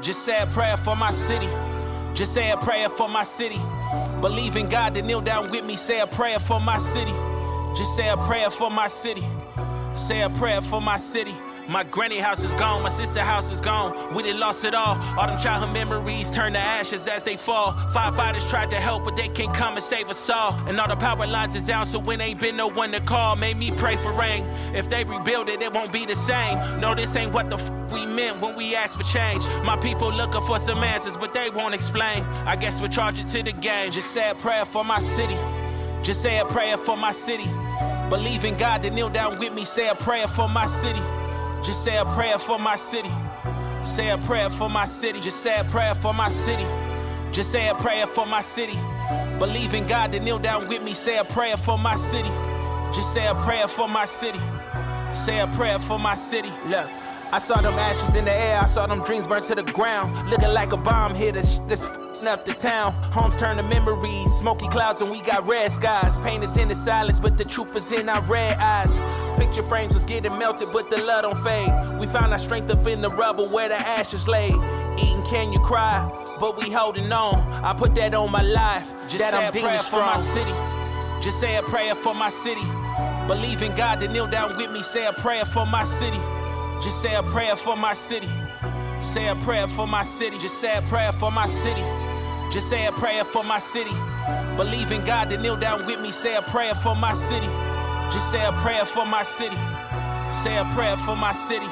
Just say a prayer for my city. Just say a prayer for my city. Believe in God to kneel down with me. Say a prayer for my city. Just say a prayer for my city. Say a prayer for my city. My granny house is gone, my sister house is gone. We done lost it all them childhood memories turn to ashes as they fall. Firefighters tried to help, but they can't come and save us all. And all the power lines is down, so when ain't been no one to call. Made me pray for rain. If they rebuild it, it won't be the same. No, this ain't what the we meant when we asked for change. My people looking for some answers, but they won't explain. I guess we'll charge it to the game. Just say a prayer for my city. Just say a prayer for my city. Believe in God to kneel down with me. Say a prayer for my city. Just say a prayer for my city. Say a prayer for my city. Just say a prayer for my city. Just say a prayer for my city. Believe in God to kneel down with me. Say a prayer for my city. Just say a prayer for my city. Say a prayer for my city. Look, I saw them ashes in the air. I saw them dreams burn to the ground. Looking like a bomb hit us. This up the town. Homes turn to memories. Smoky clouds and we got red skies. Pain is in the silence, but the truth is in our red eyes. Picture frames was getting melted, but the love don't fade. We found our strength up in the rubble where the ashes lay. Eating can you cry, but we holding on. I put that on my life. Just that say I'm a prayer for my city. Just say a prayer for my city. Believe in God to kneel down with me. Say a prayer for my city. Just say a prayer for my city. Say a prayer for my city. Just say a prayer for my city. Just say a prayer for my city. Believe in God to kneel down with me. Say a prayer for my city. Just say a prayer for my city. Say a prayer for my city.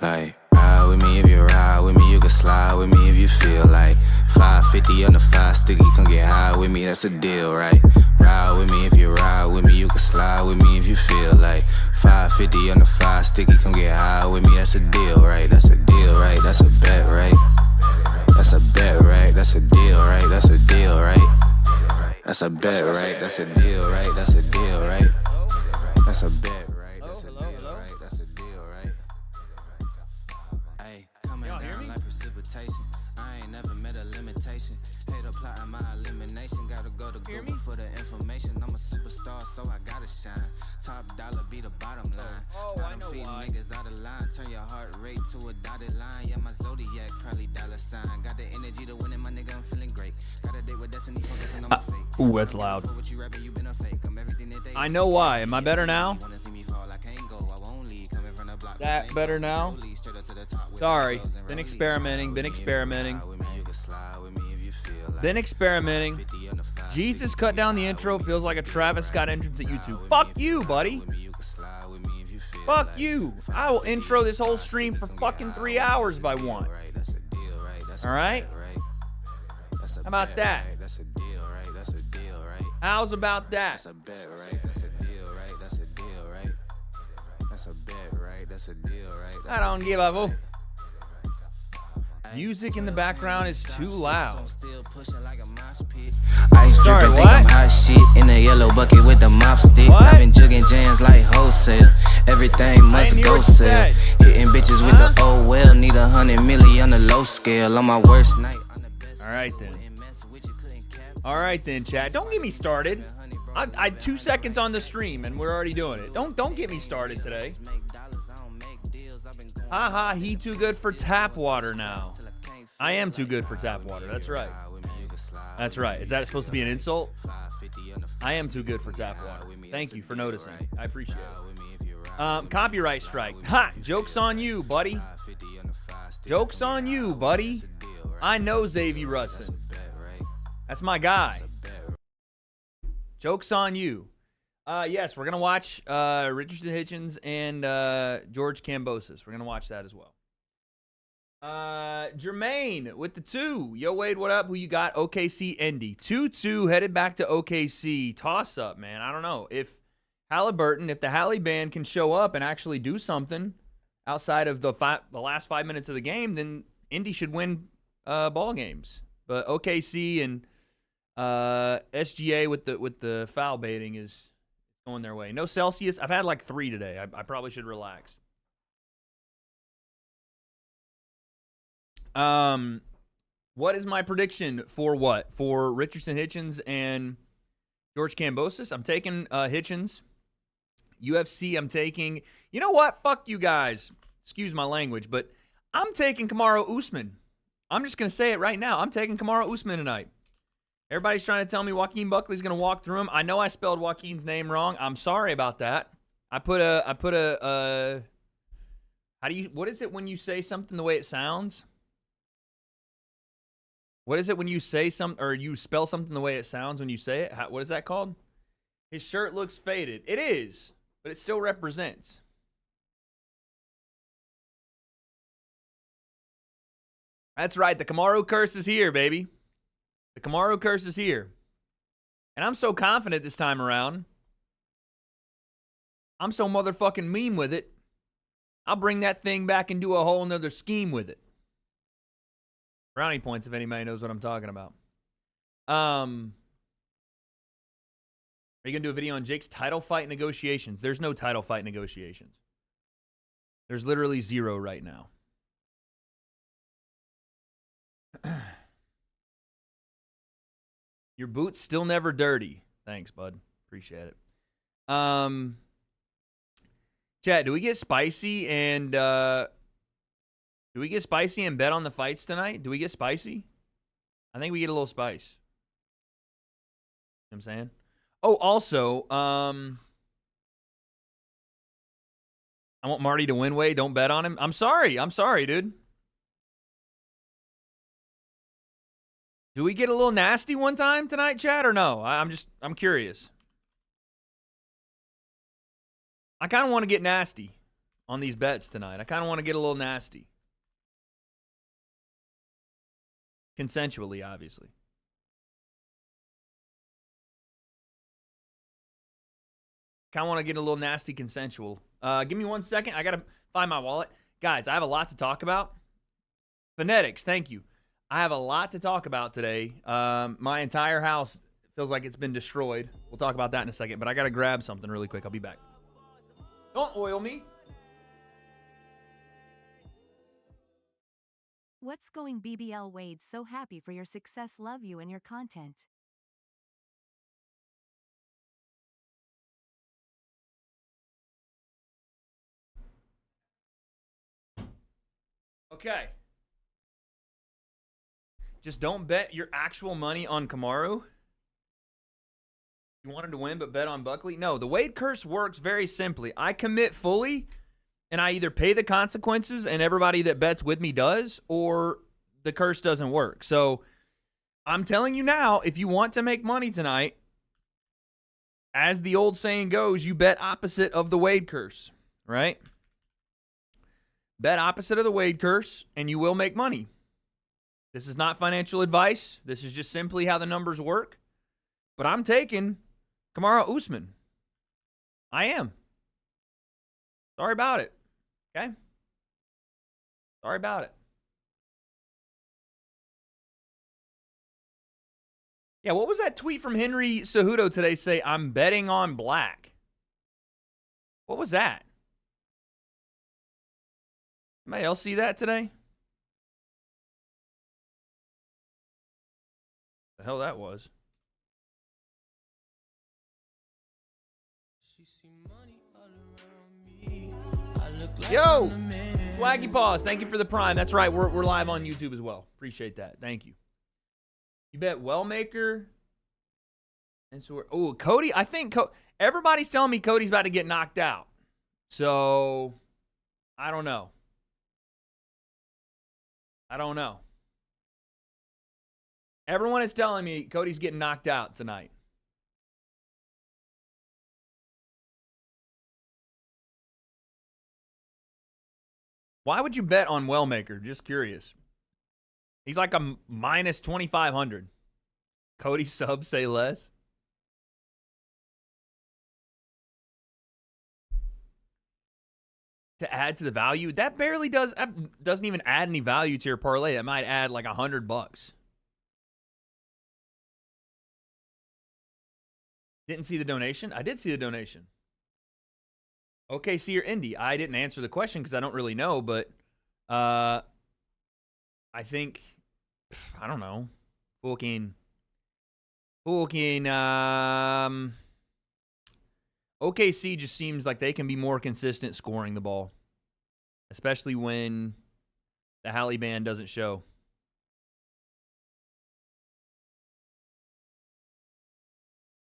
Like, ride with me if you ride with me, you can slide with me if you feel like 550 on the 5 sticky, come get high with me, that's a deal, right? Ride with me if you ride with me, you can slide with me if you feel like 550 on the 5 sticky, come get high with me, that's a deal, right? That's a deal, right? That's a bet, right? That's a bet, right? That's a deal, right? That's a deal, right? That's a bet, right? That's a deal, right? That's a deal, right? That's a bet, right? That's a deal, right? That's a deal, right? Hey, coming down like precipitation. I ain't never met a limitation. Hate applying my elimination. Gotta go to Google for the information. I'm a superstar, so I gotta shine. Top dollar be the bottom line. Bottom feeding niggas out of line. Turn your heart rate to a dotted line. Yeah, my zodiac probably dollar sign. Got the energy to win it, my nigga. I'm feeling great. Got a date with destiny, focusing on my fate. Ooh, that's loud. I know why. Am I better now? That better now? Sorry. Been experimenting. Jesus cut down the intro. Feels like a Travis Scott entrance at YouTube. Fuck you, buddy. Fuck you. I will intro this whole stream for fucking 3 hours if I want. Alright? How about that? How's about that? That's a bet, right? That's a deal, right? That's a deal, right? That's a bet, right? That's a deal, right? I don't give a fuck. Music in the background is too loud. Ice dripping, think I'm hot shit in a yellow bucket with the mop stick. I've been jugging jams like wholesale. Everything must go sell. Hitting bitches with the oh well. Need 100 million on the low scale. On my worst night. All right then, chat. Don't get me started. I 2 seconds on the stream and we're already doing it. Don't get me started today. Haha, he too good for tap water now. I am too good for tap water. That's right. That's right. Is that supposed to be an insult? I am too good for tap water. Thank you for noticing. I appreciate it. Copyright strike. Ha! Joke's on you, buddy. Joke's on you, buddy. I know Xavier Russin. That's my guy. Joke's on you. Yes, we're going to watch Richardson Hitchens and George Kambosos. We're going to watch that as well. Jermaine with the 2. Yo, Wade, what up? Who you got? OKC Indy. 2-2 headed back to OKC. Toss up, man. I don't know. If the Halle band can show up and actually do something outside of the last 5 minutes of the game, then Indy should win ball games. But OKC and SGA with the foul baiting is going their way. No Celsius. I've had like 3 today. I probably should relax. What is my prediction for what? For Richardson Hitchens and George Kambosos? I'm taking Hitchens. UFC, I'm taking... You know what? Fuck you guys. Excuse my language, but I'm taking Kamaru Usman. I'm just going to say it right now. I'm taking Kamaru Usman tonight. Everybody's trying to tell me Joaquin Buckley's going to walk through him. I know I spelled Joaquin's name wrong. I'm sorry about that. What is it when you say something the way it sounds? What is it when you say something, or you spell something the way it sounds when you say it? What is that called? His shirt looks faded. It is, but it still represents. That's right. The Kamaru curse is here, baby. The Kamaru curse is here. And I'm so confident this time around. I'm so motherfucking mean with it. I'll bring that thing back and do a whole nother scheme with it. Brownie points if anybody knows what I'm talking about. Are you going to do a video on Jake's title fight negotiations? There's no title fight negotiations. There's literally 0 right now. Your boot's still never dirty. Thanks, bud. Appreciate it. Chat, do we get spicy and bet on the fights tonight? Do we get spicy? I think we get a little spice. You know what I'm saying? Oh, also, I want Marty to win, Wade. Don't bet on him. I'm sorry, dude. Do we get a little nasty one time tonight, chat, or no? I'm curious. I kind of want to get nasty on these bets tonight. I kind of want to get a little nasty. Consensually, obviously. Kind of want to get a little nasty consensual. Give me 1 second. I got to find my wallet. Guys, I have a lot to talk about. Phonetics, thank you. I have a lot to talk about today. My entire house feels like it's been destroyed. We'll talk about that in a second, but I got to grab something really quick. I'll be back. Don't oil me. What's going BBL Wade? So happy for your success. Love you and your content. Okay. Just don't bet your actual money on Kamaru. You wanted to win, but bet on Buckley? No, the Wade curse works very simply. I commit fully, and I either pay the consequences, and everybody that bets with me does, or the curse doesn't work. So I'm telling you now, if you want to make money tonight, as the old saying goes, you bet opposite of the Wade curse, right? Bet opposite of the Wade curse, and you will make money. This is not financial advice. This is just simply how the numbers work. But I'm taking Kamaru Usman. I am. Sorry about it. Okay? Sorry about it. Yeah, what was that tweet from Henry Cejudo today say, I'm betting on black? What was that? Anybody else see that today? The hell that was. Yo, Swaggy Paws, thank you for the prime. That's right, we're live on YouTube as well. Appreciate that. Thank you. You bet Wellmaker And so Cody, I think everybody's telling me Cody's about to get knocked out. So, I don't know. Everyone is telling me Cody's getting knocked out tonight. Why would you bet on Wellmaker? Just curious. He's like a minus 2,500. Cody subs say less. To add to the value, that barely doesn't even add any value to your parlay. That might add like $100. Didn't see the donation? I did see the donation. OKC or Indy? I didn't answer the question because I don't really know, but I think, I don't know. Fucking OKC just seems like they can be more consistent scoring the ball, especially when the Halle band doesn't show.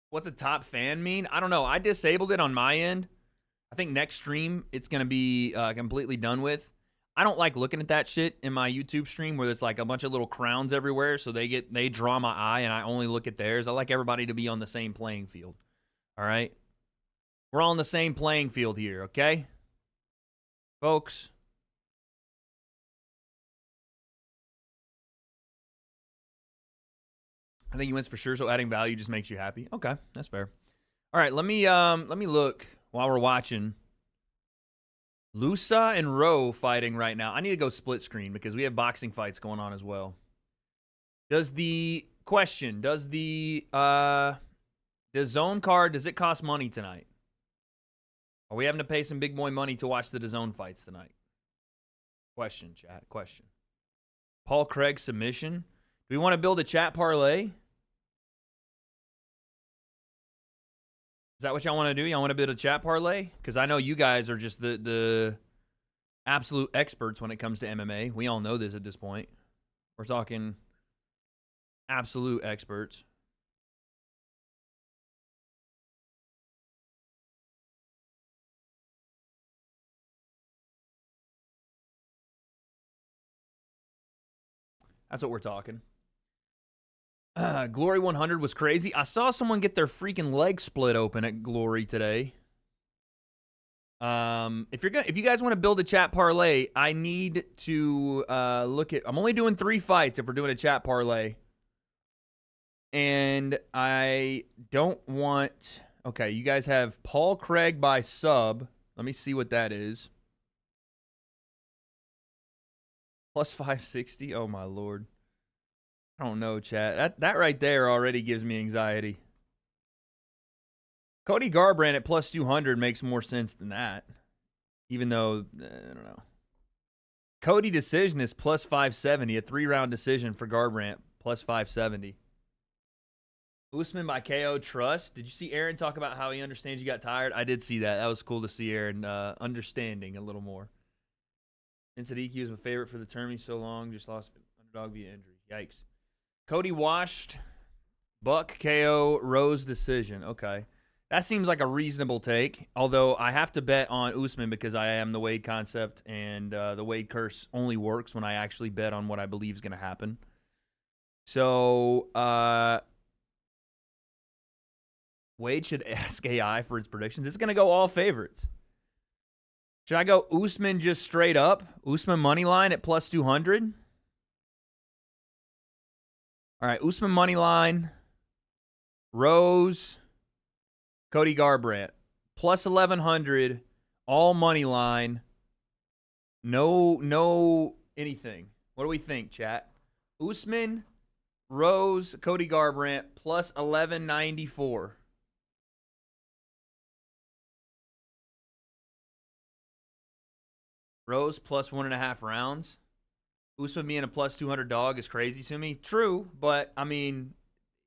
What's a top fan mean? I don't know. I disabled it on my end. I think next stream it's going to be completely done with. I don't like looking at that shit in my YouTube stream where there's like a bunch of little crowns everywhere, so they draw my eye and I only look at theirs. I like everybody to be on the same playing field. All right? We're all on the same playing field here, okay? Folks. I think he wins for sure, so adding value just makes you happy. Okay, that's fair. All right, let me look while we're watching. Lusa and Rowe fighting right now. I need to go split screen because we have boxing fights going on as well. Does the DAZN card, does it cost money tonight? Are we having to pay some big boy money to watch the DAZN fights tonight? Question, chat. Question. Paul Craig submission. Do we want to build a chat parlay? Is that what y'all want to do? Y'all want to build a chat parlay? Because I know you guys are just the absolute experts when it comes to MMA. We all know this at this point. We're talking absolute experts. That's what we're talking. Glory 100 was crazy. I saw someone get their freaking leg split open at Glory today. If you guys want to build a chat parlay, I need to look at. I'm only doing 3 fights if we're doing a chat parlay, and I don't want. Okay, you guys have Paul Craig by sub. Let me see what that is. Plus 560. Oh my lord. I don't know, chat. That right there already gives me anxiety. Cody Garbrandt at plus 200 makes more sense than that. Even though, I don't know. Cody decision is plus 570. A 3-round decision for Garbrandt. Plus 570. Usman by KO trust. Did you see Aaron talk about how he understands you got tired? I did see that. That was cool to see Aaron understanding a little more. Vincent EQ is my favorite for the term. He's so long. Just lost underdog via injury. Yikes. Cody washed. Buck KO Rose decision. Okay. That seems like a reasonable take. Although I have to bet on Usman because I am the W.A.D.E concept. And the W.A.D.E curse only works when I actually bet on what I believe is going to happen. So, W.A.D.E should ask AI for its predictions. It's going to go all favorites. Should I go Usman just straight up? Usman money line at plus 200? All right, Usman money line. Rose. Cody Garbrandt. Plus 1,100. All money line. No anything. What do we think, chat? Usman, Rose, Cody Garbrandt, plus 1,194. Rose plus 1.5 rounds. Usman being a plus 200 dog is crazy to me. True, but I mean,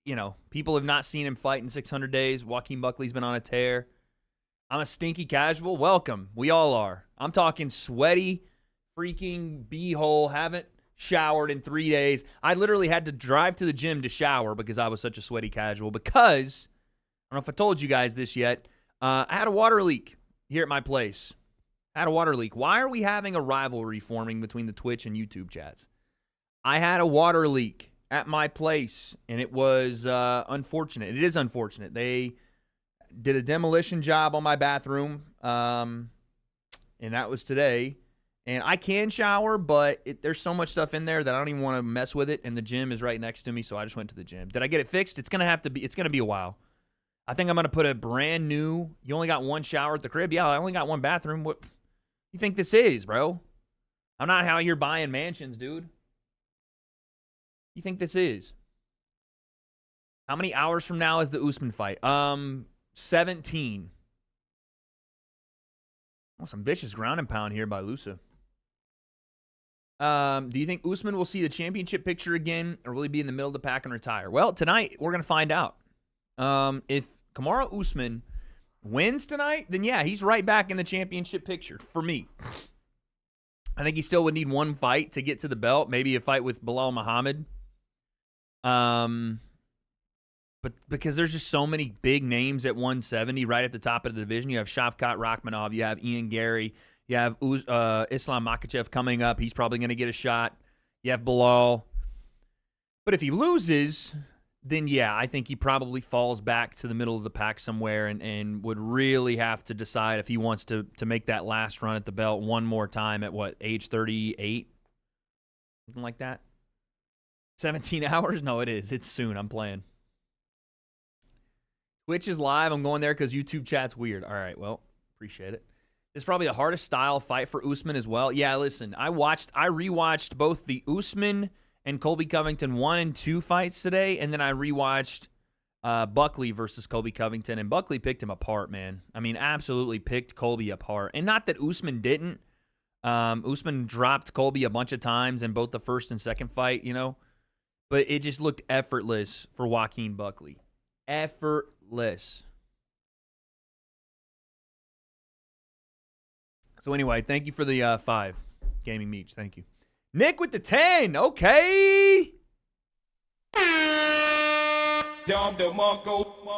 you know, people have not seen him fight in 600 days. Joaquin Buckley's been on a tear. I'm a stinky casual. Welcome. We all are. I'm talking sweaty, freaking b-hole. Haven't showered in 3 days. I literally had to drive to the gym to shower because I was such a sweaty casual because I don't know if I told you guys this yet. I had a water leak here at my place. Had a water leak. Why are we having a rivalry forming between the Twitch and YouTube chats? I had a water leak at my place, and it was unfortunate. It is unfortunate. They did a demolition job on my bathroom, and that was today. And I can shower, but there's so much stuff in there that I don't even want to mess with it, and the gym is right next to me, so I just went to the gym. Did I get it fixed? It's going to be a while. I think I'm going to put a brand new, you only got one shower at the crib? Yeah, I only got one bathroom. What you think this is, bro? I'm not how you're buying mansions, dude. You think this is? How many hours from now is the Usman fight? 17. Oh, some vicious ground and pound here by Lusa. Do you think Usman will see the championship picture again, or will he be in the middle of the pack and retire? Well, tonight we're going to find out. If Kamaru Usman wins tonight, then yeah, he's right back in the championship picture for me. I think he still would need one fight to get to the belt, maybe a fight with Bilal Muhammad. But because there's just so many big names at 170 right at the top of the division. You have Shavkat Rakhmonov, you have Ian Gary, you have Islam Makhachev coming up. He's probably going to get a shot. You have Bilal. But if he loses, then yeah, I think he probably falls back to the middle of the pack somewhere and would really have to decide if he wants to make that last run at the belt one more time at what, age 38? Something like that. 17 hours? No, it is. It's soon. I'm playing. Twitch is live. I'm going there because YouTube chat's weird. All right, well, appreciate it. This is probably the hardest style fight for Usman as well. Yeah, listen, I rewatched both the Usman and Colby Covington 1 and 2 fights today, and then I rewatched Buckley versus Colby Covington, and Buckley picked him apart, man. I mean, absolutely picked Colby apart. And not that Usman didn't. Usman dropped Colby a bunch of times in both the first and second fight, you know. But it just looked effortless for Joaquin Buckley. Effortless. So anyway, thank you for the 5 gaming meets. Thank you. Nick with the 10. Okay.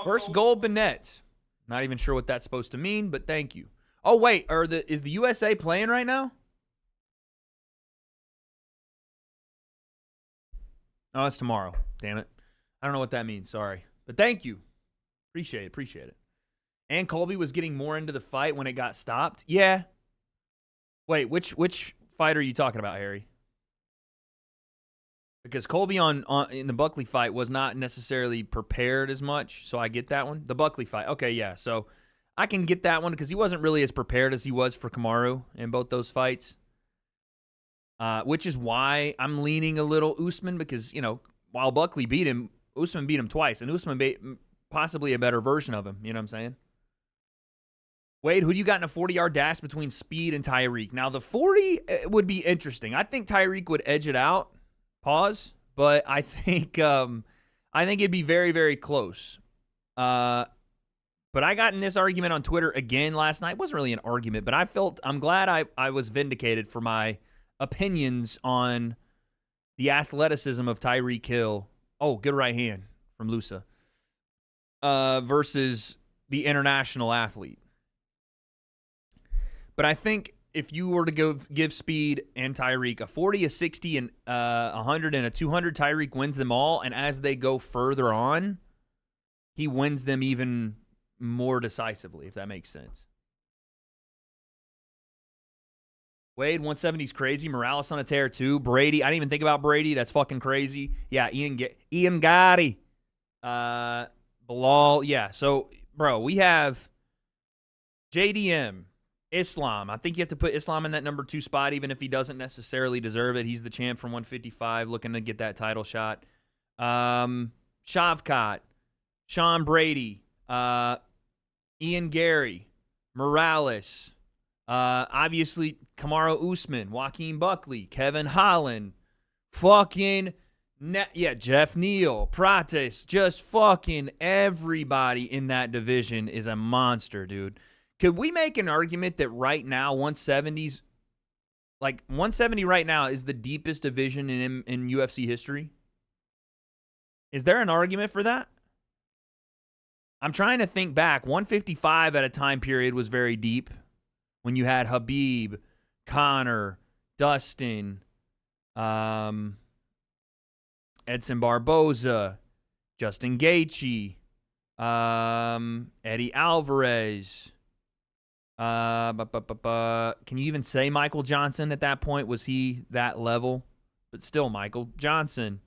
First gold Bennett. Not even sure what that's supposed to mean, but thank you. Oh, wait. Is the USA playing right now? Oh, it's tomorrow. Damn it. I don't know what that means. Sorry. But thank you. Appreciate it. And Colby was getting more into the fight when it got stopped. Yeah. Wait, which fight are you talking about, Harry? Because Colby in the Buckley fight was not necessarily prepared as much, so I get that one. The Buckley fight. Okay, yeah. So I can get that one because he wasn't really as prepared as he was for Kamaru in both those fights. Which is why I'm leaning a little Usman because, you know, while Buckley beat him, Usman beat him twice, and Usman possibly a better version of him. You know what I'm saying? Wade, who do you got in a 40-yard dash between Speed and Tyreek? Now, the 40 would be interesting. I think Tyreek would edge it out. Pause. But I think it'd be very, very close. But I got in this argument on Twitter again last night. It wasn't really an argument, but I'm glad I was vindicated for my opinions on the athleticism of Tyreek Hill. Oh, good right hand from Lusa. Versus the international athlete. But I think if you were to go give Speed and Tyreek a 40, a 60, and 100, and a 200, Tyreek wins them all. And as they go further on, he wins them even more decisively, if that makes sense. Wade, 170's crazy. Morales on a tear, too. Brady, I didn't even think about Brady. That's fucking crazy. Yeah, Ian Gotti. Bilal. Yeah, so, bro, we have JDM, Islam. I think you have to put Islam in that number 2 spot, even if he doesn't necessarily deserve it. He's the champ from 155, looking to get that title shot. Shavkat, Sean Brady, Ian Gary, Morales, obviously Kamaru Usman, Joaquin Buckley, Kevin Holland, Jeff Neal, Prates, just fucking everybody in that division is a monster, dude. Could we make an argument that right now 170's, like 170 right now is the deepest division in UFC history? Is there an argument for that? I'm trying to think back. 155 at a time period was very deep when you had Habib, Connor, Dustin, Edson Barboza, Justin Gaethje, Eddie Alvarez. Can you even say Michael Johnson at that point? Was he that level? But still, Michael Johnson.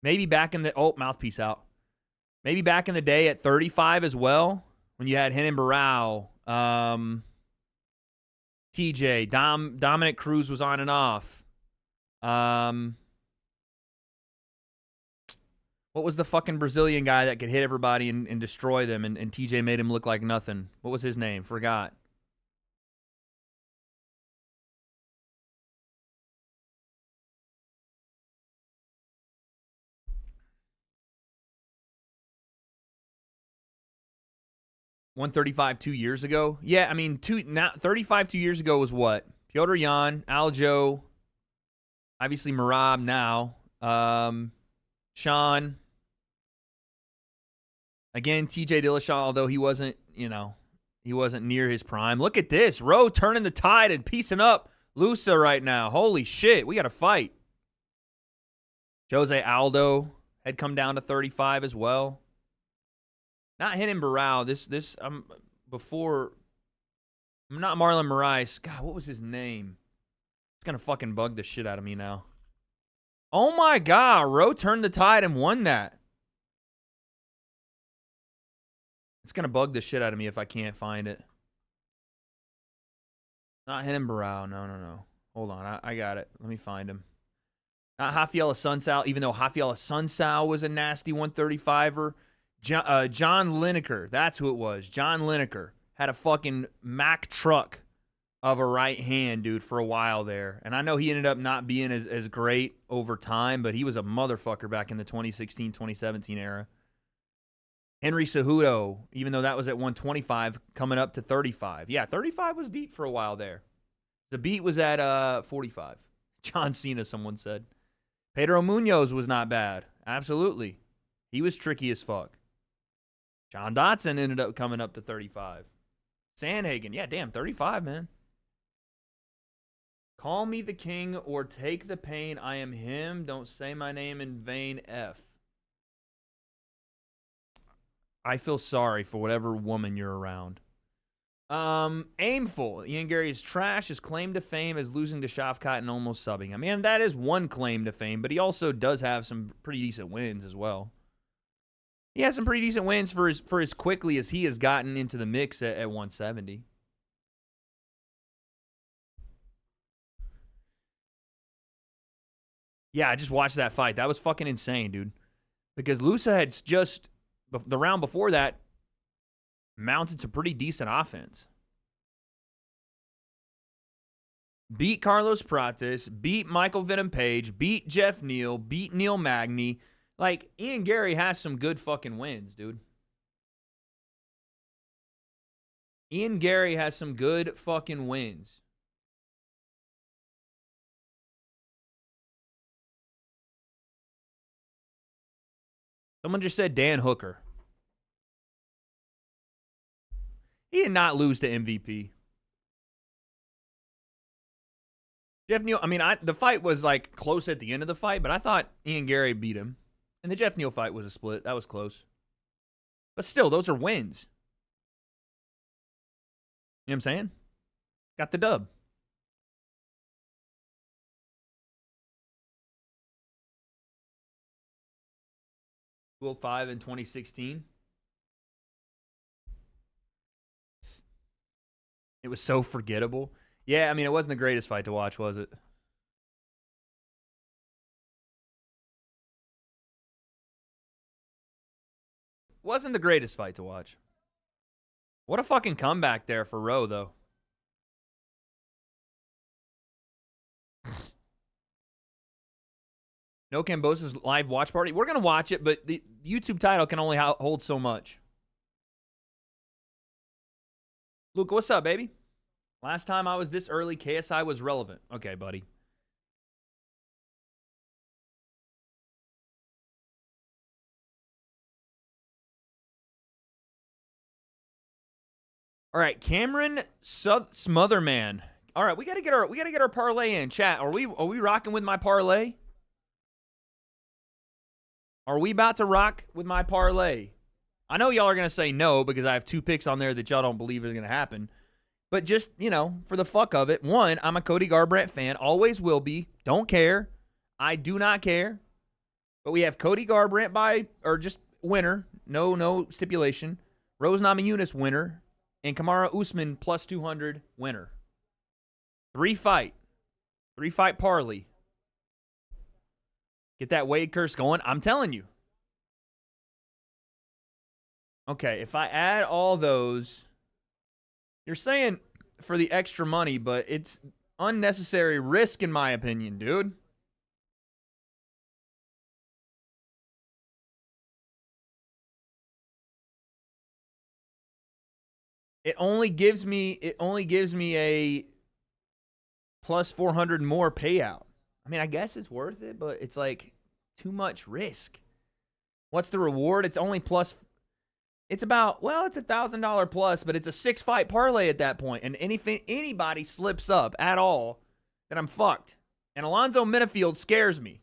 Maybe back in the... Oh, mouthpiece out. Maybe back in the day at 35 as well, when you had Renan Barão, TJ, Dominic Cruz was on and off. What was the fucking Brazilian guy that could hit everybody and destroy them, and TJ made him look like nothing? What was his name? Forgot. $135 2 years ago? Yeah, I mean, 35 2 years ago was what? Piotr Jan, Aljo, obviously Merab now, Sean. Again, TJ Dillashaw, although he wasn't, he wasn't near his prime. Look at this. Rowe turning the tide and piecing up Lusa right now. Holy shit, we got to fight. Jose Aldo had come down to 35 as well. Not Renan Barão. Before. Not Marlon Moraes. God, what was his name? It's going to fucking bug the shit out of me now. Oh my God. Rowe turned the tide and won that. It's going to bug the shit out of me if I can't find it. Not Renan Barão. No. Hold on. I got it. Let me find him. Not Rafael Assunção, even though Rafael Assunção was a nasty 135er. John Lineker, that's who it was. John Lineker had a fucking Mack truck of a right hand, dude, for a while there. And I know he ended up not being as great over time, but he was a motherfucker back in the 2016, 2017 era. Henry Cejudo, even though that was at 125, coming up to 35. Yeah, 35 was deep for a while there. The beat was at 45. John Cena, someone said. Pedro Munoz was not bad. Absolutely. He was tricky as fuck. John Dotson ended up coming up to 35. Sandhagen, yeah, damn, 35, man. Call me the king or take the pain. I am him. Don't say my name in vain. F. I feel sorry for whatever woman you're around. Aimful. Ian Gary is trash. His claim to fame is losing to Shavkat and almost subbing. I mean, that is one claim to fame, but he also does have some pretty decent wins as well. He has some pretty decent wins for as quickly as he has gotten into the mix at 170. Yeah, I just watched that fight. That was fucking insane, dude. Because Lusa had just, the round before that, mounted some pretty decent offense. Beat Carlos Prates, beat Michael Venom Page, beat Jeff Neal, beat Neil Magny. Like, Ian Gary has some good fucking wins, dude. Ian Gary has some good fucking wins. Someone just said Dan Hooker. He did not lose to MVP. Jeff Neal, I mean, the fight was like close at the end of the fight, but I thought Ian Gary beat him. And the Jeff Neal fight was a split. That was close. But still, those are wins. You know what I'm saying? Got the dub. $205 in 2016. It was so forgettable. Yeah, I mean, it wasn't the greatest fight to watch, was it? Wasn't the greatest fight to watch. What a fucking comeback there for Rowe, though. No Cambosa's live watch party. We're going to watch it, but the YouTube title can only hold so much. Luke, what's up, baby? Last time I was this early, KSI was relevant. Okay, buddy. All right, Cameron Smotherman. All right, we gotta get our parlay in. Chat, are we rocking with my parlay? Are we about to rock with my parlay? I know y'all are gonna say no because I have 2 picks on there that y'all don't believe are gonna happen. But just, for the fuck of it, one, I'm a Cody Garbrandt fan, always will be. Don't care. I do not care. But we have Cody Garbrandt just winner, no stipulation. Rose Namajunas winner, and Kamaru Usman plus 200 winner. 3-fight parlay. Get that Wade curse going. I'm telling you. Okay, if I add all those, you're saying for the extra money, but it's unnecessary risk in my opinion, dude. It only gives me a plus 400 more payout. I mean, I guess it's worth it, but it's like too much risk. What's the reward? It's only plus. It's about, it's $1,000 plus, but it's a 6-fight parlay at that point. And anybody slips up at all, then I'm fucked. And Alonzo Minifield scares me.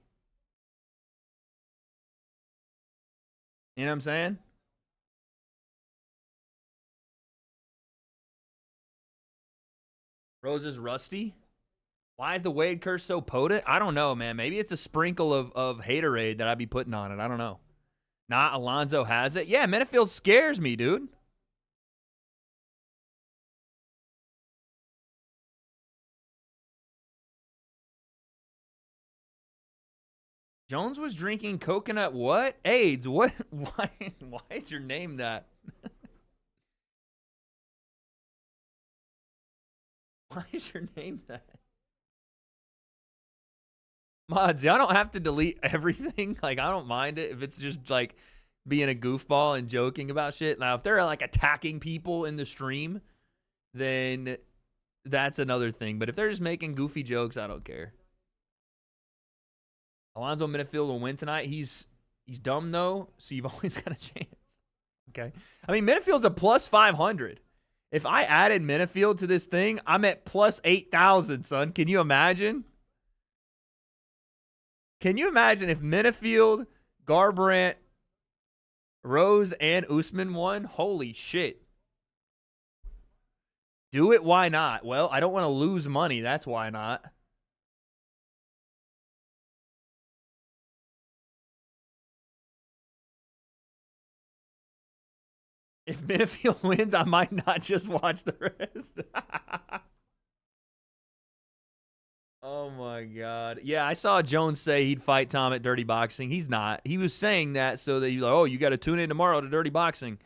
You know what I'm saying? Rose is rusty. Why is the Wade curse so potent? I don't know, man. Maybe it's a sprinkle of haterade that I'd be putting on it. I don't know. Nah, Alonzo has it. Yeah, Minifield scares me, dude. Jones was drinking coconut what? AIDS. What? Why is your name that? Why is your name that? Mods, I don't have to delete everything. Like, I don't mind it if it's just, like, being a goofball and joking about shit. Now, if they're, like, attacking people in the stream, then that's another thing. But if they're just making goofy jokes, I don't care. Alonzo Minifield will win tonight. He's dumb, though, so you've always got a chance. Okay? I mean, Minifield's a plus 500. If I added Minifield to this thing, I'm at plus 8,000, son. Can you imagine? Can you imagine if Minifield, Garbrandt, Rose, and Usman won? Holy shit. Do it, why not? Well, I don't want to lose money. That's why not. If Minifield wins, I might not just watch the rest. Oh, my God. Yeah, I saw Jones say he'd fight Tom at Dirty Boxing. He's not. He was saying that so that you're like, oh, you got to tune in tomorrow to Dirty Boxing.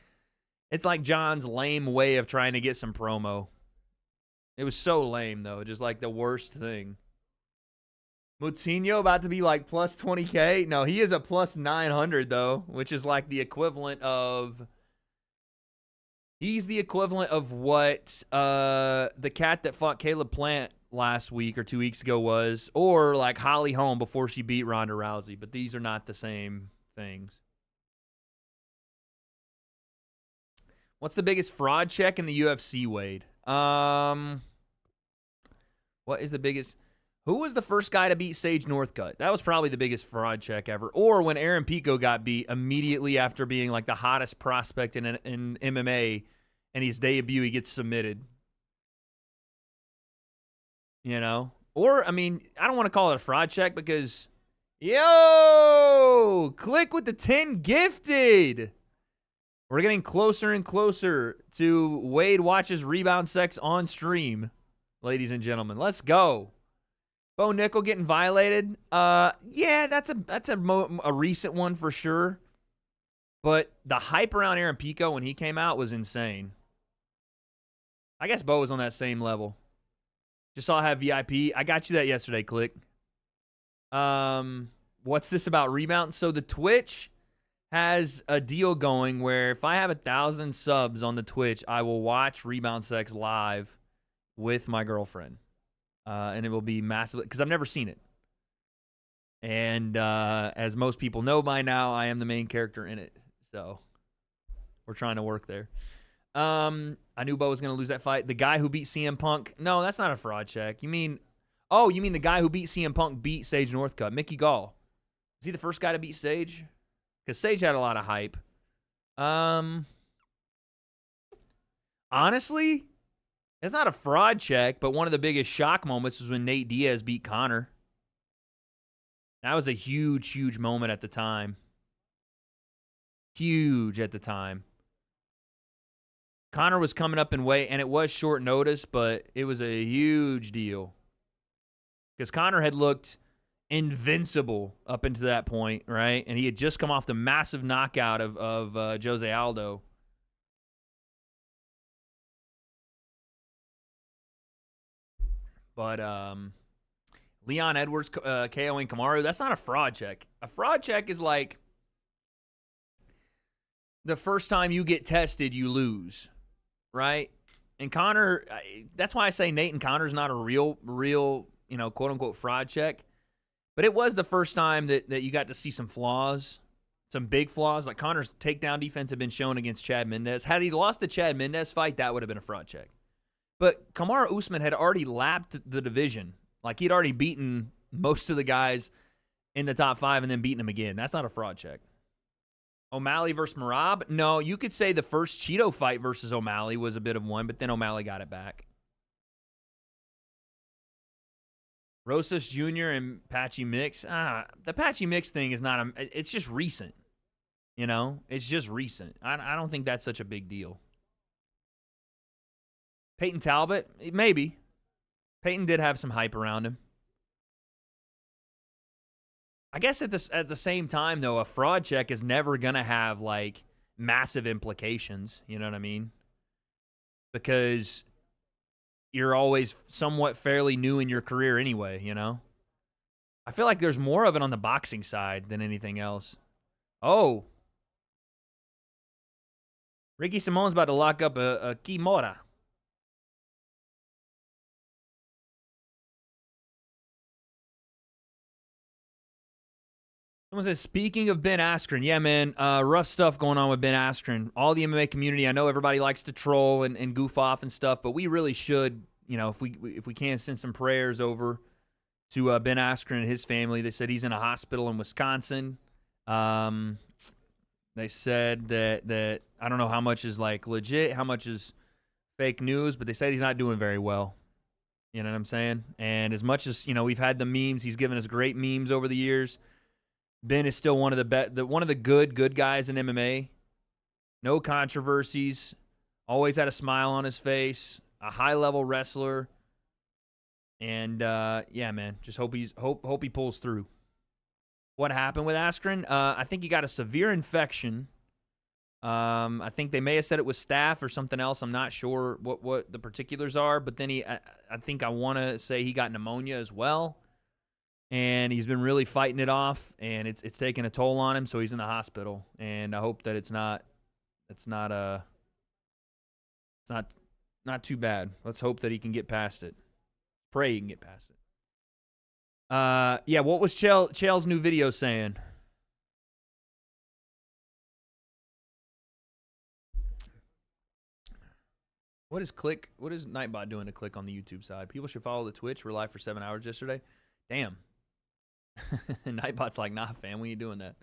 It's like John's lame way of trying to get some promo. It was so lame, though. Just like the worst thing. Moutinho about to be like plus 20K? No, he is a plus 900, though, which is like the equivalent of... He's the equivalent of what the cat that fought Caleb Plant last week or 2 weeks ago was, or like Holly Holm before she beat Ronda Rousey. But these are not the same things. What's the biggest fraud check in the UFC, Wade? What is the biggest... Who was the first guy to beat Sage Northcutt? That was probably the biggest fraud check ever. Or when Aaron Pico got beat immediately after being like the hottest prospect in MMA, and his debut, he gets submitted. You know? Or, I mean, I don't want to call it a fraud check because, yo, click with the 10 gifted. We're getting closer and closer to Wade watches rebound sex on stream, ladies and gentlemen. Let's go. Bo Nickel getting violated. Yeah, that's a recent one for sure. But the hype around Aaron Pico when he came out was insane. I guess Bo was on that same level. Just saw I have VIP. I got you that yesterday, Click. What's this about rebound? So the Twitch has a deal going where if I have 1,000 subs on the Twitch, I will watch Rebound Sex live with my girlfriend. And it will be massive because I've never seen it. And as most people know by now, I am the main character in it. So we're trying to work there. I knew Bo was going to lose that fight. The guy who beat CM Punk. No, that's not a fraud check. You mean the guy who beat CM Punk beat Sage Northcutt, Mickey Gall. Is he the first guy to beat Sage? Because Sage had a lot of hype. Honestly, it's not a fraud check, but one of the biggest shock moments was when Nate Diaz beat Conor. That was a huge, huge moment at the time. Huge at the time. Conor was coming up in weight, and it was short notice, but it was a huge deal. Because Conor had looked invincible up until that point, right? And he had just come off the massive knockout of Jose Aldo. But Leon Edwards KOing Kamaru, that's not a fraud check. A fraud check is like the first time you get tested, you lose, right? And Conor, that's why I say Nate and Conor's not a real, quote-unquote fraud check. But it was the first time that you got to see some flaws, some big flaws. Like Conor's takedown defense had been shown against Chad Mendez. Had he lost the Chad Mendez fight, that would have been a fraud check. But Kamaru Usman had already lapped the division. Like, he'd already beaten most of the guys in the top 5 and then beaten them again. That's not a fraud check. O'Malley versus Merab? No, you could say the first Cheeto fight versus O'Malley was a bit of one, but then O'Malley got it back. Rosas Jr. and Patchy Mix? The Patchy Mix thing is not it's just recent. You know? It's just recent. I don't think that's such a big deal. Peyton Talbot? Maybe. Peyton did have some hype around him. I guess at the same time, though, a fraud check is never going to have, like, massive implications. You know what I mean? Because you're always somewhat fairly new in your career anyway, you know? I feel like there's more of it on the boxing side than anything else. Oh. Ricky Simone's about to lock up a Kimura. Someone says, speaking of Ben Askren, yeah, man, rough stuff going on with Ben Askren. All the MMA community, I know everybody likes to troll and goof off and stuff, but we really should, if we can, send some prayers over to Ben Askren and his family. They said he's in a hospital in Wisconsin. They said that I don't know how much is like legit, how much is fake news, but they said he's not doing very well. You know what I'm saying? And as much as, we've had the memes, he's given us great memes over the years. Ben is still one of the good guys in MMA. No controversies. Always had a smile on his face. A high-level wrestler. And yeah, man, just hope he pulls through. What happened with Askren? I think he got a severe infection. I think they may have said it was staph or something else. I'm not sure what the particulars are. But then I want to say he got pneumonia as well. And he's been really fighting it off, and it's taking a toll on him, so he's in the hospital. And I hope that it's not too bad. Let's hope that he can get past it. Pray he can get past it. Yeah, what was Chael's new video saying? What is Nightbot doing to click on the YouTube side? People should follow the Twitch. We're live for 7 hours yesterday. Damn. Nightbot's like, nah, fam, when you doing that?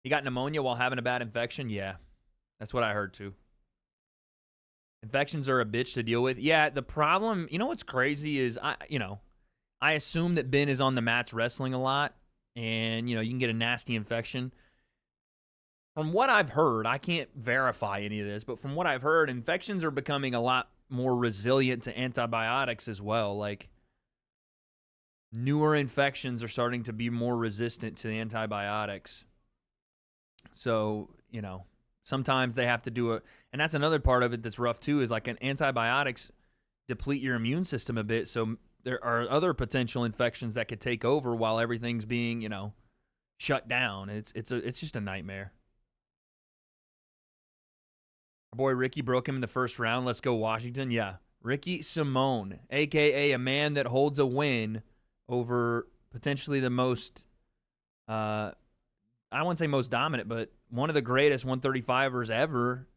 He got pneumonia while having a bad infection? Yeah. That's what I heard, too. Infections are a bitch to deal with. Yeah, the problem, what's crazy is, I assume that Ben is on the mats wrestling a lot, and, you can get a nasty infection. From what I've heard, I can't verify any of this, but from what I've heard, infections are becoming a lot more resilient to antibiotics as well. Like, newer infections are starting to be more resistant to antibiotics. So, sometimes they have to do and that's another part of it that's rough too, is like antibiotics deplete your immune system a bit. So there are other potential infections that could take over while everything's being, shut down. It's just a nightmare. Our boy Ricky broke him in the first round. Let's go Washington. Yeah. Ricky Simone, a.k.a. a man that holds a win over potentially the most, I wouldn't say most dominant, but one of the greatest 135ers ever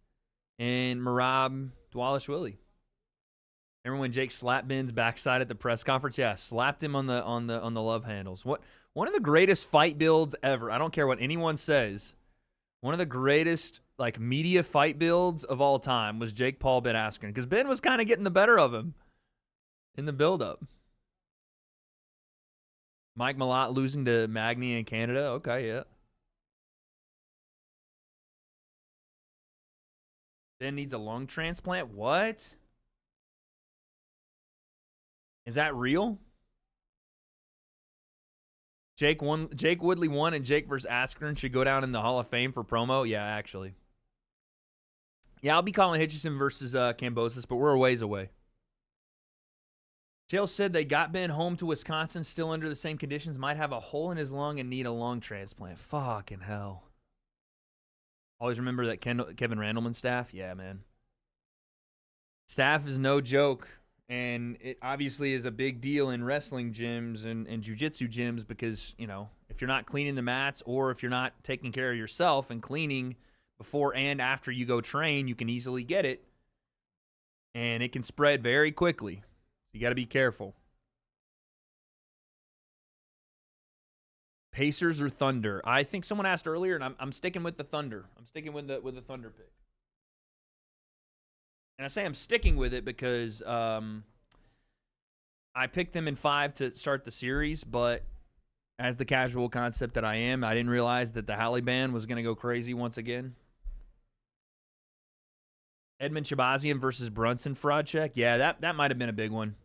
and Merab Dvalishvili. Remember when Jake slapped Ben's backside at the press conference? Yeah, slapped him on the love handles. One of the greatest fight builds ever. I don't care what anyone says. One of the greatest like media fight builds of all time was Jake Paul Ben Askren, because Ben was kind of getting the better of him in the build-up. Mike Malott losing to Magny in Canada. Okay, yeah. Ben needs a lung transplant. What? Is that real? Jake Woodley won, and Jake versus Askren should go down in the Hall of Fame for promo. Yeah, actually. Yeah, I'll be calling Hitchison versus Kambosos, but we're a ways away. Jail said they got Ben home to Wisconsin, still under the same conditions, might have a hole in his lung and need a lung transplant. Fucking hell. Always remember that Kevin Randleman staff? Yeah, man. Staff is no joke, and it obviously is a big deal in wrestling gyms and jiu-jitsu gyms because, you know, if you're not cleaning the mats or if you're not taking care of yourself and cleaning before and after you go train, you can easily get it, and it can spread very quickly. You got to be careful. Pacers or Thunder? I think someone asked earlier, and I'm sticking with the Thunder. I'm sticking with the Thunder pick. And I say I'm sticking with it because I picked them in 5 to start the series, but as the casual concept that I am, I didn't realize that the Halle band was going to go crazy once again. Edmund Shabazian versus Brunson fraud check. Yeah, that might have been a big one.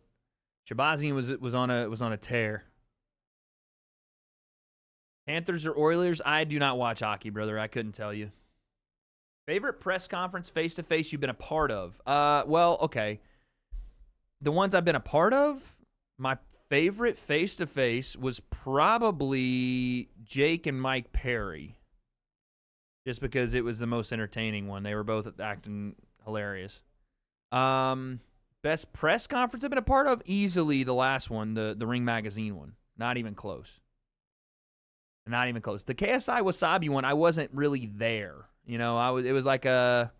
Shabazian was on a tear. Panthers or Oilers? I do not watch hockey, brother. I couldn't tell you. Favorite press conference face-to-face you've been a part of? Well, okay. The ones I've been a part of, my favorite face-to-face was probably Jake and Mike Perry. Just because it was the most entertaining one. They were both acting hilarious. Best press conference I've been a part of? Easily the last one, the Ring Magazine one. Not even close. Not even close. The KSI Wasabi one, I wasn't really there. You know, it was like a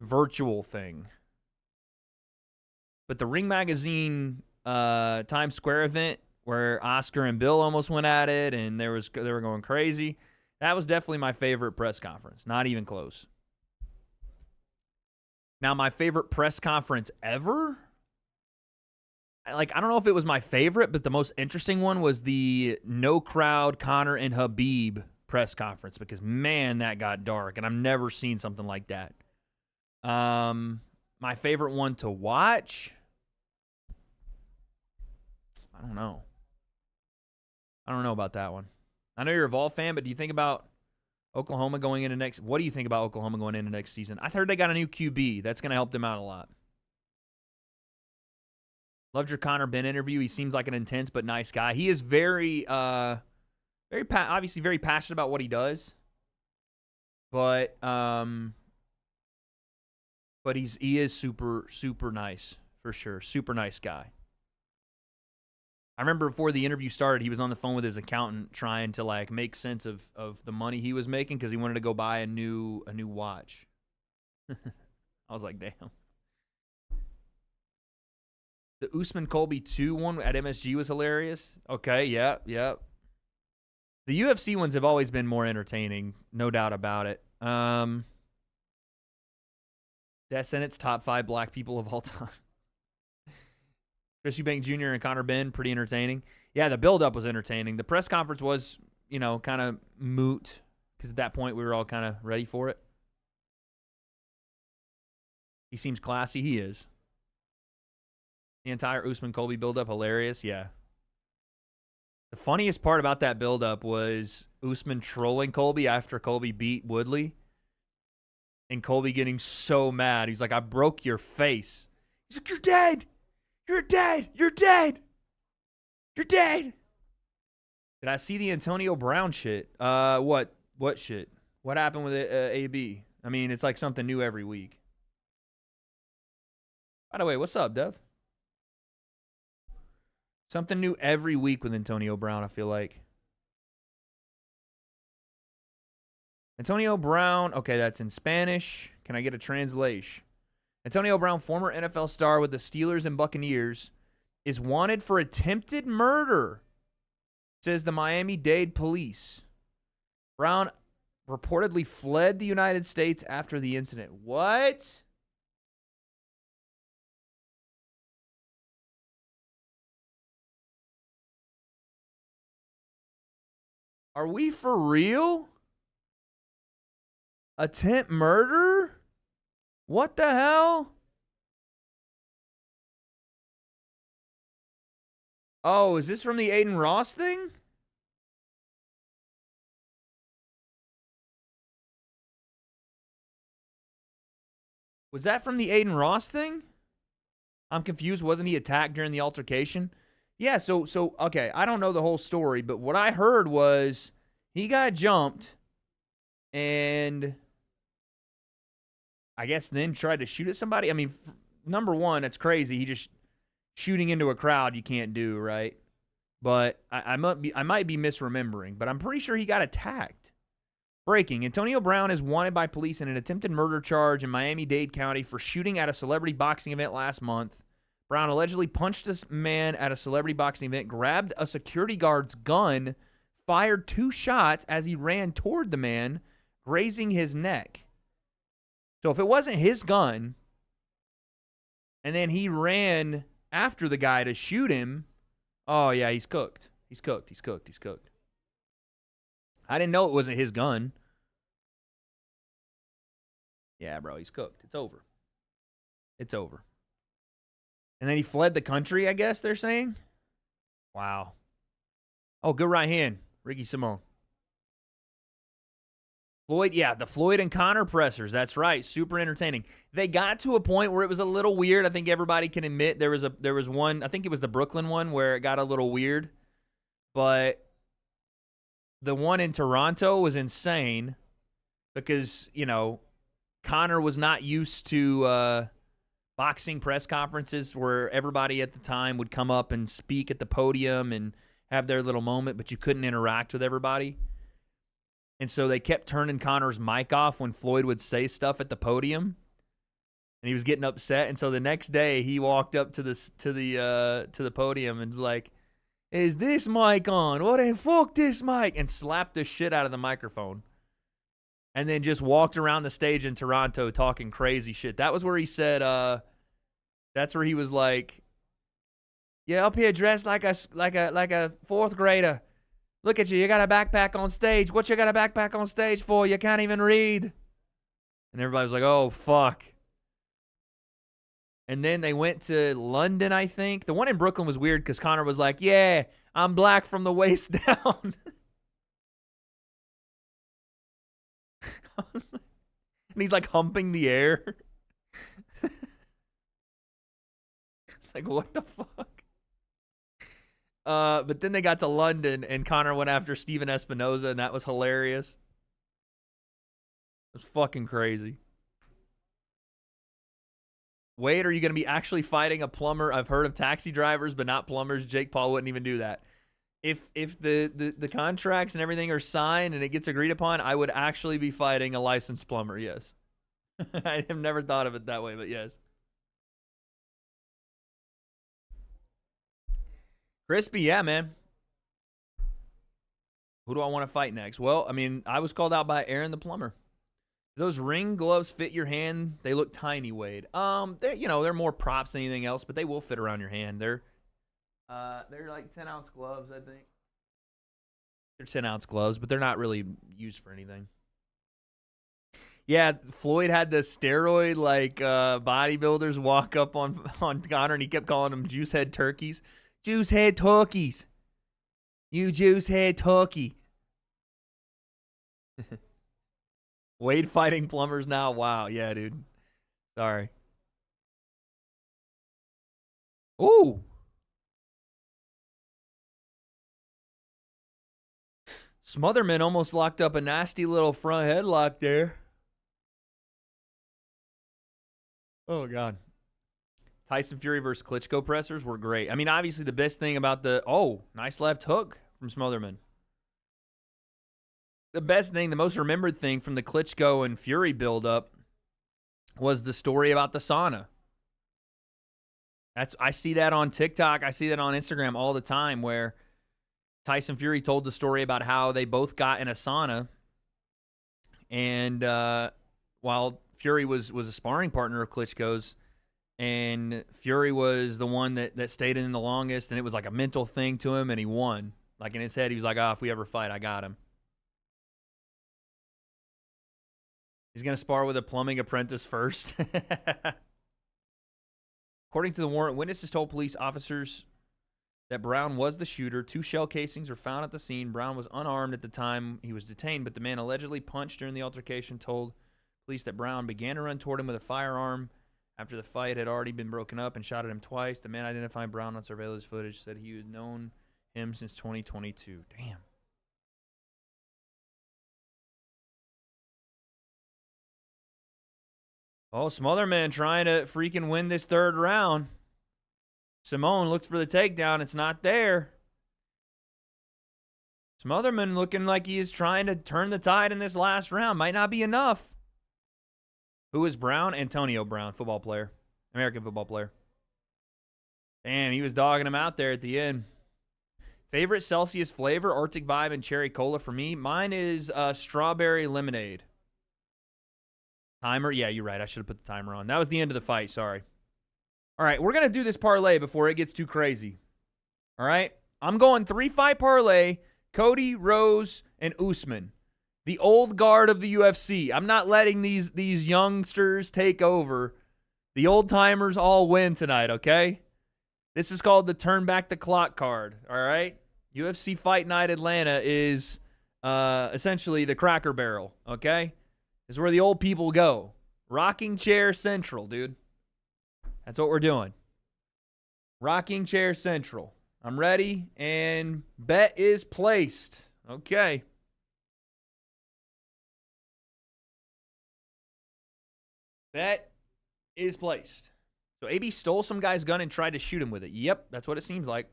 virtual thing. But the Ring Magazine Times Square event where Oscar and Bill almost went at it and they were going crazy, that was definitely my favorite press conference. Not even close. Now, my favorite press conference ever? I don't know if it was my favorite, but the most interesting one was the no crowd Conor and Habib press conference because, man, that got dark, and I've never seen something like that. My favorite one to watch? I don't know. I don't know about that one. I know you're a Vol fan, but do you think about Oklahoma going into next? What do you think about Oklahoma going into next season? I heard they got a new QB. That's going to help them out a lot. Loved your Conor Ben interview. He seems like an intense but nice guy. He is obviously very passionate about what he does. But he is super nice for sure. Super nice guy. I remember before the interview started, he was on the phone with his accountant trying to like make sense of the money he was making because he wanted to go buy a new watch. I was like, damn. The Usman Colby 2 one at MSG was hilarious. Okay, yeah. The UFC ones have always been more entertaining, no doubt about it. Death Senate's top 5 black people of all time. Chris Eubank Jr. and Conor Ben, pretty entertaining. Yeah, the build-up was entertaining. The press conference was, kind of moot because at that point we were all kind of ready for it. He seems classy. He is. The entire Usman Colby build-up, hilarious. Yeah. The funniest part about that build-up was Usman trolling Colby after Colby beat Woodley. And Colby getting so mad. He's like, I broke your face. He's like, you're dead. You're dead. You're dead. You're dead. Did I see the Antonio Brown shit? What shit? What happened with AB? I mean, it's like something new every week. By the way, what's up, Dev? Something new every week with Antonio Brown, I feel like. Antonio Brown. Okay, that's in Spanish. Can I get a translation? Antonio Brown, former NFL star with the Steelers and Buccaneers, is wanted for attempted murder, says the Miami-Dade police. Brown reportedly fled the United States after the incident. What? Are we for real? Attempt murder? What the hell? Oh, is this from the Aiden Ross thing? Was that from the Aiden Ross thing? I'm confused. Wasn't he attacked during the altercation? Yeah, so okay, I don't know the whole story, but what I heard was he got jumped and I guess then tried to shoot at somebody. I mean, number one, it's crazy. He just shooting into a crowd you can't do, right? But I might be misremembering, but I'm pretty sure he got attacked. Breaking. Antonio Brown is wanted by police in an attempted murder charge in Miami-Dade County for shooting at a celebrity boxing event last month. Brown allegedly punched this man at a celebrity boxing event, grabbed a security guard's gun, fired 2 shots as he ran toward the man, grazing his neck. So if it wasn't his gun, and then he ran after the guy to shoot him, oh yeah, he's cooked. He's cooked. He's cooked. He's cooked. I didn't know it wasn't his gun. Yeah, bro, he's cooked. It's over. It's over. And then he fled the country, I guess they're saying. Wow. Oh, good right hand. Ricky Simone. Floyd, yeah, the Floyd and Connor pressers. That's right. Super entertaining. They got to a point where it was a little weird. I think everybody can admit there was one, I think it was the Brooklyn one where it got a little weird. But the one in Toronto was insane because, you know, Connor was not used to boxing press conferences where everybody at the time would come up and speak at the podium and have their little moment, but you couldn't interact with everybody. And so they kept turning Connor's mic off when Floyd would say stuff at the podium, and he was getting upset. And so the next day he walked up to the podium and was like, "Is this mic on? What the fuck this mic?" and slapped the shit out of the microphone. And then just walked around the stage in Toronto talking crazy shit. That was where he said, that's where he was like, "Yeah, up here dressed like a fourth grader. Look at you. You got a backpack on stage. What you got a backpack on stage for? You can't even read." And everybody was like, "Oh, fuck." And then they went to London, I think. The one in Brooklyn was weird because Connor was like, "Yeah, I'm black from the waist down." And he's like humping the air. It's like, what the fuck? But then they got to London, and Connor went after Steven Espinoza, and that was hilarious. It was fucking crazy. Wade, are you going to be actually fighting a plumber? I've heard of taxi drivers, but not plumbers. Jake Paul wouldn't even do that. If the contracts and everything are signed and it gets agreed upon, I would actually be fighting a licensed plumber, yes. I have never thought of it that way, but yes. Crispy, yeah, man. Who do I want to fight next? Well, I mean, I was called out by Aaron the plumber. Those ring gloves fit your hand. They look tiny, Wade. They're more props than anything else, but they will fit around your hand. They're like 10-ounce gloves, I think. They're 10-ounce gloves, but they're not really used for anything. Yeah, Floyd had the steroid bodybuilders walk up on Connor, and he kept calling them juice head turkeys. Juice head turkeys. You juice head turkey. Wade fighting plumbers now? Wow, yeah, dude. Sorry. Ooh. Smotherman almost locked up a nasty little front headlock there. Oh, God. Tyson Fury versus Klitschko pressers were great. I mean, obviously the best thing about nice left hook from Smotherman. the best thing, the most remembered thing from the Klitschko and Fury buildup was the story about the sauna. I see that on TikTok. I see that on Instagram all the time, where Tyson Fury told the story about how they both got in a sauna, and while Fury was a sparring partner of Klitschko's, and Fury was the one that stayed in the longest, and it was like a mental thing to him, and he won. Like in his head, he was like, if we ever fight, I got him. He's going to spar with a plumbing apprentice first. According to the warrant, witnesses told police officers that Brown was the shooter. 2 shell casings were found at the scene. Brown was unarmed at the time he was detained, but the man allegedly punched during the altercation told police that Brown began to run toward him with a firearm after the fight had already been broken up and shot at him twice. The man identifying Brown on surveillance footage said he had known him since 2022. Damn. Oh, Smotherman trying to freaking win this 3rd round. Simone looks for the takedown. It's not there. Smotherman looking like he is trying to turn the tide in this last round. Might not be enough. Who is Brown? Antonio Brown, football player. American football player. Damn, he was dogging him out there at the end. Favorite Celsius flavor, Arctic Vibe and Cherry Cola for me. Mine is strawberry lemonade. Timer? Yeah, you're right. I should have put the timer on. That was the end of the fight. Sorry. All right, we're going to do this parlay before it gets too crazy. All right? I'm going 3-fight parlay, Cody, Rose, and Usman. The old guard of the UFC. I'm not letting these youngsters take over. The old-timers all win tonight, okay? This is called the Turn Back the Clock card, all right? UFC Fight Night Atlanta is essentially the Cracker Barrel, okay? This is where the old people go. Rocking Chair Central, dude. That's what we're doing. Rocking Chair Central. I'm ready, and bet is placed. Okay. Bet is placed. So AB stole some guy's gun and tried to shoot him with it. Yep, that's what it seems like.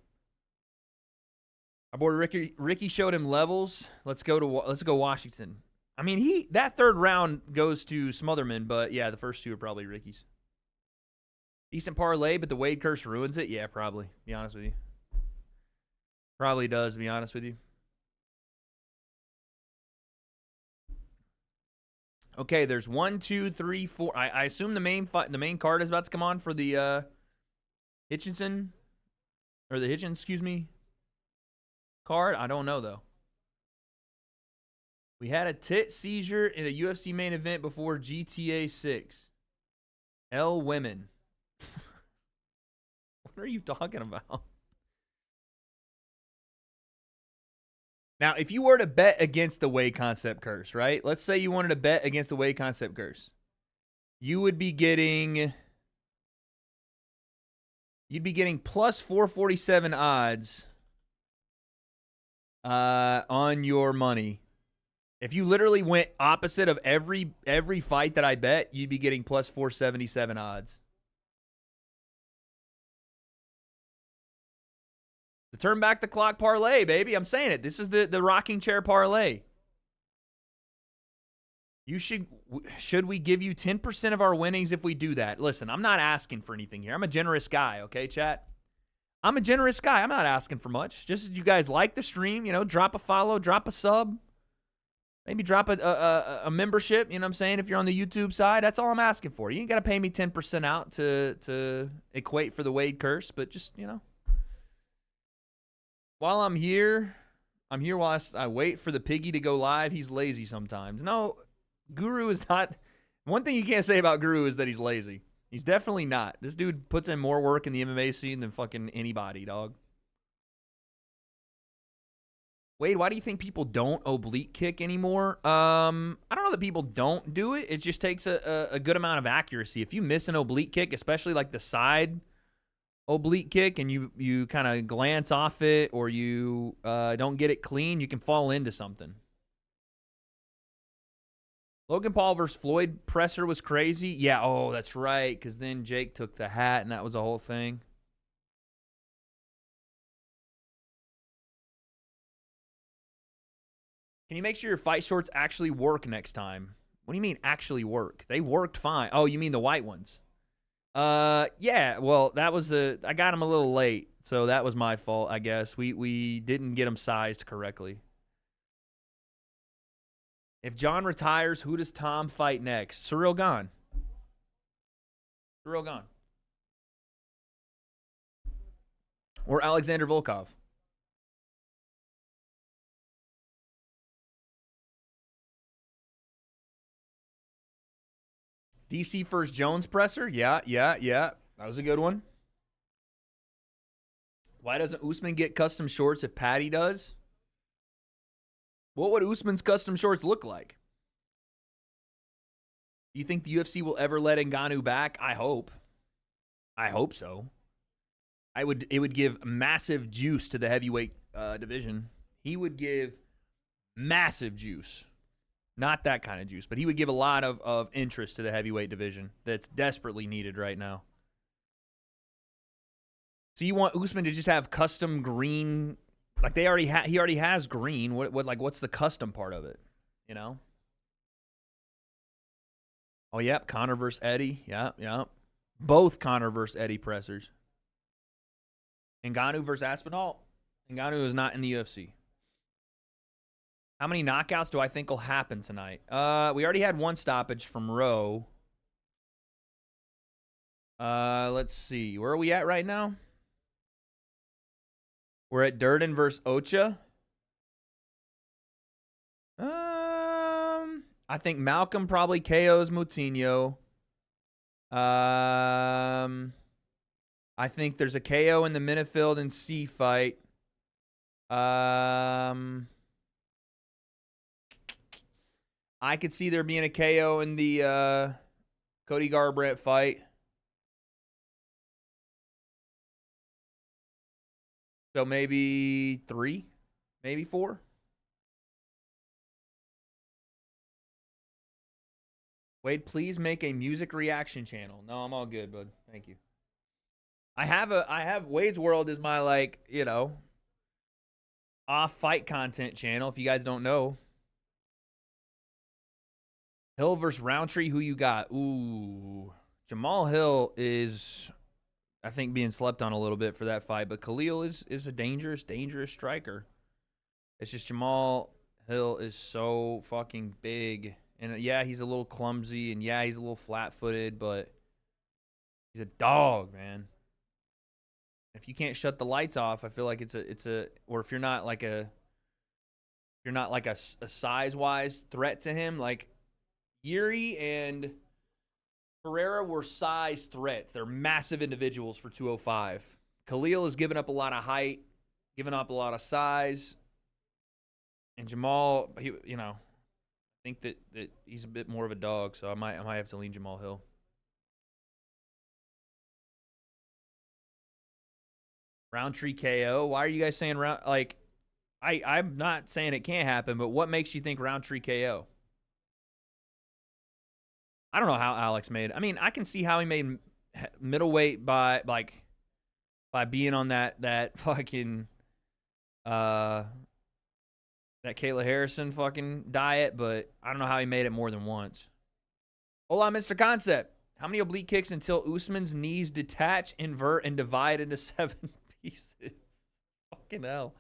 Our boy Ricky showed him levels. Let's go Washington. I mean, that 3rd round goes to Smotherman, but yeah, the first 2 are probably Ricky's. Decent parlay, but the Wade curse ruins it. Yeah, probably. Be honest with you. Probably does. To be honest with you. Okay, there's 1, 2, 3, 4. I assume the main card is about to come on for the Hitchens, excuse me, card. I don't know though. We had a tit seizure in a UFC main event before GTA 6. L women. What are you talking about? Now, if you were to bet against the W.A.D.E concept curse, right? Let's say you wanted to bet against the W.A.D.E concept curse. You would be getting plus 447 odds on your money. If you literally went opposite of every fight that I bet, you'd be getting plus 477 odds. The Turn Back the Clock parlay, baby. I'm saying it. This is the rocking chair parlay. Should we give you 10% of our winnings if we do that? Listen, I'm not asking for anything here. I'm a generous guy, okay, chat? I'm a generous guy. I'm not asking for much. Just as you guys like the stream, drop a follow, drop a sub. Maybe drop a membership, you know what I'm saying, if you're on the YouTube side. That's all I'm asking for. You ain't got to pay me 10% out to equate for the W.A.D.E curse, but just, while I'm here while I wait for the piggy to go live. He's lazy sometimes. No, Guru is not. One thing you can't say about Guru is that he's lazy. He's definitely not. This dude puts in more work in the MMA scene than fucking anybody, dog. Wade, why do you think people don't oblique kick anymore? I don't know that people don't do it. It just takes a good amount of accuracy. If you miss an oblique kick, especially like the side oblique kick, and you kind of glance off it or you don't get it clean, you can fall into something. Logan Paul versus Floyd presser was crazy. Yeah, oh, that's right, because then Jake took the hat, and that was the whole thing. Can you make sure your fight shorts actually work next time? What do you mean actually work? They worked fine. Oh, you mean the white ones? Yeah. Well, that was I got them a little late, so that was my fault, I guess. We didn't get them sized correctly. If John retires, who does Tom fight next? Cyril Gane. Cyril Gane. Or Alexander Volkov. DC first Jones presser? Yeah. That was a good one. Why doesn't Usman get custom shorts if Patty does? What would Usman's custom shorts look like? Do you think the UFC will ever let Ngannou back? I hope. I hope so. It would give massive juice to the heavyweight division. He would give massive juice. Not that kind of juice, but he would give a lot of interest to the heavyweight division that's desperately needed right now. So you want Usman to just have custom green, like he already has green. What's the custom part of it? You know? Oh, yep, Conor versus Eddie. Yeah. Both Conor versus Eddie pressers. Ngannou versus Aspinall. Ngannou is not in the UFC. How many knockouts do I think will happen tonight? We already had one stoppage from Rowe. Let's see. Where are we at right now? We're at Durden versus Ocha. I think Malcolm probably KOs Moutinho. I think there's a KO in the Minifield and C fight. I could see there being a KO in the Cody Garbrandt fight. So maybe 3, maybe 4. Wade, please make a music reaction channel. No, I'm all good, bud. Thank you. I have Wade's World is my, like, you know, off fight content channel, if you guys don't know. Hill versus Roundtree, who you got? Ooh. Jamal Hill is, I think, being slept on a little bit for that fight, but Khalil is a dangerous striker. It's just Jamal Hill is so fucking big. And yeah, he's a little clumsy, and yeah, he's a little flat-footed, but he's a dog, man. If you can't shut the lights off, I feel like it's a or if you're not like a size-wise threat to him, like Yuri and Pereira were size threats. They're massive individuals for 205. Khalil has given up a lot of height, given up a lot of size, and Jamal, I think that he's a bit more of a dog, so I might have to lean Jamal Hill. Roundtree KO. Why are you guys saying I'm not saying it can't happen, but what makes you think Roundtree KO? I don't know how Alex made. I mean, I can see how he made middleweight by being on that fucking that Kayla Harrison fucking diet, but I don't know how he made it more than once. Hola, Mr. Concept. How many oblique kicks until Usman's knees detach, invert, and divide into 7 pieces? Fucking hell.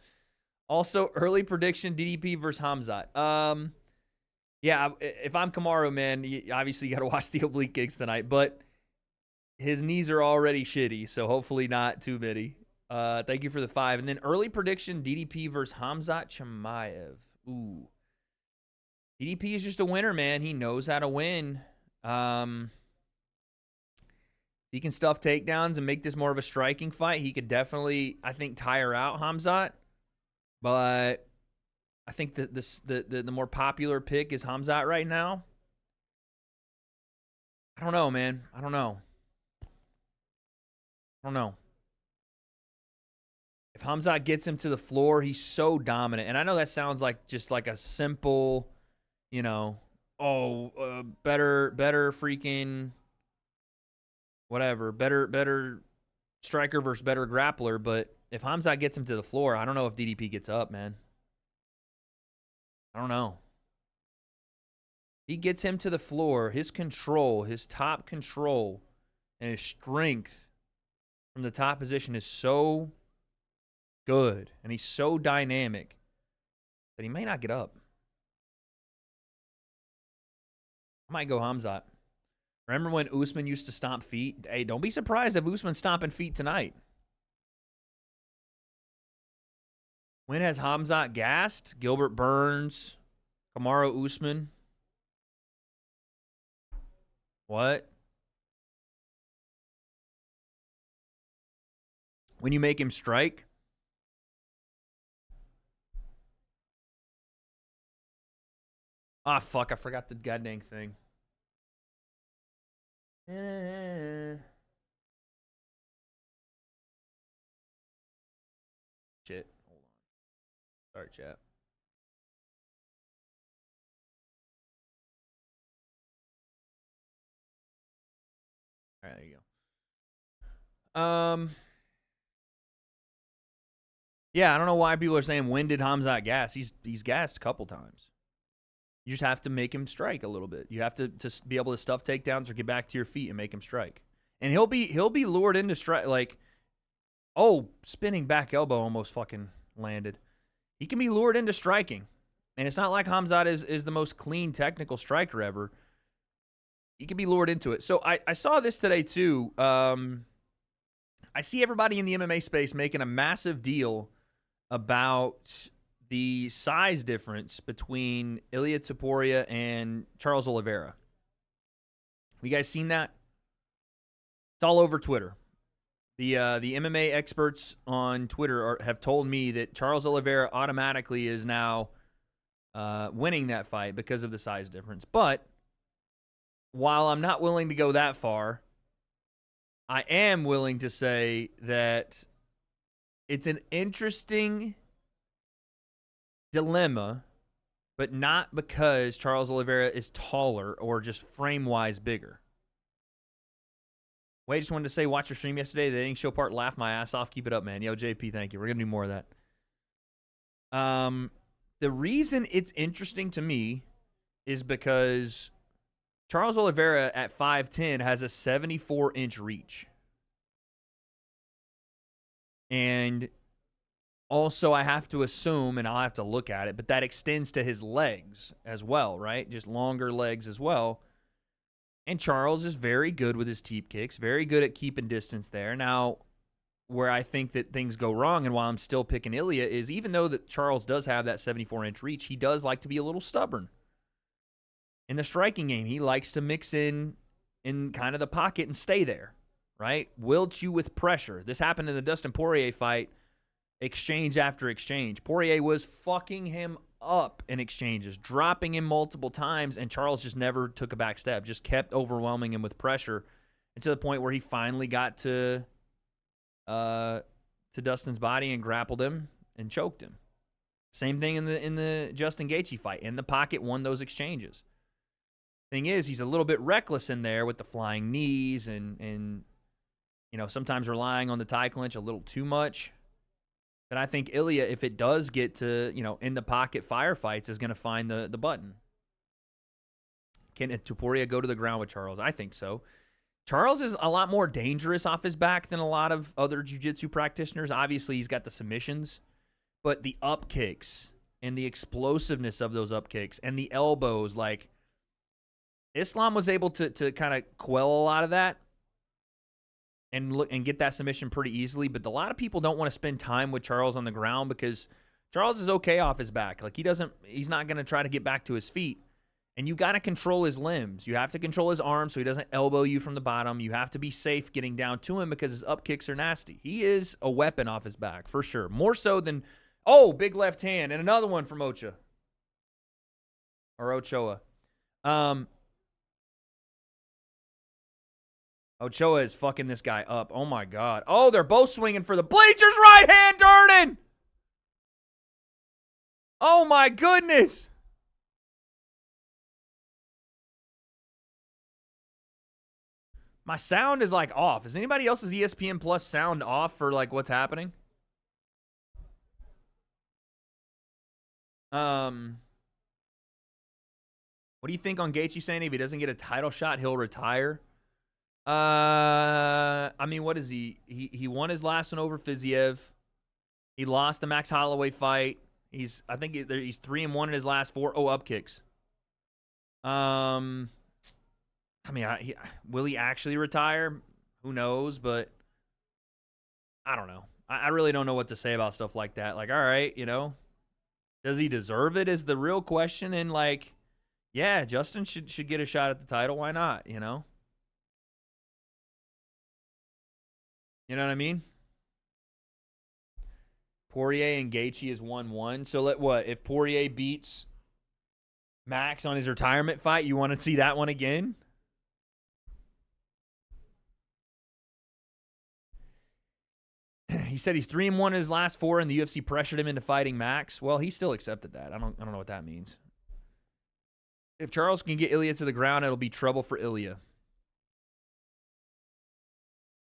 Also, early prediction, DDP versus Hamzat. Yeah, if I'm Kamaru, man, obviously you got to watch the oblique kicks tonight, but his knees are already shitty, so hopefully not too many. Thank you for the 5. And then early prediction, DDP versus Hamzat Chimaev. Ooh. DDP is just a winner, man. He knows how to win. He can stuff takedowns and make this more of a striking fight. He could definitely, I think, tire out Hamzat. But I think that the more popular pick is Hamzat right now. I don't know, man. I don't know. If Hamzat gets him to the floor, he's so dominant. And I know that sounds like just like a simple, better freaking whatever, better striker versus better grappler. But if Hamzat gets him to the floor, I don't know if DDP gets up, man. I I don't know. He gets him to the floor. His control, his top control, and his strength from the top position is so good, and he's so dynamic that he may not get up. I might go Hamzat. Remember when Usman used to stomp feet? Hey, don't be surprised if Usman's stomping feet tonight. When has Hamzat gassed? Gilbert Burns, Kamaru Usman. What? When you make him strike? Ah, fuck, I forgot the goddamn thing. Shit. Hold on. Sorry, chat. All right, there you go. Yeah, I don't know why people are saying, when did Hamzat gas? He's gassed a couple times. You just have to make him strike a little bit. You have to be able to stuff takedowns or get back to your feet and make him strike. And he'll be lured into strike. Like, oh, spinning back elbow almost fucking landed. He can be lured into striking. And it's not like Hamzat is the most clean technical striker ever. He can be lured into it. So I saw this today too. I see everybody in the MMA space making a massive deal about the size difference between Ilia Topuria and Charles Oliveira. Have you guys seen that? It's all over Twitter. The MMA experts on Twitter have told me that Charles Oliveira automatically is now winning that fight because of the size difference. But while I'm not willing to go that far, I am willing to say that it's an interesting dilemma, but not because Charles Oliveira is taller or just frame-wise bigger. Wade just wanted to say, watch your stream yesterday. The editing show part, laugh my ass off. Keep it up, man. Yo, JP, thank you. We're going to do more of that. The reason it's interesting to me is because Charles Oliveira at 5'10" has a 74-inch reach. And also, I have to assume, and I'll have to look at it, but that extends to his legs as well, right? Just longer legs as well. And Charles is very good with his teep kicks, very good at keeping distance there. Now, where I think that things go wrong, and why I'm still picking Ilia, is even though that Charles does have that 74-inch reach, he does like to be a little stubborn. In the striking game, he likes to mix in kind of the pocket and stay there, right? Wilt you with pressure. This happened in the Dustin Poirier fight, exchange after exchange. Poirier was fucking him up in exchanges, dropping him multiple times, and Charles just never took a back step, just kept overwhelming him with pressure, and to the point where he finally got to Dustin's body and grappled him and choked him. Same thing in the Justin Gaethje fight. In the pocket, won those exchanges. Thing is, he's a little bit reckless in there with the flying knees and you know, sometimes relying on the tie clinch a little too much. Then I think Ilia, if it does get to, you know, in the pocket firefights, is going to find the button. Can Topuria go to the ground with Charles? I think so. Charles is a lot more dangerous off his back than a lot of other jiu-jitsu practitioners. Obviously, he's got the submissions, but the up kicks and the explosiveness of those up kicks and the elbows, like, Islam was able to kind of quell a lot of that and get that submission pretty easily. But a lot of people don't want to spend time with Charles on the ground because Charles is okay off his back. Like, he's not going to try to get back to his feet. And you got to control his limbs. You have to control his arms so he doesn't elbow you from the bottom. You have to be safe getting down to him because his up kicks are nasty. He is a weapon off his back, for sure. More so than, oh, big left hand. And another one from Ochoa. Or Ochoa. Ochoa is fucking this guy up. Oh, my God. Oh, they're both swinging for the bleachers. Right hand, Durden. Oh, my goodness. My sound is, like, off. Is anybody else's ESPN Plus sound off for, like, what's happening? What do you think on Gaethje saying if he doesn't get a title shot, he'll retire? I mean, what is he? He won his last one over Fiziev. He lost the Max Holloway fight. I think he's 3-1 in his last 4. Oh, up kicks. I mean, will he actually retire? Who knows? But I don't know. I really don't know what to say about stuff like that. Like, all right, you know, does he deserve it? Is the real question. And like, yeah, Justin should get a shot at the title. Why not? You know. You know what I mean? Poirier and Gaethje is 1-1. So if Poirier beats Max on his retirement fight, you want to see that one again? He said he's 3-1 in his last 4, and the UFC pressured him into fighting Max. Well, he still accepted that. I don't know what that means. If Charles can get Ilya to the ground, it'll be trouble for Ilya.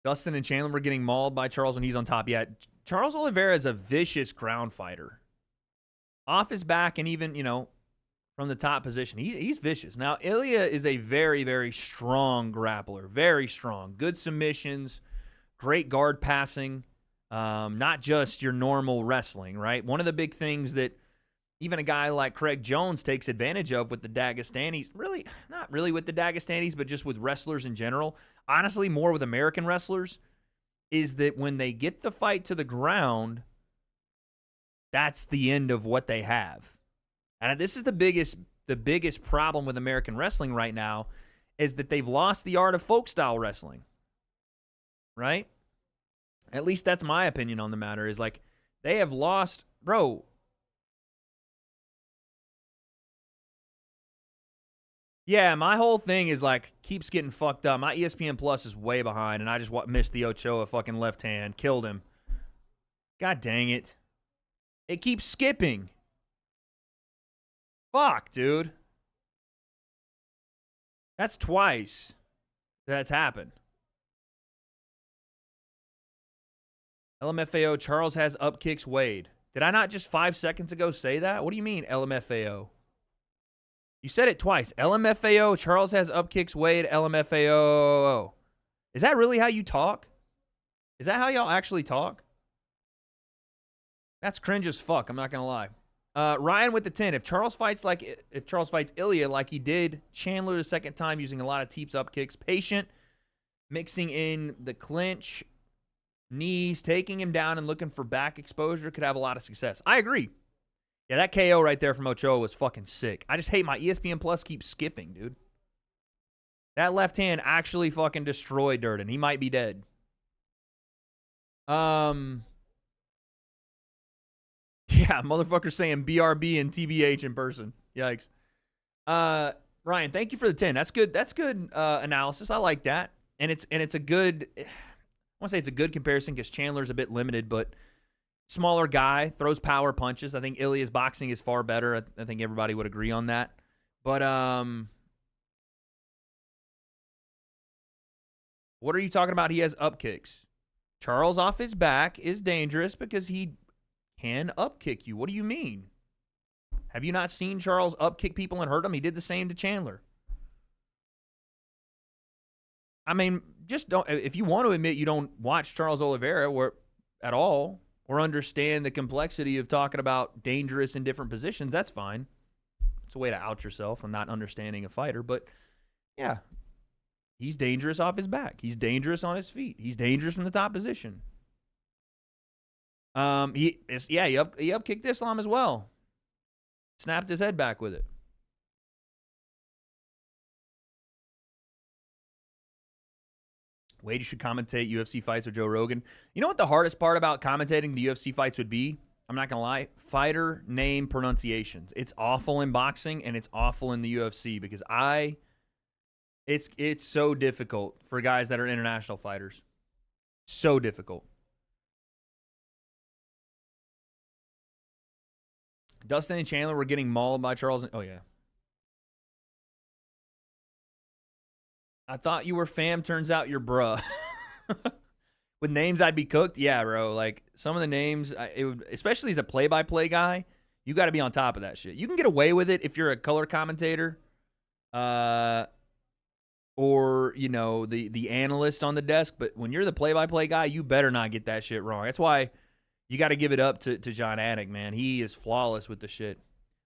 Dustin and Chandler were getting mauled by Charles when he's on top. Yeah, Charles Oliveira is a vicious ground fighter. Off his back and even, you know, from the top position. He's vicious. Now, Ilya is a very, very strong grappler. Very strong. Good submissions. Great guard passing. Not just your normal wrestling, right? One of the big things that even a guy like Craig Jones takes advantage of with the Dagestanis, really, not really with the Dagestanis, but just with wrestlers in general, honestly, more with American wrestlers, is that when they get the fight to the ground, that's the end of what they have. And this is the biggest problem with American wrestling right now, is that they've lost the art of folk style wrestling. Right? At least that's my opinion on the matter, is like they have lost, bro. Yeah, my whole thing is like keeps getting fucked up. My ESPN Plus is way behind, and I just missed the Ochoa fucking left hand. Killed him. God dang it. It keeps skipping. Fuck, dude. That's twice that's happened. LMFAO, Charles has up kicks Wade. Did I not just 5 seconds ago say that? What do you mean, LMFAO? You said it twice. LMFAO, Charles has up kicks Wade, LMFAO. Is that really how you talk? Is that how y'all actually talk? That's cringe as fuck, I'm not going to lie. Ryan with the 10. If Charles fights Ilya like he did Chandler the second time, using a lot of teeps up kicks, patient, mixing in the clinch, knees, taking him down and looking for back exposure, could have a lot of success. I agree. Yeah, that KO right there from Ochoa was fucking sick. I just hate my ESPN Plus keeps skipping, dude. That left hand actually fucking destroyed Durden. He might be dead. Yeah, motherfucker saying BRB and TBH in person. Yikes. Ryan, thank you for the 10. That's good. That's good analysis. I like that. And it's a good, I want to say it's a good comparison because Chandler's a bit limited, but smaller guy, throws power punches. I think Ilya's boxing is far better. I think everybody would agree on that. But what are you talking about? He has up kicks. Charles off his back is dangerous because he can up kick you. What do you mean? Have you not seen Charles up kick people and hurt them? He did the same to Chandler. I mean, just don't. If you want to admit you don't watch Charles Oliveira at all, or understand the complexity of talking about dangerous in different positions, that's fine. It's a way to out yourself and not understanding a fighter. But yeah, he's dangerous off his back. He's dangerous on his feet. He's dangerous from the top position. He up kicked Islam as well. Snapped his head back with it. Wade, you should commentate UFC fights with Joe Rogan. You know what the hardest part about commentating the UFC fights would be? I'm not going to lie. Fighter name pronunciations. It's awful in boxing, and it's awful in the UFC because it's so difficult for guys that are international fighters. So difficult. Dustin and Chandler were getting mauled by Charles. Oh, yeah. I thought you were fam. Turns out you're bruh. With names, I'd be cooked. Yeah, bro. Like, some of the names, especially as a play-by-play guy, you got to be on top of that shit. You can get away with it if you're a color commentator. or, you know, the analyst on the desk. But when you're the play-by-play guy, you better not get that shit wrong. That's why you got to give it up to John Anik, man. He is flawless with the shit.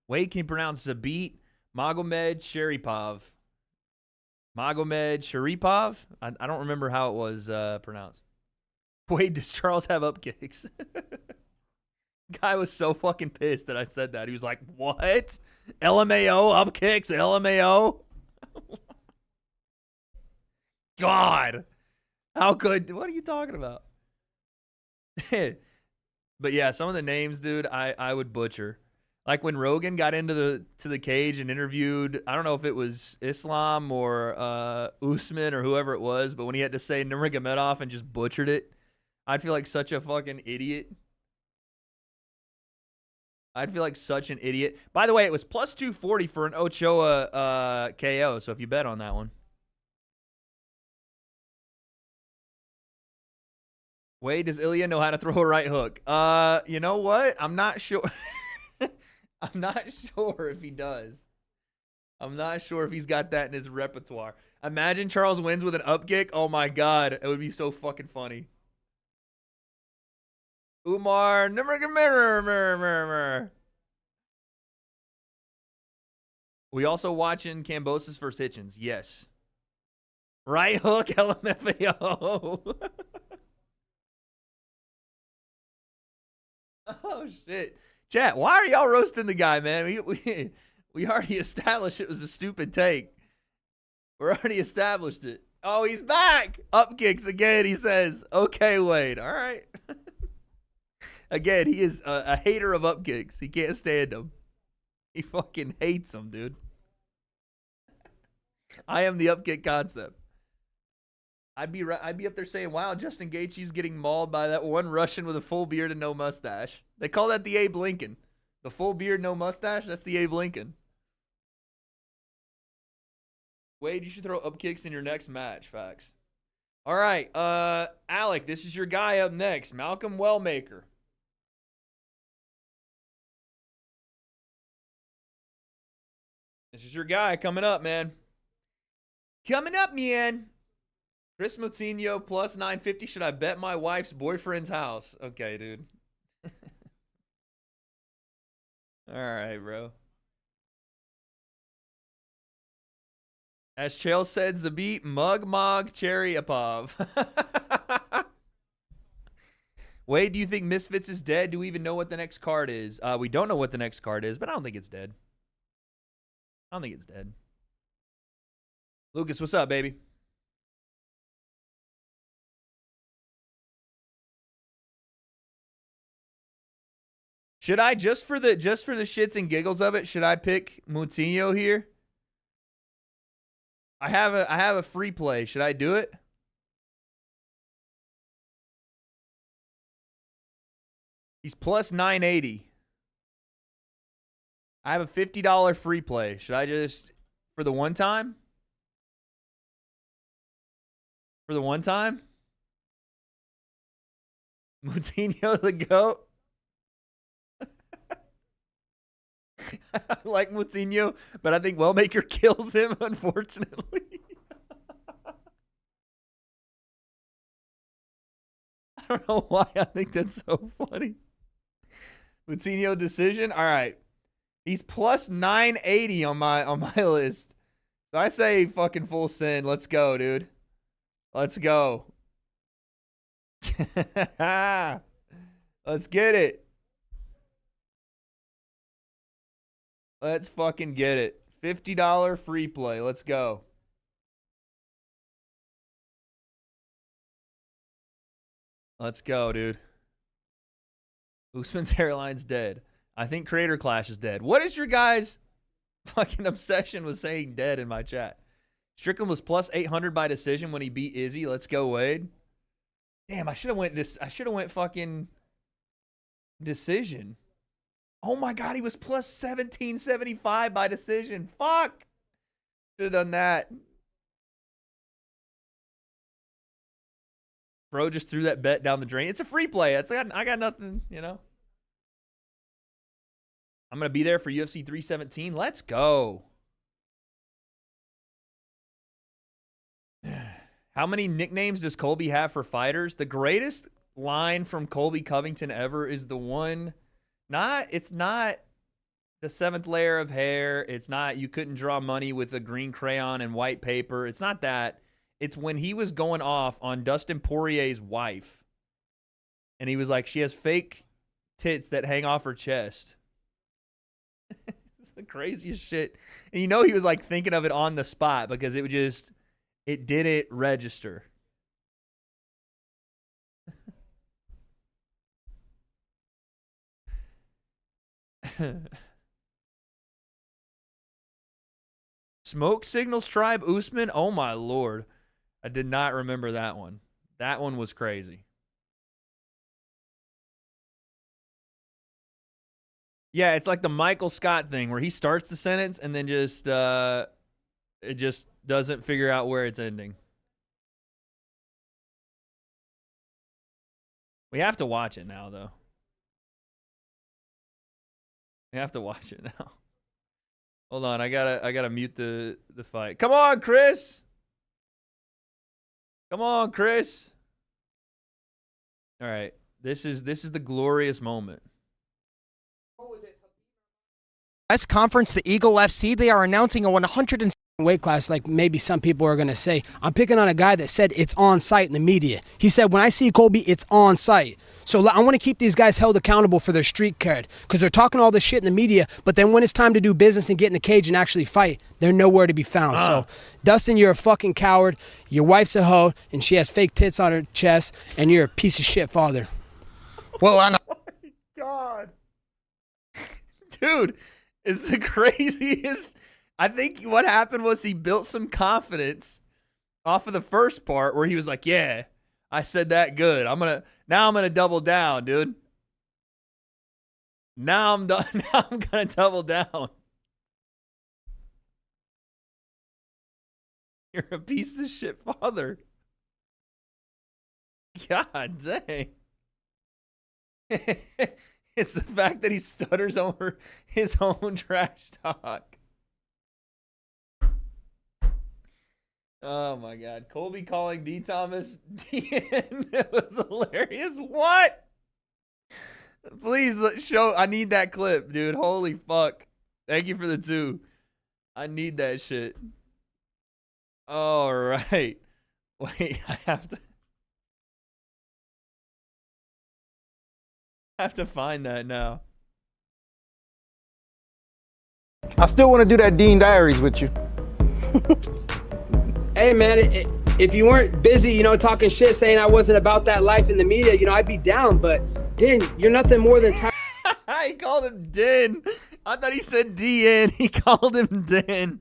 Wade can pronounce Zabit Magomed Sharipov. Magomed Sharipov? I don't remember how it was pronounced. Wade, does Charles have up kicks? Guy was so fucking pissed that I said that. He was like, what? LMAO, up kicks, LMAO? God. How good? What are you talking about? But yeah, some of the names, dude, I would butcher. Like when Rogan got into the cage and interviewed, I don't know if it was Islam or Usman or whoever it was, but when he had to say Nurmagomedov and just butchered it, I'd feel like such a fucking idiot. I'd feel like such an idiot. By the way, it was plus 240 for an Ochoa KO, so if you bet on that one. Wade, does Ilya know how to throw a right hook? You know what? I'm not sure. I'm not sure if he does. I'm not sure if he's got that in his repertoire. Imagine Charles wins with an up kick. Oh my God. It would be so fucking funny. Umar. We also watching Kambosos versus Hitchens. Yes. Right hook, LMFAO. Oh, shit. Chat, why are y'all roasting the guy, man? We already established it was a stupid take. We already established it. Oh, he's back. Up kicks again, he says. Okay, Wade. All right. Again, he is a hater of up kicks. He can't stand them. He fucking hates them, dude. I am the up kick concept. I'd be up there saying, wow, Justin Gaethje's getting mauled by that one Russian with a full beard and no mustache. They call that the Abe Lincoln. The full beard, no mustache, that's the Abe Lincoln. Wade, you should throw up kicks in your next match. Facts. All right, Alec, this is your guy up next. Malcolm Wellmaker. This is your guy coming up, man. Coming up, man. Chris Moutinho plus 950. Should I bet my wife's boyfriend's house? Okay, dude. All right, bro. As Chael said, Zabit, Mug Mog, Cherryapov. Wade, do you think Misfits is dead? Do we even know what the next card is? We don't know what the next card is, but I don't think it's dead. I don't think it's dead. Lucas, what's up, baby? Should I, just for the shits and giggles of it, should I pick Moutinho here? I have a free play. Should I do it? He's plus 980. I have a $50 free play. Should I just, for the one time? For the one time? Moutinho the GOAT? I like Moutinho, but I think Wellmaker kills him, unfortunately. I don't know why I think that's so funny. Moutinho decision? All right. He's plus 980 on my list. So I say fucking full send. Let's go, dude. Let's go. Let's get it. Let's fucking get it. $50 free play. Let's go. Let's go, dude. Usman's hairline's dead. I think Creator Clash is dead. What is your guys' fucking obsession with saying dead in my chat? Strickland was plus 800 by decision when he beat Izzy. Let's go, Wade. Damn, I should have went fucking decision. Oh my God, he was plus 1775 by decision. Fuck. Should have done that. Bro just threw that bet down the drain. It's a free play. I got nothing, you know. I'm going to be there for UFC 317. Let's go. How many nicknames does Colby have for fighters? The greatest line from Colby Covington ever is the one, it's not the 7th layer of hair. It's not you couldn't draw money with a green crayon and white paper. It's not that. It's when he was going off on Dustin Poirier's wife. And he was like, she has fake tits that hang off her chest. It's the craziest shit. And you know he was like thinking of it on the spot because it didn't register. Smoke Signals Tribe Usman. Oh my lord. I did not remember that one. That one was crazy. Yeah, it's like the Michael Scott thing where he starts the sentence and then just it just doesn't figure out where it's ending. We have to watch it now though. We have to watch it now. Hold on, I gotta mute the fight. Come on, Chris. Come on, Chris. All right, this is the glorious moment. Press conference, the Eagle FC, they are announcing a 107 weight class. Like maybe some people are going to say, I'm picking on a guy that said it's on site in the media. He said, when I see Colby, it's on site. So I want to keep these guys held accountable for their street cred because they're talking all this shit in the media, but then when it's time to do business and get in the cage and actually fight, they're nowhere to be found. So, Dustin, you're a fucking coward. Your wife's a hoe, and she has fake tits on her chest, and you're a piece of shit father. Well, I know. Oh, my God. Dude, it's the craziest. I think what happened was he built some confidence off of the first part where he was like, yeah, I said that good. Now I'm gonna double down, dude. Now I'm done. Now I'm gonna double down. You're a piece of shit father. God dang. It's the fact that he stutters over his own trash talk. Oh my God. Colby calling D. Thomas DN. It was hilarious. What? Please show. I need that clip, dude. Holy fuck. Thank you for the 2. I need that shit. All right. Wait, I have to find that now. I still want to do that Dean Diaries with you. Hey, man, if you weren't busy, you know, talking shit, saying I wasn't about that life in the media, you know, I'd be down. But, Dan, you're nothing more than... He called him Den. I thought he said DN. He called him Den.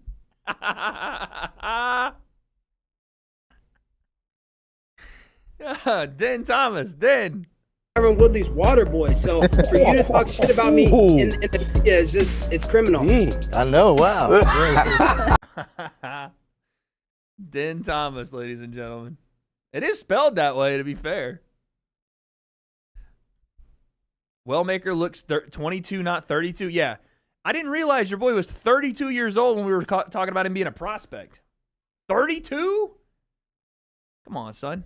Den Thomas, Den. Tyron Woodley's water boy. So for you to talk shit about me in the media is just, it's criminal. I know, wow. Den Thomas, ladies and gentlemen. It is spelled that way, to be fair. Wellmaker looks 22, not 32. Yeah. I didn't realize your boy was 32 years old when we were talking about him being a prospect. 32? Come on, son.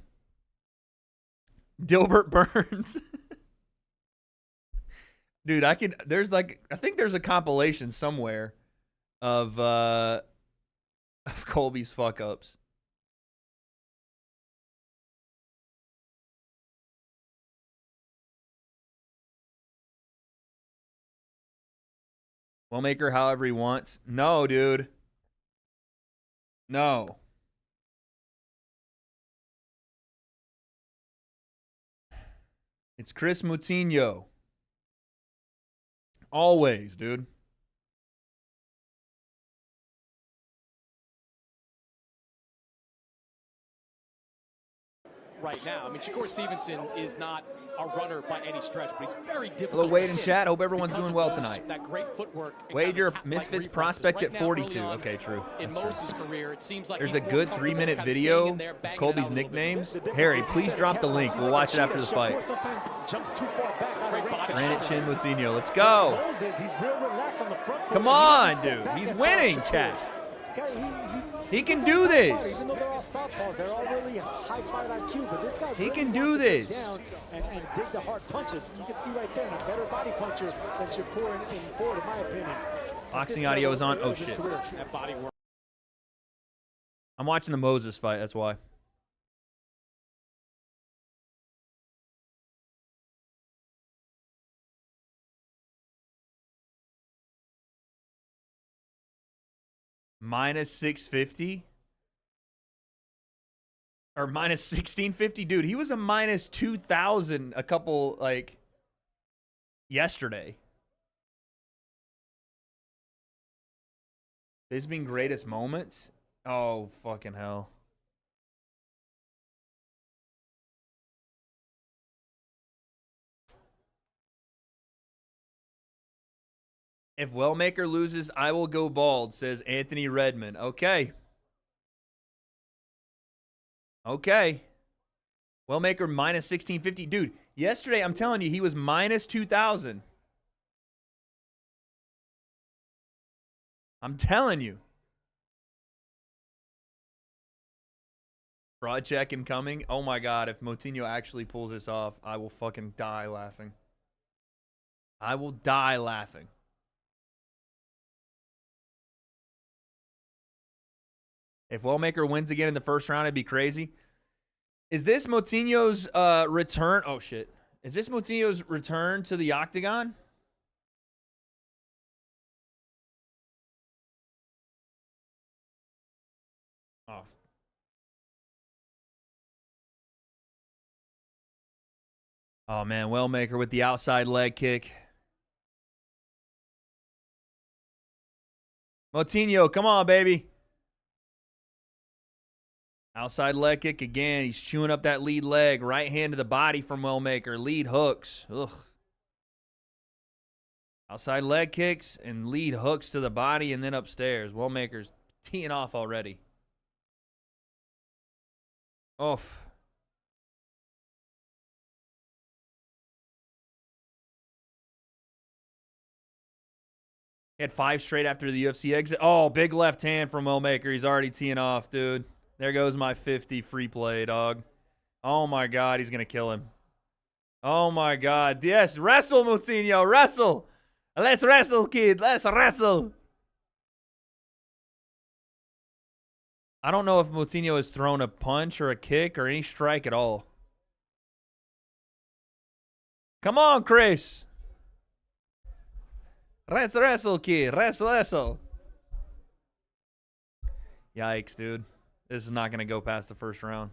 Dilbert Burns. Dude, I think there's a compilation somewhere of Colby's fuck ups. Wellmaker however he wants. No, dude. No. It's Chris Moutinho. Always, dude. Right now. I mean, Shakur Stevenson is not a runner by any stretch, but he's very difficult. Hello, Wade and chat. Hope everyone's doing well tonight. That great footwork. Wade, you're a Misfits prospect at 42. Okay, true. In Moses' career, it seems like there's a good 3-minute video of Colby's nicknames. Harry, please drop the link. We'll watch it after the fight. Granite Chin Moutinho. Let's go. Come on, dude. He's winning, chat. He can do this. Even though they're all southpaws, they're all really high fight IQ, but this guy's He really can do wants to this. get down and dig the hard punches. You can see right there, a better body puncher than Shakur in Ford, in my opinion. Boxing audio is on. Oh, shit. That body work. I'm watching the Moses fight, that's why. Minus 650? Or minus 1650? Dude, he was a minus 2,000 a couple, like, yesterday. Bisping greatest moments? Oh, fucking hell. If Wellmaker loses, I will go bald, says Anthony Redmond. Okay. Okay. Wellmaker minus 1650. Dude, yesterday, I'm telling you, he was minus 2,000. I'm telling you. Fraud check incoming. Oh my God, if Moutinho actually pulls this off, I will fucking die laughing. I will die laughing. If Wellmaker wins again in the first round, it'd be crazy. Is this Moutinho's return? Oh, shit. Is this Moutinho's return to the octagon? Oh. Oh, man. Wellmaker with the outside leg kick. Moutinho, come on, baby. Outside leg kick again. He's chewing up that lead leg. Right hand to the body from Wellmaker. Lead hooks. Ugh. Outside leg kicks and lead hooks to the body and then upstairs. Wellmaker's teeing off already. Oof. He had 5 straight after the UFC exit. Oh, big left hand from Wellmaker. He's already teeing off, dude. There goes my 50 free play, dog. Oh, my God. He's going to kill him. Oh, my God. Yes, wrestle, Moutinho. Wrestle. Let's wrestle, kid. Let's wrestle. I don't know if Moutinho has thrown a punch or a kick or any strike at all. Come on, Chris. Let's wrestle, kid. Wrestle. Yikes, dude. This is not going to go past the first round.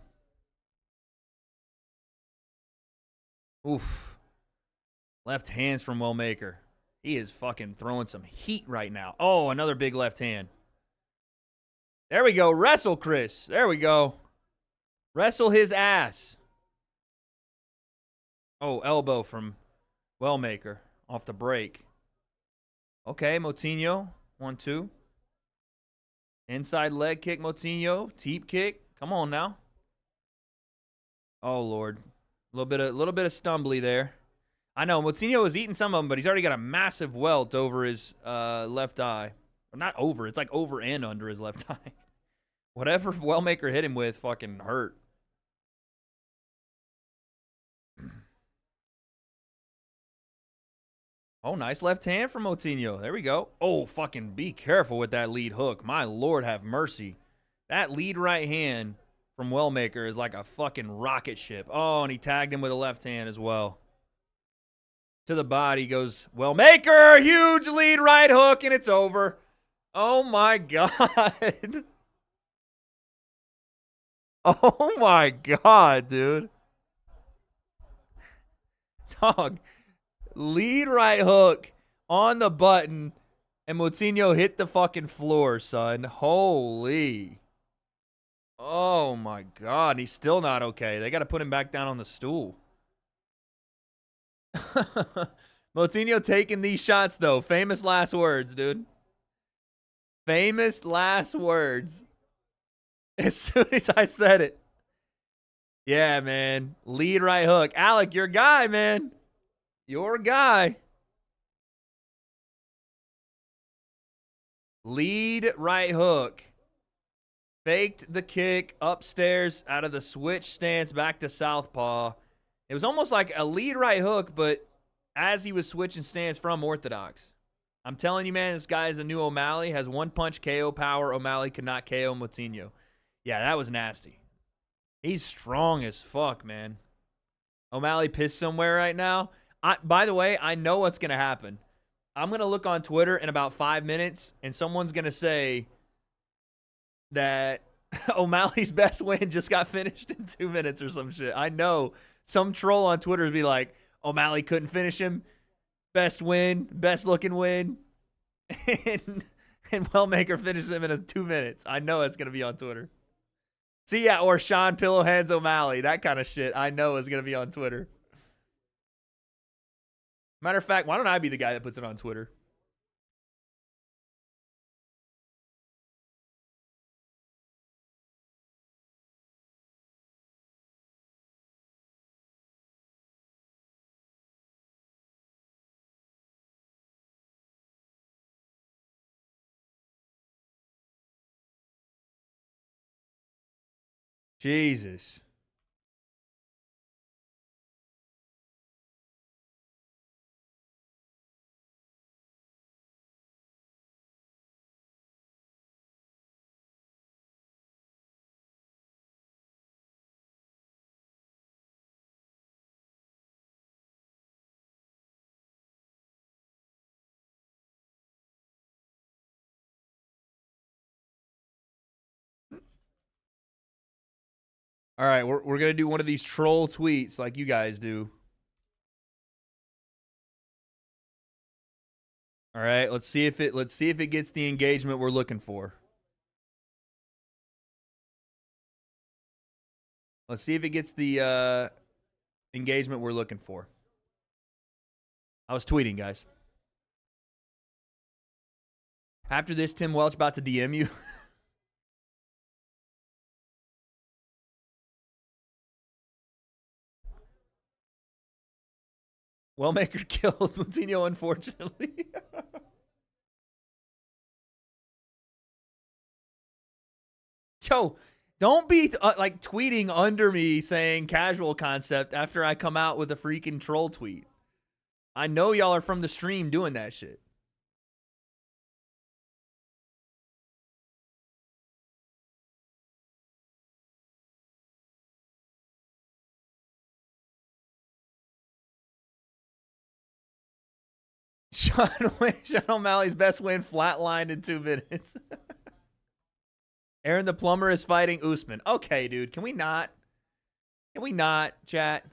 Oof. Left hands from Wellmaker. He is fucking throwing some heat right now. Oh, another big left hand. There we go. Wrestle, Chris. There we go. Wrestle his ass. Oh, elbow from Wellmaker off the break. Okay, Moutinho. 1-2. Inside leg kick, Moutinho. Teep kick. Come on now. Oh, Lord. A little bit of stumbly there. I know, Moutinho was eating some of them, but he's already got a massive welt over his left eye. Or not over. It's like over and under his left eye. Whatever Wellmaker hit him with fucking hurt. Oh, nice left hand from Moutinho. There we go. Oh, fucking be careful with that lead hook. My Lord have mercy. That lead right hand from Wellmaker is like a fucking rocket ship. Oh, and he tagged him with a left hand as well. To the body goes Wellmaker. Huge lead right hook, and it's over. Oh, my God. Oh, my God, dude. Dog. Lead right hook on the button, and Moutinho hit the fucking floor, son. Holy. Oh, my God. He's still not okay. They got to put him back down on the stool. Moutinho taking these shots, though. Famous last words, dude. Famous last words. As soon as I said it. Yeah, man. Lead right hook. Alec, your guy, man. Your guy. Lead right hook Faked the kick upstairs out of the switch stance back to southpaw. It was almost like a lead right hook, but as he was switching stance from orthodox. I'm telling you, man, this guy is a new O'Malley. Has one-punch KO power. O'Malley could not KO Moutinho. Yeah, that was nasty. He's strong as fuck, man. O'Malley pissed somewhere right now. By the way, I know what's going to happen. I'm going to look on Twitter in about 5 minutes, and someone's going to say that O'Malley's best win just got finished in 2 minutes or some shit. I know some troll on Twitter would be like, O'Malley couldn't finish him. Best win, best looking win. and Wellmaker finishes him in 2 minutes. I know it's going to be on Twitter. See, yeah, or Sean Pillowhands O'Malley. That kind of shit I know is going to be on Twitter. Matter of fact, why don't I be the guy that puts it on Twitter? Jesus. All right, we're going to do one of these troll tweets like you guys do. All right, let's see if it gets the engagement we're looking for. Let's see if it gets the engagement we're looking for. I was tweeting, guys. After this, Tim Welch about to DM you. Wellmaker killed Moutinho, unfortunately. Yo, don't be like tweeting under me saying casual concept after I come out with a freaking troll tweet. I know y'all are from the stream doing that shit. Sean O'Malley's best win flatlined in 2 minutes. Aaron the Plumber is fighting Usman. Okay, dude. Can we not? Can we not, chat?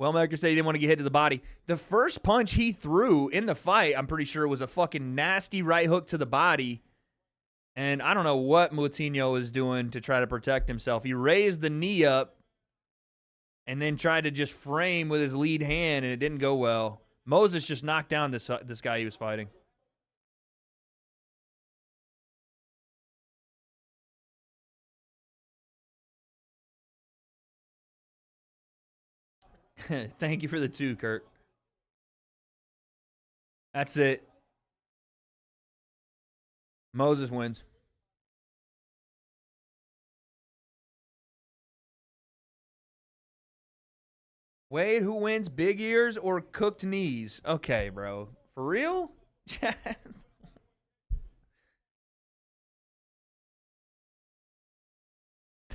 Wellmaker said he didn't want to get hit to the body. The first punch he threw in the fight, I'm pretty sure, was a fucking nasty right hook to the body. And I don't know what Moutinho was doing to try to protect himself. He raised the knee up and then tried to just frame with his lead hand, and it didn't go well. Moses just knocked down this guy he was fighting. Thank you for the 2, Kurt. That's it. Moses wins. Wade, who wins, big ears or cooked knees? Okay, bro. For real?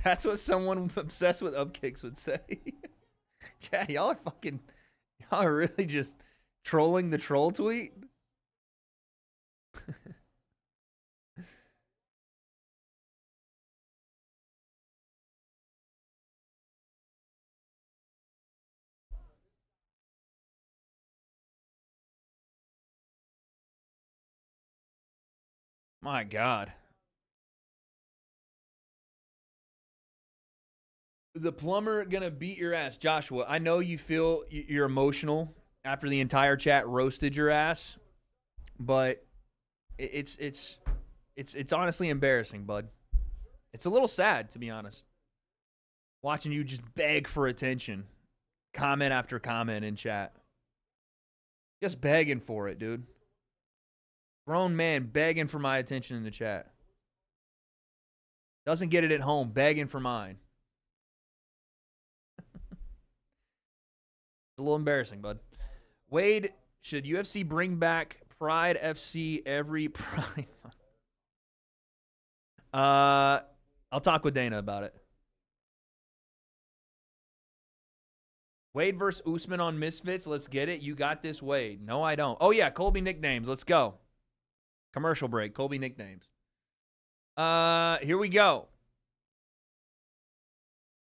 That's what someone obsessed with upkicks would say. Chat, y'all are really just trolling the troll tweet? My God. The Plumber gonna beat your ass. Joshua, I know you feel you're emotional after the entire chat roasted your ass, but it's honestly embarrassing, bud. It's a little sad, to be honest. Watching you just beg for attention. Comment after comment in chat. Just begging for it, dude. Grown man begging for my attention in the chat. Doesn't get it at home, begging for mine. It's a little embarrassing, bud. Wade, should UFC bring back Pride FC every Pride? I'll talk with Dana about it. Wade versus Usman on Misfits. Let's get it. You got this, Wade. No, I don't. Oh, yeah, Colby nicknames. Let's go. Commercial break. Colby nicknames. Here we go.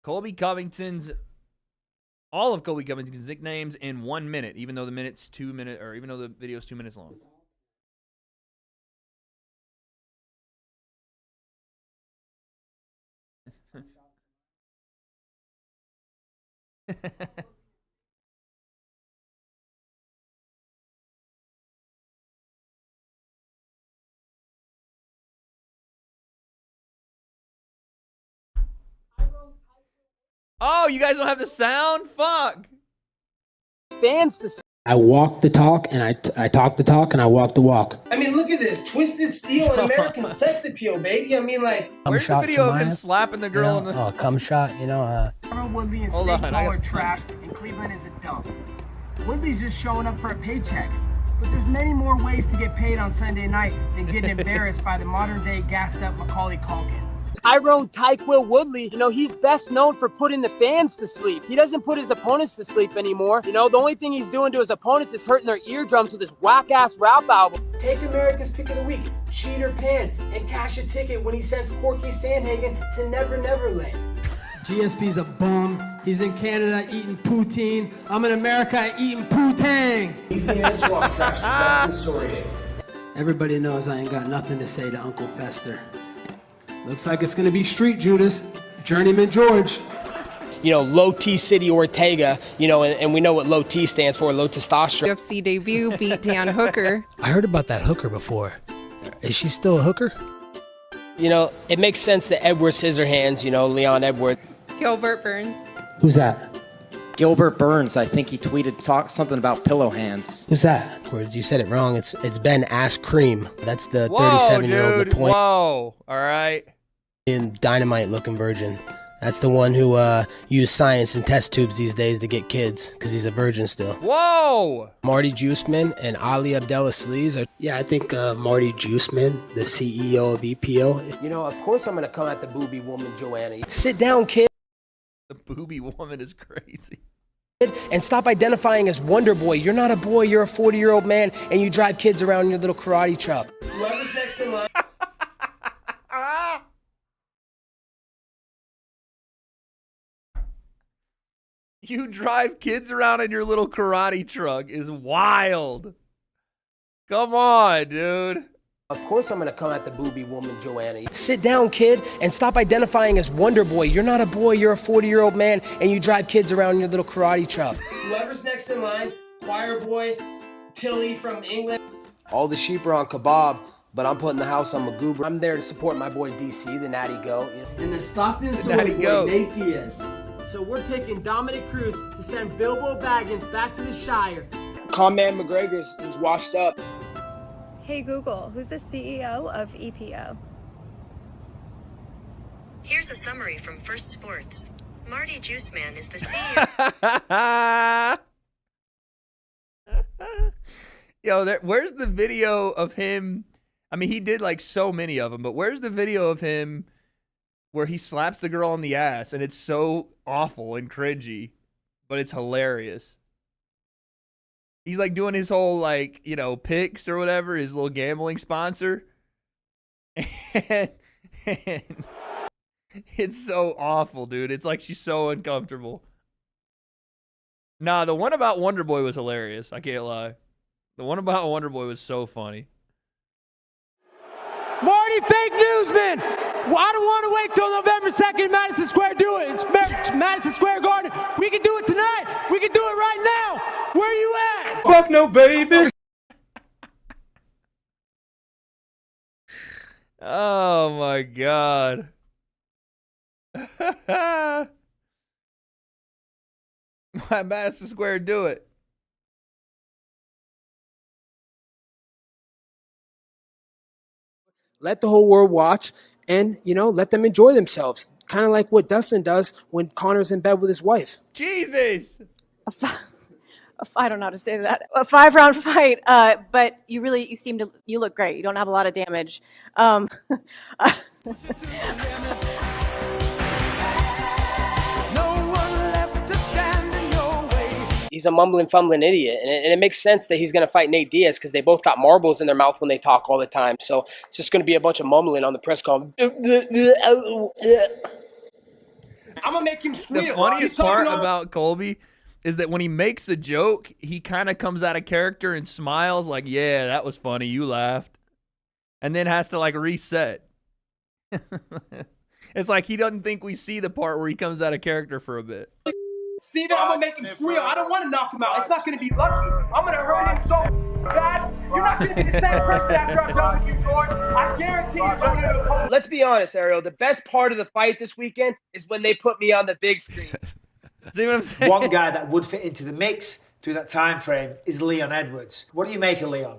Colby Covington's, all of Colby Covington's nicknames in 1 minute, even though the minute's 2 minutes, or even though the video's 2 minutes long. Oh, you guys don't have the sound? Fuck. Fans to. I walk the talk, and I talk the talk, and I walk the walk. I mean, look at this. Twisted Steel and American Sex Appeal, baby. I mean, like... Where's the video of him slapping the girl in the... Oh, cum shot, you know. Woodley and Snake Paul are trash, and Cleveland is a dump. Woodley's just showing up for a paycheck. But there's many more ways to get paid on Sunday night than getting embarrassed by the modern-day gassed-up Macaulay Culkin. Tyrone Tyquil Woodley, you know, he's best known for putting the fans to sleep. He doesn't put his opponents to sleep anymore. You know, the only thing he's doing to his opponents is hurting their eardrums with his whack-ass rap album. Take America's Pick of the Week, Cheater Pan, and cash a ticket when he sends Corky Sandhagen to Never Never Land. GSP's a bum. He's in Canada eating poutine. I'm in America eating poutang. He's in this swamp trash. That's the story. Everybody knows I ain't got nothing to say to Uncle Fester. Looks like it's going to be Street Judas, Journeyman George. You know, low T City Ortega, you know, and we know what low T stands for, low testosterone. UFC debut, beat down Hooker. I heard about that hooker before. Is she still a hooker? You know, it makes sense that Edward Scissorhands, you know, Leon Edward. Gilbert Burns. Who's that? Gilbert Burns, I think he tweeted something about pillow hands. Who's that? You said it wrong. It's Ben Askren. That's the 37-year-old LaPointe. Whoa, all right. In dynamite-looking virgin. That's the one who used science and test tubes these days to get kids, because he's a virgin still. Whoa! Marty Juiceman and Ali Abdelaziz are... Yeah, I think Marty Juiceman, the CEO of EPO. You know, of course I'm going to come at the booby woman, Joanna. Sit down, kid. The booby woman is crazy. And stop identifying as Wonder Boy. You're not a boy, you're a 40-year-old man, and you drive kids around in your little karate chop. Whoever's next in line... You drive kids around in your little karate truck is wild. Come on, dude. Of course I'm going to come at the booby woman, Joanna. Sit down, kid, and stop identifying as Wonder Boy. You're not a boy, you're a 40-year-old man, and you drive kids around in your little karate chop. Whoever's next in line, Choir Boy, Tilly from England. All the sheep are on kebab, but I'm putting the house on Magoober. I'm there to support my boy DC, the Natty Goat. And the Stockton Soy Boy, Nate Diaz. So we're picking Dominic Cruz to send Bilbo Baggins back to the Shire. Conman McGregor is washed up. Hey Google, who's the CEO of EPO? Here's a summary from First Sports. Marty Juiceman is the CEO. Yo, where's the video of him? I mean, he did like so many of them, but where's the video of him where he slaps the girl on the ass, and it's so awful and cringy, but it's hilarious. He's like doing his whole, like, you know, picks or whatever, his little gambling sponsor. And it's so awful, dude. It's like she's so uncomfortable. Nah, the one about Wonder Boy was hilarious. I can't lie. The one about Wonder Boy was so funny. Marty, fake newsman! Well, I don't want to wait till November 2nd, Madison Square. Do it. It's Madison Square Garden. We can do it tonight. We can do it right now. Where you at? Fuck no, baby. Oh, my God. Madison Square, do it. let the whole world watch, and, let them enjoy themselves. Kind of like what Dustin does when Connor's in bed with his wife. Jesus! I don't know how to say that. A 5-round fight, but you look great. You don't have a lot of damage. He's a mumbling, fumbling idiot, and it makes sense that he's going to fight Nate Diaz because they both got marbles in their mouth when they talk all the time. So it's just going to be a bunch of mumbling on the press call. I'm going to make him squeal. The funniest part about Colby is that when he makes a joke, he kind of comes out of character and smiles like, yeah, that was funny, you laughed. And then has to, like, reset. It's like he doesn't think we see the part where he comes out of character for a bit. Steven, I'm going to make him squeal. I don't want to knock him out. It's not going to be lucky. I'm going to hurt him so bad. You're not going to be the same person after I'm done with you, George. I guarantee you're going to. Let's be honest, Ariel. The best part of the fight this weekend is when they put me on the big screen. See what I'm saying? One guy that would fit into the mix through that time frame is Leon Edwards. What do you make of Leon?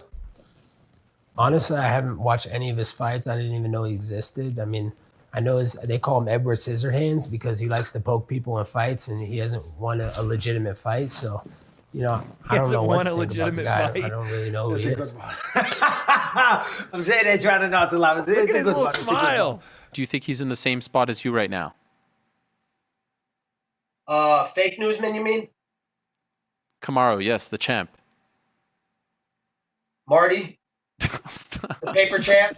Honestly, I haven't watched any of his fights. I didn't even know he existed. I mean, I know they call him Edward Scissorhands because he likes to poke people in fights, and he hasn't won a legitimate fight. So, I don't know what to think about the guy. I don't really know who he is. Good one. I'm sitting there trying not to laugh. It's a good one. Smile. Do you think he's in the same spot as you right now? Fake newsman, you mean? Kamaru, yes, the champ. Marty, the paper champ.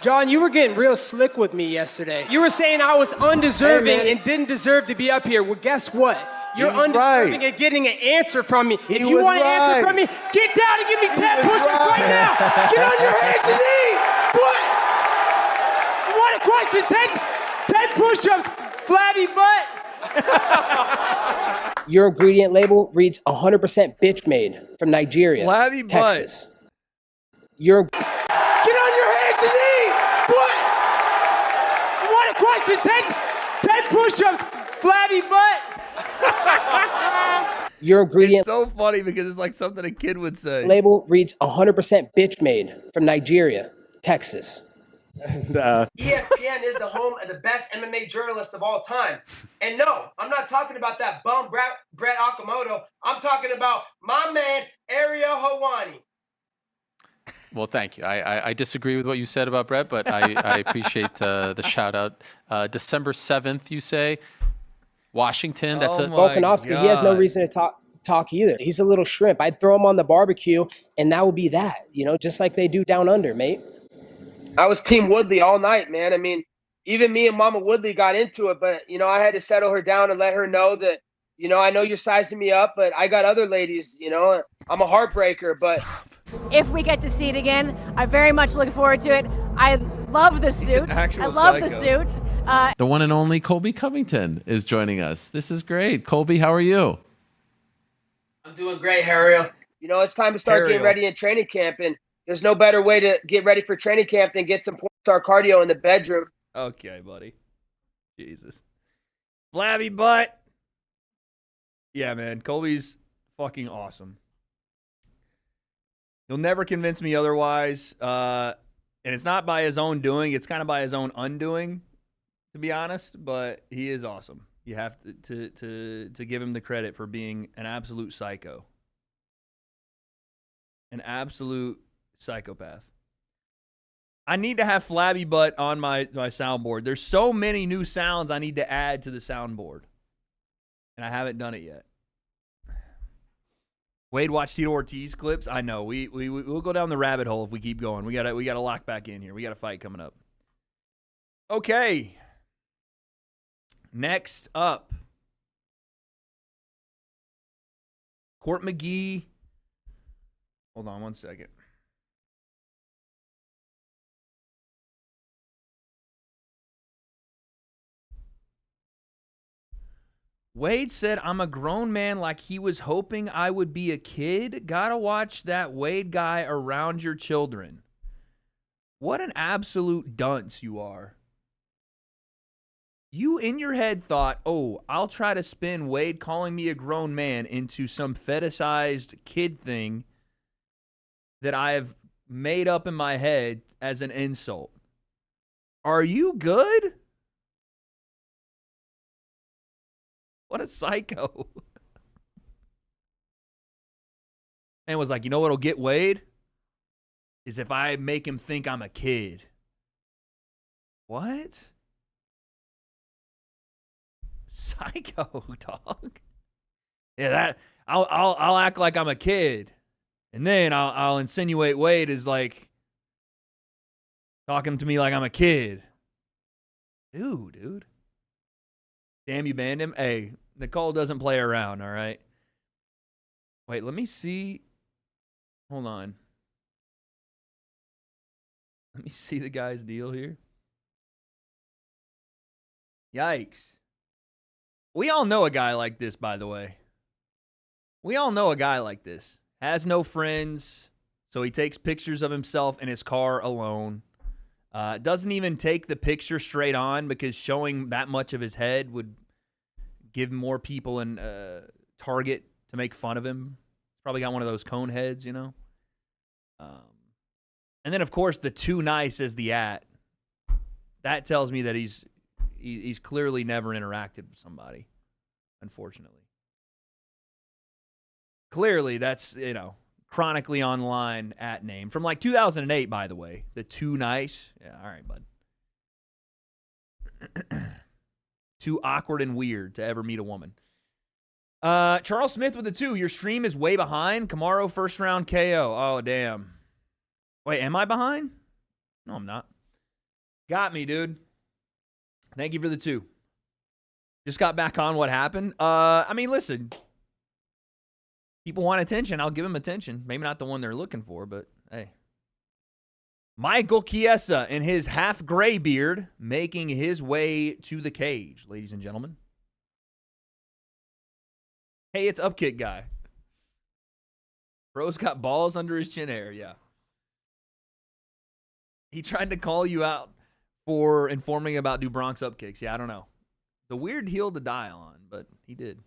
John, you were getting real slick with me yesterday. You were saying I was undeserving and didn't deserve to be up here. Well, guess what? You're undeserving of getting an answer from me. If you want an answer from me, get down and give me 10 push-ups right now. Get on your hands and knees. What? What a question. 10 push-ups, flabby butt. Your ingredient label reads 100% bitch made from Nigeria, flabby Texas. Butt. Get on your hands and knees. What a question. 10 push-ups, flabby butt. Your ingredient It's so funny because it's like something a kid would say. Label reads 100% bitch made from Nigeria, Texas. ESPN is the home of the best MMA journalists of all time. And no, I'm not talking about that bum Brett Okamoto. I'm talking about my man, Ariel Helwani. Well, thank you. I disagree with what you said about Brett, but I appreciate the shout out. December 7th, you say? Washington. That's Volkanovski, he has no reason to talk either. He's a little shrimp. I'd throw him on the barbecue, and that would be that, just like they do down under, mate. I was Team Woodley all night, man. I mean, even me and Mama Woodley got into it, but, I had to settle her down and let her know that, I know you're sizing me up, but I got other ladies, I'm a heartbreaker, but. If we get to see it again, I very much look forward to it. I love the suit. I love the suit. The one and only Colby Covington is joining us. This is great. Colby, how are you? I'm doing great, Ariel. It's time to start getting ready in training camp, and there's no better way to get ready for training camp than get some star cardio in the bedroom. Okay, buddy. Jesus. Flabby butt. Yeah, man. Colby's fucking awesome. You'll never convince me otherwise. And it's not by his own doing. It's kind of by his own undoing, to be honest. But he is awesome. You have to give him the credit for being an absolute psycho. An absolute psychopath. I need to have flabby butt on my soundboard. There's so many new sounds I need to add to the soundboard. And I haven't done it yet. Wade watched Tito Ortiz clips. I know. We'll go down the rabbit hole if we keep going. We gotta lock back in here. We got a fight coming up. Okay. Next up. Court McGee. Hold on one second. Wade said, I'm a grown man like he was hoping I would be a kid. Gotta watch that Wade guy around your children. What an absolute dunce you are. You in your head thought, oh, I'll try to spin Wade calling me a grown man into some fetishized kid thing that I have made up in my head as an insult. Are you good? What a psycho. And was like, you know what'll get Wade? Is if I make him think I'm a kid. What? Psycho, dog. Yeah, that I'll act like I'm a kid. And then I'll insinuate Wade is like talking to me like I'm a kid. Dude. Damn, you banned him? Hey, Nicole doesn't play around, all right? Wait, let me see. Hold on. Let me see the guy's deal here. Yikes. We all know a guy like this, by the way. We all know a guy like this. Has no friends, so he takes pictures of himself in his car alone. Doesn't even take the picture straight on because showing that much of his head would give more people an target to make fun of him. He's probably got one of those cone heads, you know? And then, of course, the too nice as the at. That tells me that he's clearly never interacted with somebody, unfortunately. Clearly, that's, you know, chronically online at name. From like 2008, by the way. The too nice. Yeah, all right, bud. Too awkward and weird to ever meet a woman. Charles Smith with the 2. Your stream is way behind. Kamaru first round KO. Oh, damn. Wait, am I behind? No, I'm not. Got me, dude. Thank you for the 2. Just got back on. What happened? I mean, listen. People want attention. I'll give them attention. Maybe not the one they're looking for, but hey. Michael Chiesa in his half gray beard making his way to the cage, ladies and gentlemen. Hey, it's Upkick guy. Bro's got balls under his chin hair, yeah. He tried to call you out for informing about Dubronk's upkicks. Yeah, I don't know. The weird heel to dial on, but he did.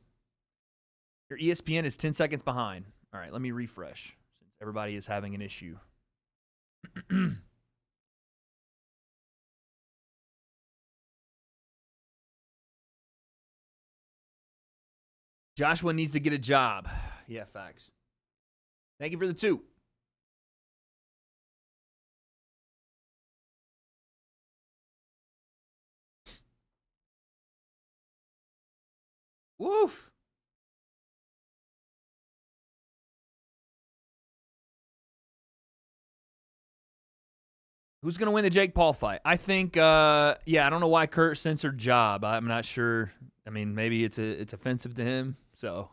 Your ESPN is 10 seconds behind. All right, let me refresh since everybody is having an issue. Joshua needs to get a job. Yeah, facts. Thank you for the 2. Woof. Who's going to win the Jake Paul fight? I think, I don't know why Kurt censored Job. I'm not sure. I mean, maybe it's offensive to him. So,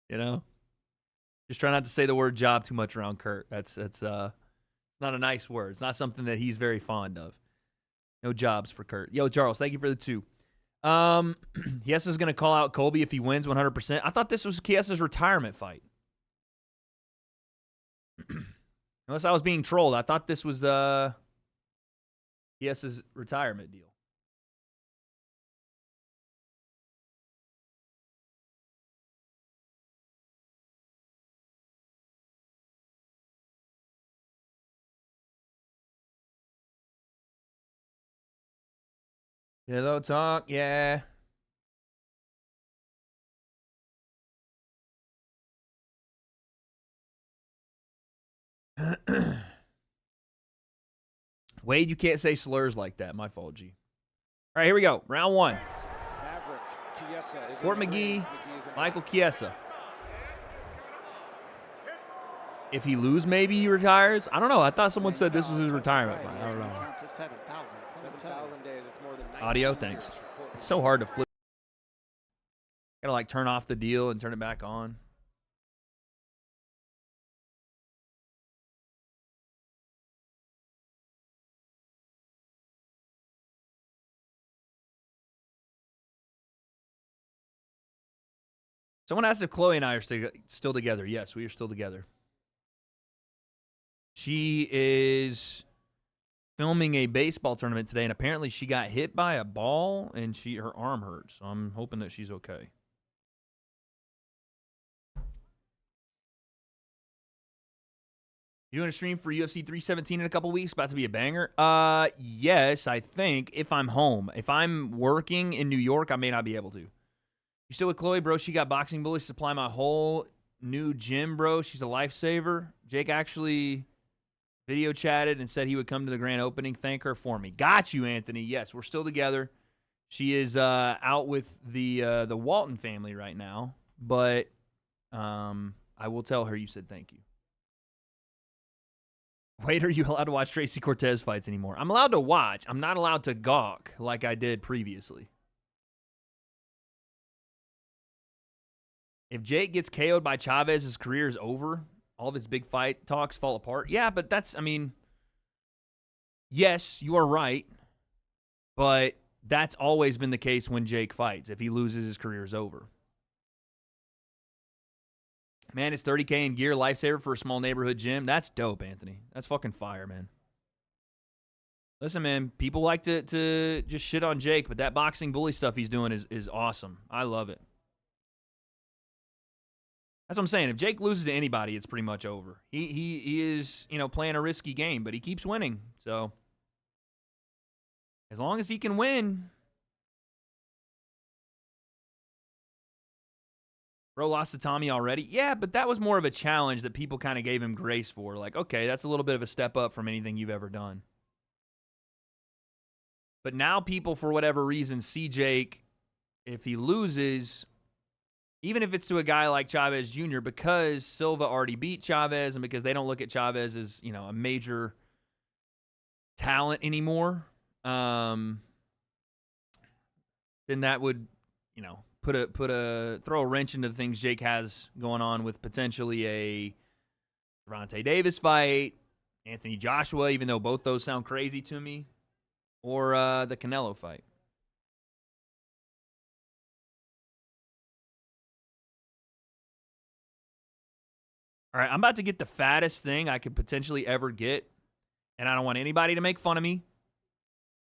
you know, just try not to say the word job too much around Kurt. That's not a nice word. It's not something that he's very fond of. No jobs for Kurt. Yo, Charles, thank you for the 2. Chiesa's going to call out Colby if he wins 100%. I thought this was Chiesa's retirement fight. Unless I was being trolled. I thought this was Chiesa's retirement deal. Hello, talk, yeah. Wade, you can't say slurs like that. My fault, G. All right, here we go. Round 1. Fort McGee, Michael Chiesa. If he lose, maybe he retires. I don't know. I thought someone said this was his retirement fight. I don't know. Audio, thanks. It's so hard to flip. Gotta like turn off the deal and turn it back on. Someone asked if Chloe and I are still together. Yes, we are still together. She is filming a baseball tournament today, and apparently she got hit by a ball, and her arm hurts. So I'm hoping that she's okay. You doing a stream for UFC 317 in a couple weeks? About to be a banger. Yes, I think, if I'm home. If I'm working in New York, I may not be able to. You still with Chloe, bro? She got Boxing Bully to supply my whole new gym, bro. She's a lifesaver. Jake actually video chatted and said he would come to the grand opening. Thank her for me. Got you, Anthony. Yes, we're still together. She is out with the Walton family right now, but I will tell her you said thank you. Wait, are you allowed to watch Tracy Cortez fights anymore? I'm allowed to watch. I'm not allowed to gawk like I did previously. If Jake gets KO'd by Chavez, his career is over. All of his big fight talks fall apart. Yeah, but that's, I mean, yes, you are right. But that's always been the case when Jake fights. If he loses, his career is over. Man, it's $30K in gear, lifesaver for a small neighborhood gym. That's dope, Anthony. That's fucking fire, man. Listen, man, people like to just shit on Jake, but that Boxing Bully stuff he's doing is awesome. I love it. That's what I'm saying. If Jake loses to anybody, it's pretty much over. He is, playing a risky game, but he keeps winning. So as long as he can win. Bro lost to Tommy already. Yeah, but that was more of a challenge that people kind of gave him grace for. Like, okay, that's a little bit of a step up from anything you've ever done. But now people, for whatever reason, see Jake, if he loses, even if it's to a guy like Chavez Jr., because Silva already beat Chavez and because they don't look at Chavez as, a major talent anymore, then that would, throw a wrench into the things Jake has going on with potentially a Gervonta Davis fight, Anthony Joshua, even though both those sound crazy to me, or the Canelo fight. All right, I'm about to get the fattest thing I could potentially ever get, and I don't want anybody to make fun of me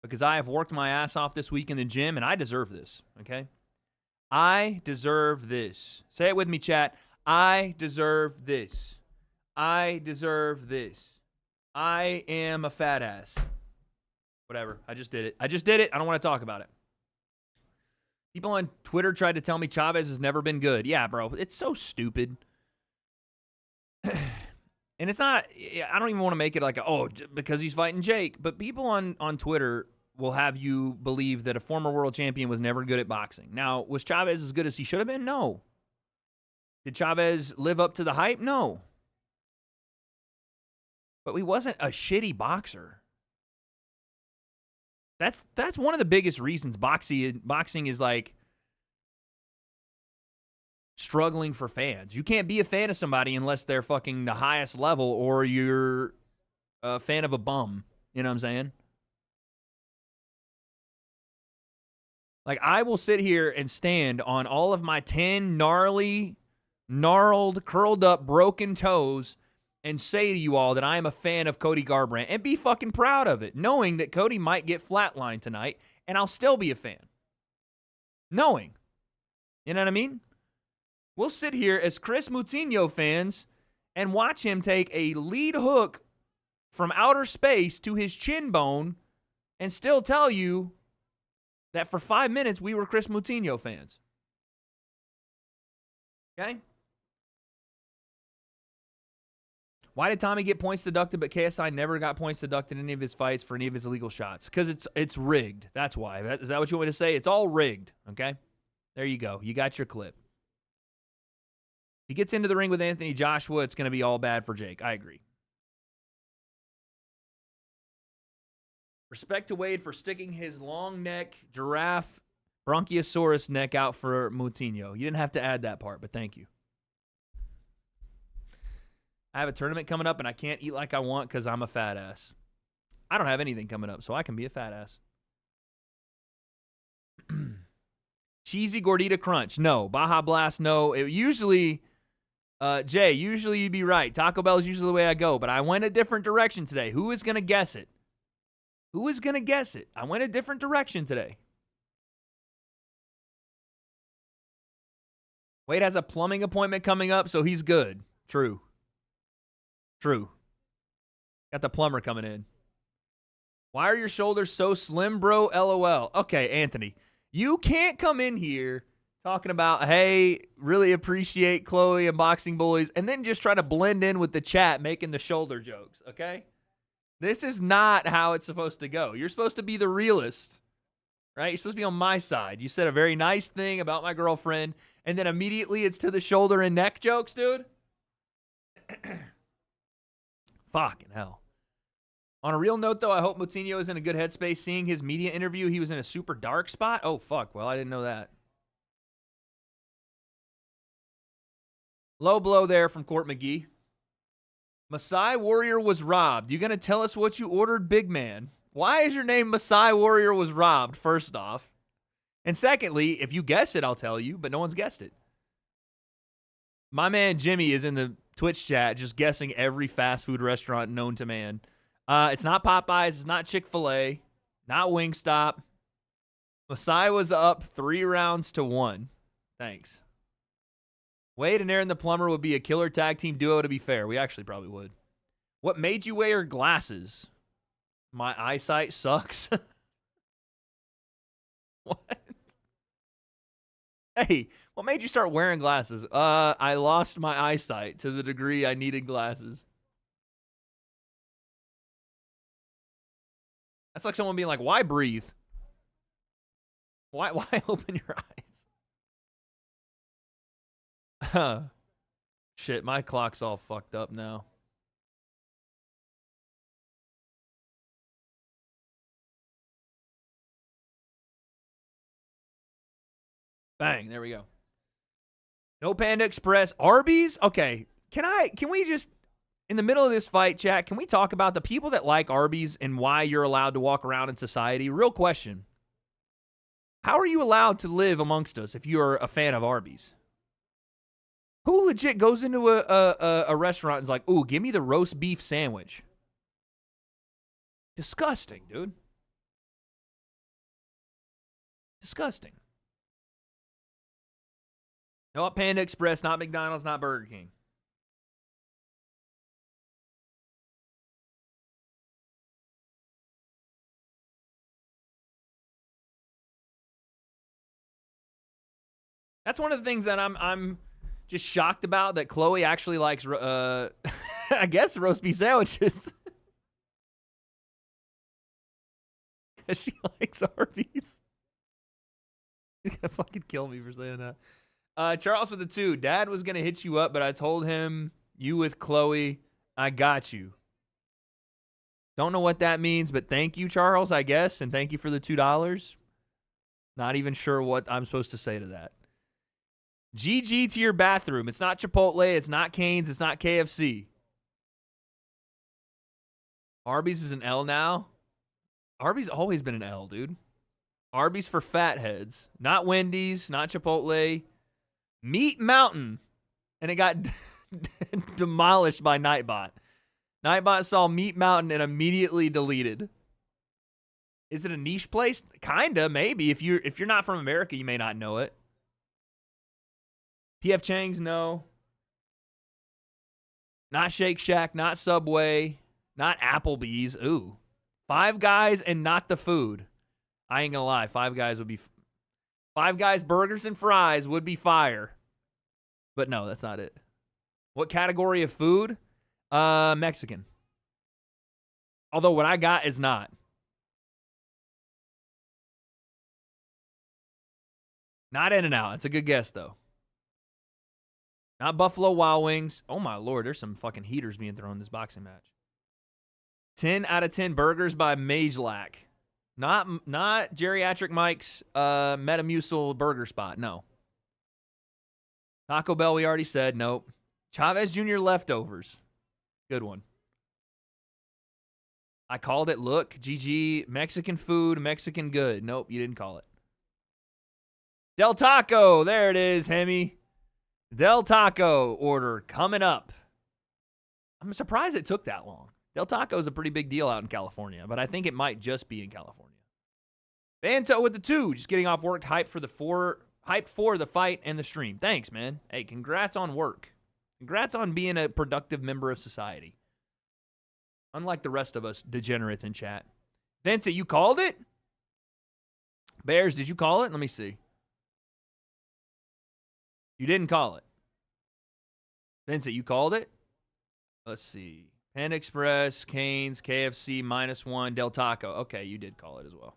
because I have worked my ass off this week in the gym, and I deserve this, okay? I deserve this. Say it with me, chat. I deserve this. I deserve this. I am a fat ass. Whatever. I just did it. I don't want to talk about it. People on Twitter tried to tell me Chavez has never been good. Yeah, bro. It's so stupid. And it's not, I don't even want to make it like, because he's fighting Jake. But people on Twitter will have you believe that a former world champion was never good at boxing. Now, was Chavez as good as he should have been? No. Did Chavez live up to the hype? No. But he wasn't a shitty boxer. That's one of the biggest reasons boxing is like struggling for fans. You can't be a fan of somebody unless they're fucking the highest level or you're a fan of a bum. You know what I'm saying? Like, I will sit here and stand on all of my 10 gnarled, curled up, broken toes and say to you all that I am a fan of Cody Garbrandt and be fucking proud of it, knowing that Cody might get flatlined tonight, and I'll still be a fan. Knowing. You know what I mean? We'll sit here as Chris Moutinho fans and watch him take a lead hook from outer space to his chin bone and still tell you that for 5 minutes we were Chris Moutinho fans. Okay? Why did Tommy get points deducted, but KSI never got points deducted in any of his fights for any of his illegal shots? Because it's rigged. That's why. Is that what you want me to say? It's all rigged. Okay? There you go. You got your clip. If he gets into the ring with Anthony Joshua, it's going to be all bad for Jake. I agree. Respect to Wade for sticking his long neck, giraffe, bronchiosaurus neck out for Moutinho. You didn't have to add that part, but thank you. I have a tournament coming up, and I can't eat like I want because I'm a fat ass. I don't have anything coming up, so I can be a fat ass. Cheesy Gordita Crunch. No. Baja Blast, no. Jay, usually you'd be right. Taco Bell is usually the way I go, but I went a different direction today. Who is going to guess it? Who is going to guess it? I went a different direction today. Wade has a plumbing appointment coming up, so he's good. True. Got the plumber coming in. Why are your shoulders so slim, bro? LOL. Okay, Anthony, you can't come in here talking about, hey, really appreciate Chloe and Boxing Bullies, and then just try to blend in with the chat making the shoulder jokes, okay? This is not how it's supposed to go. You're supposed to be the realist, right? You're supposed to be on my side. You said a very nice thing about my girlfriend, and then immediately it's to the shoulder and neck jokes, dude? Fucking hell. On a real note, though, I hope Moutinho is in a good headspace. Seeing his media interview, he was in a super dark spot. Oh, fuck. Well, I didn't know that. Low blow there from Court McGee. Masai Warrior was robbed. You going to tell us what you ordered, big man? Why is your name Masai Warrior was robbed, first off? And secondly, if you guess it, I'll tell you, but no one's guessed it. My man Jimmy is in the Twitch chat just guessing every fast food restaurant known to man. It's not Popeyes. It's not Chick-fil-A. Not Wingstop. Masai was up 3-1. Thanks. Wade and Aaron the Plumber would be a killer tag team duo, to be fair. We actually probably would. What made you wear glasses? My eyesight sucks. What? Hey, what made you start wearing glasses? I lost my eyesight to the degree I needed glasses. That's like someone being like, why breathe? Why open your eyes? Shit, my clock's all fucked up now. Bang, there we go. No Panda Express. Arby's? Okay. Can we just, in the middle of this fight, chat, can we talk about the people that like Arby's and why you're allowed to walk around in society? Real question. How are you allowed to live amongst us if you are a fan of Arby's? Who legit goes into a restaurant and is like, ooh, give me the roast beef sandwich? Disgusting, dude. Disgusting. Not Panda Express, not McDonald's, not Burger King. That's one of the things that I'm just shocked about, that Chloe actually likes, I guess, roast beef sandwiches. Because she likes Arby's. He's going to fucking kill me for saying that. Charles with the 2. Dad was going to hit you up, but I told him, you with Chloe, I got you. Don't know what that means, but thank you, Charles, I guess, and thank you for the $2. Not even sure what I'm supposed to say to that. GG to your bathroom. It's not Chipotle. It's not Cane's. It's not KFC. Arby's is an L now. Arby's always been an L, dude. Arby's for fatheads. Not Wendy's. Not Chipotle. Meat Mountain. And it got demolished by Nightbot. Nightbot saw Meat Mountain and immediately deleted. Is it a niche place? Kinda, maybe. If you're not from America, you may not know it. P.F. Chang's, no. Not Shake Shack, not Subway, not Applebee's. Ooh. Five Guys and not the food. I ain't gonna lie. Five Guys would be... Five Guys burgers and fries would be fire. But no, that's not it. What category of food? Mexican. Although what I got is not. Not In-N-Out. It's a good guess, though. Not Buffalo Wild Wings. Oh, my Lord. There's some fucking heaters being thrown in this boxing match. 10 out of 10 burgers by Majelac. Not Geriatric Mike's Metamucil burger spot. No. Taco Bell, we already said. Nope. Chavez Jr. leftovers. Good one. I called it. Look, GG. Mexican food, Mexican good. Nope, you didn't call it. Del Taco. There it is, Hemi. Del Taco order coming up. I'm surprised it took that long. Del Taco is a pretty big deal out in California, but I think it might just be in California. Banto with the 2, just getting off work, hyped for the fight and the stream. Thanks, man. Hey, congrats on work. Congrats on being a productive member of society. Unlike the rest of us degenerates in chat. Vincent, you called it? Bears, did you call it? Let me see. You didn't call it. Vincent, you called it? Let's see. Panda Express, Cane's, KFC, -1, Del Taco. Okay, you did call it as well.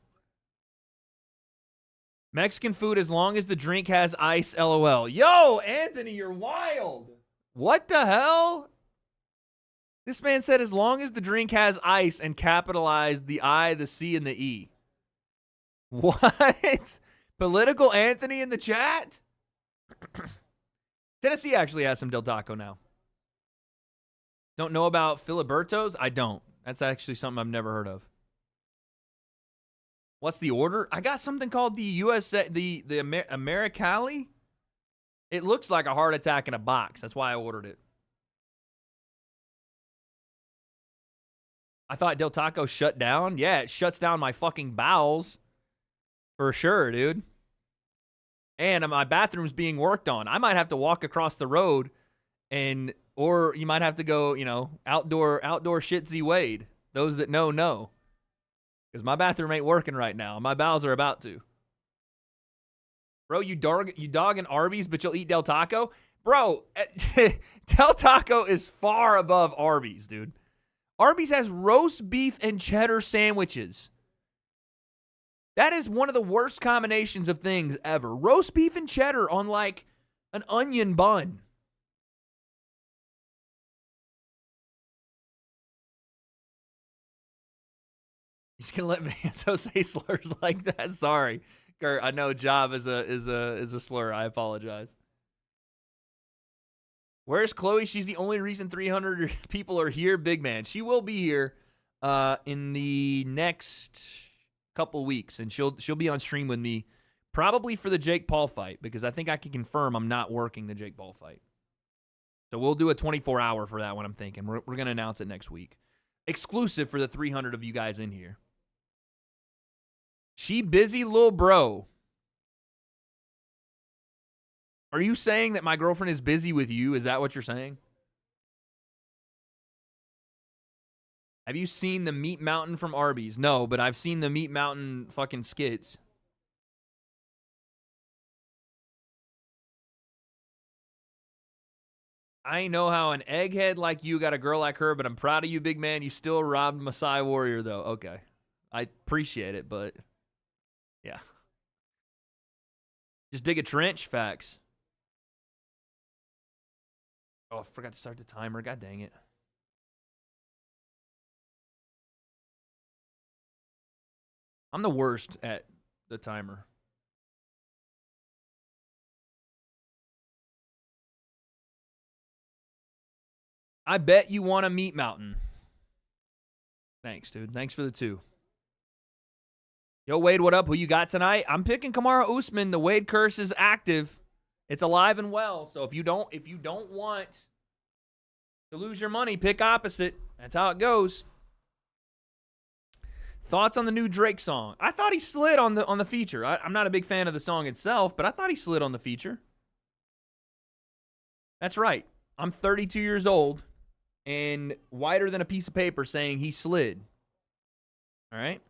Mexican food as long as the drink has ice, LOL. Yo, Anthony, you're wild. What the hell? This man said as long as the drink has ice and capitalized the I, the C, and the E. What? Political Anthony in the chat? Tennessee actually has some Del Taco now. Don't know about Filiberto's? I don't. That's actually something I've never heard of. What's the order? I got something called the USA, the Americali. It looks like a heart attack in a box. That's why I ordered it. I thought Del Taco shut down. Yeah, it shuts down my fucking bowels. For sure, dude. And my bathroom's being worked on. I might have to walk across the road or you might have to go, outdoor shitsy Wade. Those that know. Because my bathroom ain't working right now. My bowels are about to. Bro, you dog in Arby's, but you'll eat Del Taco? Bro, Del Taco is far above Arby's, dude. Arby's has roast beef and cheddar sandwiches. That is one of the worst combinations of things ever. Roast beef and cheddar on like an onion bun. You're just gonna let Vanzo say slurs like that? Sorry, Kurt. I know job is a slur. I apologize. Where's Chloe? She's the only reason 300 people are here. Big man. She will be here in the next couple weeks, and she'll be on stream with me probably for the Jake Paul fight, because I think I can confirm I'm not working the Jake Paul fight. So we'll do a 24-hour for that one, I'm thinking. We're going to announce it next week. Exclusive for the 300 of you guys in here. She busy, little bro. Are you saying that my girlfriend is busy with you? Is that what you're saying? Have you seen the Meat Mountain from Arby's? No, but I've seen the Meat Mountain fucking skits. I know how an egghead like you got a girl like her, but I'm proud of you, big man. You still robbed Masai Warrior, though. Okay. I appreciate it, but yeah. Just dig a trench, facts. Oh, I forgot to start the timer. God dang it. I'm the worst at the timer. I bet you want a Meat Mountain. Thanks, dude. Thanks for the 2. Yo, Wade, what up? Who you got tonight? I'm picking Kamaru Usman. The Wade curse is active. It's alive and well. So if you don't want to lose your money, pick opposite. That's how it goes. Thoughts on the new Drake song? I thought he slid on the feature. I'm not a big fan of the song itself, but I thought he slid on the feature. That's right. I'm 32 years old and whiter than a piece of paper saying he slid. All right?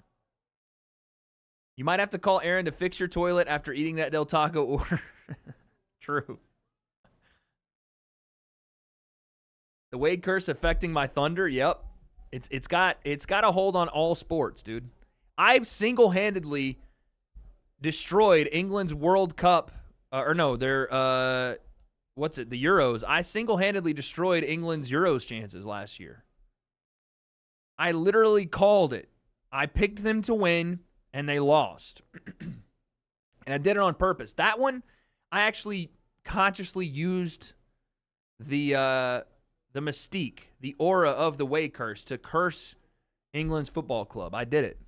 You might have to call Aaron to fix your toilet after eating that Del Taco order. True. The Wade curse affecting my Thunder? Yep. It's got a hold on all sports, dude. I've single-handedly destroyed England's World Cup, the Euros. I single-handedly destroyed England's Euros chances last year. I literally called it. I picked them to win, and they lost. And I did it on purpose. That one, I actually consciously used the mystique, the aura of the Wade curse to curse England's football club. I did it.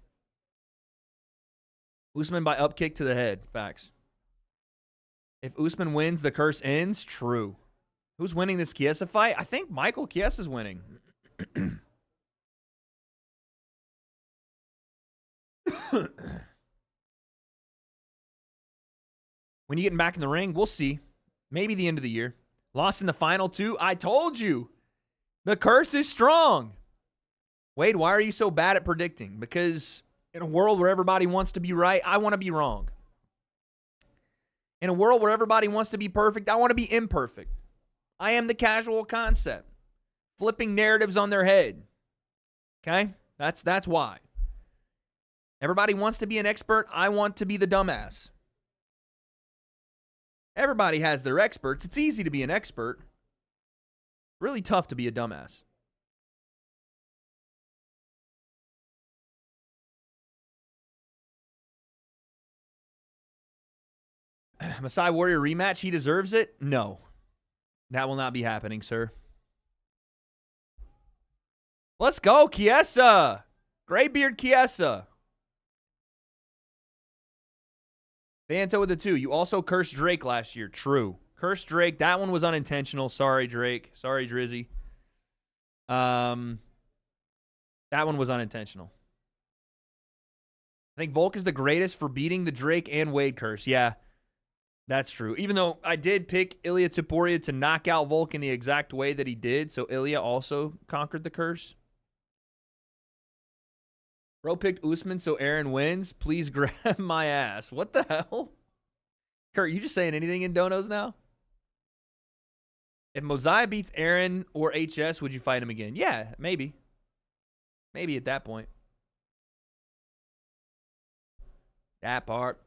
Usman by upkick to the head. Facts. If Usman wins, the curse ends. True. Who's winning this Chiesa fight? I think Michael Chiesa's winning. When you getting back in the ring, we'll see. Maybe the end of the year. Lost in the final 2. I told you. The curse is strong. Wade, why are you so bad at predicting? Because in a world where everybody wants to be right, I want to be wrong. In a world where everybody wants to be perfect, I want to be imperfect. I am the casual concept, flipping narratives on their head. Okay? That's why. Everybody wants to be an expert. I want to be the dumbass. Everybody has their experts. It's easy to be an expert. Really tough to be a dumbass. Masai Warrior rematch, he deserves it? No. That will not be happening, sir. Let's go, Chiesa. Graybeard Chiesa. Vanto with the 2. You also cursed Drake last year. True. Cursed Drake. That one was unintentional. Sorry, Drake. Sorry, Drizzy. That one was unintentional. I think Volk is the greatest for beating the Drake and Wade curse. Yeah, that's true. Even though I did pick Ilya Taporia to knock out Volk in the exact way that he did, so Ilya also conquered the curse. Bro picked Usman so Aaron wins. Please grab my ass. What the hell? Kurt, you just saying anything in donos now? If Mosiah beats Aaron or HS, would you fight him again? Yeah, maybe. Maybe at that point. That part.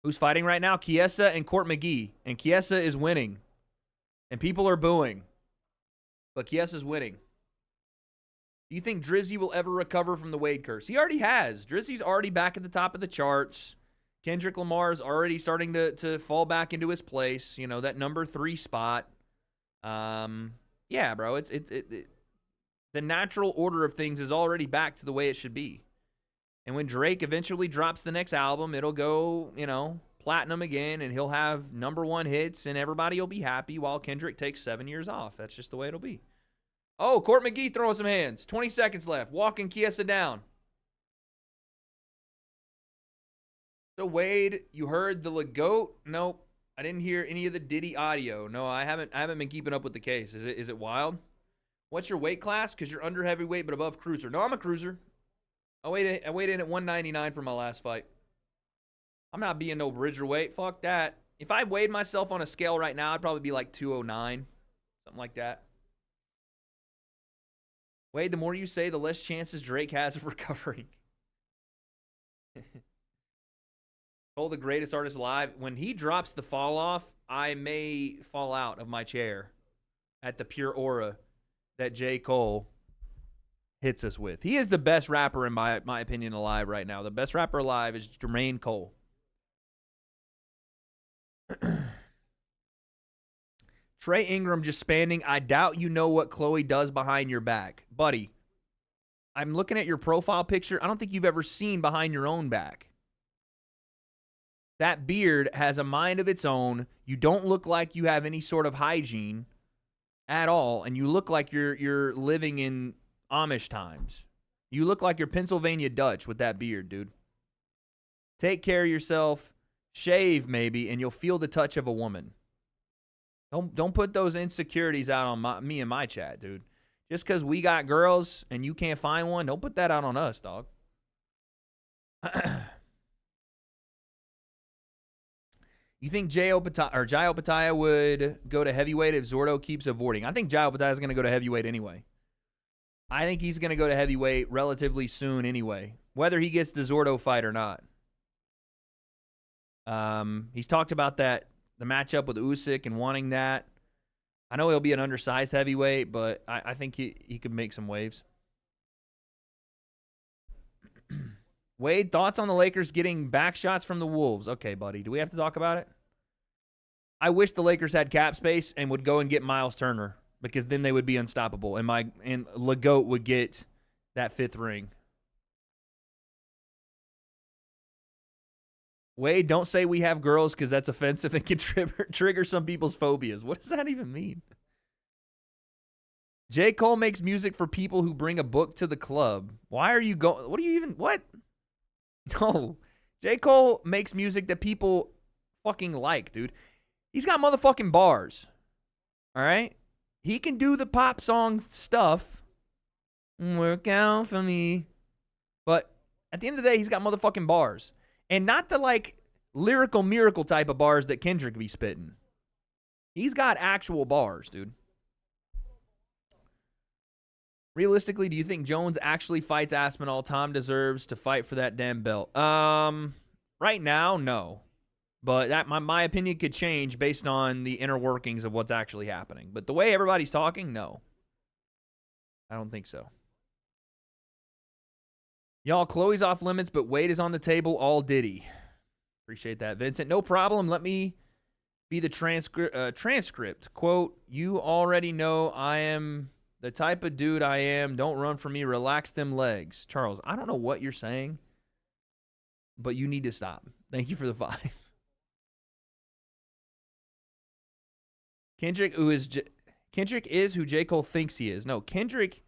Who's fighting right now? Chiesa and Court McGee. And Chiesa is winning. And people are booing. But Chiesa's winning. Do you think Drizzy will ever recover from the Wade curse? He already has. Drizzy's already back at the top of the charts. Kendrick Lamar is already starting to fall back into his place. You know, that number 3 spot. Yeah, bro. The natural order of things is already back to the way it should be. And when Drake eventually drops the next album, it'll go, you know, platinum again, and he'll have number 1 hits, and everybody will be happy while Kendrick takes 7 years off. That's just the way it'll be. Oh, Court McGee throwing some hands. 20 seconds left. Walking Chiesa down. So, Wade, you heard the Legoat? Nope. I didn't hear any of the Diddy audio. No, I haven't been keeping up with the case. Is it wild? What's your weight class? Because you're under heavyweight but above cruiser. No, I'm a cruiser. I weighed in at 199 for my last fight. I'm not being no bridger weight. Fuck that. If I weighed myself on a scale right now, I'd probably be like 209. Something like that. Wade, the more you say, the less chances Drake has of recovering. Cole, the greatest artist alive. When he drops the fall off, I may fall out of my chair at the pure aura that J. Cole hits us with. He is the best rapper, in my opinion, alive right now. The best rapper alive is Jermaine Cole. Trey Ingram just spamming, I doubt you know what Chloe does behind your back. Buddy, I'm looking at your profile picture. I don't think you've ever seen behind your own back. That beard has a mind of its own. You don't look like you have any sort of hygiene at all, and you look like you're living in Amish times. You look like you're Pennsylvania Dutch with that beard, dude. Take care of yourself. Shave, maybe, and you'll feel the touch of a woman. Don't put those insecurities out on me and my chat, dude. Just because we got girls and you can't find one, don't put that out on us, dog. You think Jai Opataya would go to heavyweight if Zordo keeps avoiding? I think Jai Opataya is going to go to heavyweight anyway. I think he's going to go to heavyweight relatively soon anyway, whether he gets the Zordo fight or not. He's talked about the matchup with Usyk and wanting that. I know he'll be an undersized heavyweight, but I think he could make some waves. Wade, thoughts on the Lakers getting back shots from the Wolves? Okay, buddy. Do we have to talk about it? I wish the Lakers had cap space and would go and get Miles Turner, because then they would be unstoppable, and Legoat would get that 5th ring. Wade, don't say we have girls, because that's offensive and can trigger some people's phobias. What does that even mean? J. Cole makes music for people who bring a book to the club. Why are you going? What do you even? What? No. J. Cole makes music that people fucking like, dude. He's got motherfucking bars. All right? He can do the pop song stuff. Work out for me. But at the end of the day, he's got motherfucking bars. And not the, like, lyrical miracle type of bars that Kendrick be spitting. He's got actual bars, dude. Realistically, do you think Jones actually fights Aspinall? Tom deserves to fight for that damn belt. Right now, no. But that my opinion could change based on the inner workings of what's actually happening. But the way everybody's talking, no. I don't think so. Y'all, Chloe's off limits, but Wade is on the table. All Diddy. Appreciate that, Vincent. No problem. Let me be the transcript. Quote, you already know I am the type of dude I am. Don't run from me. Relax them legs. Charles, I don't know what you're saying, but you need to stop. Thank you for the 5. Kendrick is who J. Cole thinks he is. No, Kendrick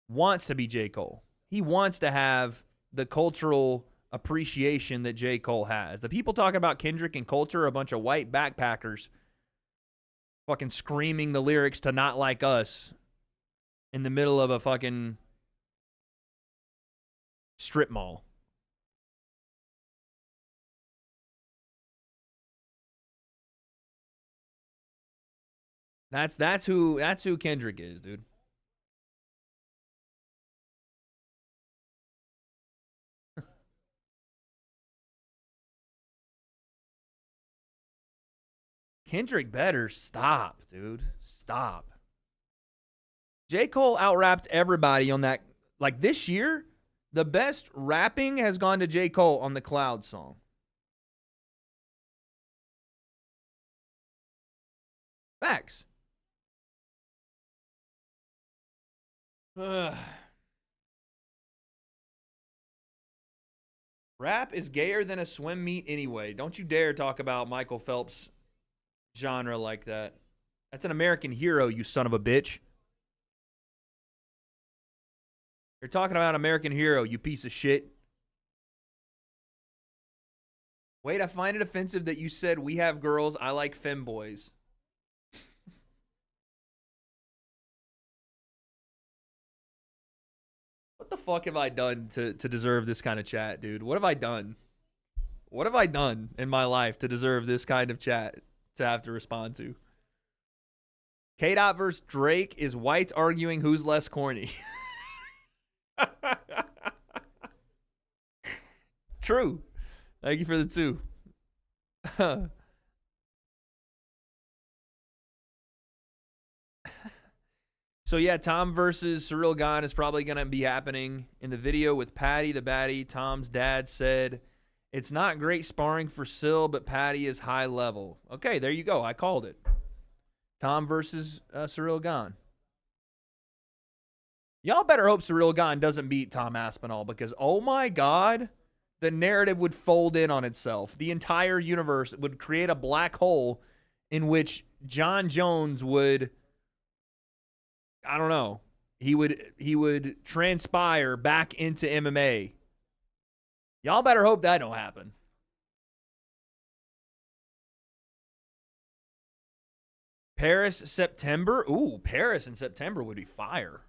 wants to be J. Cole. He wants to have the cultural appreciation that J. Cole has. The people talking about Kendrick and culture are a bunch of white backpackers fucking screaming the lyrics to Not Like Us in the middle of a fucking strip mall. That's who Kendrick is, dude. Kendrick better stop, dude. Stop. J. Cole out-rapped everybody on that. Like, this year, the best rapping has gone to J. Cole on the Cloud song. Facts. Rap is gayer than a swim meet anyway. Don't you dare talk about Michael Phelps genre like that. That's an American hero, you son of a bitch. You're talking about American hero, you piece of shit. Wait, I find it offensive that you said we have girls, I like femboys. What the fuck have I done to deserve this kind of chat, dude? What have I done? What have I done in my life to deserve this kind of chat to have to respond to? K-Dot versus Drake is whites arguing who's less corny. True. Thank you for the 2. So, yeah, Tom versus Cyril Gane is probably going to be happening in the video with Patty the Baddie. Tom's dad said, it's not great sparring for Sil, but Patty is high level. Okay, there you go. I called it. Tom versus Cyril Gane. Y'all better hope Cyril Gane doesn't beat Tom Aspinall because, oh my God, the narrative would fold in on itself. The entire universe would create a black hole in which John Jones would... I don't know. He would transpire back into MMA. Y'all better hope that don't happen. Paris, September. Ooh, Paris in September would be fire.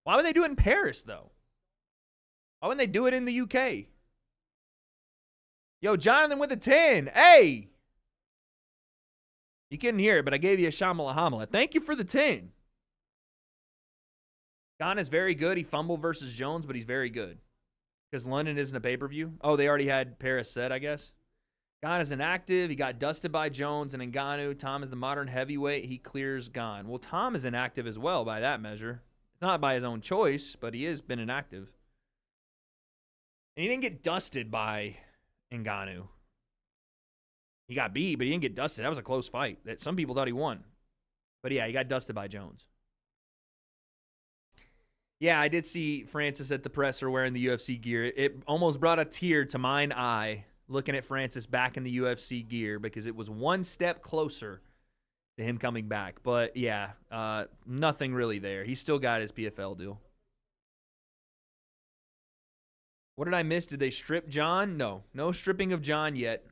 Why would they do it in Paris, though? Why wouldn't they do it in the UK? Yo, Jonathan with a 10. Hey! You couldn't hear it, but I gave you a Shamala Hamala. Thank you for the 10. Gane is very good. He fumbled versus Jones, but he's very good. Because London isn't a pay-per-view. Oh, they already had Paris set, I guess. Gane is inactive. He got dusted by Jones and Ngannou. Tom is the modern heavyweight. He clears Gane. Well, Tom is inactive as well by that measure. It's not by his own choice, but he has been inactive. And he didn't get dusted by Ngannou. He got beat, but he didn't get dusted. That was a close fight. That some people thought he won. But yeah, he got dusted by Jones. Yeah, I did see Francis at the presser wearing the UFC gear. It almost brought a tear to mine eye looking at Francis back in the UFC gear because it was one step closer to him coming back. But yeah, nothing really there. He still got his PFL deal. What did I miss? Did they strip John? No. No stripping of John yet.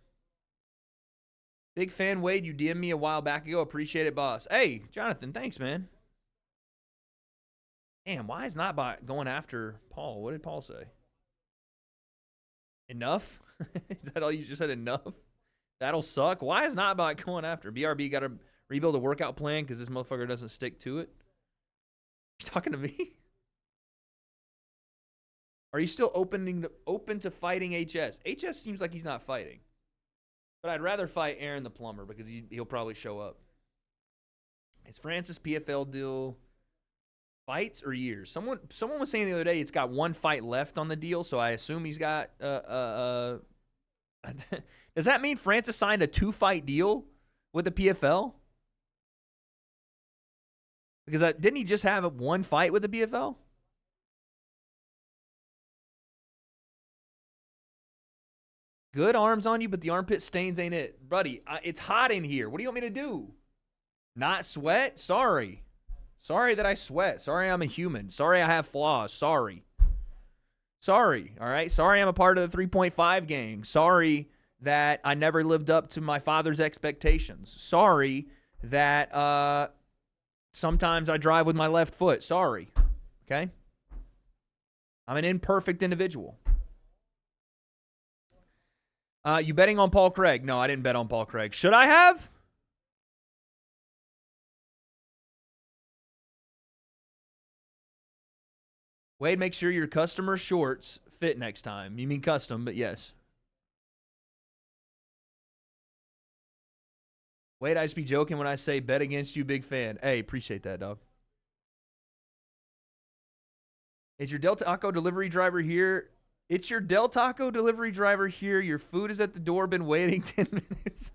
Big fan, Wade. You DM'd me a while back ago. Appreciate it, boss. Hey, Jonathan, thanks, man. Damn, why is not going after Paul? What did Paul say? Enough? Is that all you just said? Enough? That'll suck. Why is not going after? BRB got to rebuild a workout plan because this motherfucker doesn't stick to it. You talking to me? Are you still open to fighting HS? HS seems like he's not fighting. But I'd rather fight Aaron the Plumber because he'll probably show up. Is Francis PFL deal fights or years? Someone was saying the other day it's got one fight left on the deal, so I assume he's got does that mean Francis signed a 2-fight deal with the PFL? Because didn't he just have one fight with the PFL? Good arms on you, but the armpit stains ain't it. Buddy, it's hot in here. What do you want me to do? Not sweat? Sorry. Sorry that I sweat. Sorry I'm a human. Sorry I have flaws. Sorry. Sorry, all right? Sorry I'm a part of the 3.5 gang. Sorry that I never lived up to my father's expectations. Sorry that sometimes I drive with my left foot. Sorry, okay? I'm an imperfect individual. You betting on Paul Craig? No, I didn't bet on Paul Craig. Should I have? Wade, make sure your customer shorts fit next time. You mean custom, but yes. Wade, I just be joking when I say bet against you, big fan. Hey, appreciate that, dog. Is your Del Taco delivery driver here? It's your Del Taco delivery driver here. Your food is at the door. Been waiting 10 minutes.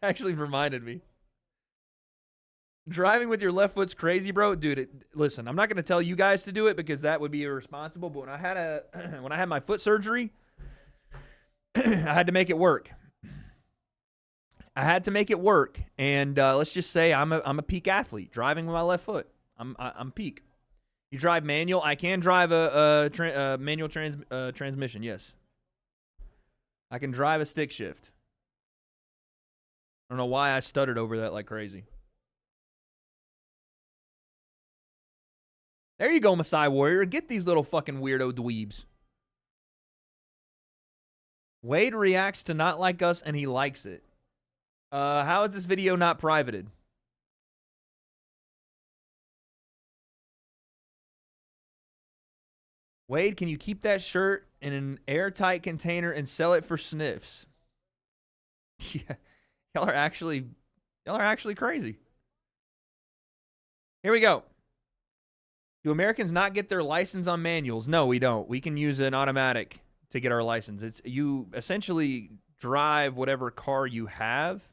Actually reminded me. Driving with your left foot's crazy, bro. Dude, listen, I'm not going to tell you guys to do it because that would be irresponsible. But when I had my foot surgery, I had to make it work. I had to make it work. And let's just say I'm a peak athlete driving with my left foot. I'm peak. You drive manual? I can drive a manual transmission, yes. I can drive a stick shift. I don't know why I stuttered over that like crazy. There you go, Masai Warrior. Get these little fucking weirdo dweebs. Wade reacts to not like us and he likes it. How is this video not privated? Wade, can you keep that shirt in an airtight container and sell it for sniffs? Yeah, y'all are actually crazy. Here we go. Do Americans not get their license on manuals? No, we don't. We can use an automatic to get our license. It's you essentially drive whatever car you have,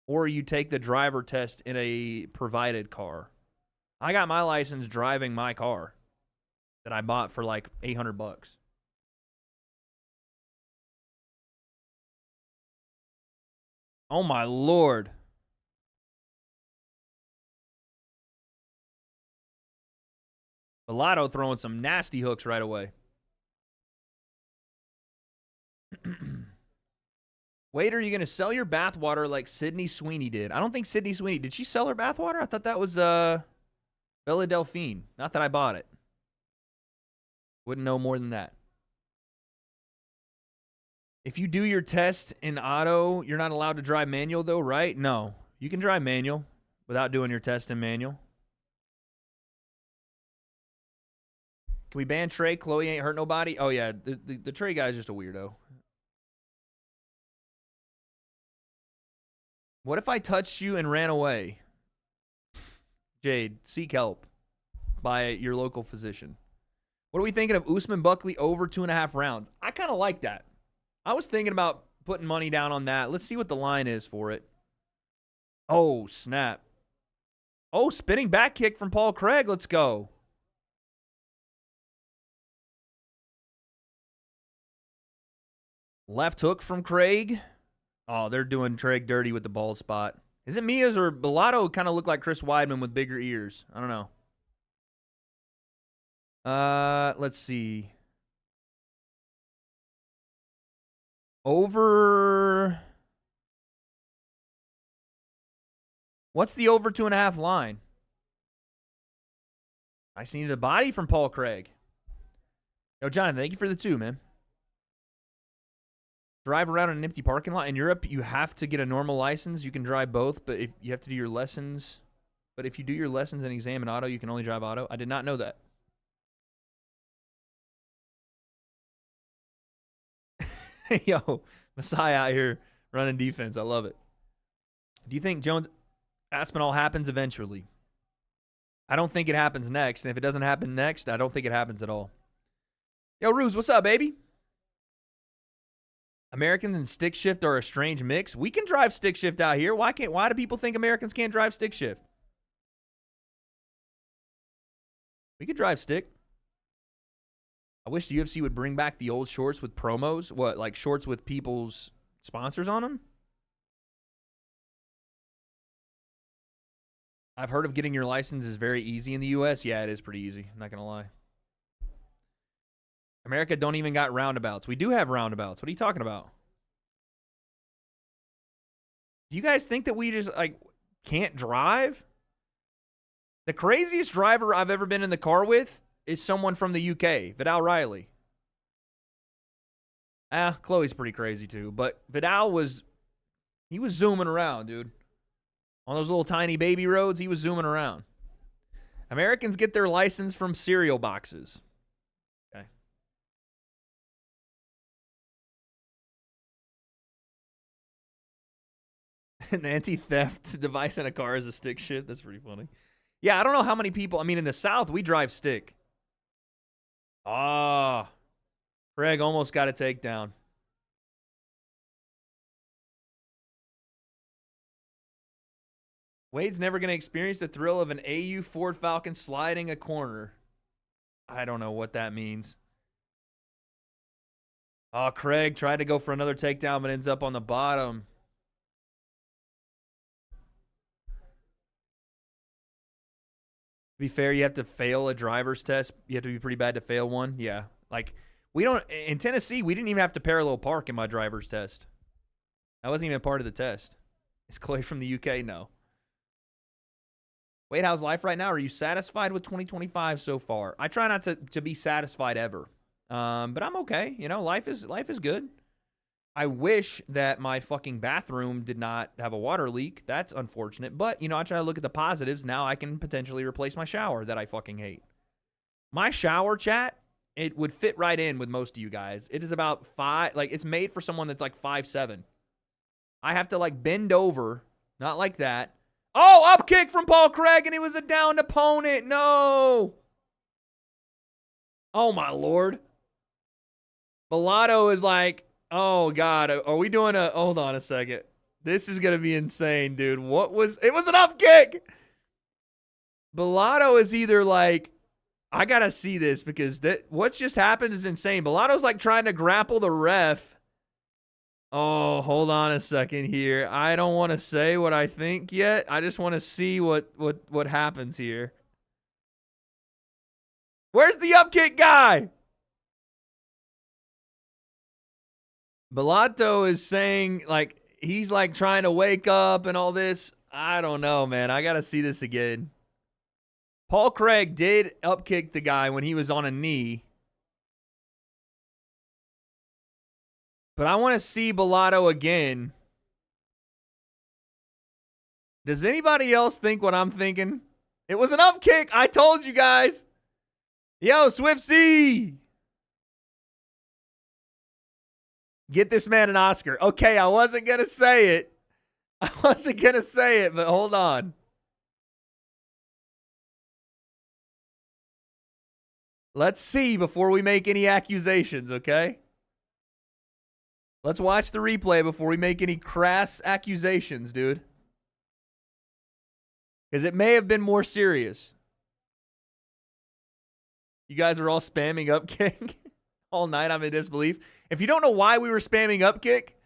or you take the driver test in a provided car. I got my license driving my car that I bought for like $800. Oh my Lord. Villado throwing some nasty hooks right away. Wade, are you going to sell your bathwater like Sydney Sweeney did? I don't think Sydney Sweeney... Did she sell her bathwater? I thought that was Bella Delphine. Not that I bought it. Wouldn't know more than that. If you do your test in auto, you're not allowed to drive manual though, right? No. You can drive manual without doing your test in manual. Can we ban Trey? Chloe ain't hurt nobody? Oh, yeah. The Trey guy is just a weirdo. What if I touched you and ran away? Jade, seek help by your local physician. What are we thinking of Usman Buckley over 2.5 rounds? I kind of like that. I was thinking about putting money down on that. Let's see what the line is for it. Oh, snap. Oh, spinning back kick from Paul Craig. Let's go. Left hook from Craig. Oh, they're doing Craig dirty with the bald spot. Is it Mia's or Bellato kind of look like Chris Weidman with bigger ears? I don't know. Let's see. Over. What's the over 2.5 line? Nice needed a body from Paul Craig. Yo, Jonathan, thank you for the 2, man. Drive around in an empty parking lot. In Europe, you have to get a normal license. You can drive both, but if you have to do your lessons. But if you do your lessons and exam in auto, you can only drive auto. I did not know that. Yo, Messiah out here running defense. I love it. Do you think Jones Aspinall happens eventually? I don't think it happens next. And if it doesn't happen next, I don't think it happens at all. Yo, Ruse, what's up, baby? Americans and stick shift are a strange mix. We can drive stick shift out here. Why do people think Americans can't drive stick shift? We could drive stick. I wish the UFC would bring back the old shorts with promos. What, like shorts with people's sponsors on them? I've heard of getting your license is very easy in the U.S. Yeah, it is pretty easy. I'm not going to lie. America don't even got roundabouts. We do have roundabouts. What are you talking about? Do you guys think that we just, like, can't drive? The craziest driver I've ever been in the car with is someone from the UK, Vidal Riley. Chloe's pretty crazy too, but Vidal was zooming around, dude. On those little tiny baby roads, he was zooming around. Americans get their license from cereal boxes. Okay. An anti-theft device in a car is a stick shift. That's pretty funny. Yeah, I don't know how many people. I mean, in the South, we drive stick. Ah. Craig almost got a takedown. Wade's never going to experience the thrill of an AU Ford Falcon sliding a corner. I don't know what that means. Oh, Craig tried to go for another takedown, but ends up on the bottom. To be fair, you have to fail a driver's test. You have to be pretty bad to fail one. Yeah. Like, we don't, in Tennessee, we didn't even have to parallel park in my driver's test. That wasn't even part of the test. Is Chloe from the UK? No. Wade, how's life right now? Are you satisfied with 2025 so far? I try not to be satisfied ever. But I'm okay. You know, life is good. I wish that my fucking bathroom did not have a water leak. That's unfortunate. But, you know, I try to look at the positives. Now I can potentially replace my shower that I fucking hate. My shower, chat, it would fit right in with most of you guys. It is about 5, like, it's made for someone that's like 5'7". I have to, like, bend over. Not like that. Oh, up kick from Paul Craig, and he was a downed opponent. No. Oh, my Lord. Bellato is like, oh, God. Are we doing a... Hold on a second. This is going to be insane, dude. What was... It was an up kick. Bellato is either like... I got to see this because what's just happened is insane. Bellato's like trying to grapple the ref. Oh, hold on a second here. I don't want to say what I think yet. I just want to see what happens here. Where's the up kick guy? Bellato is saying, like, he's like trying to wake up and all this. I don't know, man. I got to see this again. Paul Craig did up kick the guy when he was on a knee. But I want to see Bellato again. Does anybody else think what I'm thinking? It was an up kick. I told you guys. Yo, Swift C. Get this man an Oscar. Okay, I wasn't going to say it. But hold on. Let's see before we make any accusations, okay? Let's watch the replay before we make any crass accusations, dude. Because it may have been more serious. You guys are all spamming up kick all night. I'm in disbelief. If you don't know why we were spamming up kick,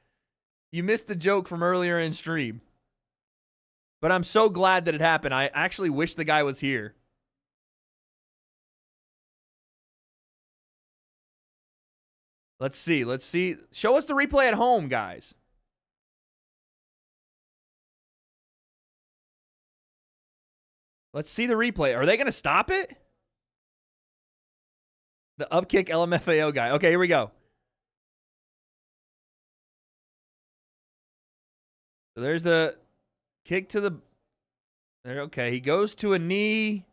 you missed the joke from earlier in stream. But I'm so glad that it happened. I actually wish the guy was here. Let's see. Let's see. Show us the replay at home, guys. Let's see the replay. Are they going to stop it? The upkick LMFAO guy. Okay, here we go. So there's the kick to the... There, okay, he goes to a knee.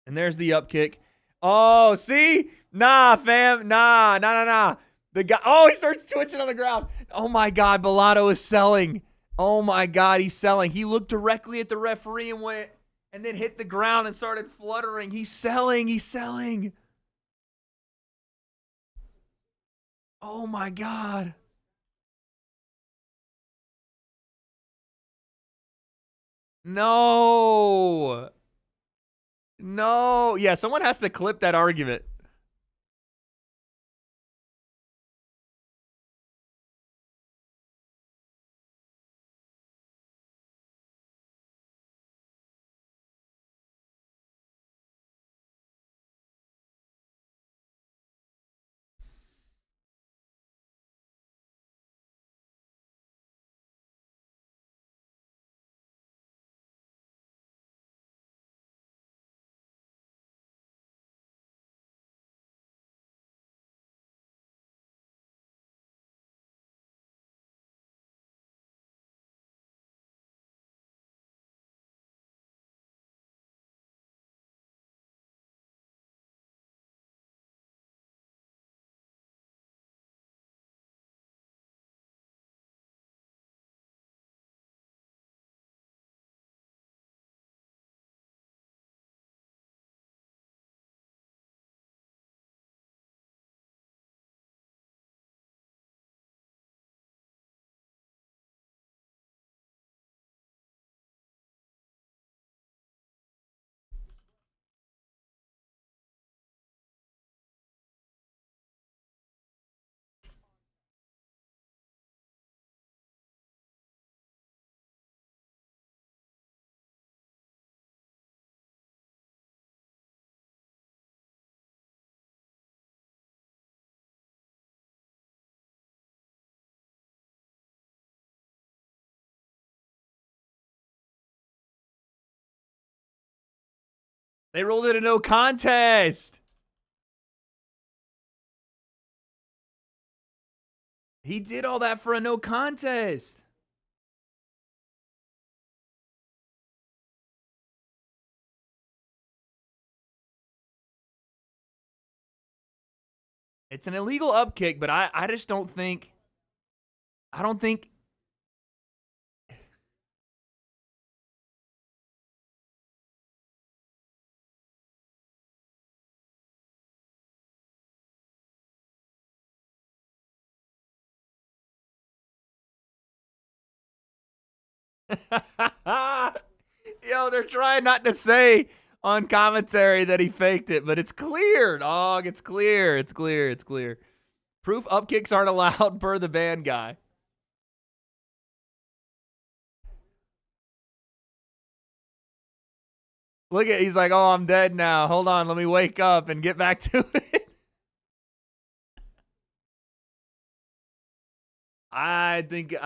And there's the up kick. Oh, see? Nah, fam. Nah. The guy... Oh, he starts twitching on the ground. Oh, my God. Bellato is selling. Oh, my God. He's selling. He looked directly at the referee and went... And then hit the ground and started fluttering. He's selling. He's selling. Oh, my God. No. No. Yeah, someone has to clip that argument. They rolled it a no contest. He did all that for a no contest. It's an illegal up kick, but I just don't think... I don't think... Yo, they're trying not to say on commentary that he faked it, but it's clear, dog. It's clear. It's clear. It's clear. Proof up kicks aren't allowed per the ban guy. Look at, he's like, oh, I'm dead now. Hold on, let me wake up and get back to it. I think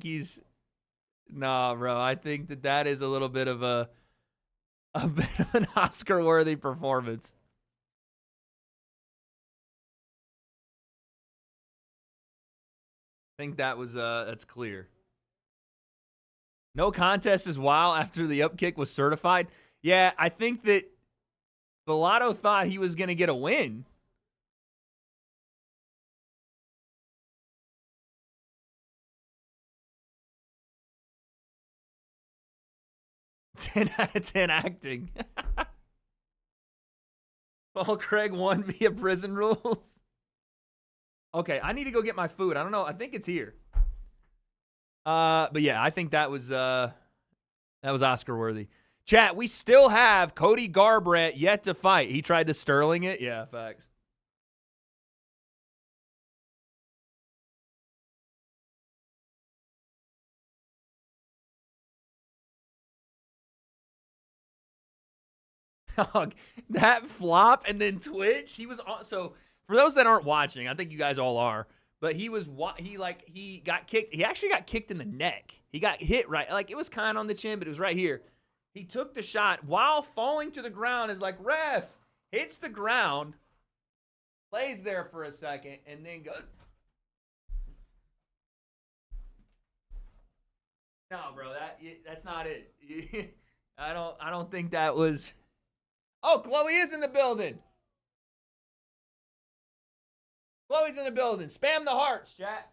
he's... Nah, bro. I think that is a little bit of a bit of an Oscar-worthy performance. I think that was that's clear. No contest is wild after the up kick was certified. Yeah, I think that Bellato thought he was going to get a win. Ten out of 10 acting. Paul Craig won via prison rules. Okay, I need to go get my food. I don't know. I think it's here. But yeah, I think that was Oscar worthy. Chat, we still have Cody Garbrandt yet to fight. He tried to Sterling it. Yeah, facts. Dog, that flop and then twitch. He was so for those that aren't watching, I think you guys all are. But he got kicked. He actually got kicked in the neck. He got hit right, like it was kind of on the chin, but it was right here. He took the shot while falling to the ground. Is like, ref, hits the ground, lays there for a second, and then goes. No, bro, that's not it. I don't think that was. Oh, Chloe is in the building. Chloe's in the building. Spam the hearts, chat.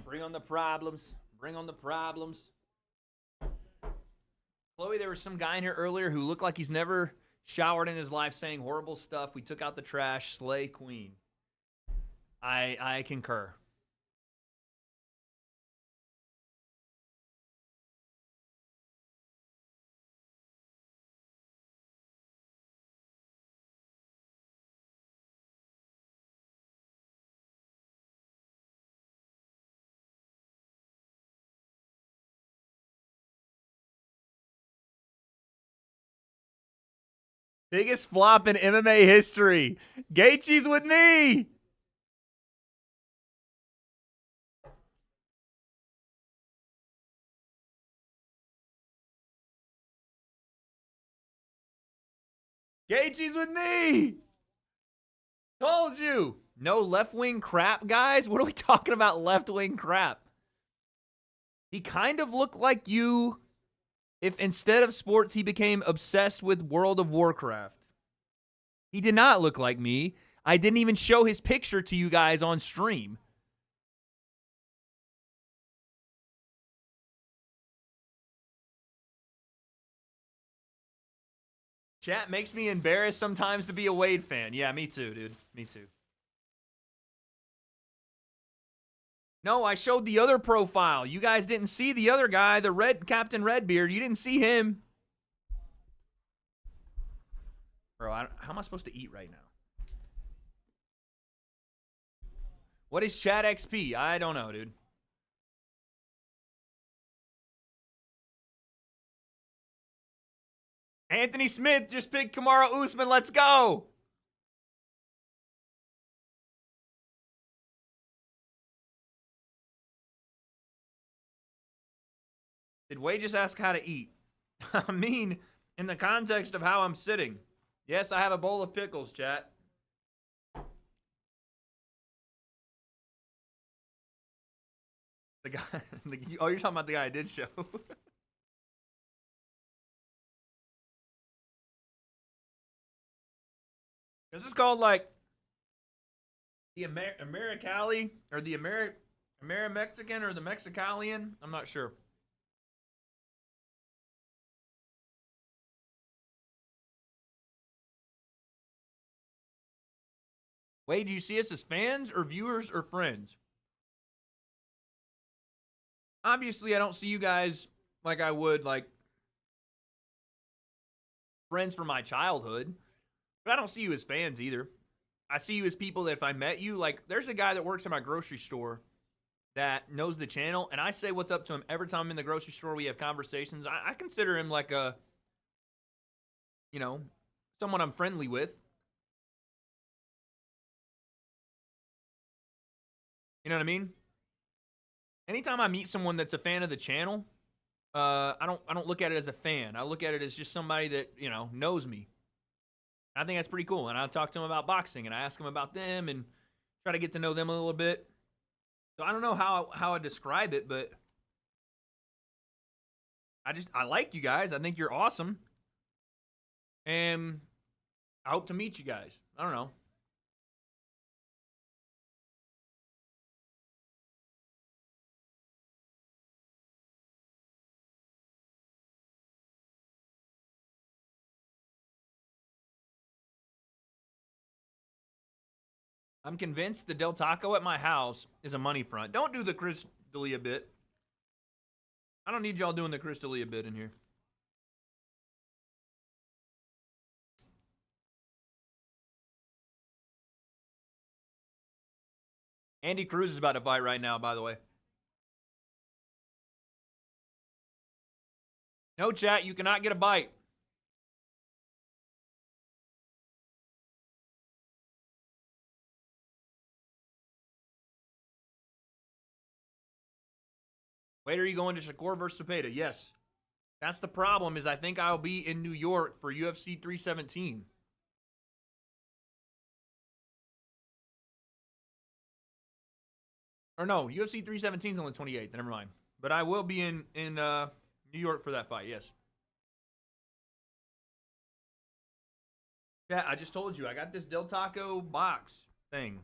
Bring on the problems. Bring on the problems. Chloe, there was some guy in here earlier who looked like he's never showered in his life saying horrible stuff. We took out the trash. Slay queen. I concur. Biggest flop in MMA history. Gaethje's with me. Gaethje's with me. Told you. No left-wing crap, guys. What are we talking about left-wing crap? He kind of looked like you if instead of sports, he became obsessed with World of Warcraft. He did not look like me. I didn't even show his picture to you guys on stream. Chat makes me embarrassed sometimes to be a Wade fan. Yeah, me too, dude. Me too. No, I showed the other profile. You guys didn't see the other guy, the red Captain Redbeard. You didn't see him. Bro, how am I supposed to eat right now? What is chat XP? I don't know, dude. Anthony Smith just picked Kamaru Usman. Let's go. Did Wade just ask how to eat? I mean, in the context of how I'm sitting. Yes, I have a bowl of pickles, chat. The guy, oh, you're talking about the guy I did show. This is called like the Americali or the Ameri-Mexican or the Mexicalian. I'm not sure. Wade, do you see us as fans or viewers or friends? Obviously, I don't see you guys like I would, like, friends from my childhood. But I don't see you as fans either. I see you as people that if I met you, like, there's a guy that works in my grocery store that knows the channel, and I say what's up to him every time I'm in the grocery store. We have conversations. I consider him like a, you know, someone I'm friendly with. You know what I mean? Anytime I meet someone that's a fan of the channel, I don't look at it as a fan. I look at it as just somebody that, you know, knows me. I think that's pretty cool. And I talk to them about boxing, and I ask them about them and try to get to know them a little bit. So I don't know how I describe it, but I like you guys. I think you're awesome. And I hope to meet you guys. I don't know. I'm convinced the Del Taco at my house is a money front. Don't do the Chris D'Elia bit. I don't need y'all doing the Chris D'Elia bit in here. Andy Cruz is about to fight right now, by the way. No, chat, you cannot get a bite. Wait, are you going to Shakur versus Cepeda? Yes. That's the problem, is I think I'll be in New York for UFC 317. Or no, UFC 317 is only 28th. Never mind. But I will be in New York for that fight, yes. Yeah, I just told you. I got this Del Taco box thing.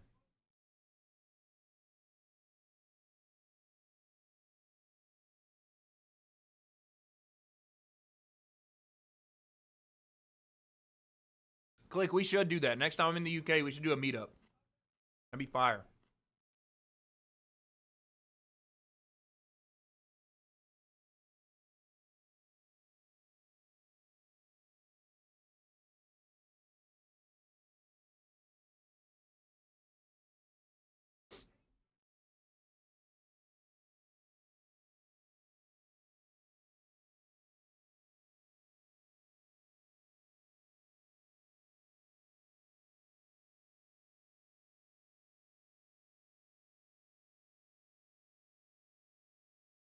Click, we should do that. Next time I'm in the UK, we should do a meetup. That'd be fire.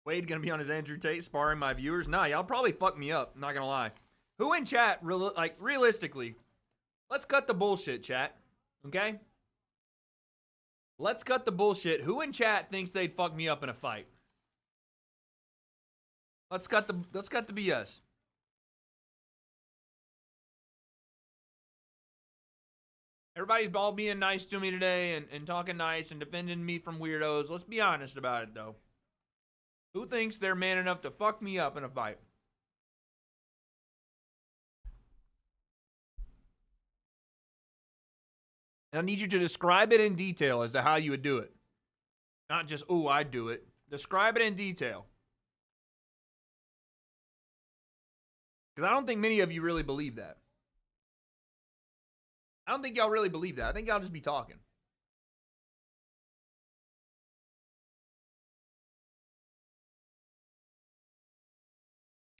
Wade gonna be on his Andrew Tate sparring my viewers? Nah, y'all probably fuck me up. Not gonna lie. Who in chat, realistically, let's cut the bullshit, chat. Okay? Let's cut the bullshit. Who in chat thinks they'd fuck me up in a fight? Let's cut the BS. Everybody's all being nice to me today and talking nice and defending me from weirdos. Let's be honest about it, though. Who thinks they're man enough to fuck me up in a fight? And I need you to describe it in detail as to how you would do it. Not just, oh, I'd do it. Describe it in detail. Because I don't think many of you really believe that. I don't think y'all really believe that. I think y'all just be talking.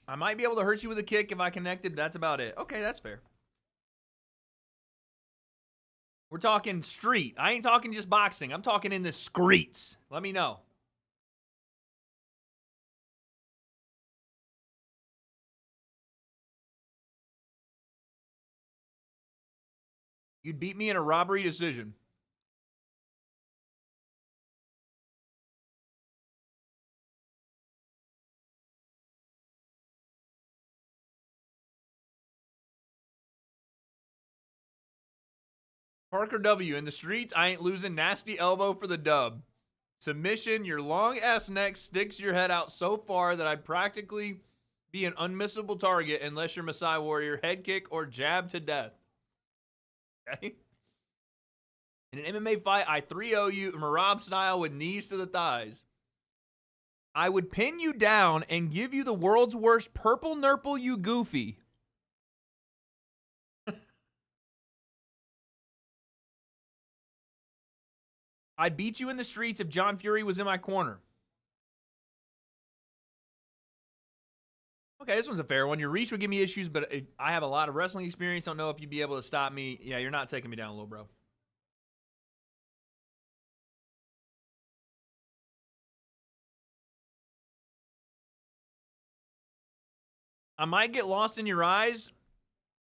I might be able to hurt you with a kick if I connected. That's about it. Okay, that's fair. We're talking street. I ain't talking just boxing. I'm talking in the streets. Let me know. You'd beat me in a robbery decision. Parker W. In the streets, I ain't losing. Nasty elbow for the dub. Submission, your long ass neck sticks your head out so far that I'd practically be an unmissable target unless you're Messiah Warrior. Head kick or jab to death. Okay? In an MMA fight, I 3-0 you Marab style with knees to the thighs. I would pin you down and give you the world's worst purple nurple, you goofy. I'd beat you in the streets if John Fury was in my corner. Okay, this one's a fair one. Your reach would give me issues, but I have a lot of wrestling experience. Don't know if you'd be able to stop me. Yeah, you're not taking me down, little bro. I might get lost in your eyes,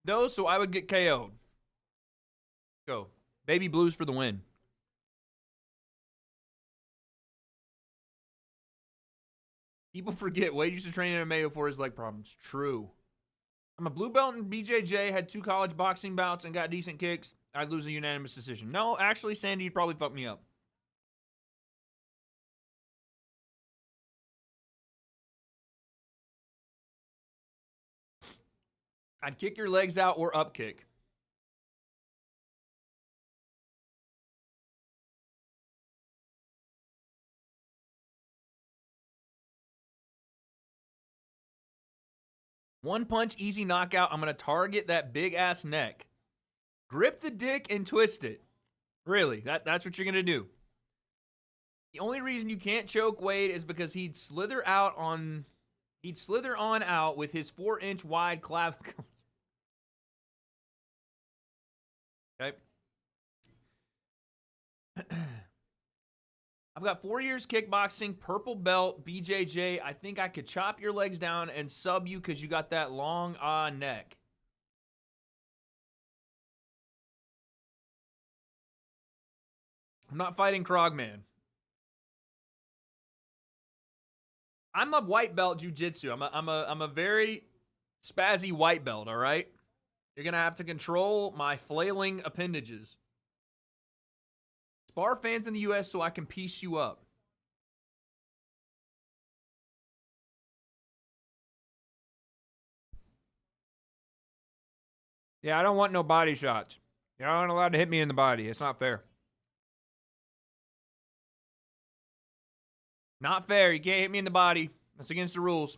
though, so I would get KO'd. Go. Baby Blues for the win. People forget Wade used to train MMA before his leg problems. True. I'm a blue belt in BJJ, had 2 college boxing bouts, and got decent kicks. I'd lose a unanimous decision. No, actually, Sandy, you'd probably fuck me up. I'd kick your legs out or up kick. One punch, easy knockout. I'm going to target that big ass neck. Grip the dick and twist it. Really, that's what you're going to do. The only reason you can't choke Wade is because he'd slither on out with his 4-inch wide clavicle. Okay. I've got 4 years kickboxing, purple belt, BJJ. I think I could chop your legs down and sub you because you got that long neck. I'm not fighting Krogman. I'm a white belt jiu-jitsu. I'm a very spazzy white belt, all right? You're going to have to control my flailing appendages. Spar fans in the U.S. so I can piece you up. Yeah, I don't want no body shots. You're not allowed to hit me in the body. It's not fair. Not fair. You can't hit me in the body. That's against the rules.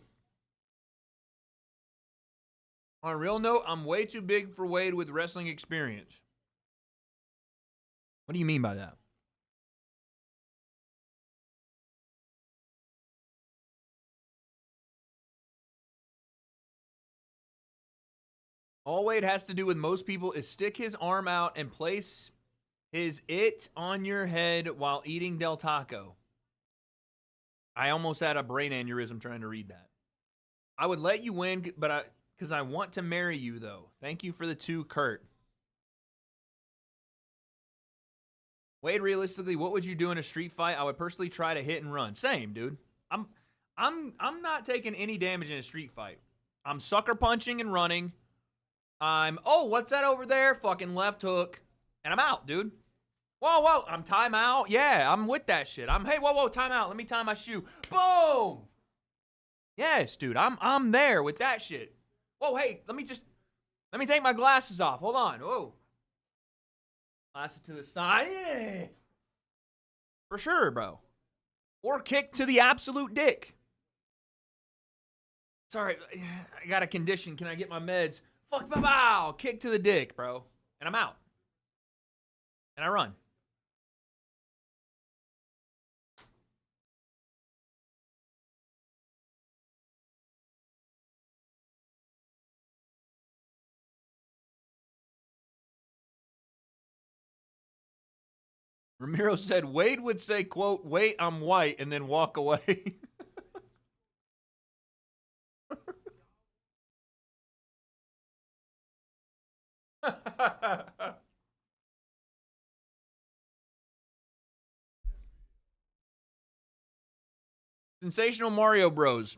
On a real note, I'm way too big for Wade with wrestling experience. What do you mean by that? All Wade has to do with most people is stick his arm out and place his it on your head while eating Del Taco. I almost had a brain aneurysm trying to read that. I would let you win, but because I want to marry you, though. Thank you for the 2, Kurt. Wade, realistically, what would you do in a street fight? I would personally try to hit and run. Same, dude. I'm not taking any damage in a street fight. I'm sucker punching and running. Oh, what's that over there? Fucking left hook. And I'm out, dude. Whoa, I'm time out. Yeah, I'm with that shit. Hey, whoa, time out. Let me tie my shoe. Boom. Yes, dude, I'm there with that shit. Whoa, hey, let me take my glasses off. Hold on. Whoa. Glasses to the side. Yeah. For sure, bro. Or kick to the absolute dick. Sorry, I got a condition. Can I get my meds? Fuck, bow. Kick to the dick, bro. And I'm out. And I run. Ramiro said, Wade would say, quote, wait, I'm white, and then walk away. Sensational Mario Bros.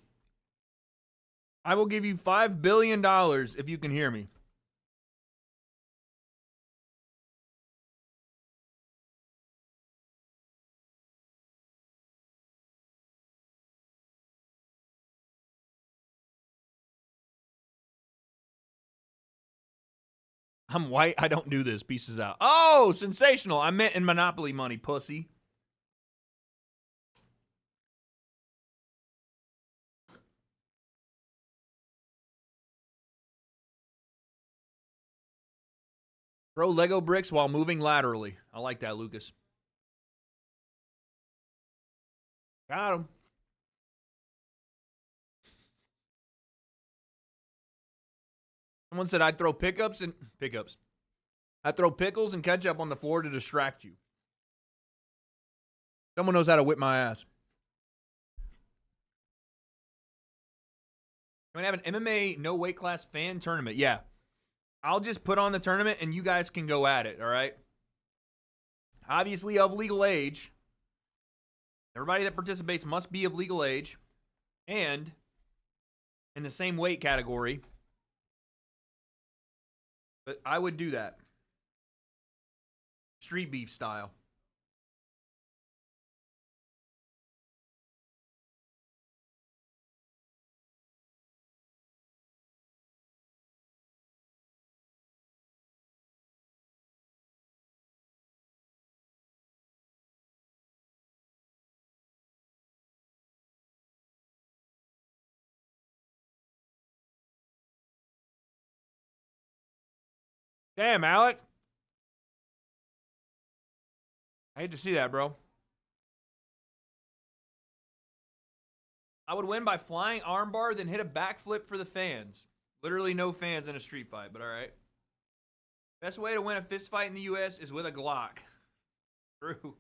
I will give you $5 billion if you can hear me. I'm white. I don't do this. Pieces out. Oh, sensational. I meant in Monopoly money, pussy. Throw Lego bricks while moving laterally. I like that, Lucas. Got him. Someone said I'd throw pickups. I'd throw pickles and ketchup on the floor to distract you. Someone knows how to whip my ass. Can we have an MMA no weight class fan tournament? Yeah. I'll just put on the tournament and you guys can go at it, all right? Obviously of legal age. Everybody that participates must be of legal age and in the same weight category. But I would do that. Street beef style. Damn, Alec. I hate to see that, bro. I would win by flying armbar, then hit a backflip for the fans. Literally no fans in a street fight, but all right. Best way to win a fist fight in the U.S. is with a Glock. True.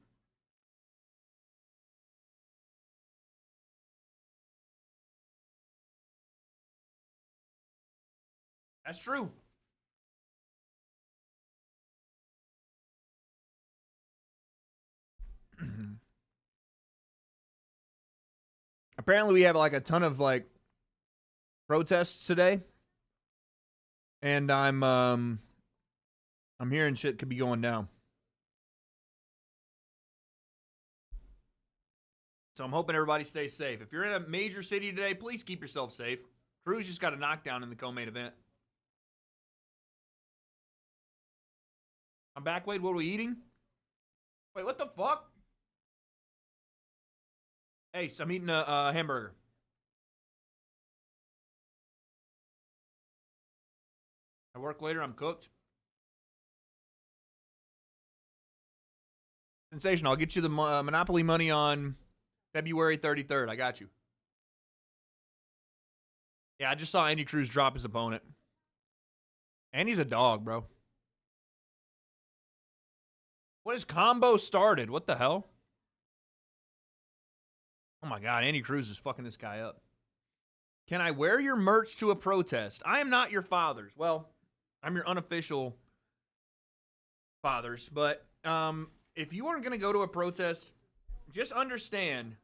That's true. Apparently we have like a ton of like protests today. And I'm hearing shit could be going down. So I'm hoping everybody stays safe. If you're in a major city today, please keep yourself safe. Cruz just got a knockdown in the co-main event. I'm back, Wade. What are we eating? Wait, what the fuck? Hey, so I'm eating a hamburger. I work later. I'm cooked. Sensational. I'll get you the Monopoly money on February 33rd. I got you. Yeah, I just saw Andy Cruz drop his opponent. Andy's a dog, bro. What is combo started? What the hell? Oh my God, Andy Cruz is fucking this guy up. Can I wear your merch to a protest? I am not your fathers. Well, I'm your unofficial fathers. But if you aren't going to go to a protest, just understand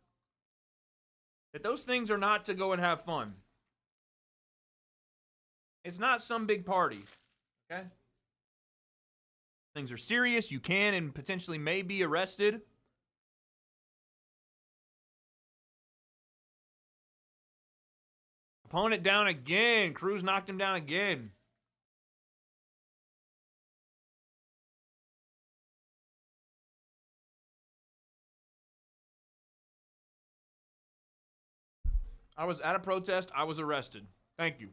that those things are not to go and have fun. It's not some big party. Okay? Things are serious. You can and potentially may be arrested. Opponent down again. Cruz knocked him down again. I was at a protest. I was arrested. Thank you.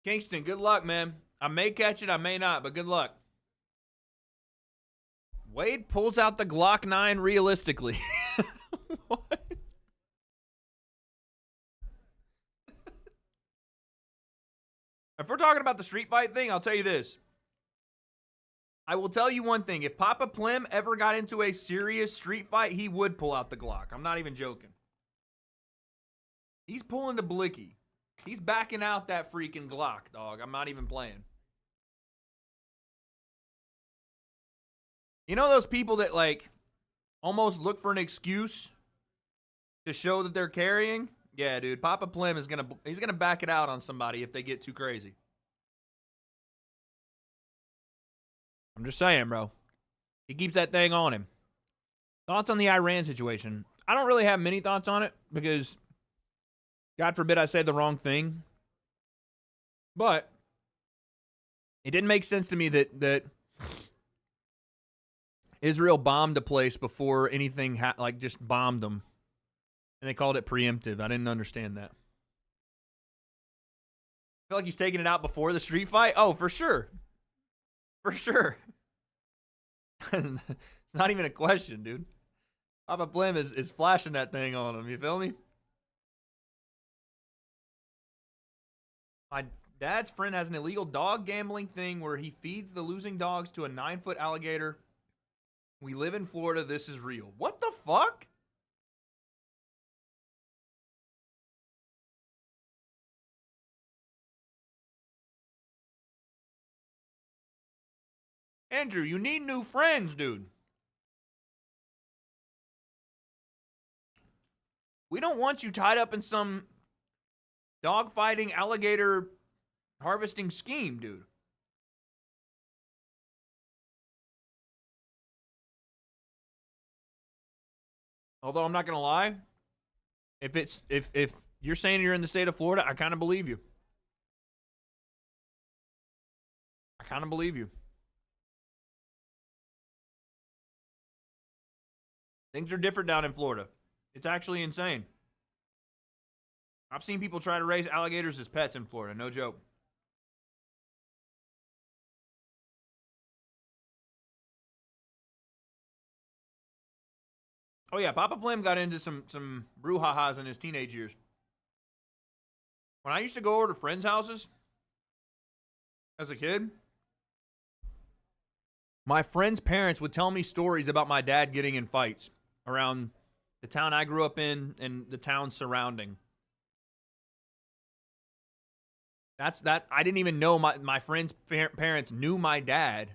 Kingston, good luck, man. I may catch it, I may not, but good luck. Wade pulls out the Glock 9 realistically. What? If we're talking about the street fight thing, I'll tell you this. I will tell you one thing. If Papa Plem ever got into a serious street fight, he would pull out the Glock. I'm not even joking. He's pulling the blicky. He's backing out that freaking Glock, dog. I'm not even playing. You know those people that, like, almost look for an excuse to show that they're carrying? Yeah, dude. Papa Plem is he's gonna back it out on somebody if they get too crazy. I'm just saying, bro. He keeps that thing on him. Thoughts on the Iran situation? I don't really have many thoughts on it because, God forbid I say the wrong thing. But it didn't make sense to me that Israel bombed a place before anything just bombed them. And they called it preemptive. I didn't understand that. I feel like he's taking it out before the street fight. Oh, for sure. For sure. It's not even a question, dude. Papa Plem is flashing that thing on him. You feel me? My dad's friend has an illegal dog gambling thing where he feeds the losing dogs to a 9-foot alligator. We live in Florida. This is real. What the fuck? Andrew, you need new friends, dude. We don't want you tied up in some dogfighting, alligator harvesting scheme, dude. Although I'm not gonna lie, if you're saying you're in the state of Florida, I kind of believe you. I kind of believe you. Things are different down in Florida. It's actually insane. I've seen people try to raise alligators as pets in Florida. No joke. Oh yeah, Papa Plim got into some brouhahas in his teenage years. When I used to go over to friends' houses as a kid, my friends' parents would tell me stories about my dad getting in fights around the town I grew up in and the town surrounding. I didn't even know my friends' parents knew my dad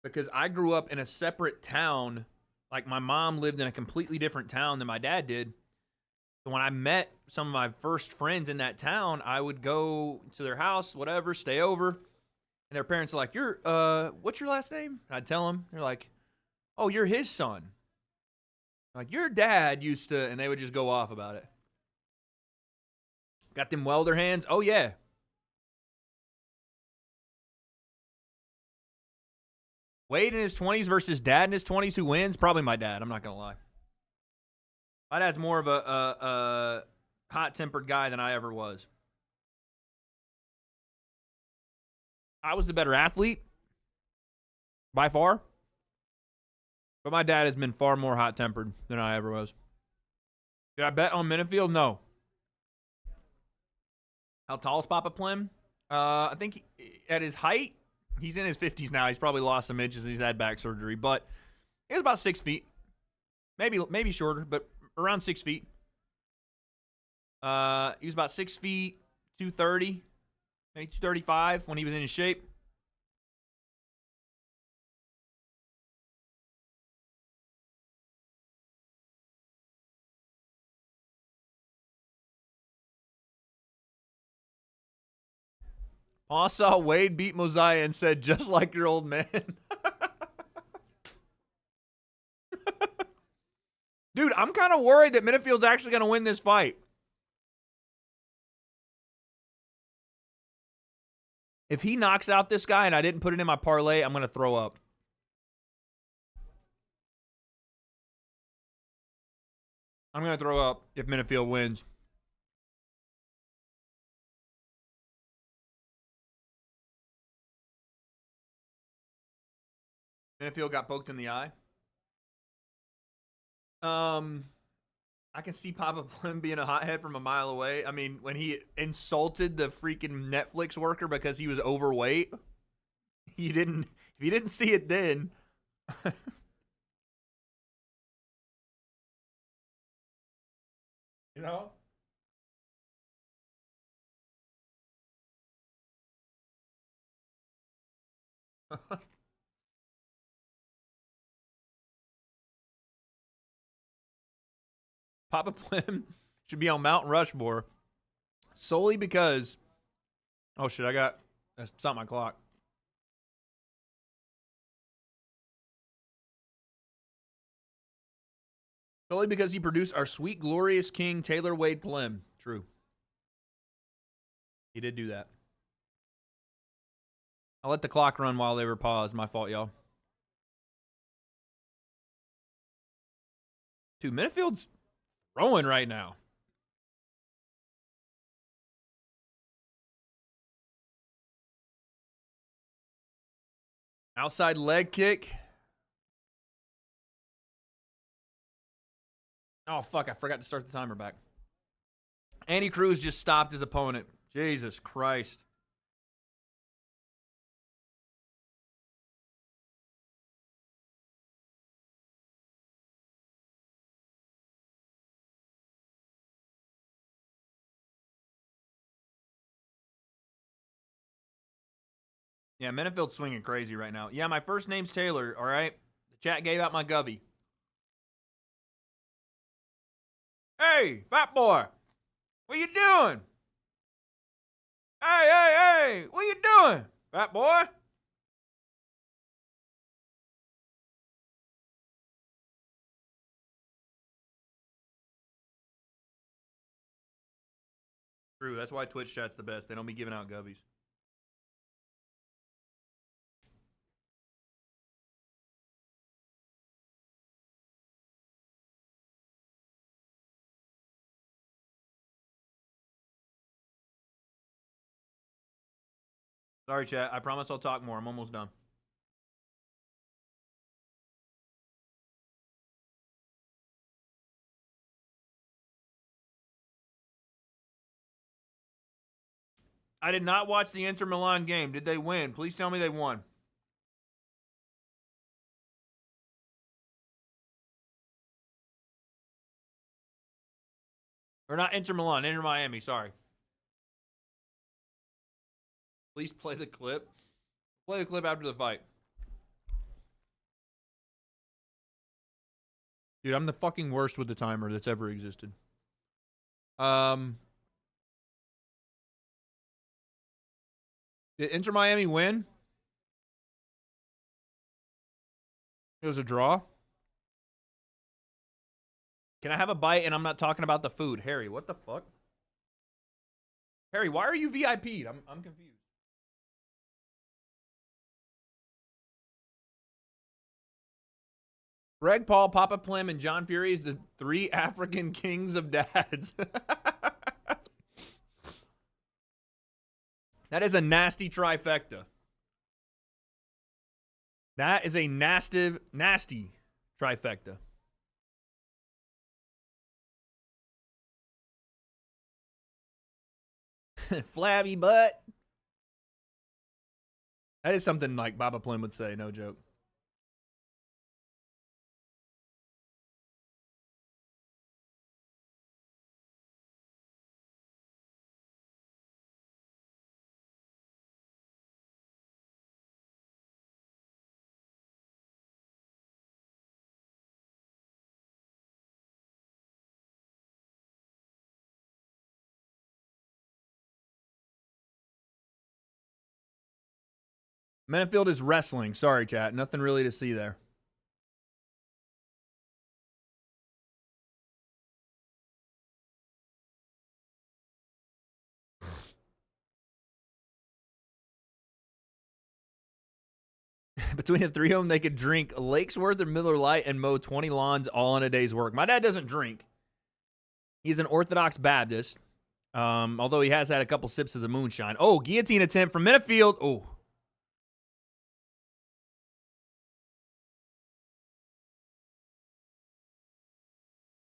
because I grew up in a separate town. Like, my mom lived in a completely different town than my dad did. So when I met some of my first friends in that town, I would go to their house, whatever, stay over. And their parents are like, what's your last name? And I'd tell them. They're like, oh, you're his son. Like, your dad used to, and they would just go off about it. Got them welder hands? Oh, yeah. Wade in his 20s versus dad in his 20s, who wins? Probably my dad. I'm not going to lie. My dad's more of a hot-tempered guy than I ever was. I was the better athlete, by far. But my dad has been far more hot-tempered than I ever was. Did I bet on Minifield? No. How tall is Papa Plim? I think at his height, he's in his 50s now. He's probably lost some inches. He's had back surgery. But he was about 6 feet. Maybe shorter, but around 6 feet. He was about 6 feet, 230, maybe 235 when he was in his shape. I saw Wade beat Mosiah and said, just like your old man. Dude, I'm kind of worried that Minifield's actually going to win this fight. If he knocks out this guy and I didn't put it in my parlay, I'm going to throw up. I'm going to throw up if Minifield wins. Minifield got poked in the eye. I can see Papa Plim being a hothead from a mile away. I mean, when he insulted the freaking Netflix worker because he was overweight, if you didn't see it then. You know? Papa Plim should be on Mount Rushmore solely because, oh shit, that's not my clock. Solely because he produced our sweet, glorious king, Taylor Wade Plim. True. He did do that. I let the clock run while they were paused. My fault, y'all. Dude, Minifield's throwing right now. Outside leg kick. Oh, fuck. I forgot to start the timer back. Andy Cruz just stopped his opponent. Jesus Christ. Yeah, Menifield's swinging crazy right now. Yeah, my first name's Taylor, all right? The chat gave out my govy. Hey, fat boy. What you doing? Hey, what you doing, fat boy? True, that's why Twitch chat's the best. They don't be giving out govies. Sorry, chat. I promise I'll talk more. I'm almost done. I did not watch the Inter Milan game. Did they win? Please tell me they won. Or not Inter Milan, Inter Miami, sorry. Please play the clip. Play the clip after the fight. Dude, I'm the fucking worst with the timer that's ever existed. Did Inter Miami win? It was a draw. Can I have a bite and I'm not talking about the food? Harry, what the fuck? Harry, why are you VIP'd? I'm confused. Greg Paul, Papa Plim, and John Fury is the 3 African kings of dads. That is a nasty trifecta. That is a nasty trifecta. Flabby butt. That is something like Baba Plim would say, no joke. Menefield is wrestling. Sorry, chat. Nothing really to see there. Between the 3 of them, they could drink Lake's Worth of Miller Lite and mow 20 lawns all in a day's work. My dad doesn't drink. He's an Orthodox Baptist, although he has had a couple sips of the moonshine. Oh, guillotine attempt from Menefield. Oh.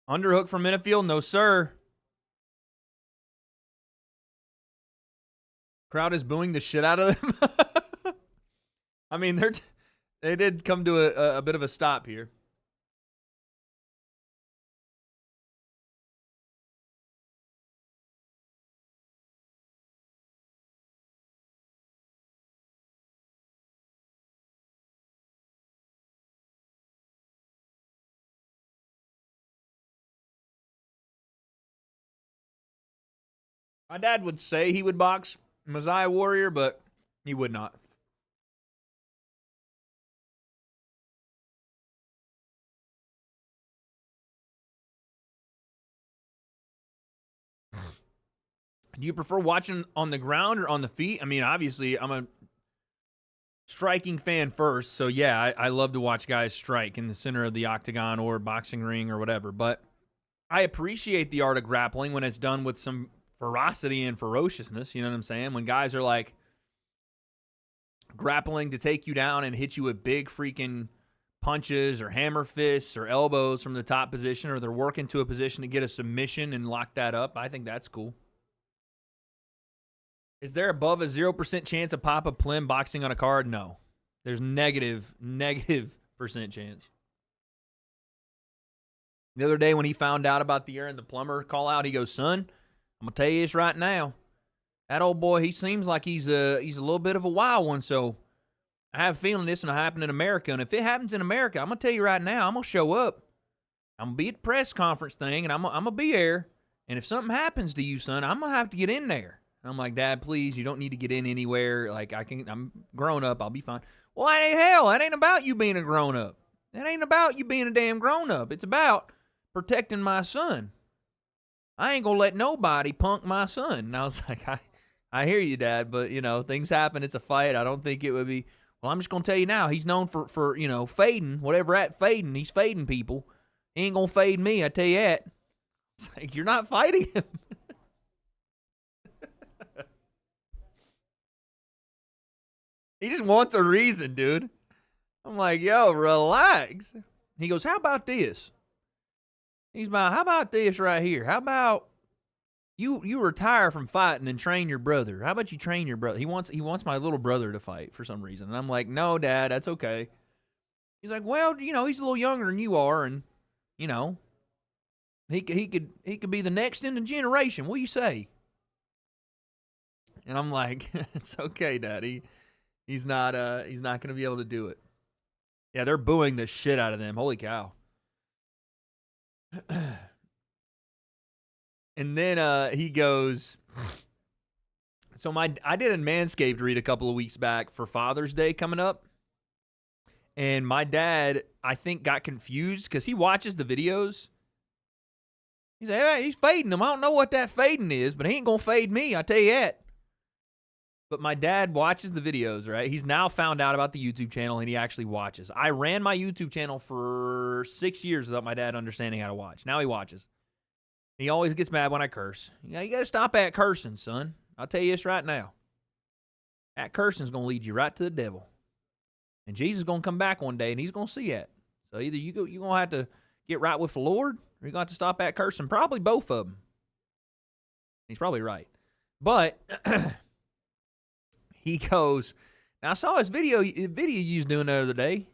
Underhook from Menefield? No, sir. Crowd is booing the shit out of them. I mean, they did come to a bit of a stop here. My dad would say he would box Messiah Warrior, but he would not. Do you prefer watching on the ground or on the feet? I mean, obviously, I'm a striking fan first, so yeah, I love to watch guys strike in the center of the octagon or boxing ring or whatever, but I appreciate the art of grappling when it's done with some ferocity and ferociousness, you know what I'm saying? When guys are like grappling to take you down and hit you with big freaking punches or hammer fists or elbows from the top position, or they're working to a position to get a submission and lock that up, I think that's cool. Is there above a 0% chance of Papa Plim boxing on a card? No. There's negative percent chance. The other day when he found out about the Aaron the Plumber call out, he goes, son, I'm going to tell you this right now. That old boy, he seems like he's a little bit of a wild one, so I have a feeling this will happen in America. And if it happens in America, I'm going to tell you right now, I'm going to show up. I'm going to be at the press conference thing, and I'm going to be there. And if something happens to you, son, I'm going to have to get in there. And I'm like, Dad, please, you don't need to get in anywhere. Like, I'm grown up. I'll be fine. Well, that ain't about you being a grown up. That ain't about you being a damn grown up. It's about protecting my son. I ain't going to let nobody punk my son. And I was like, I hear you, Dad, but, things happen. It's a fight. I don't think it would be. Well, I'm just going to tell you now, he's known for fading, fading. He's fading people. He ain't going to fade me, I tell you that. It's like, you're not fighting him. He just wants a reason, dude. I'm like, yo, relax. He goes, how about this? How about this right here? How about you retire from fighting and train your brother? How about you train your brother? He wants my little brother to fight for some reason. And I'm like, no, Dad, that's okay. He's like, well, he's a little younger than you are, and he could be the next in the generation. What do you say? And I'm like, it's okay, Daddy. He's not going to be able to do it. Yeah, they're booing the shit out of them. Holy cow. And then he goes, so I did a Manscaped read a couple of weeks back for Father's Day coming up. And my dad, I think, got confused because he watches the videos. He's like, hey, he's fading him. I don't know what that fading is, but he ain't going to fade me, I tell you that. But my dad watches the videos, right? He's now found out about the YouTube channel, and he actually watches. I ran my YouTube channel for 6 years without my dad understanding how to watch. Now he watches. He always gets mad when I curse. You got to stop that cursing, son. I'll tell you this right now. That cursing is going to lead you right to the devil. And Jesus is going to come back one day, and he's going to see that. So either you're going to have to get right with the Lord, or you're going to have to stop that cursing. Probably both of them. He's probably right. But he goes, now I saw his video you was doing the other day.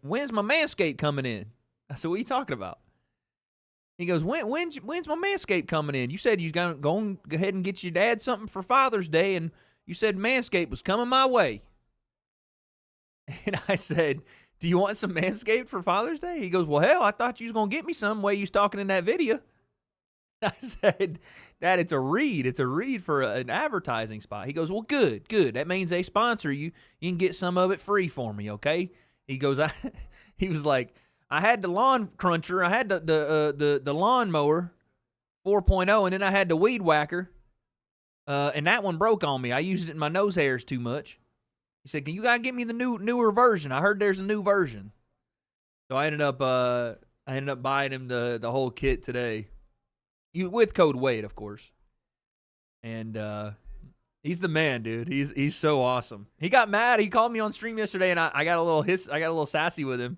When's my Manscaped coming in? I said, what are you talking about? He goes, when's my Manscaped coming in? You said you was going to go ahead and get your dad something for Father's Day, and you said Manscaped was coming my way. And I said, do you want some Manscaped for Father's Day? He goes, well, hell, I thought you was going to get me some way you was talking in that video. I said, Dad, it's a read. It's a read for an advertising spot. He goes, well, good. That means they sponsor you. You can get some of it free for me, okay? He goes, he was like, I had the lawn cruncher. I had the lawnmower 4.0, and then I had the weed whacker, and that one broke on me. I used it in my nose hairs too much. He said, you got to get me the newer version. I heard there's a new version. So I ended up buying him the whole kit today. With code WADE, of course. And he's the man, dude. He's so awesome. He got mad. He called me on stream yesterday, and I got a little sassy with him.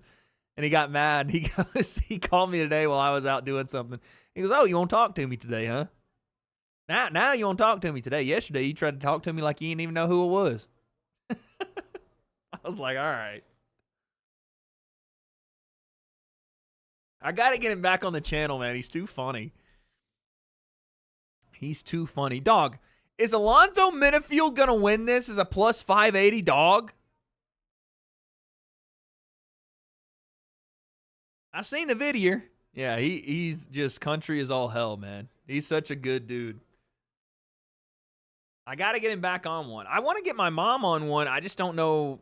And he got mad. He called me today while I was out doing something. He goes, oh, you won't talk to me today, huh? Now you won't talk to me today. Yesterday you tried to talk to me like you didn't even know who it was. I was like, all right. I got to get him back on the channel, man. He's too funny. He's too funny. Dog, is Alonzo Minifield going to win this as a plus 580 dog? I seen the video. Yeah, he's just country as all hell, man. He's such a good dude. I got to get him back on one. I want to get my mom on one. I just don't know.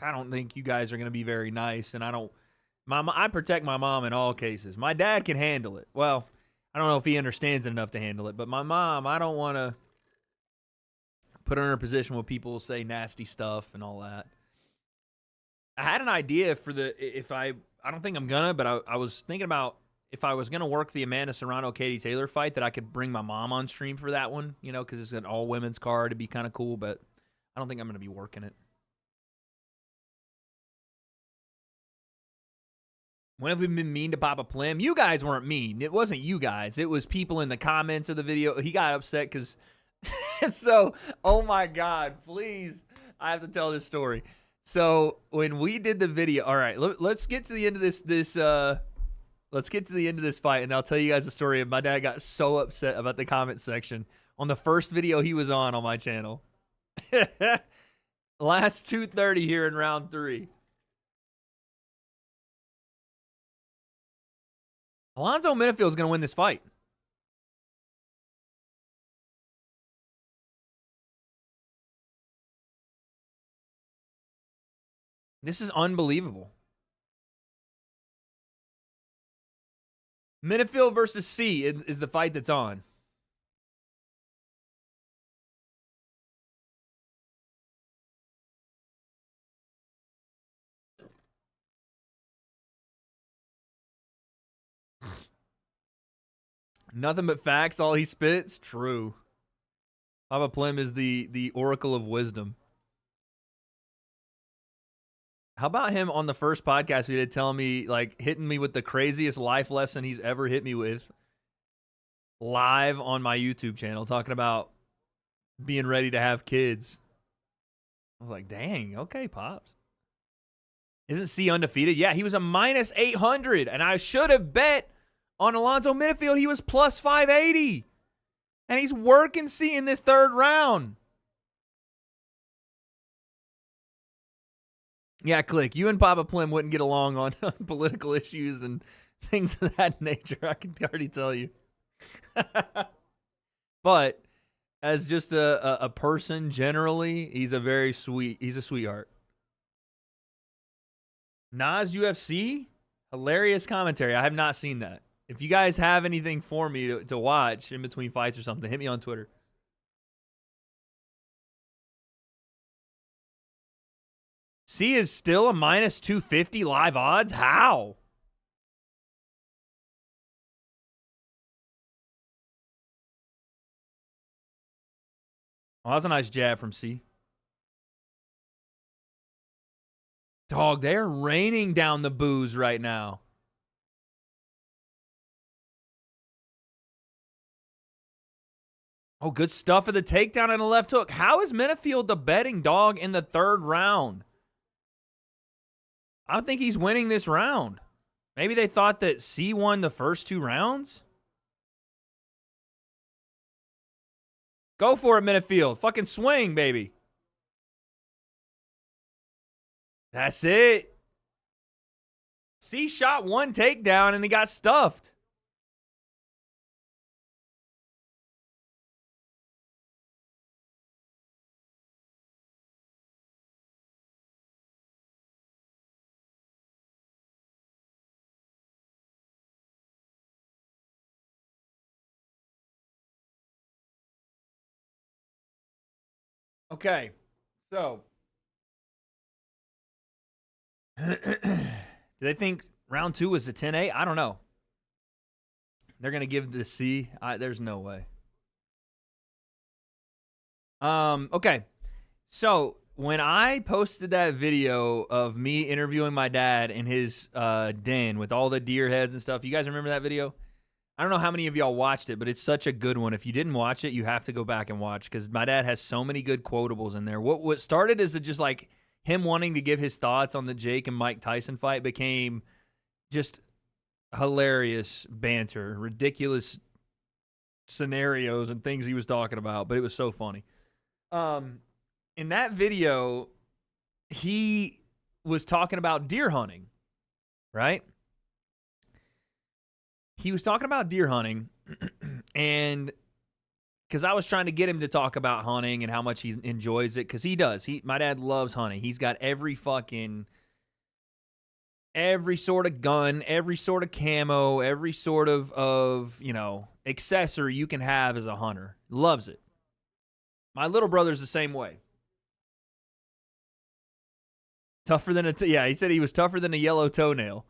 I don't think you guys are going to be very nice, and I protect my mom in all cases. My dad can handle it. Well, I don't know if he understands it enough to handle it, but my mom, I don't want to put her in a position where people will say nasty stuff and all that. I had an idea for I don't think I'm gonna, but I was thinking about if I was gonna work the Amanda Serrano-Katie Taylor fight, that I could bring my mom on stream for that one, because it's an all women's card. It'd be kind of cool, but I don't think I'm gonna be working it. When have we been mean to Papa Plim? You guys weren't mean. It wasn't you guys. It was people in the comments of the video. He got upset because so, oh my God, please. I have to tell this story. So when we did the video, all right, let's get to the end of this let's get to the end of this fight, and I'll tell you guys a story of my dad got so upset about the comment section on the first video he was on my channel. Last 2:30 here in round 3. Alonzo Menifield is going to win this fight. This is unbelievable. Menifield versus C is the fight that's on. Nothing but facts, all he spits. True. Papa Plim is the oracle of wisdom. How about him on the first podcast we did telling me, like, hitting me with the craziest life lesson he's ever hit me with live on my YouTube channel, talking about being ready to have kids. I was like, dang, okay, Pops. Isn't C undefeated? Yeah, he was a minus 800, and I should have bet on Alonzo Menifield. He was plus 580, and he's working C in this third round. Yeah, Click. You and Papa Plim wouldn't get along on political issues and things of that nature. I can already tell you. But as just a person generally, he's a sweetheart. Nas UFC? Hilarious commentary. I have not seen that. If you guys have anything for me to watch in between fights or something, hit me on Twitter. C is still a minus 250 live odds? How? Oh, that was a nice jab from C. Dog, they're raining down the booze right now. Oh, good stuff of the takedown and a left hook. How is Menifield the betting dog in the third round? I think he's winning this round. Maybe they thought that C won the first 2 rounds? Go for it, Menifield. Fucking swing, baby. That's it. C shot 1 takedown and he got stuffed. Okay, so do they think round 2 was a 10-8? I don't know. They're going to give the C. There's no way. Okay, so when I posted that video of me interviewing my dad in his den with all the deer heads and stuff, you guys remember that video? I don't know how many of y'all watched it, but it's such a good one. If you didn't watch it, you have to go back and watch because my dad has so many good quotables in there. What started as just like him wanting to give his thoughts on the Jake and Mike Tyson fight became just hilarious banter, ridiculous scenarios and things he was talking about, but it was so funny. In that video, he was talking about deer hunting, right? He was talking about deer hunting, and because I was trying to get him to talk about hunting and how much he enjoys it, because he does. My dad loves hunting. He's got every sort of gun, every sort of camo, every sort of accessory you can have as a hunter. Loves it. My little brother's the same way. Tougher than he said he was tougher than a yellow toenail.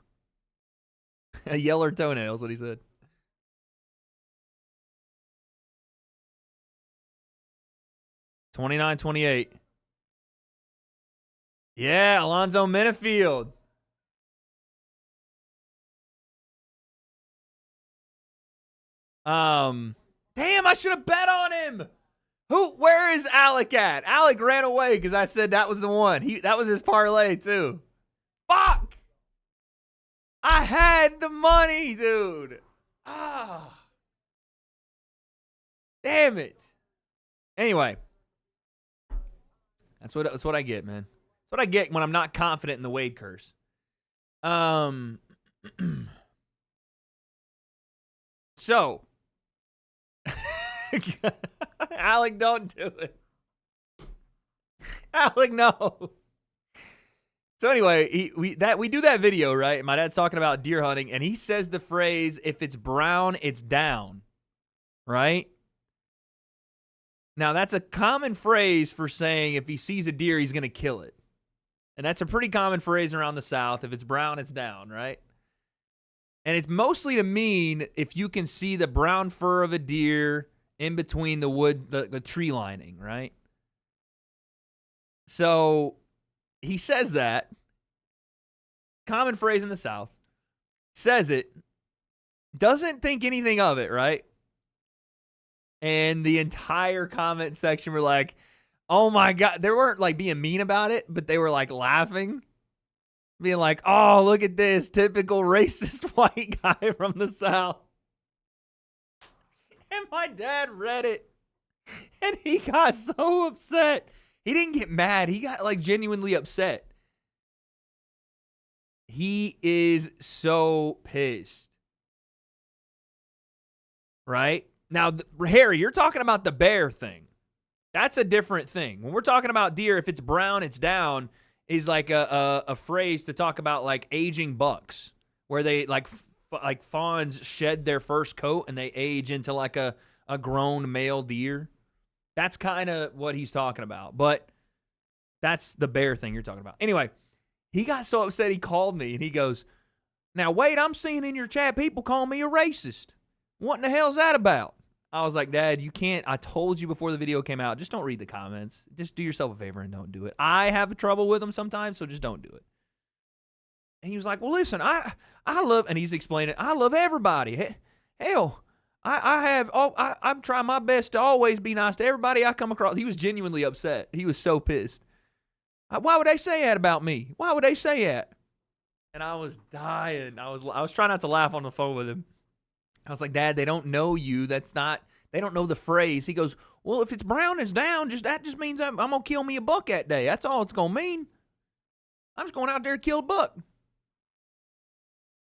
A yeller toenail is what he said. $29-28. Yeah, Alonzo Menifield. Damn, I should have bet on him. Where is Alec at? Alec ran away because I said that was the one. That was his parlay too. Fuck! I had the money, dude. Damn it. Anyway. That's what I get, man. That's what I get when I'm not confident in the Wade curse. So, Alec, don't do it. Alec, no. So anyway, we do that video, right? My dad's talking about deer hunting, and he says the phrase, "If it's brown, it's down," right? Now, that's a common phrase for saying if he sees a deer, he's going to kill it. And that's a pretty common phrase around the South. If it's brown, it's down, right? And it's mostly to mean if you can see the brown fur of a deer in between the wood, the tree lining, right? So he says that. Common phrase in the South. Says it. Doesn't think anything of it, right? And the entire comment section were like, oh my God. They weren't like being mean about it, but they were like laughing. Being like, oh, look at this. Typical racist white guy from the South. And my dad read it. And he got so upset. He didn't get mad. He got like genuinely upset. He is so pissed. Right? Now, Harry, you're talking about the bear thing. That's a different thing. When we're talking about deer, if it's brown, it's down, is like a phrase to talk about like aging bucks, where they like fawns shed their first coat and they age into like a grown male deer. That's kind of what he's talking about. But that's the bear thing you're talking about. Anyway, he got so upset he called me and he goes, now, Wade, I'm seeing in your chat people call me a racist. What in the hell's that about? I was like, Dad, you can't. I told you before the video came out, just don't read the comments. Just do yourself a favor and don't do it. I have trouble with them sometimes, so just don't do it. And he was like, well, listen, I love, and he's explaining, I love everybody. Hell, I'm trying my best to always be nice to everybody I come across. He was genuinely upset. He was so pissed. Why would they say that about me? Why would they say that? And I was dying. I was trying not to laugh on the phone with him. I was like, Dad, they don't know you. They don't know the phrase. He goes, well, if it's brown, it's down. That just means I'm going to kill me a buck that day. That's all it's going to mean. I'm just going out there to kill a buck.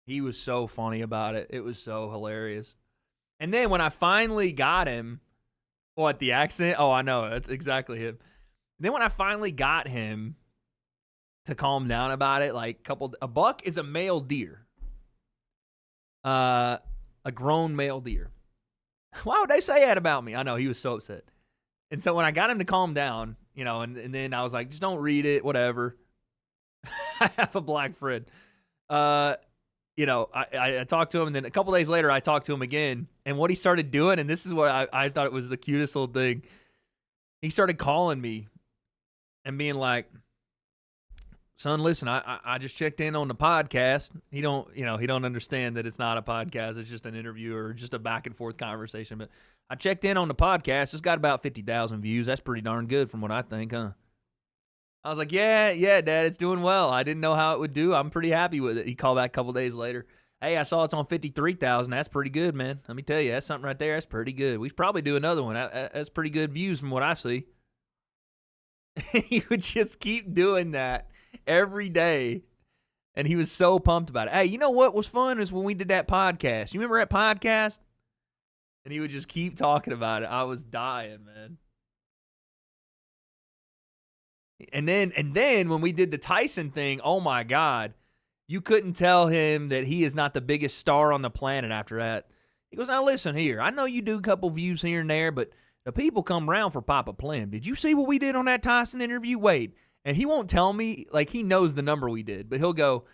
He was so funny about it. It was so hilarious. And then when I finally got him, what, the accent? Oh, I know. That's exactly him. Then when I finally got him to calm down about it, like a buck is a male deer. A grown male deer. Why would they say that about me? I know, he was so upset. And so when I got him to calm down, and then I was like, just don't read it, whatever. I have a black friend. I talked to him, and then a couple days later, I talked to him again. And what he started doing, and this is what I thought it was the cutest little thing. He started calling me and being like, son, listen, I just checked in on the podcast. He don't understand that it's not a podcast. It's just an interview or just a back and forth conversation. But I checked in on the podcast. It's got about 50,000 views. That's pretty darn good from what I think, huh? I was like, yeah, Dad, it's doing well. I didn't know how it would do. I'm pretty happy with it. He called back a couple days later. Hey, I saw it's on 53,000. That's pretty good, man. Let me tell you, that's something right there. That's pretty good. We should probably do another one. That's pretty good views from what I see. He would just keep doing that every day, and he was so pumped about it. Hey, you know what was fun is when we did that podcast. You remember that podcast? And he would just keep talking about it. I was dying, man. And then when we did the Tyson thing, oh my God, you couldn't tell him that he is not the biggest star on the planet after that. He goes, now listen here, I know you do a couple views here and there, but the people come around for Papa Plim. Did you see what we did on that Tyson interview? Wade. And he won't tell me, like he knows the number we did, but he'll go,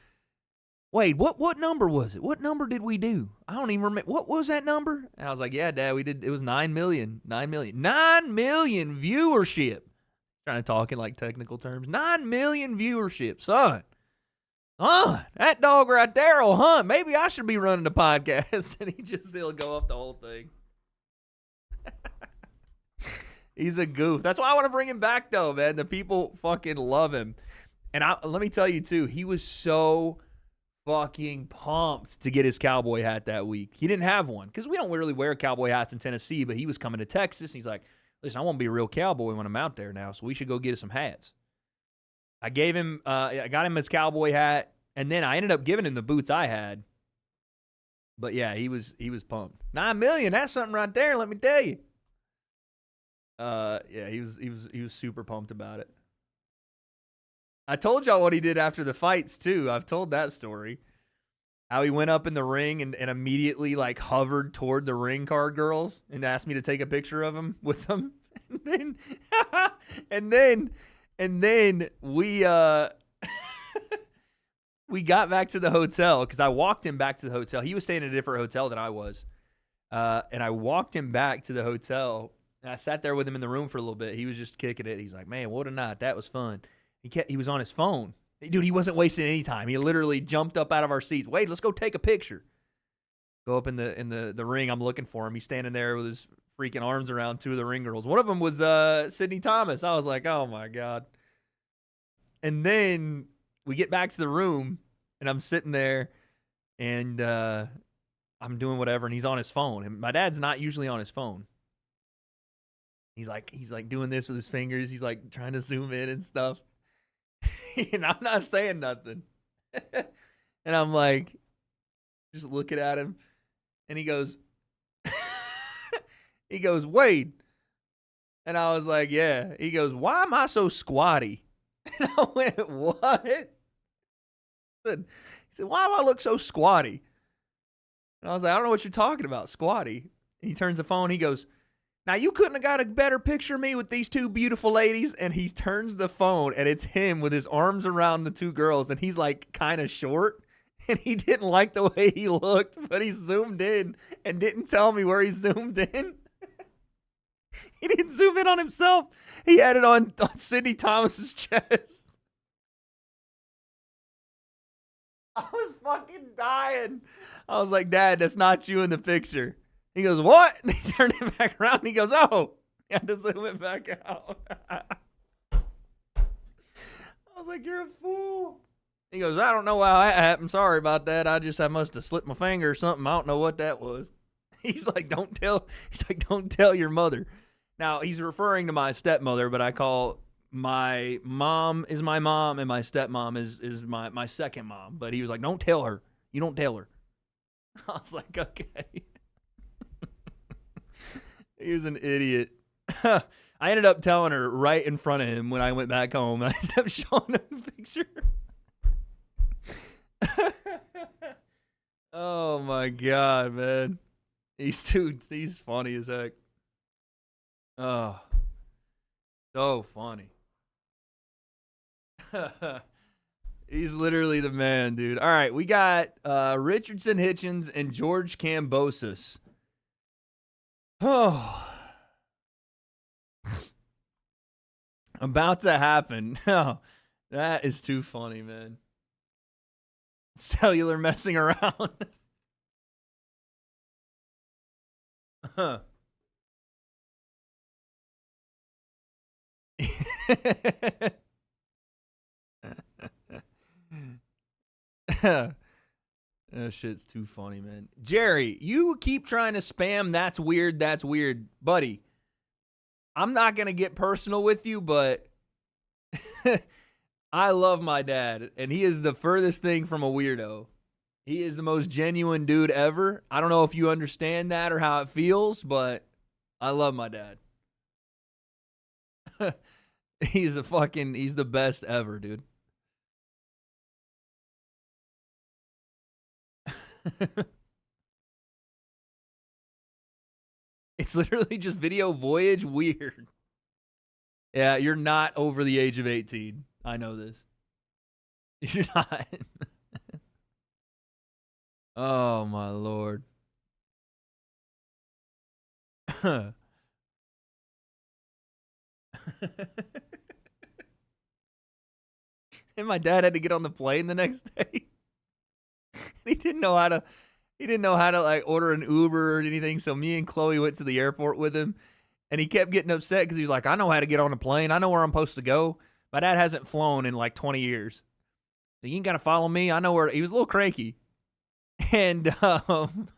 Wade, what number was it? What number did we do? I don't even remember. What was that number? And I was like, yeah, Dad, we did. It was 9 million. 9 million. 9 million viewership. Trying to talk in like technical terms. 9 million viewership, son. That dog right there will hunt. Maybe I should be running the podcast. And he'll go off the whole thing. He's a goof. That's why I want to bring him back, though, man. The people fucking love him. And let me tell you, too, he was so fucking pumped to get his cowboy hat that week. He didn't have one because we don't really wear cowboy hats in Tennessee, but he was coming to Texas. And he's like, listen, I want to be a real cowboy when I'm out there now, so we should go get us some hats. I gave him, I got him his cowboy hat, and then I ended up giving him the boots I had. But yeah, he was pumped. $9 million, that's something right there, let me tell you. Yeah, he was super pumped about it. I told y'all what he did after the fights too. I've told that story. How he went up in the ring and immediately like hovered toward the ring card girls and asked me to take a picture of him with them. And then we we got back to the hotel because I walked him back to the hotel. He was staying in a different hotel than I was. And I walked him back to the hotel and I sat there with him in the room for a little bit. He was just kicking it. He's like, man, what a night. That was fun. He was on his phone. Dude, he wasn't wasting any time. He literally jumped up out of our seats. Wait, let's go take a picture. Go up in the ring. I'm looking for him. He's standing there with his freaking arms around two of the ring girls. One of them was Sydney Thomas. I was like, oh my God. And then we get back to the room and I'm sitting there and I'm doing whatever and he's on his phone. And my dad's not usually on his phone. He's like doing this with his fingers. He's like trying to zoom in and stuff. And I'm not saying nothing. And I'm like, just looking at him. And he goes, Wade. And I was like, yeah. He goes, why am I so squatty? And I went, what? He said, why do I look so squatty? And I was like, I don't know what you're talking about, squatty. And he turns the phone. He goes, now, you couldn't have got a better picture of me with these two beautiful ladies. And he turns the phone, and it's him with his arms around the two girls. And he's, like, kind of short. And he didn't like the way he looked, but he zoomed in and didn't tell me where he zoomed in. He didn't zoom in on himself. He had it on Sydney Thomas's chest. I was fucking dying. I was like, Dad, that's not you in the picture. He goes, what? And he turned it back around. And he goes, oh. He had to zoom it back out. I was like, you're a fool. He goes, I don't know how that happened. Sorry about that. I must have slipped my finger or something. I don't know what that was. He's like, don't tell your mother. Now, he's referring to my stepmother, but I call my mom is my mom and my stepmom is my second mom. But he was like, don't tell her. You don't tell her. I was like, okay. He was an idiot. I ended up telling her right in front of him when I went back home. I ended up showing him the picture. Oh my God, man. He's funny as heck. Oh, so funny. He's literally the man, dude. All right, we got Richardson Hitchens and George Kambosos. Oh. About to happen. Oh, that is too funny, man. Cellular messing around. Huh. That shit's too funny, man. Jerry, you keep trying to spam that's weird, buddy. I'm not going to get personal with you, but I love my dad, and he is the furthest thing from a weirdo. He is the most genuine dude ever. I don't know if you understand that or how it feels, but I love my dad. He's the best ever, dude. It's literally just video voyage weird. Yeah, you're not over the age of 18. I know this. You're not. Oh, my Lord. And my dad had to get on the plane the next day. He didn't know how to like order an Uber or anything. So me and Chloe went to the airport with him, and he kept getting upset because he's like, I know how to get on a plane. I know where I'm supposed to go. My dad hasn't flown in like 20 years. So you ain't got to follow me. I know where. He was a little cranky. And you don't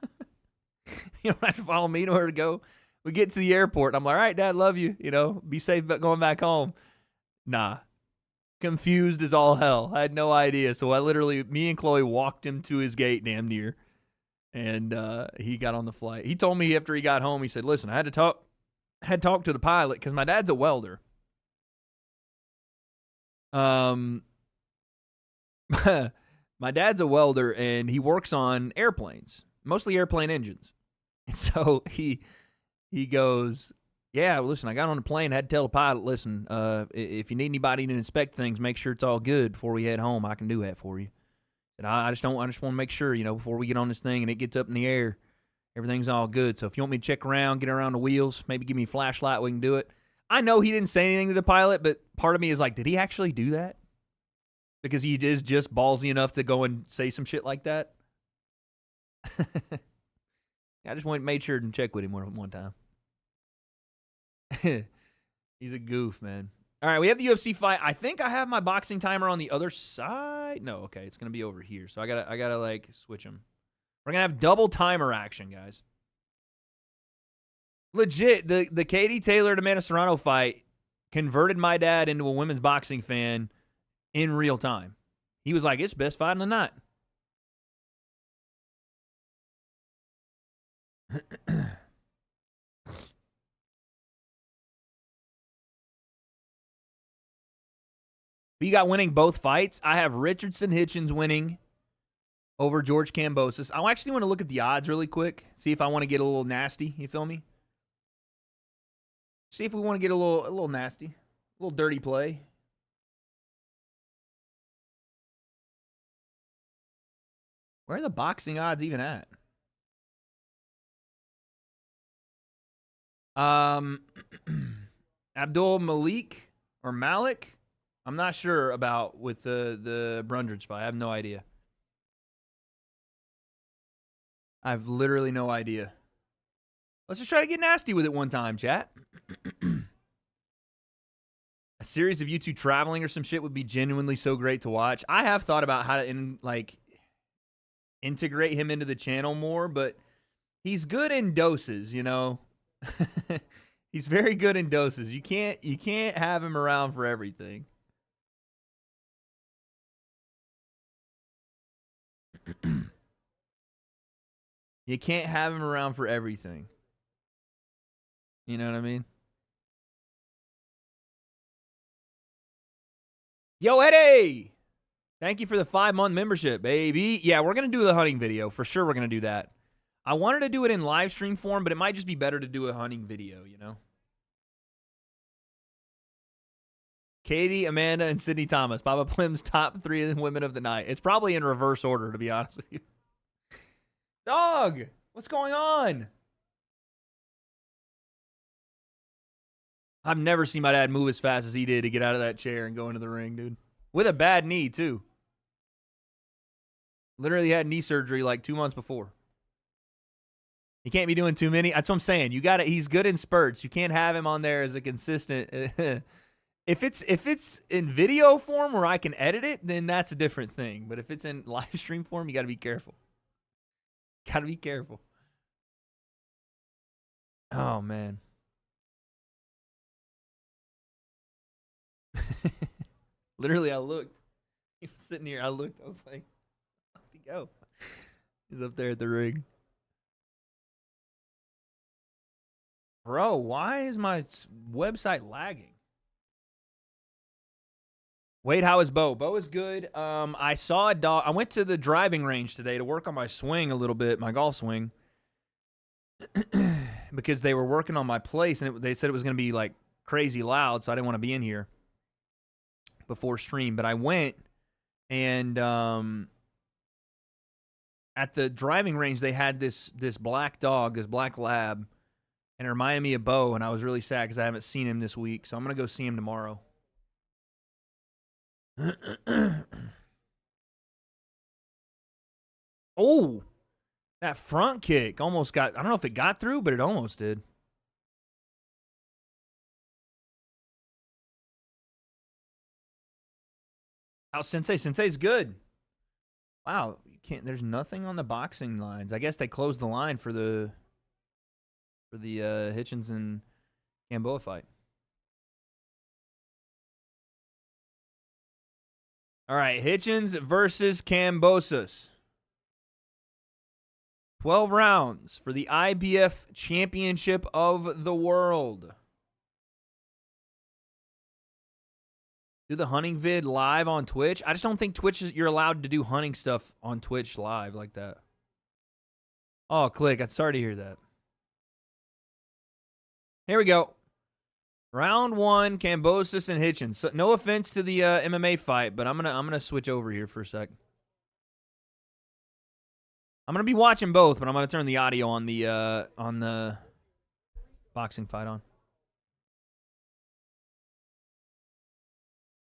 have to follow me. You know where to go. We get to the airport. And I'm like, all right, Dad, love you. You know, be safe going back home. Nah. Confused as all hell. I had no idea. So me and Chloe walked him to his gate damn near. And he got on the flight. He told me after he got home, he said, listen, I had to talk to the pilot because my dad's a welder. My dad's a welder, and he works on airplanes, mostly airplane engines. And so he goes, yeah, listen, I got on the plane, had to tell the pilot, listen, if you need anybody to inspect things, make sure it's all good before we head home. I can do that for you. And I just want to make sure, you know, before we get on this thing and it gets up in the air, everything's all good. So if you want me to check around, get around the wheels, maybe give me a flashlight, we can do it. I know he didn't say anything to the pilot, but part of me is like, did he actually do that? Because he is just ballsy enough to go and say some shit like that. I just made sure to check with him one time. He's a goof, man. All right, we have the UFC fight. I think I have my boxing timer on the other side. No, okay, it's gonna be over here. So I gotta like switch them. We're gonna have double timer action, guys. Legit, the Katie Taylor to Amanda Serrano fight converted my dad into a women's boxing fan in real time. He was like, it's the best fight in the night. You got winning both fights. I have Richardson Hitchens winning over George Kambosos. I actually want to look at the odds really quick, see if I want to get a little nasty. You feel me? See if we want to get a little nasty, a little dirty play. Where are the boxing odds even at? Abdul Malik or Malik? I'm not sure about with the Brundage fight. I have no idea. I have literally no idea. Let's just try to get nasty with it one time, chat. A series of you two traveling or some shit would be genuinely so great to watch. I have thought about how to integrate him into the channel more, but he's good in doses, you know. He's very good in doses. You can't have him around for everything. You can't have him around for everything. You know what I mean? Yo, Eddie! Thank you for the 5-month membership, baby. Yeah, we're going to do the hunting video. For sure we're going to do that. I wanted to do it in live stream form, but it might just be better to do a hunting video, you know? Katie, Amanda, and Sydney Thomas. Papa Plim's top 3 women of the night. It's probably in reverse order, to be honest with you. Dog! What's going on? I've never seen my dad move as fast as he did to get out of that chair and go into the ring, dude. With a bad knee, too. Literally had knee surgery like 2 months before. You can't be doing too many. That's what I'm saying. He's good in spurts. You can't have him on there as a consistent. If it's in video form where I can edit it, then that's a different thing. But if it's in live stream form, you got to be careful. Got to be careful. Oh, man. Literally, I looked. He was sitting here. I looked. I was like, where'd he go? He's up there at the ring. Bro, why is my website lagging? Wade, how is Bo? Bo is good. I saw a dog. I went to the driving range today to work on my swing a little bit, my golf swing, because they were working on my place, and they said it was going to be like crazy loud, so I didn't want to be in here before stream. But I went, and at the driving range, they had this black dog, this black lab, and it reminded me of Bo, and I was really sad because I haven't seen him this week, so I'm going to go see him tomorrow. Oh, that front kick almost got, I don't know if it got through, but it almost did. How's Sensei? Sensei's good. Wow, you can't, there's nothing on the boxing lines. I guess they closed the line for the for the Hitchens and Gamboa fight. All right, Hitchens versus Kambosos. 12 rounds for the IBF Championship of the World. Do the hunting vid live on Twitch? I just don't think you're allowed to do hunting stuff on Twitch live like that. Oh, click. I'm sorry to hear that. Here we go. Round 1, Kambosos and Hitchens. So, no offense to the MMA fight, but I'm gonna switch over here for a sec. I'm gonna be watching both, but I'm gonna turn the audio on the boxing fight on.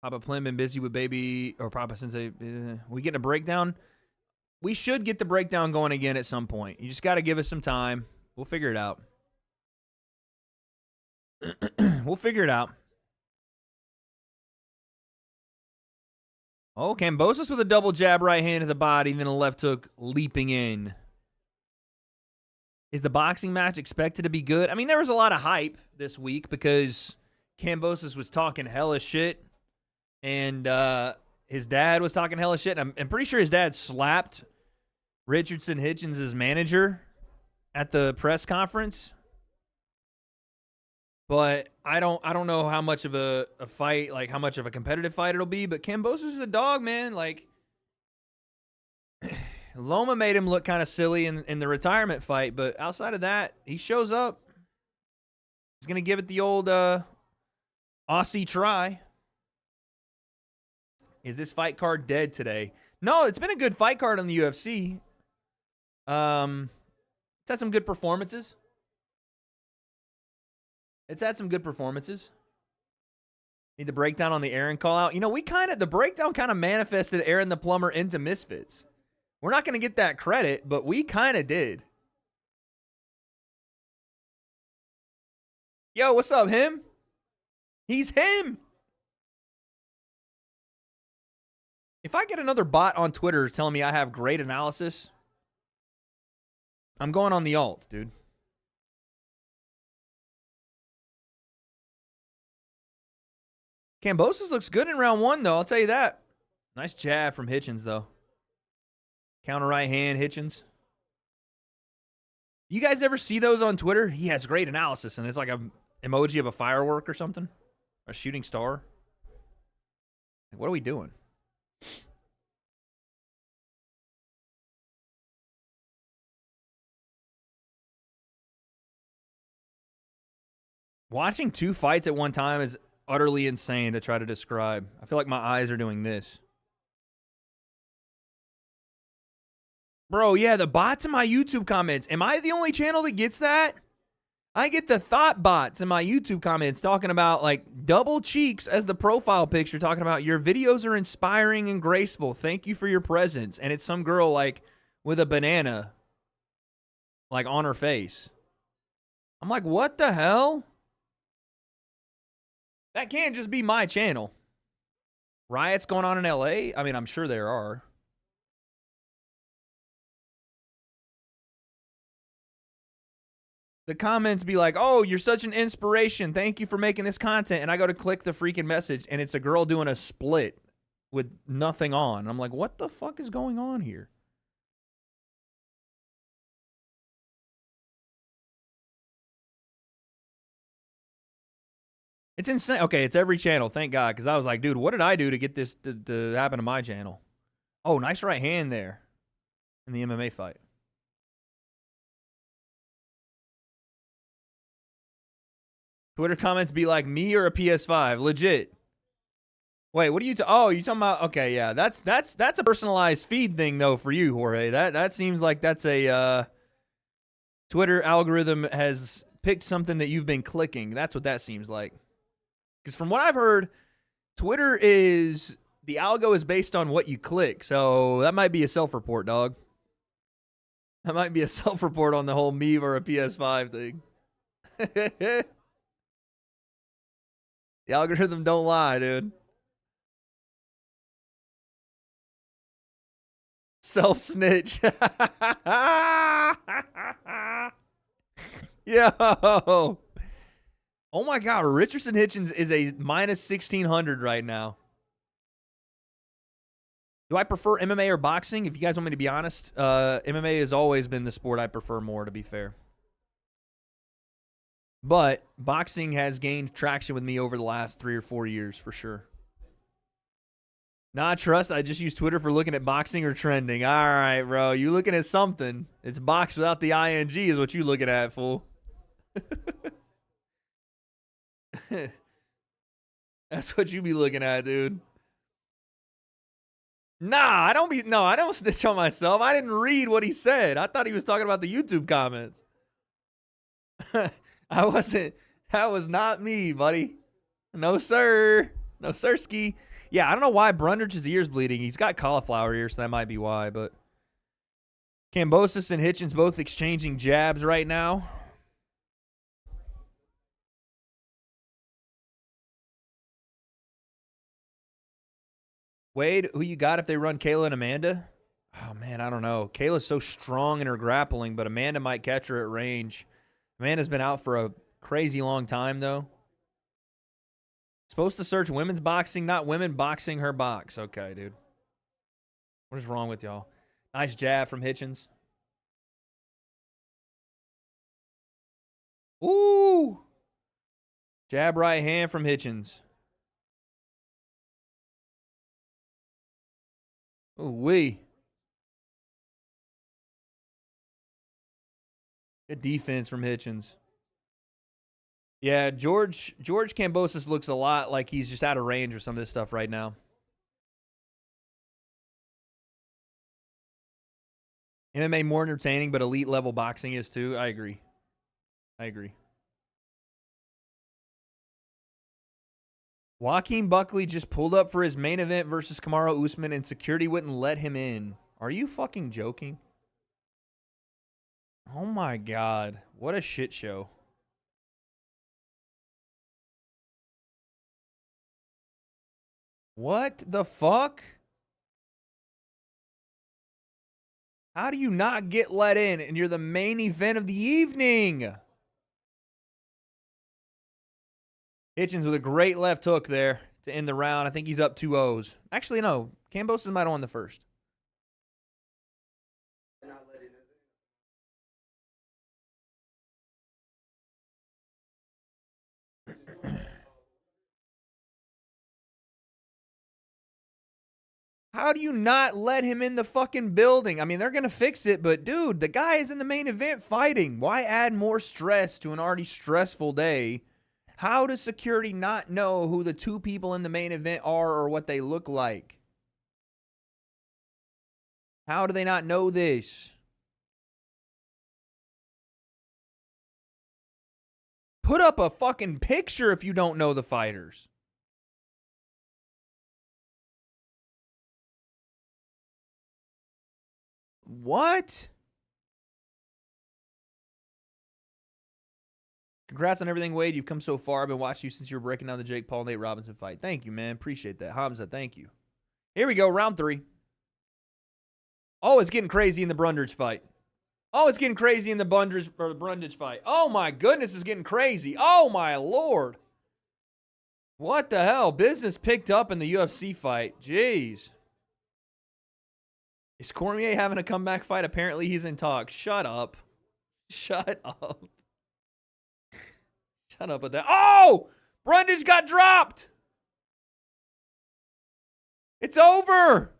Papa Plim been busy with baby or Papa Sensei. We getting a breakdown? We should get the breakdown going again at some point. You just got to give us some time. We'll figure it out. We'll figure it out. Oh, Kambosos with a double jab right hand to the body, then a left hook leaping in. Is the boxing match expected to be good? I mean, there was a lot of hype this week because Kambosos was talking hella shit, and his dad was talking hella shit. I'm pretty sure his dad slapped Richardson Hitchens' manager at the press conference. But I don't know how much of a fight, like how much of a competitive fight it'll be. But Kambosos is a dog, man. Like, Loma made him look kind of silly in the retirement fight. But outside of that, he shows up. He's going to give it the old Aussie try. Is this fight card dead today? No, it's been a good fight card on the UFC. It's had some good performances. Need the breakdown on the Aaron call out. You know, the breakdown kind of manifested Aaron the Plumber into Misfits. We're not going to get that credit, but we kind of did. Yo, what's up, him? He's him. If I get another bot on Twitter telling me I have great analysis, I'm going on the alt, dude. Kambosos looks good in round 1, though. I'll tell you that. Nice jab from Hitchens, though. Counter right hand, Hitchens. You guys ever see those on Twitter? He has great analysis, and it's like an emoji of a firework or something. A shooting star. Like, what are we doing? Watching 2 fights at one time is utterly insane to try to describe. I feel like my eyes are doing this. Bro, yeah, the bots in my YouTube comments. Am I the only channel that gets that? I get the thought bots in my YouTube comments talking about, like, double cheeks as the profile picture, talking about your videos are inspiring and graceful. Thank you for your presence. And it's some girl, like, with a banana, like, on her face. I'm like, what the hell? That can't just be my channel. Riots going on in LA? I mean, I'm sure there are. The comments be like, oh, you're such an inspiration. Thank you for making this content. And I go to click the freaking message, and it's a girl doing a split with nothing on. I'm like, what the fuck is going on here? It's insane. Okay, it's every channel. Thank God. Because I was like, dude, what did I do to get this to happen to my channel? Oh, nice right hand there in the MMA fight. Twitter comments be like, me or a PS5? Legit. Wait, what are you you talking about? Okay, yeah. That's a personalized feed thing, though, for you, Jorge. That seems like that's a Twitter algorithm has picked something that you've been clicking. That's what that seems like. Because from what I've heard, Twitter the algo is based on what you click. So that might be a self-report, dog. That might be a self-report on the whole me or a PS5 thing. The algorithm don't lie, dude. Self-snitch. Yo. Oh my God, Richardson Hitchens is a minus 1,600 right now. Do I prefer MMA or boxing? If you guys want me to be honest, MMA has always been the sport I prefer more, to be fair. But boxing has gained traction with me over the last 3 or 4 years, for sure. Nah, trust, I just use Twitter for looking at boxing or trending. All right, bro, you looking at something. It's box without the ing is what you looking at, fool. That's what you be looking at, dude. Nah, I don't snitch on myself. I didn't read what he said. I thought he was talking about the YouTube comments. I wasn't. That was not me, buddy. No, sir. No, sirski. Yeah, I don't know why Brundridge's ear's bleeding. He's got cauliflower ear, so that might be why. But Kambosos and Hitchens both exchanging jabs right now. Wade, who you got if they run Kayla and Amanda? Oh, man, I don't know. Kayla's so strong in her grappling, but Amanda might catch her at range. Amanda's been out for a crazy long time, though. Supposed to search women's boxing, not women boxing her box. Okay, dude. What is wrong with y'all? Nice jab from Hitchens. Ooh! Jab right hand from Hitchens. Ooh, wee. Good defense from Hitchens. Yeah, George Kambosos looks a lot like he's just out of range with some of this stuff right now. MMA more entertaining, but elite level boxing is too. I agree. Joaquin Buckley just pulled up for his main event versus Kamaru Usman, and security wouldn't let him in. Are you fucking joking? Oh my God. What a shit show. What the fuck? How do you not get let in and you're the main event of the evening? Hitchens with a great left hook there to end the round. I think he's up 2-0s. Actually, no. Kambosos might have won the first. How do you not let him in the fucking building? I mean, they're going to fix it, but dude, the guy is in the main event fighting. Why add more stress to an already stressful day? How does security not know who the two people in the main event are or what they look like? How do they not know this? Put up a fucking picture if you don't know the fighters. What? Congrats on everything, Wade. You've come so far. I've been watching you since you were breaking down the Jake Paul Nate Robinson fight. Thank you, man. Appreciate that. Hamza, thank you. Here we go, round 3. Oh, it's getting crazy in the Brundage fight. Oh, it's getting crazy in the Brundage fight. Oh my goodness, it's getting crazy. Oh my Lord. What the hell? Business picked up in the UFC fight. Jeez. Is Cormier having a comeback fight? Apparently he's in talks. Shut up. Shut up. Shut up with that. Oh! Brundage got dropped! It's over!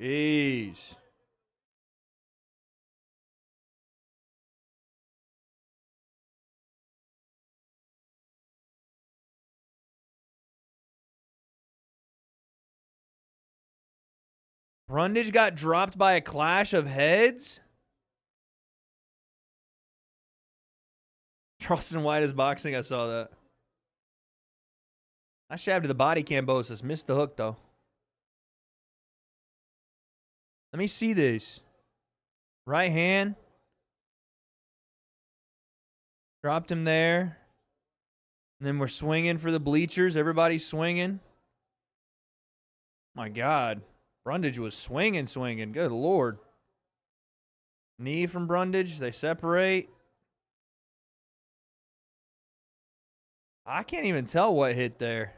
Jeez. Brundage got dropped by a clash of heads? Charleston White is boxing. I saw that. I jab to the body, Kambosos. Missed the hook, though. Let me see this. Right hand. Dropped him there. And then we're swinging for the bleachers. Everybody's swinging. My God. Brundage was swinging. Good Lord. Knee from Brundage. They separate. I can't even tell what hit there.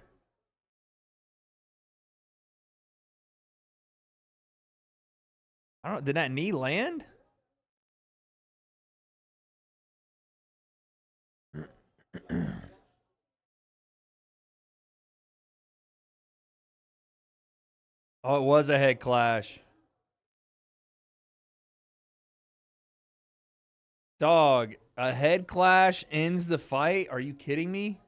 I don't. Did that knee land? Oh, it was a head clash. Dog, a head clash ends the fight? Are you kidding me?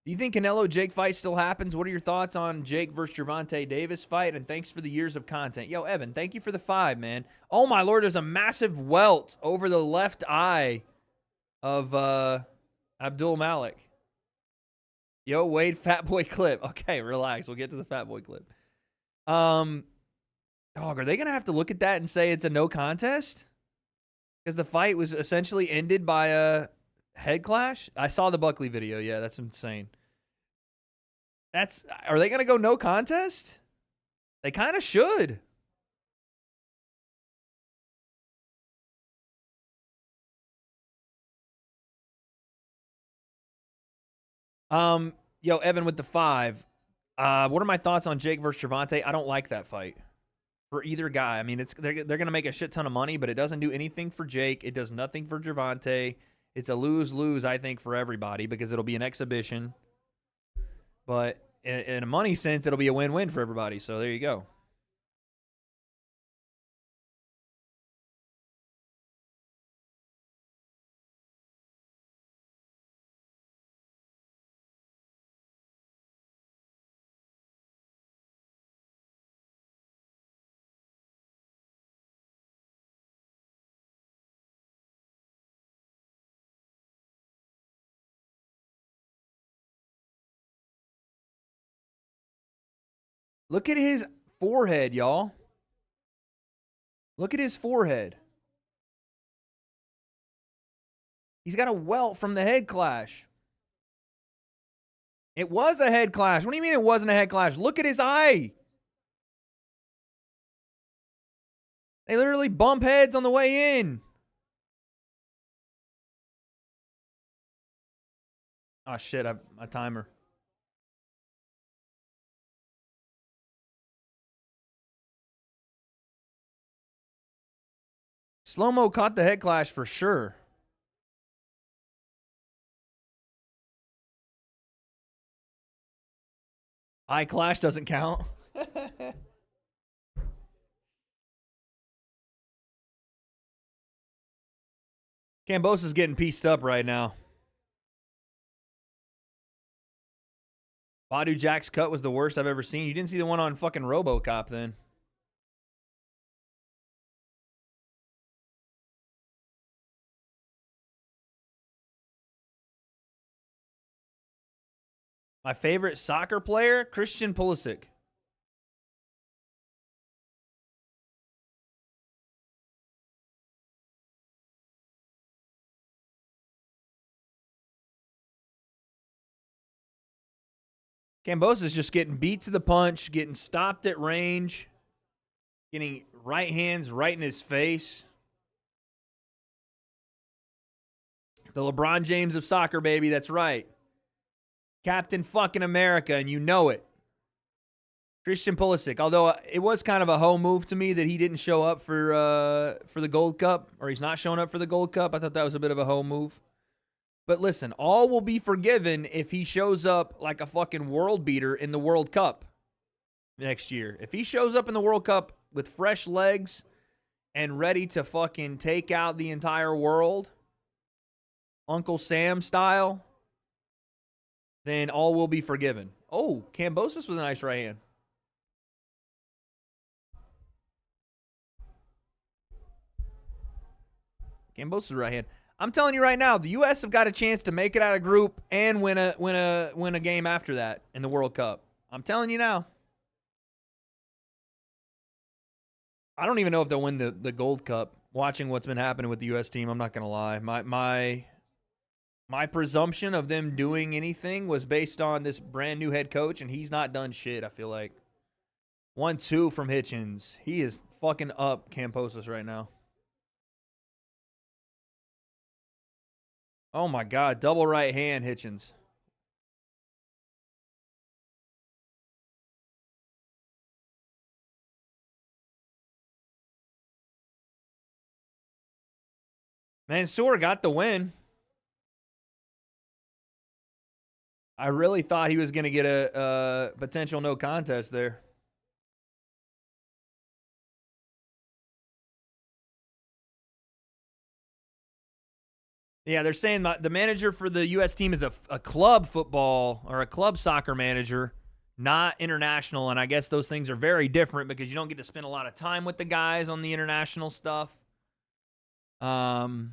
Do you think Canelo-Jake fight still happens? What are your thoughts on Jake versus Gervonta Davis fight? And thanks for the years of content. Yo, Evan, thank you for the 5, man. Oh, my Lord, there's a massive welt over the left eye of Abdul Malik. Yo, Wade, fat boy clip. Okay, relax. We'll get to the fat boy clip. Dog, are they going to have to look at that and say it's a no contest? Because the fight was essentially ended by a head clash? I saw the Buckley video. Yeah, that's insane. Are they going to go no contest? They kind of should. Yo, Evan with the 5. What are my thoughts on Jake versus Gervonta? I don't like that fight for either guy. I mean, they're going to make a shit ton of money, but it doesn't do anything for Jake. It does nothing for Gervonta. It's a lose-lose, I think, for everybody because it'll be an exhibition. But in a money sense, it'll be a win-win for everybody. So there you go. Look at his forehead, y'all. Look at his forehead. He's got a welt from the head clash. It was a head clash. What do you mean it wasn't a head clash? Look at his eye. They literally bump heads on the way in. Oh, shit. A timer. Slow-mo caught the head clash for sure. Eye clash doesn't count. Cambosa's getting pieced up right now. Badu Jack's cut was the worst I've ever seen. You didn't see the one on fucking RoboCop then. My favorite soccer player, Christian Pulisic. Cambosa's just getting beat to the punch, getting stopped at range, getting right hands right in his face. The LeBron James of soccer, baby, that's right. Captain fucking America, and you know it. Christian Pulisic, although it was kind of a hoe move to me that he didn't show up for the Gold Cup, or he's not showing up for the Gold Cup. I thought that was a bit of a hoe move. But listen, all will be forgiven if he shows up like a fucking world beater in the World Cup next year. If he shows up in the World Cup with fresh legs and ready to fucking take out the entire world, Uncle Sam style, then all will be forgiven. Oh, Kambosos with a nice right hand. Kambosos right hand. I'm telling you right now, the U.S. have got a chance to make it out of group and win a game after that in the World Cup. I'm telling you now. I don't even know if they'll win the Gold Cup. Watching what's been happening with the U.S. team, I'm not going to lie. My presumption of them doing anything was based on this brand new head coach, and he's not done shit, I feel like. 1-2 from Hitchens. He is fucking up Kambosos right now. Oh my God, double right hand, Hitchens. Mansour got the win. I really thought he was going to get a potential no contest there. Yeah, they're saying the manager for the U.S. team is a club football or a club soccer manager, not international. And I guess those things are very different because you don't get to spend a lot of time with the guys on the international stuff. And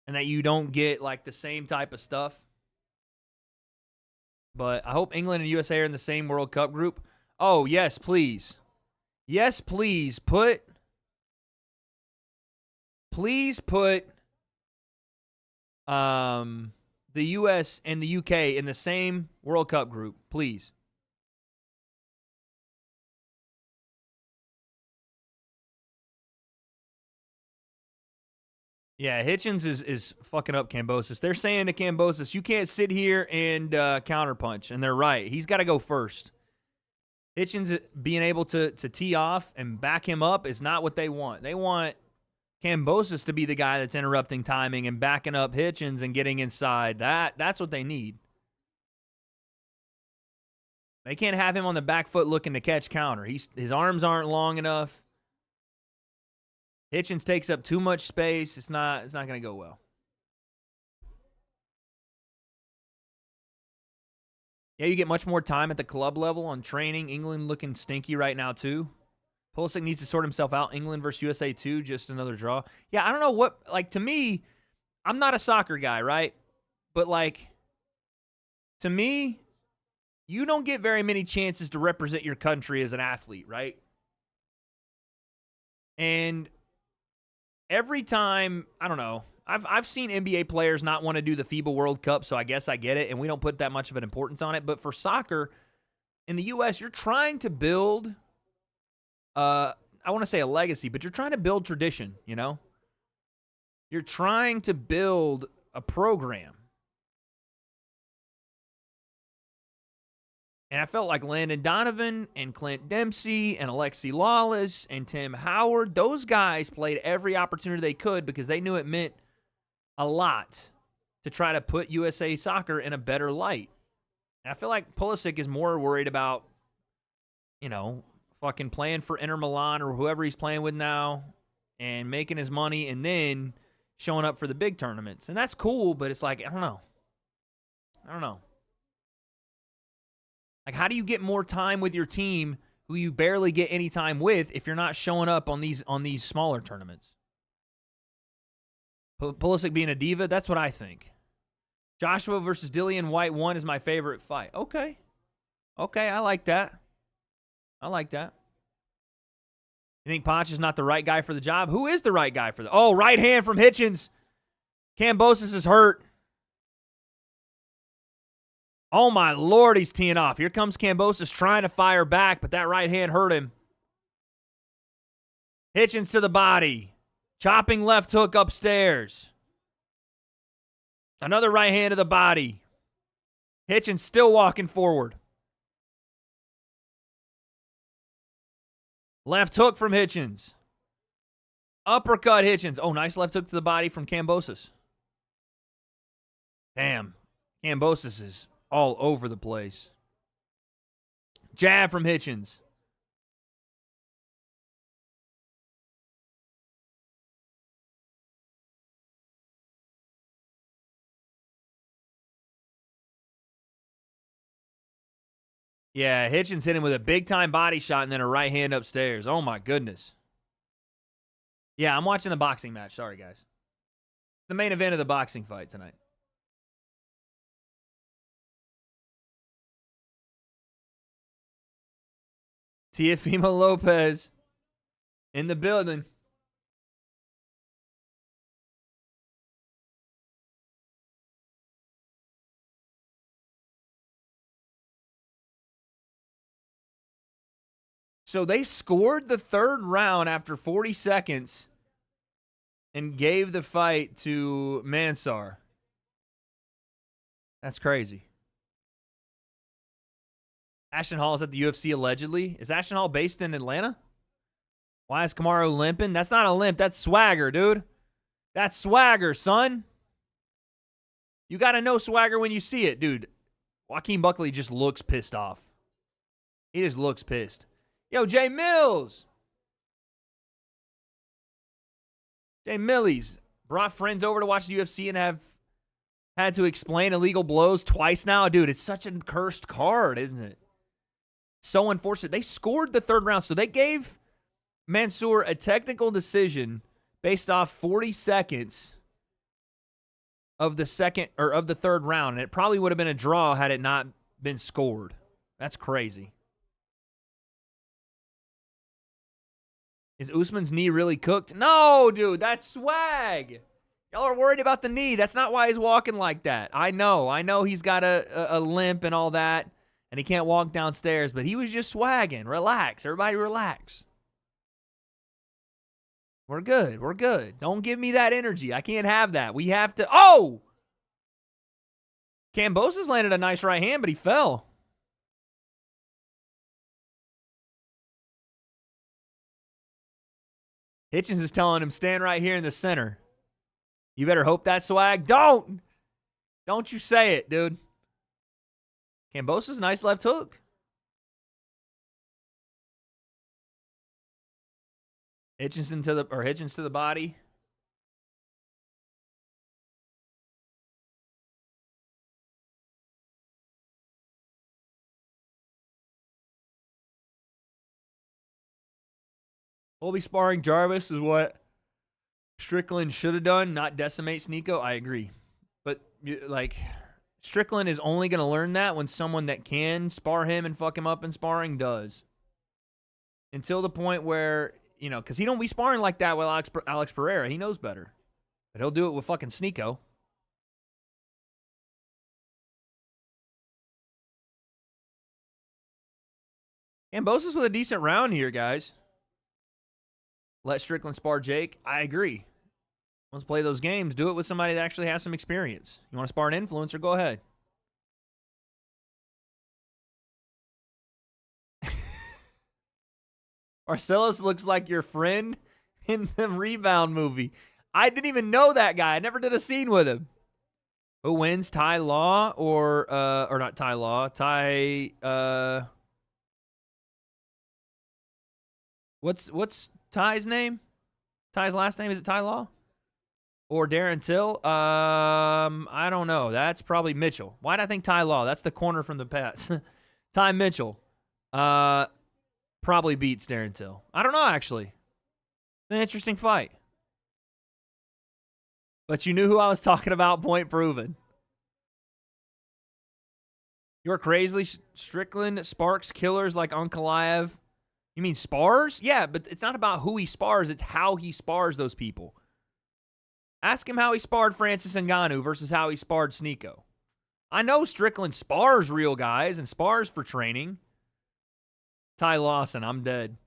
that you don't get like the same type of stuff. But I hope England and USA are in the same World Cup group. Oh, yes, please. Yes, please put the US and the UK in the same World Cup group, please. Yeah, Hitchens is fucking up Kambosos. They're saying to Kambosos, you can't sit here and counterpunch, and they're right. He's got to go first. Hitchens being able to tee off and back him up is not what they want. They want Kambosos to be the guy that's interrupting timing and backing up Hitchens and getting inside. That's what they need. They can't have him on the back foot looking to catch counter. His arms aren't long enough. Hitchens takes up too much space. It's not going to go well. Yeah, you get much more time at the club level on training. England looking stinky right now, too. Pulisic needs to sort himself out. England versus USA, too. Just another draw. Yeah, I don't know what... Like, to me, I'm not a soccer guy, right? But, like, to me, you don't get very many chances to represent your country as an athlete, right? And... every time, I don't know, I've seen NBA players not want to do the FIBA World Cup, so I guess I get it, and we don't put that much of an importance on it. But for soccer, in the U.S., you're trying to build, I want to say a legacy, but you're trying to build tradition, you know? You're trying to build a program. And I felt like Landon Donovan and Clint Dempsey and Alexi Lawless and Tim Howard, those guys played every opportunity they could because they knew it meant a lot to try to put USA soccer in a better light. And I feel like Pulisic is more worried about, you know, fucking playing for Inter Milan or whoever he's playing with now and making his money and then showing up for the big tournaments. And that's cool, but it's like, I don't know. Like, how do you get more time with your team who you barely get any time with if you're not showing up on these smaller tournaments? Pulisic being a diva, that's what I think. Joshua versus Dillian White 1 is my favorite fight. Okay, I like that. You think Ponch is not the right guy for the job? Who is the right guy for the... Oh, right hand from Hitchens. Kambosos is hurt. Oh, my Lord, he's teeing off. Here comes Kambosos trying to fire back, but that right hand hurt him. Hitchens to the body. Chopping left hook upstairs. Another right hand to the body. Hitchens still walking forward. Left hook from Hitchens. Uppercut Hitchens. Oh, nice left hook to the body from Kambosos. Damn. Kambosos is all over the place. Jab from Hitchens. Yeah, Hitchens hit him with a big-time body shot and then a right hand upstairs. Oh, my goodness. Yeah, I'm watching the boxing match. Sorry, guys. The main event of the boxing fight tonight. Teofimo Lopez in the building. So they scored the third round after 40 seconds and gave the fight to Mansar. That's crazy. Ashton Hall is at the UFC allegedly. Is Ashton Hall based in Atlanta? Why is Kamaru limping? That's not a limp. That's swagger, dude. That's swagger, son. You got to know swagger when you see it, dude. Joaquin Buckley just looks pissed off. He just looks pissed. Yo, Jay Mills. Jay Millies brought friends over to watch the UFC and have had to explain illegal blows twice now. Dude, it's such a cursed card, isn't it? So unfortunate. They scored the third round, so they gave Mansour a technical decision based off 40 seconds of the second or of the third round, and it probably would have been a draw had it not been scored. That's crazy. Is Usman's knee really cooked? No, dude, that's swag. Y'all are worried about the knee. That's not why he's walking like that. I know he's got a limp and all that, and he can't walk downstairs, but he was just swagging. Relax. Everybody relax. We're good. We're good. Don't give me that energy. I can't have that. We have to. Oh! Kambosos landed a nice right hand, but he fell. Hitchens is telling him, stand right here in the center. You better hope that swag. Don't you say it, dude. Kambosos, nice left hook. Hitchens to the body. We'll be sparring Jarvis is what Strickland should have done, not decimate Sneeko. I agree. But, like, Strickland is only going to learn that when someone that can spar him and fuck him up in sparring does. Until the point where, you know, because he don't be sparring like that with Alex Pereira. He knows better. But he'll do it with fucking Sneeko. Kambosos with a decent round here, guys. Let Strickland spar Jake. I agree. Let's play those games. Do it with somebody that actually has some experience. You want to spar an influencer? Go ahead. Marcellus looks like your friend in the Rebound movie. I didn't even know that guy. I never did a scene with him. Who wins, Ty Law or not Ty Law? What's Ty's name? Ty's last name, is it Ty Law? Or Darren Till? I don't know. That's probably Mitchell. Why'd I think Ty Law? That's the corner from the Pats. Ty Mitchell. Probably beats Darren Till. I don't know, actually. It's an interesting fight. But you knew who I was talking about, point proven. You're crazy, Strickland, Sparks, killers like Ankalaev. You mean spars? Yeah, but it's not about who he spars. It's how he spars those people. Ask him how he sparred Francis Ngannou versus how he sparred Sneeko. I know Strickland spars real guys and spars for training. Ty Lawson, I'm dead.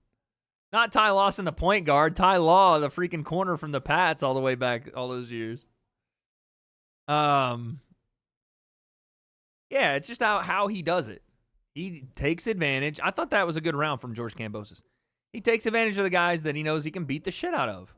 Not Ty Lawson, the point guard. Ty Law, the freaking corner from the Pats all the way back all those years. Yeah, it's just how he does it. He takes advantage. I thought that was a good round from George Kambosos. He takes advantage of the guys that he knows he can beat the shit out of.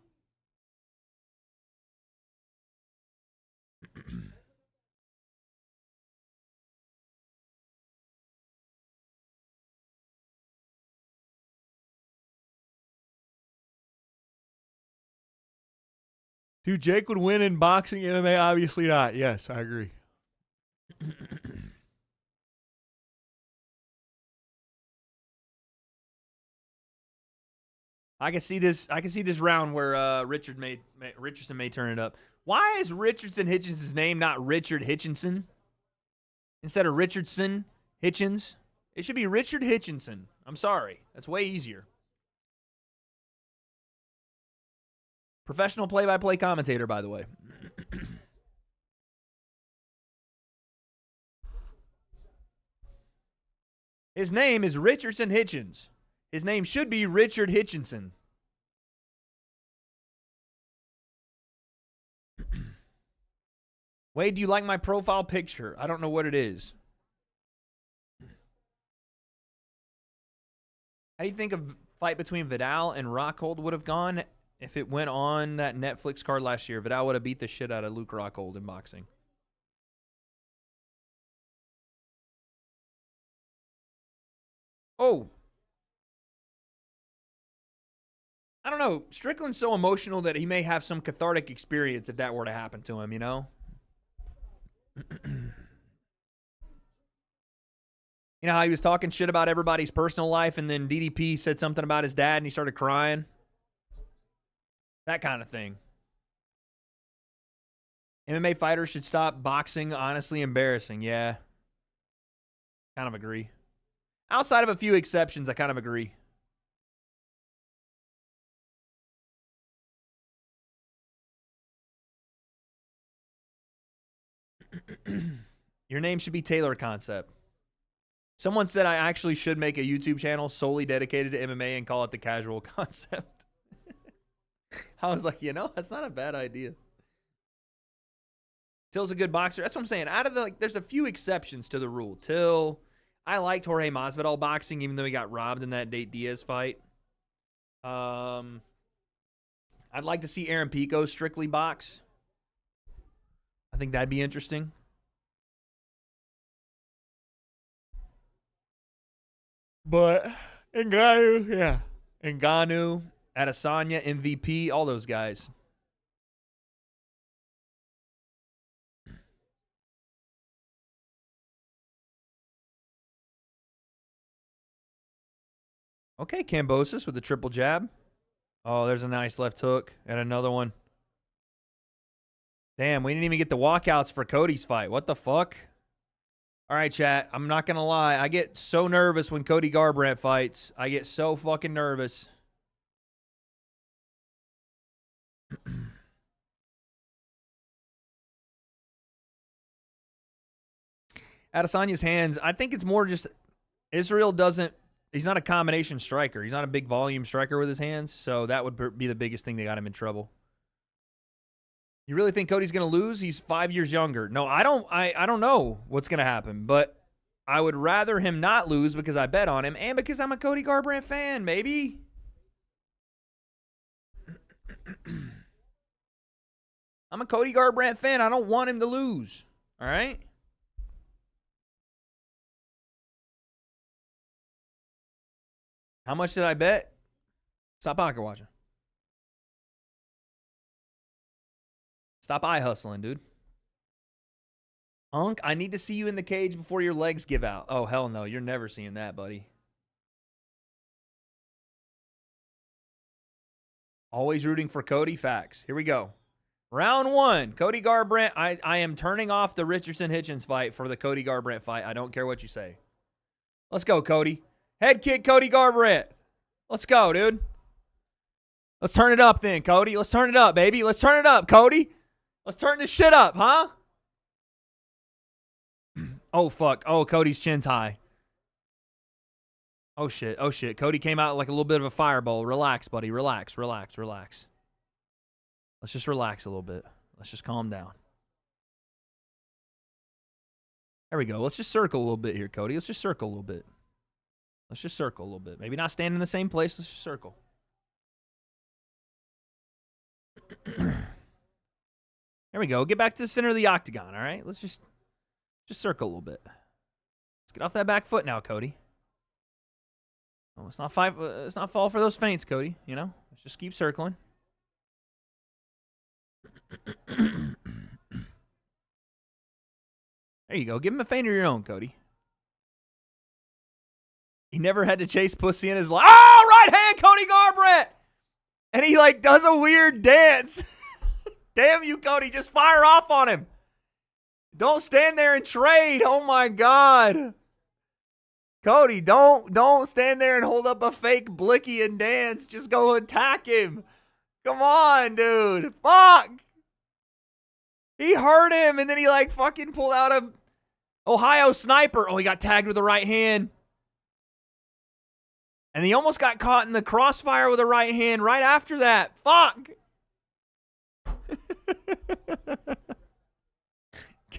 Dude, Jake would win in boxing, MMA, obviously not. Yes, I agree. I can see this round where Richardson may turn it up. Why is Richardson Hitchens' name not Richard Hitchinson? Instead of Richardson Hitchens? It should be Richard Hitchinson. I'm sorry. That's way easier. Professional play-by-play commentator, by the way. His name is Richardson Hitchens. His name should be Richard Hitchinson. Wade, do you like my profile picture? I don't know what it is. How do you think a fight between Vidal and Rockhold would have gone if it went on that Netflix card last year? Vidal would have beat the shit out of Luke Rockhold in boxing. Oh. I don't know. Strickland's so emotional that he may have some cathartic experience if that were to happen to him, you know? You know how he was talking shit about everybody's personal life and then DDP said something about his dad and he started crying? That kind of thing. MMA fighters should stop boxing. Honestly embarrassing. Yeah. Kind of agree. Outside of a few exceptions, I kind of agree. Your name should be Taylor Concept. Someone said I actually should make a YouTube channel solely dedicated to MMA and call it the Casual Concept. I was like, you know, that's not a bad idea. Till's a good boxer. That's what I'm saying. Out of the, like, there's a few exceptions to the rule. Till, I liked Jorge Masvidal boxing, even though he got robbed in that Nate Diaz fight. I'd like to see Aaron Pico strictly box. I think that'd be interesting. But Ngannou, yeah. Ngannou, Adesanya, MVP, all those guys. Okay, Kambosos with the triple jab. Oh, there's a nice left hook and another one. Damn, we didn't even get the walkouts for Cody's fight. What the fuck? All right, chat. I'm not going to lie. I get so nervous when Cody Garbrandt fights. I get so fucking nervous. Adesanya's hands. I think it's more just Israel doesn't. He's not a combination striker. He's not a big volume striker with his hands. So that would be the biggest thing that got him in trouble. You really think Cody's going to lose? He's 5 years younger. No, I don't. I don't know what's going to happen, but I would rather him not lose because I bet on him and because I'm a Cody Garbrandt fan, maybe. I'm a Cody Garbrandt fan. I don't want him to lose. All right? How much did I bet? Stop pocket watching. Stop eye hustling, dude. Unk, I need to see you in the cage before your legs give out. Oh, hell no. You're never seeing that, buddy. Always rooting for Cody. Facts. Here we go. Round one. Cody Garbrandt. I am turning off the Richardson-Hitchens fight for the Cody Garbrandt fight. I don't care what you say. Let's go, Cody. Head kick Cody Garbrandt. Let's go, dude. Let's turn it up then, Cody. Let's turn it up, baby. Let's turn it up, Cody. Let's turn this shit up, huh? Oh, fuck. Oh, Cody's chin's high. Oh, shit. Oh, shit. Cody came out like a little bit of a fireball. Relax, buddy. Relax, relax, relax. Let's just relax a little bit. Let's just calm down. There we go. Let's just circle a little bit here, Cody. Let's just circle a little bit. Let's just circle a little bit. Maybe not stand in the same place. Let's just circle. There we go. Get back to the center of the octagon, all right? Let's just circle a little bit. Let's get off that back foot now, Cody. Oh, let's not fall for those feints, Cody, you know? Let's just keep circling. There you go. Give him a feint of your own, Cody. He never had to chase pussy in his life. Oh, right hand, Cody Garbrandt! And he, like, does a weird dance. Damn you, Cody. Just fire off on him. Don't stand there and trade. Oh, my God. Cody, don't stand there and hold up a fake blicky and dance. Just go attack him. Come on, dude. Fuck. He hurt him, and then he, like, fucking pulled out a Ohio sniper. Oh, he got tagged with the right hand. And he almost got caught in the crossfire with a right hand right after that. Fuck.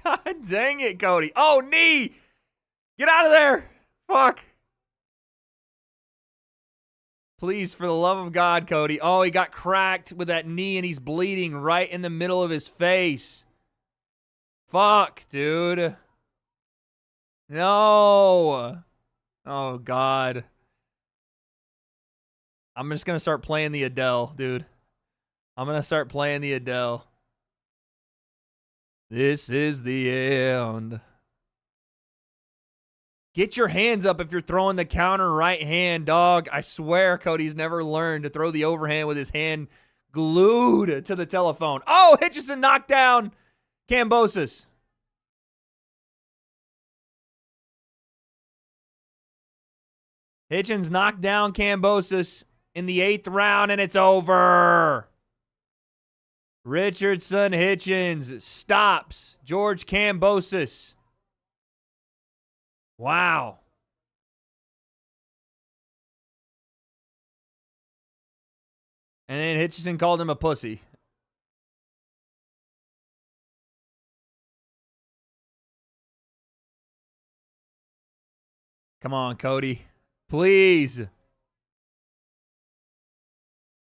God dang it, Cody. Oh, knee. Get out of there. Fuck. Please, for the love of God, Cody. Oh, he got cracked with that knee and he's bleeding right in the middle of his face. Fuck, dude. No. Oh, God. I'm just going to start playing the Adele, dude. I'm going to start playing the Adele. This is the end. Get your hands up if you're throwing the counter right hand, dog. I swear Cody's never learned to throw the overhand with his hand glued to the telephone. Oh, Hitchison knocked down Kambosos. Hitchens knocked down Kambosos in the 8th round, and it's over. Richardson Hitchens stops George Kambosos. Wow. And then Hitchison called him a pussy. Come on, Cody. Please.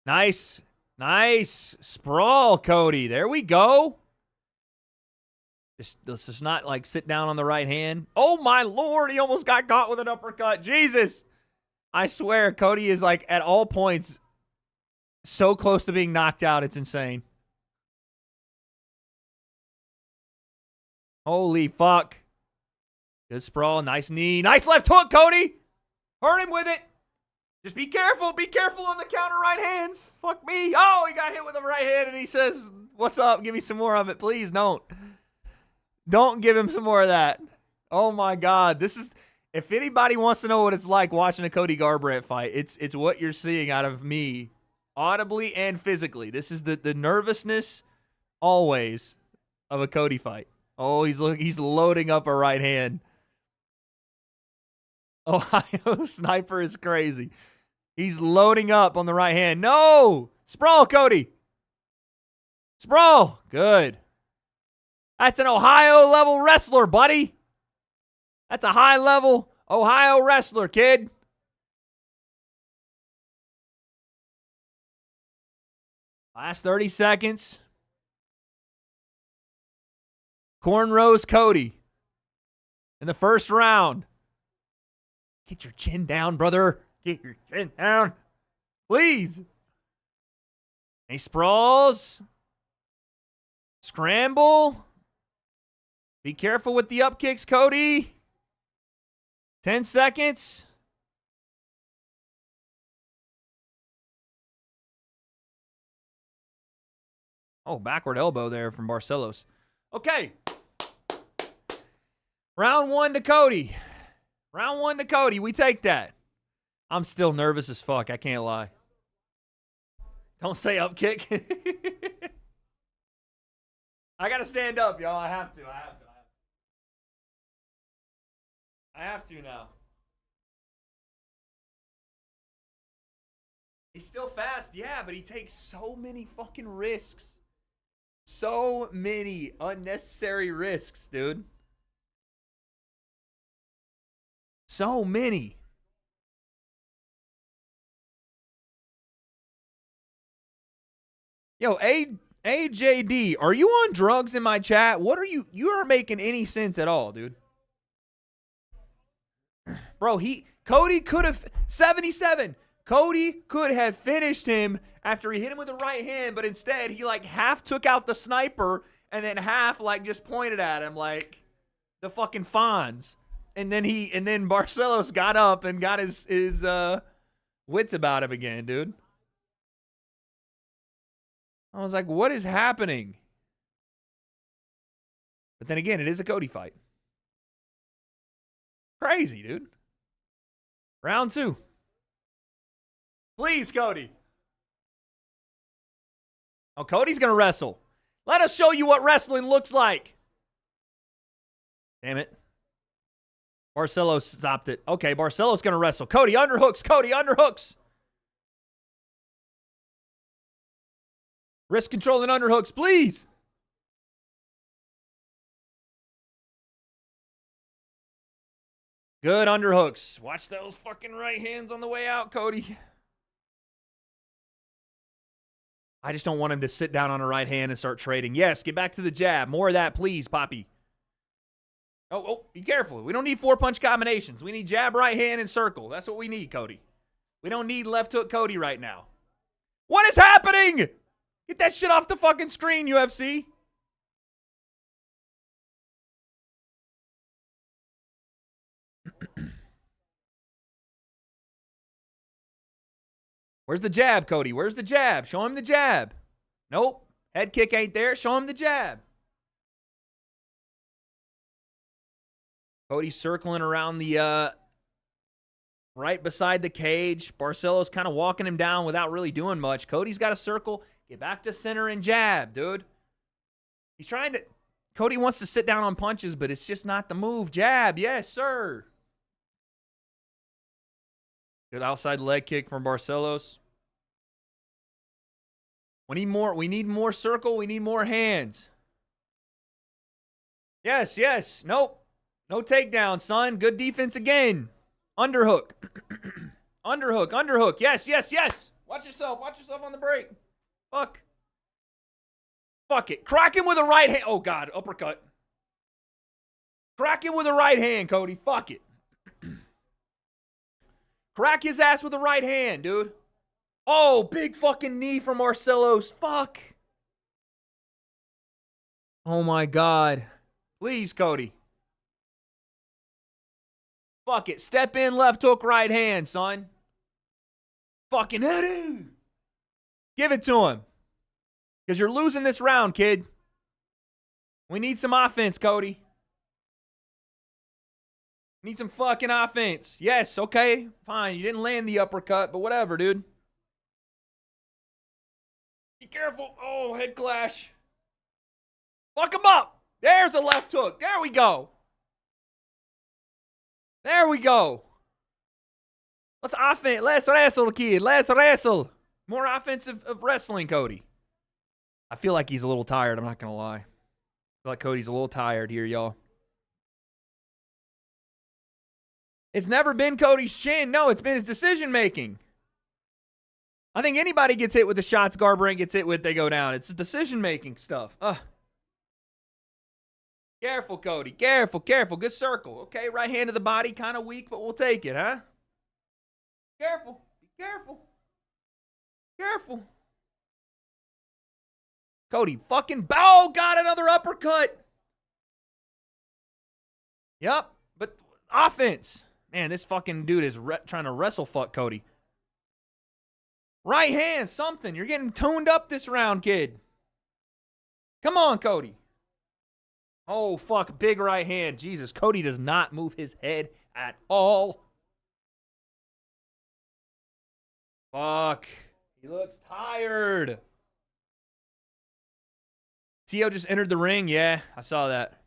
Nice. Nice. Sprawl, Cody. There we go. Let's just not, like, sit down on the right hand. Oh, my Lord. He almost got caught with an uppercut. Jesus. I swear, Cody is, like, at all points so close to being knocked out. It's insane. Holy fuck. Good sprawl. Nice knee. Nice left hook, Cody. Hurt him with it. Just be careful. Be careful on the counter right hands. Fuck me. Oh, he got hit with a right hand, and he says, what's up? Give me some more of it. Please don't. Don't give him some more of that. Oh, my God. This is, if anybody wants to know what it's like watching a Cody Garbrandt fight, it's what you're seeing out of me, audibly and physically. This is the nervousness always of a Cody fight. Oh, he's loading up a right hand. Ohio Sniper is crazy. He's loading up on the right hand. No! Sprawl, Cody. Sprawl. Good. That's an Ohio-level wrestler, buddy. That's a high-level Ohio wrestler, kid. Last 30 seconds. Cornrows Cody in the first round. Get your chin down, brother. Get your chin down. Please. He sprawls. Scramble. Be careful with the up kicks, Cody. 10 seconds. Oh, backward elbow there from Barcelos. Okay. Round 1 to Cody. Round 1 to Cody. We take that. I'm still nervous as fuck. I can't lie. Don't say up kick. I got to stand up, y'all. I have to. I have to now. He's still fast, yeah, but he takes so many fucking risks. So many unnecessary risks, dude. So many. Yo, AJD, are you on drugs in my chat? What are you? You aren't making any sense at all, dude. Bro, Cody could have 77. Cody could have finished him after he hit him with the right hand, but instead he like half took out the sniper and then half like just pointed at him like the fucking Fonz. And then Barcelos got up and got his wits about him again, dude. I was like, what is happening? But then again, it is a Cody fight. Crazy, dude. Round 2. Please, Cody. Oh, Cody's going to wrestle. Let us show you what wrestling looks like. Damn it. Barcelos stopped it. Okay, Barcelos going to wrestle. Cody, underhooks. Cody, underhooks. Wrist control and underhooks, please. Good underhooks. Watch those fucking right hands on the way out, Cody. I just don't want him to sit down on a right hand and start trading. Yes, get back to the jab. More of that, please, Poppy. Oh, be careful. We don't need 4-punch combinations. We need jab, right hand, and circle. That's what we need, Cody. We don't need left hook Cody right now. What is happening? Get that shit off the fucking screen, UFC. Where's the jab, Cody? Where's the jab? Show him the jab. Nope. Head kick ain't there. Show him the jab. Cody's circling around the right beside the cage. Barcelos kind of walking him down without really doing much. Cody's got a circle. Get back to center and jab, dude. He's trying to... Cody wants to sit down on punches, but it's just not the move. Jab. Yes, sir. Good outside leg kick from Barcelos. We need more circle. We need more hands. Yes, yes. Nope. No takedown, son. Good defense again. Underhook. Underhook, underhook. Yes, yes, yes. Watch yourself. Watch yourself on the break. Fuck. Fuck it. Crack him with a right hand. Oh, God. Uppercut. Crack him with a right hand, Cody. Fuck it. Crack his ass with the right hand, dude. Oh, big fucking knee from Marcelos. Fuck. Oh, my God. Please, Cody. Fuck it. Step in, left hook, right hand, son. Fucking hit him. Give it to him. Because you're losing this round, kid. We need some offense, Cody. Need some fucking offense. Yes, okay. Fine. You didn't land the uppercut, but whatever, dude. Be careful. Oh, head clash. Fuck him up. There's a left hook. There we go. There we go. Let's offense. Let's wrestle, kid. Let's wrestle. More offensive of wrestling, Cody. I feel like he's a little tired. I'm not going to lie. I feel like Cody's a little tired here, y'all. It's never been Cody's chin. No, it's been his decision-making. I think anybody gets hit with the shots Garbrandt gets hit with, they go down. It's decision-making stuff. Careful, Cody. Careful, careful. Good circle. Okay, right hand to the body. Kind of weak, but we'll take it, huh? Careful. Be careful. Careful. Cody fucking bow. Got another uppercut. Yep, but offense. Man, this fucking dude is trying to wrestle fuck Cody. Right hand, something. You're getting toned up this round, kid. Come on, Cody. Oh, fuck. Big right hand. Jesus, Cody does not move his head at all. Fuck. He looks tired. Tio just entered the ring. Yeah, I saw that.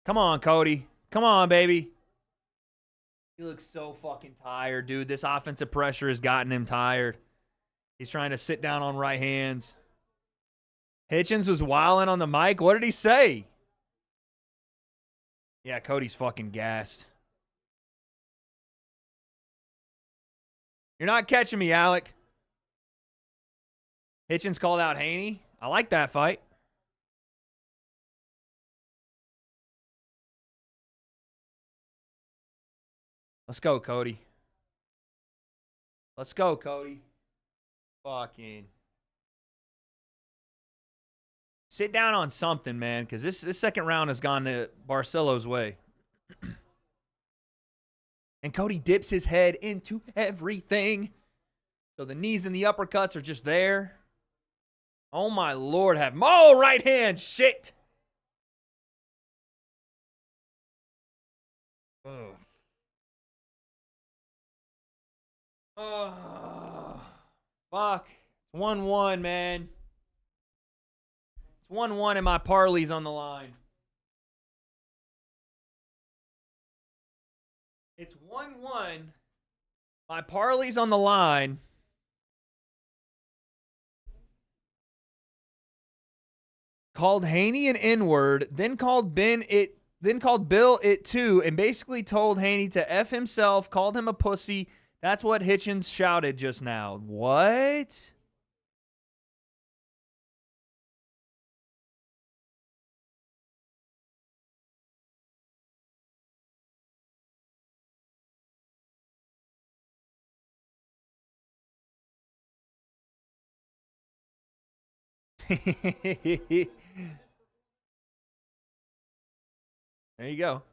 Come on, Cody. Come on, baby. He looks so fucking tired, dude. This offensive pressure has gotten him tired. He's trying to sit down on right hands. Hitchens was wilding on the mic. What did he say? Yeah, Cody's fucking gassed. You're not catching me, Alec. Hitchens called out Haney. I like that fight. Let's go, Cody. Let's go, Cody. Fucking. Sit down on something, man, because this second round has gone to Barcelo's way. And Cody dips his head into everything. So the knees and the uppercuts are just there. Oh, my Lord. Oh, right hand. Shit. Ugh. Oh, fuck. It's 1-1, man. It's 1-1 and my parlays on the line. 1-1. My parlay's on the line. Called Haney an N-word, then called Bill it too, and basically told Haney to F himself, called him a pussy. That's what Hitchens shouted just now. What? There you go.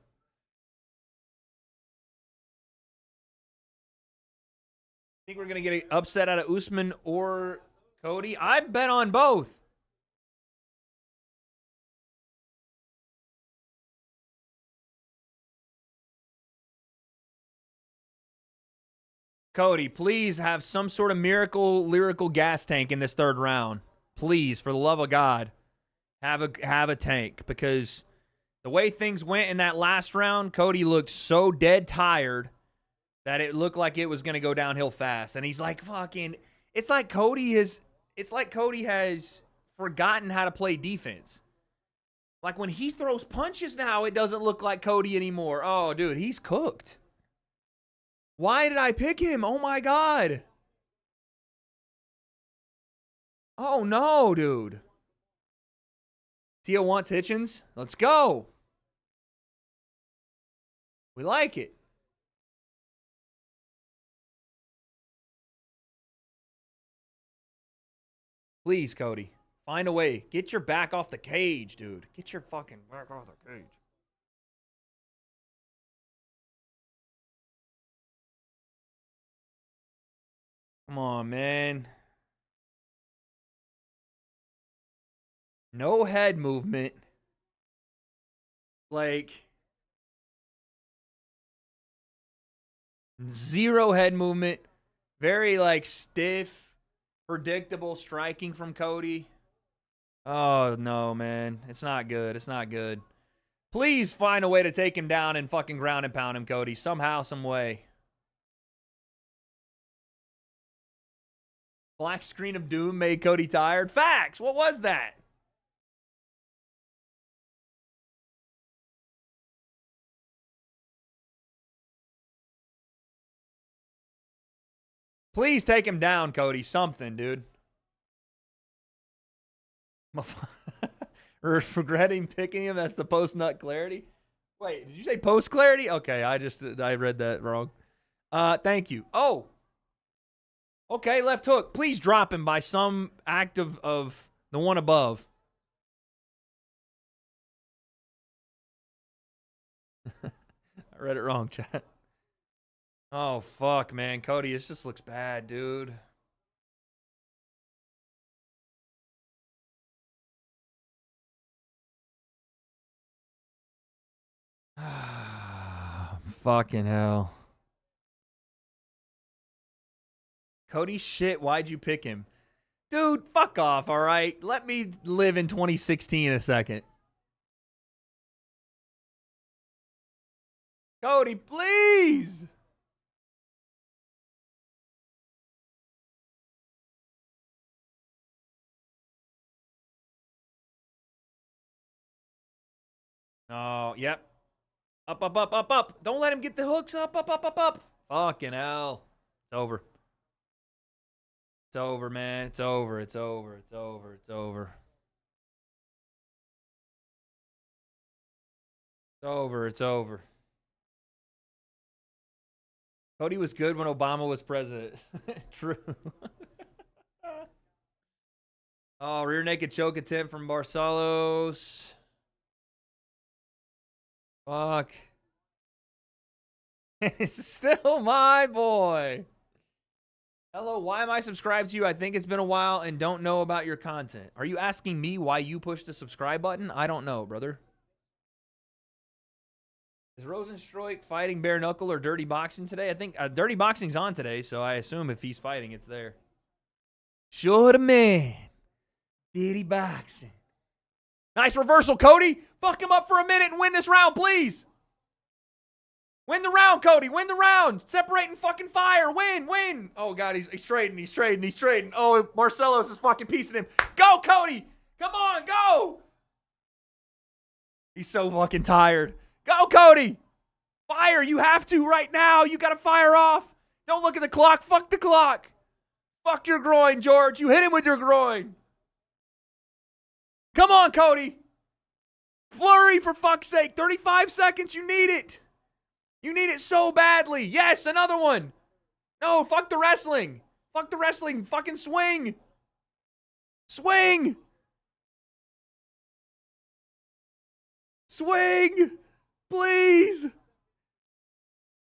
Think we're going to get an upset out of Usman or Cody? I bet on both. Cody, please have some sort of miracle lyrical gas tank in this third round. Please, for the love of God, have a tank, because the way things went in that last round, Cody looked so dead tired that it looked like it was going to go downhill fast. And he's like, fucking, it's like Cody has forgotten how to play defense. Like when he throws punches now, it doesn't look like Cody anymore. Oh, dude, he's cooked. Why did I pick him? Oh my God. Oh no, dude. Tia wants Hitchens. Let's go. We like it. Please, Cody. Find a way. Get your back off the cage, dude. Get your fucking back off the cage. Come on, man. No head movement. Like, zero head movement. Very, like, stiff, predictable striking from Cody. Oh, no, man. It's not good. It's not good. Please find a way to take him down and fucking ground and pound him, Cody. Somehow, some way. Black screen of doom made Cody tired. Facts. What was that? Please take him down, Cody. Something, dude. Regretting picking him. That's the post-nut clarity. Wait, did you say post-clarity? Okay, I read that wrong. Thank you. Oh. Okay, left hook. Please drop him by some act of the one above. I read it wrong, chat. Oh, fuck, man. Cody, this just looks bad, dude. Fucking hell. Cody, shit, why'd you pick him? Dude, fuck off, all right? Let me live in 2016 a second. Cody, please! Oh, yep. Up, up, up, up, up. Don't let him get the hooks up, up, up, up, up. Fucking hell. It's over. It's over, man. It's over. It's over. It's over. It's over. It's over. It's over. Cody was good when Obama was president. True. Oh, rear naked choke attempt from Barcelos. Fuck. It's still my boy. Hello, why am I subscribed to you? I think it's been a while and don't know about your content. Are you asking me why you pushed the subscribe button? I don't know, brother. Is Rosenstruik fighting bare knuckle or dirty boxing today? I think dirty boxing's on today, so I assume if he's fighting, it's there. Sure, man. Dirty boxing. Nice reversal, Cody. Fuck him up for a minute and win this round, please. Win the round, Cody. Win the round. Separate and fucking fire. Win, win. Oh, God, he's trading. He's trading. He's trading. Oh, Marcelo's is fucking piecing him. Go, Cody. Come on, go. He's so fucking tired. Go, Cody. Fire. You have to right now. You got to fire off. Don't look at the clock. Fuck the clock. Fuck your groin, George. You hit him with your groin. Come on, Cody. Flurry, for fuck's sake. 35 seconds. You need it. You need it so badly. Yes, another one. No, fuck the wrestling. Fuck the wrestling. Fucking swing. Swing. Swing. Please.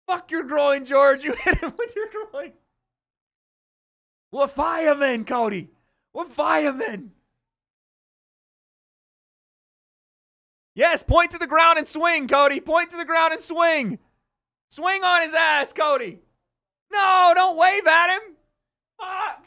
Fuck your groin, George. You hit him with your groin. What fireman, Cody? What fireman? Yes, point to the ground and swing, Cody. Point to the ground and swing. Swing on his ass, Cody. No, don't wave at him. Fuck.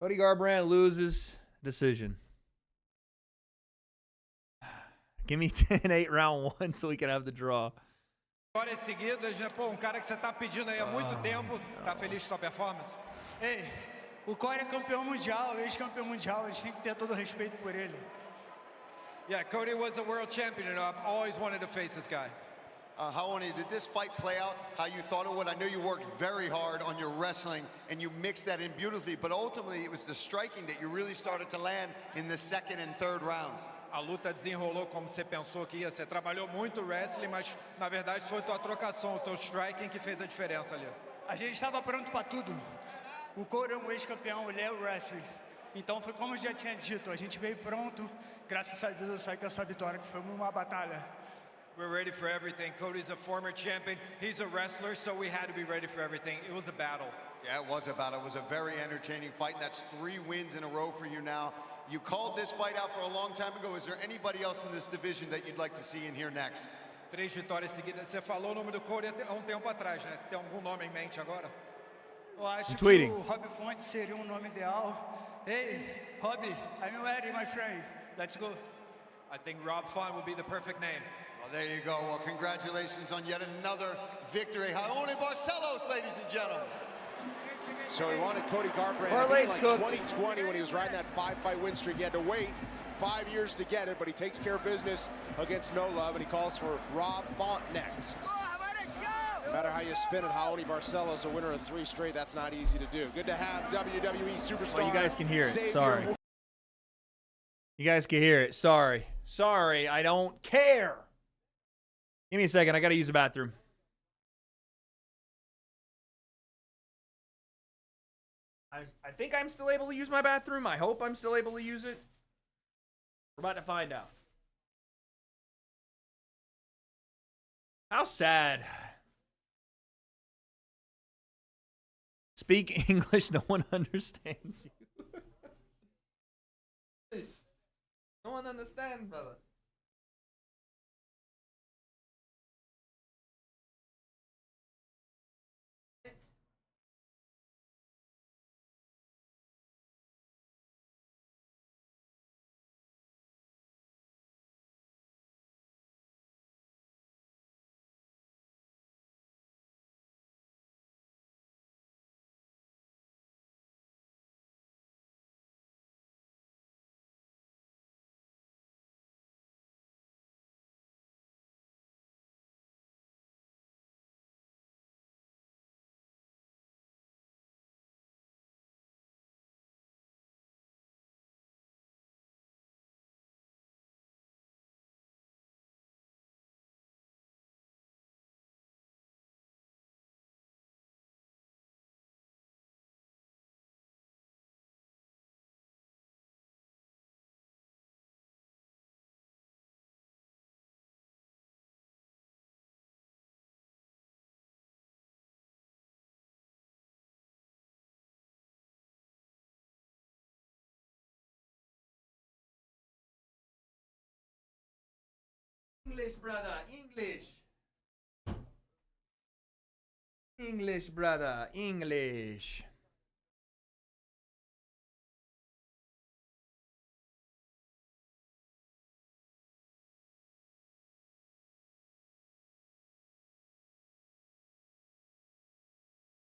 Cody Garbrandt loses decision. Give me 10-8 round 1 so we can have the draw. Vitórias seguidas, né? Pô, cara que você tá pedindo aí há muito tempo, tá feliz com sua performance? Ei, o Corey é campeão mundial, ex-campeão mundial, a gente tem que ter todo o respeito por ele. Yeah, Cody was a world champion, and I've always wanted to face this guy. Raoni, did this fight play out how you thought it would? I know you worked very hard on your wrestling and you mixed that in beautifully, but ultimately it was the striking that you really started to land in the second and third rounds. A luta desenrolou como você pensou que ia. Você trabalhou muito o wrestling, mas na verdade foi tua trocação, o teu striking que fez a diferença ali. A gente estava pronto para tudo. O Corey é um ex-campeão, ele é o wrestling. Então foi como eu já tinha dito, a gente veio pronto. Graças a Deus eu saí com essa vitória, que foi uma batalha. We're ready for everything. Cody's a former champion. He's a wrestler, so we had to be ready for everything. It was a battle. Yeah, it was a battle. It was a very entertaining fight, and that's 3 wins in a row for you now. You called this fight out for a long time ago. Is there anybody else in this division that you'd like to see in here next? 3 vitórias seguidas. Você falou o nome do Cody há um tempo atrás, né? Tem algum nome em mente agora? Eu acho que o Rob Fonte seria um nome ideal. Hey, Rob, I'm ready, my friend. Let's go. I think Rob Font would be the perfect name. Well, there you go. Well, congratulations on yet another victory. Raoni Barcelos, ladies and gentlemen. So he wanted Cody Garbrandt Parlay's like cooked. 2020 when he was riding that 5-fight win streak. He had to wait 5 years to get it, but he takes care of business against No Love, and he calls for Rob Font next. No matter how you spin it, Raoni Barcelos, a winner of 3 straight, that's not easy to do. Good to have WWE superstar. Well, you guys can hear it. Xavier Sorry. You guys can hear it. Sorry. Sorry. I don't care. Give me a second. I got to use the bathroom. I think I'm still able to use my bathroom. I hope I'm still able to use it. We're about to find out. How sad. Speak English. No one understands you. No one understands, brother. English, brother. English. English, brother. English.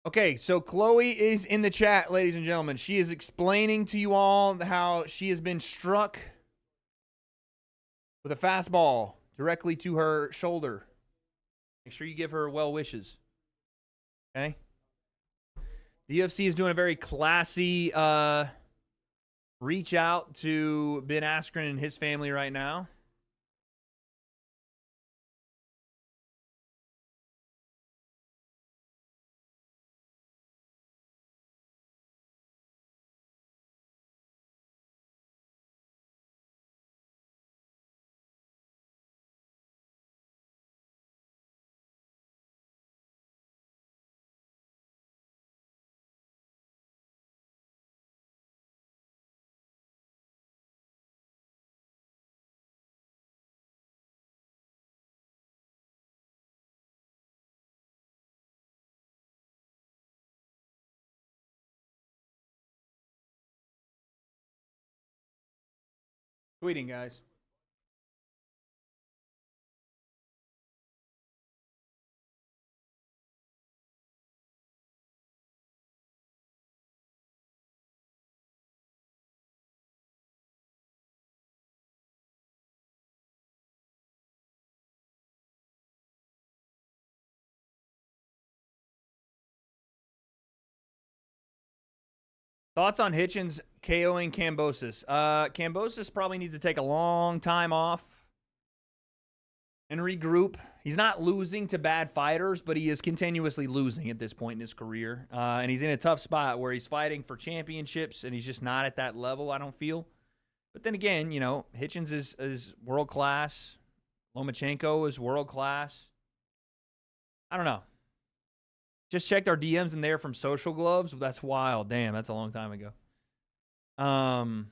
Okay, so Chloe is in the chat, ladies and gentlemen. She is explaining to you all how she has been struck with a fastball directly to her shoulder. Make sure you give her well wishes. Okay? The UFC is doing a very classy reach out to Ben Askren and his family right now. Tweeting, guys. Thoughts on Hitchens KOing Kambosos? Kambosos probably needs to take a long time off and regroup. He's not losing to bad fighters, but he is continuously losing at this point in his career. And he's in a tough spot where he's fighting for championships, and he's just not at that level, I don't feel. But then again, you know, Hitchens is world-class. Lomachenko is world-class. I don't know. Just checked our DMs in there from Social Gloves. That's wild. Damn, that's a long time ago. I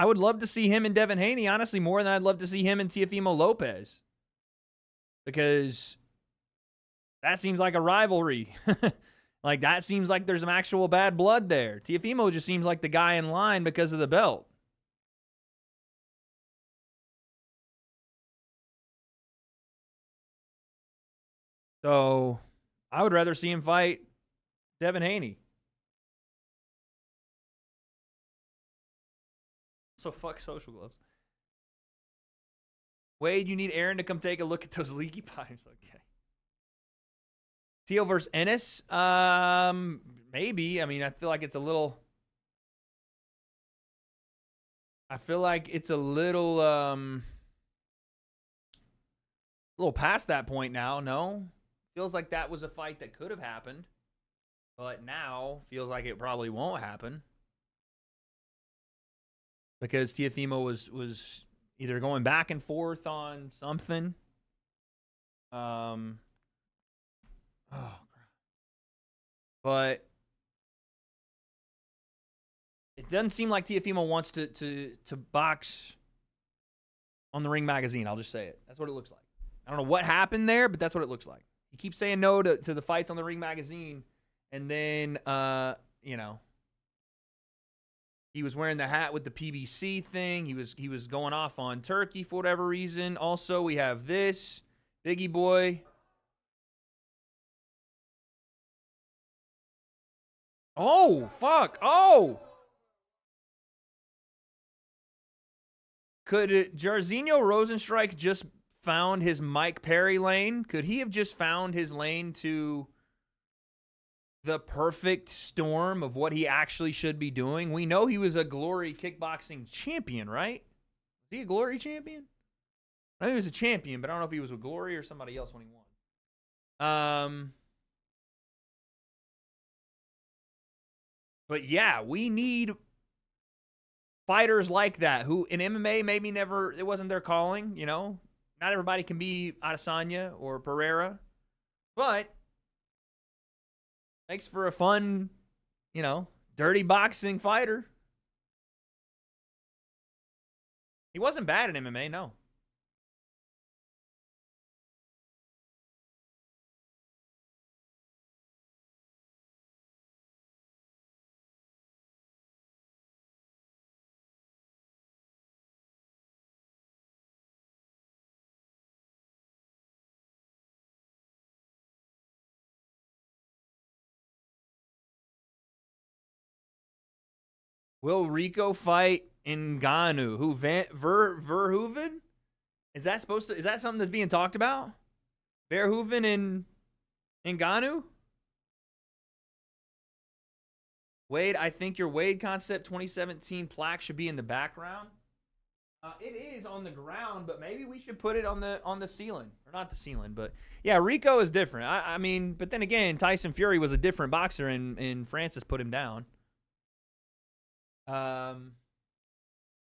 would love to see him and Devin Haney, honestly, more than I'd love to see him and Teofimo Lopez. Because that seems like a rivalry. Like, that seems like there's some actual bad blood there. Teofimo just seems like the guy in line because of the belt. So, I would rather see him fight Devin Haney. So, fuck Social Gloves. Wade, you need Aaron to come take a look at those leaky pipes. Okay. Teo versus Ennis? Maybe. I mean, I feel like it's a little... little past that point now, no? Feels like that was a fight that could have happened, but now feels like it probably won't happen because Teofimo was either going back and forth on something. But it doesn't seem like Teofimo wants to box on the Ring magazine. I'll just say it. That's what it looks like. I don't know what happened there, but that's what it looks like. He keeps saying no to the fights on the Ring magazine, and then, you know, he was wearing the hat with the PBC thing. He was going off on Turkey for whatever reason. Also, we have this Biggie Boy. Oh, fuck. Oh! Could Jairzinho Rosenstrike just found his Mike Perry lane? Could he have just found his lane to the perfect storm of what he actually should be doing? We know he was a Glory kickboxing champion, right? Was he a Glory champion? I know he was a champion, but I don't know if he was with Glory or somebody else when he won. But yeah, we need fighters like that who in MMA maybe never, it wasn't their calling, you know? Not everybody can be Adesanya or Pereira, but makes for a fun, you know, dirty boxing fighter. He wasn't bad in MMA, no. Will Rico fight Ngannou? Who Verhoeven? Is that something that's being talked about? Verhoeven and Ngannou? Wade, I think your Wade Concept 2017 plaque should be in the background. It is on the ground, but maybe we should put it on the ceiling. Or not the ceiling, but yeah, Rico is different. I mean, but then again, Tyson Fury was a different boxer and Francis put him down.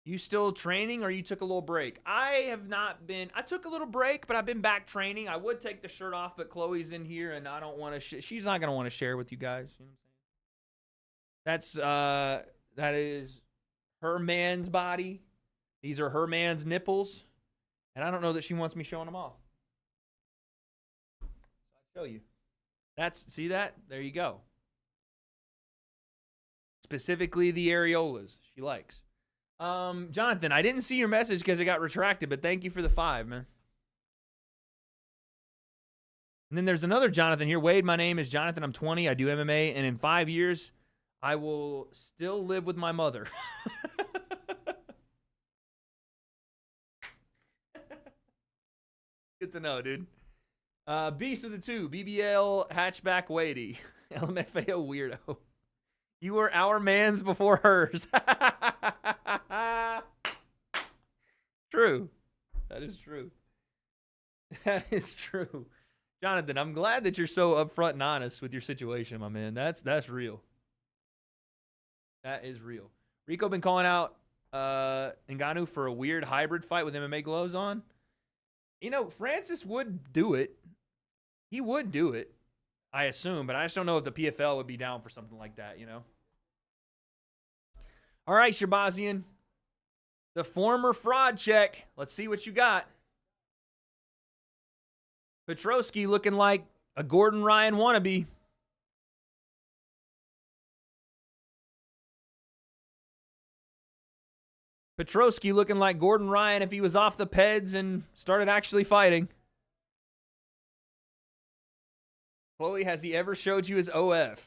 You still training or you took a little break? I have not been. I took a little break, but I've been back training. I would take the shirt off, but Chloe's in here and I don't want to she's not going to want to share with you guys. You know what I'm saying? That is her man's body. These are her man's nipples. And I don't know that she wants me showing them off. I'll show you. See that? There you go. Specifically the areolas she likes. Jonathan, I didn't see your message because it got retracted, but thank you for the 5, man. And then there's another Jonathan here. Wade, my name is Jonathan. I'm 20. I do MMA, and in 5 years, I will still live with my mother. Good to know, dude. Beast of the 2, BBL hatchback Wadey. LMFAO weirdo. You were our man's before hers. True. That is true. That is true. Jonathan, I'm glad that you're so upfront and honest with your situation, my man. That's real. That is real. Rico been calling out Ngannou for a weird hybrid fight with MMA gloves on. You know, Francis would do it. He would do it, I assume, but I just don't know if the PFL would be down for something like that, you know? All right, Shabazian. The former fraud check. Let's see what you got. Petrosky looking like a Gordon Ryan wannabe. Petrosky looking like Gordon Ryan if he was off the peds and started actually fighting. Chloe, has he ever showed you his OF?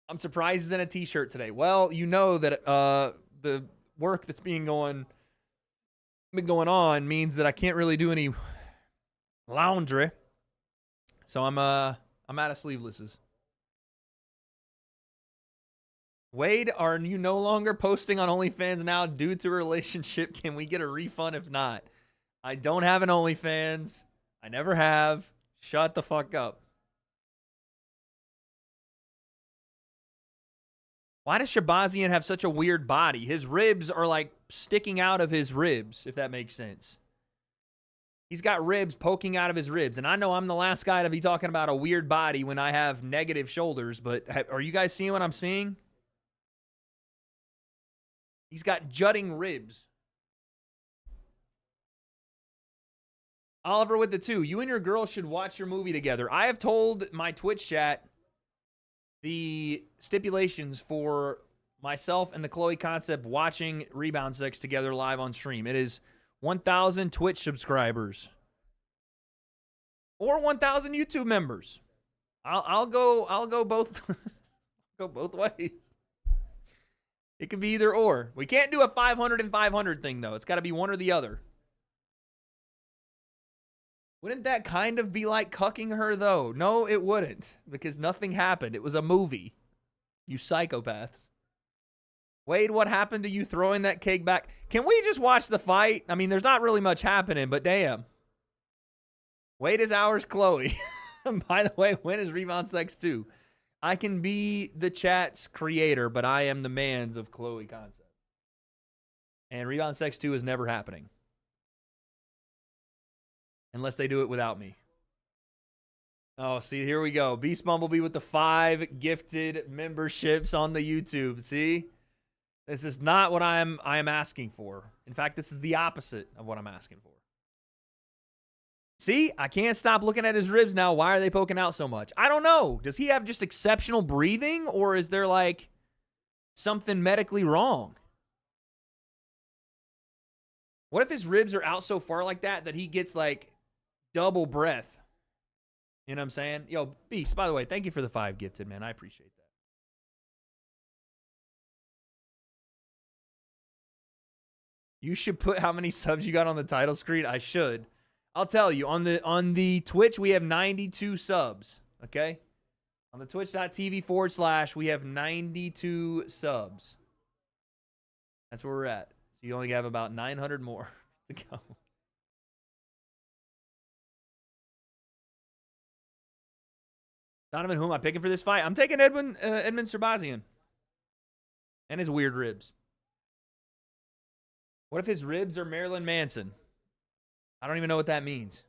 I'm surprised he's in a t-shirt today. Well, you know that the work that's been going on means that I can't really do any laundry. So I'm out of sleevelesses. Wade, are you no longer posting on OnlyFans now due to a relationship? Can we get a refund if not? I don't have an OnlyFans. I never have. Shut the fuck up. Why does Shabazian have such a weird body? His ribs are like sticking out of his ribs, if that makes sense. He's got ribs poking out of his ribs. And I know I'm the last guy to be talking about a weird body when I have negative shoulders, but are you guys seeing what I'm seeing? He's got jutting ribs. Oliver with the 2. You and your girl should watch your movie together. I have told my Twitch chat the stipulations for myself and the Chloe Concept watching Rebound Sex together live on stream. It is 1,000 Twitch subscribers or 1,000 YouTube members. I'll go both go both ways. It could be either or. We can't do a 500 and 500 thing though. It's got to be one or the other. Wouldn't that kind of be like cucking her, though? No, it wouldn't, because nothing happened. It was a movie. You psychopaths. Wade, what happened to you throwing that cake back? Can we just watch the fight? I mean, there's not really much happening, but damn. Wade is ours, Chloe. By the way, when is Rebound Sex 2? I can be the chat's creator, but I am the man's of Chloe Concept. And Rebound Sex 2 is never happening. Unless they do it without me. Oh, see, here we go. Beast Bumblebee with the 5 gifted memberships on the YouTube. See? This is not what I am asking for. In fact, this is the opposite of what I'm asking for. See, I can't stop looking at his ribs now. Why are they poking out so much? I don't know. Does he have just exceptional breathing, or is there like something medically wrong? What if his ribs are out so far like that he gets like double breath? You know what I'm saying? Yo, Beast, by the way, thank you for the 5 gifted, man. I appreciate that. You should put how many subs you got on the title screen. I should. I'll tell you, on the Twitch, we have 92 subs, okay? On the twitch.tv/, we have 92 subs. That's where we're at. So you only have about 900 more to go. Donovan, who am I picking for this fight? I'm taking Edmund Serbazian. And his weird ribs. What if his ribs are Marilyn Manson? I don't even know what that means.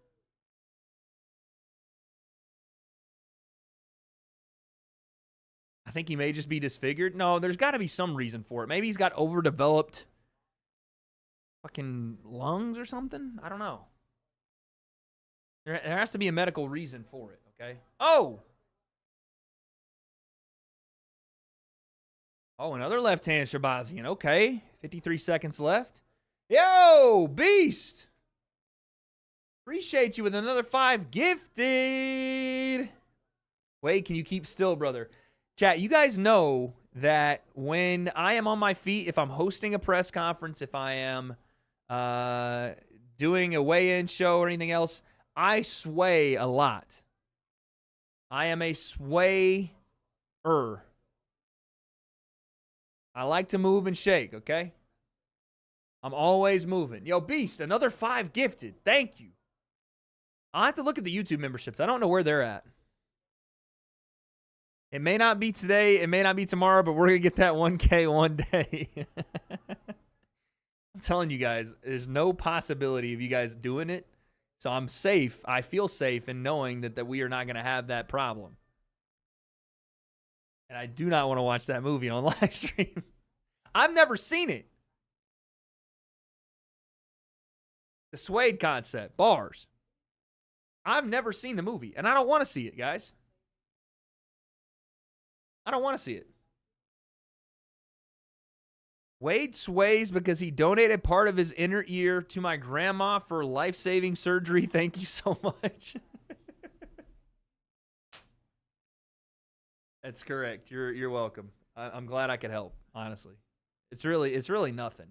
I think he may just be disfigured. No, there's got to be some reason for it. Maybe he's got overdeveloped fucking lungs or something. I don't know. There has to be a medical reason for it, okay? Oh, another left-hand Shabazian. Okay, 53 seconds left. Yo, Beast. Appreciate you with another 5 gifted. Wait, can you keep still, brother? Chat, you guys know that when I am on my feet, if I'm hosting a press conference, if I am doing a weigh-in show or anything else, I sway a lot. I am a swayer. I like to move and shake, okay? I'm always moving. Yo, Beast, another 5 gifted. Thank you. I'll have to look at the YouTube memberships. I don't know where they're at. It may not be today. It may not be tomorrow, but we're going to get that 1K one day. I'm telling you guys, there's no possibility of you guys doing it. So I'm safe. I feel safe in knowing that we are not going to have that problem. And I do not want to watch that movie on live stream. I've never seen it. The W.A.D.E concept. Bars. I've never seen the movie, and I don't want to see it, guys. I don't want to see it. Wade sways because he donated part of his inner ear to my grandma for life-saving surgery. Thank you so much. That's correct. You're welcome. I'm glad I could help, honestly. It's really nothing.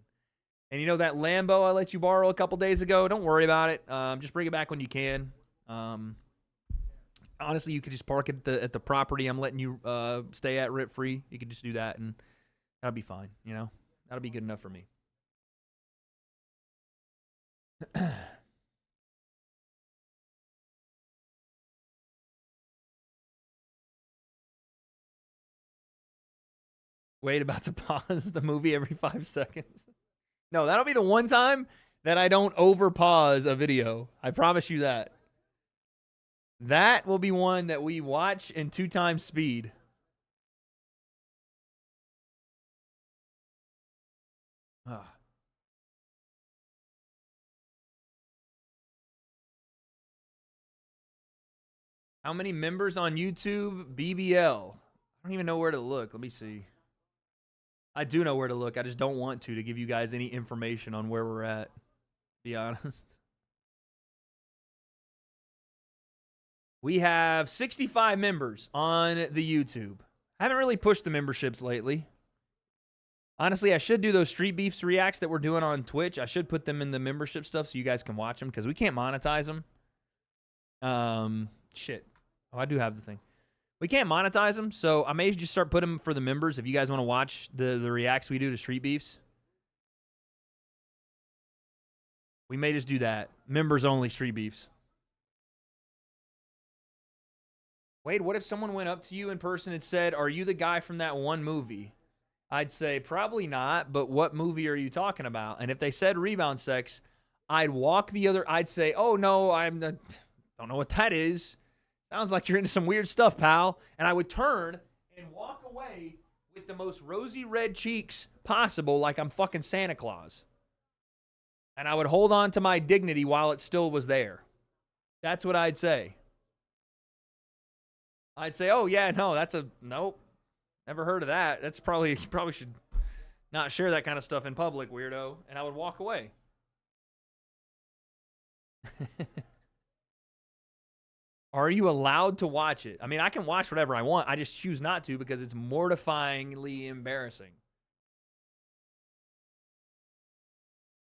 And you know that Lambo I let you borrow a couple days ago? Don't worry about it. Just bring it back when you can. Honestly, you could just park it at the property I'm letting you stay at rent-free. You could just do that, and that'll be fine, you know? That'll be good enough for me. Wait, about to pause the movie every 5 seconds. No, that'll be the one time that I don't over-pause a video. I promise you that. That will be one that we watch in 2 times speed. How many members on YouTube? BBL. I don't even know where to look. Let me see. I do know where to look. I just don't want to give you guys any information on where we're at, to be honest. We have 65 members on the YouTube. I haven't really pushed the memberships lately. Honestly, I should do those Street Beefs reacts that we're doing on Twitch. I should put them in the membership stuff so you guys can watch them because we can't monetize them. Shit. Oh, I do have the thing. We can't monetize them, so I may just start putting them for the members if you guys want to watch the reacts we do to Street Beefs. We may just do that. Members only Street Beefs. Wade, what if someone went up to you in person and said, "Are you the guy from that one movie?" I'd say, probably not, but what movie are you talking about? And if they said Rebound Sex, I'd say, oh, no, don't know what that is. Sounds like you're into some weird stuff, pal. And I would turn and walk away with the most rosy red cheeks possible, like I'm fucking Santa Claus. And I would hold on to my dignity while it still was there. That's what I'd say. I'd say, oh, yeah, no, that's a, nope. Never heard of that. That's probably, you probably should not share that kind of stuff in public, weirdo. And I would walk away. Are you allowed to watch it? I mean, I can watch whatever I want. I just choose not to because it's mortifyingly embarrassing.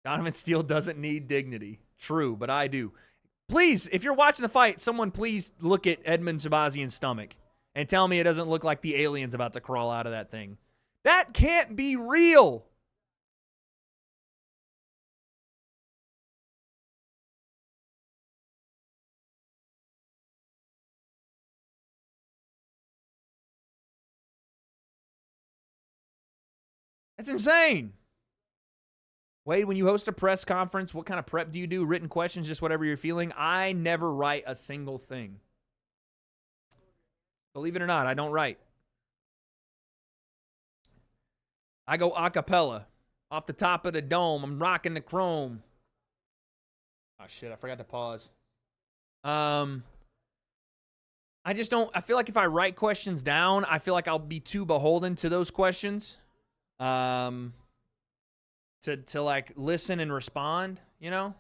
Donovan Steele doesn't need dignity. True, but I do. Please, if you're watching the fight, someone please look at Edmund Shabazian's stomach and tell me it doesn't look like the alien's about to crawl out of that thing. That can't be real. That's insane. Wade, when you host a press conference, what kind of prep do you do? Written questions, just whatever you're feeling? I never write a single thing. Believe it or not, I don't write. I go a cappella. Off the top of the dome. I'm rocking the chrome. Oh, shit, I forgot to pause. I just don't, I feel like if I write questions down, I feel like I'll be too beholden to those questions. To like listen and respond, you know?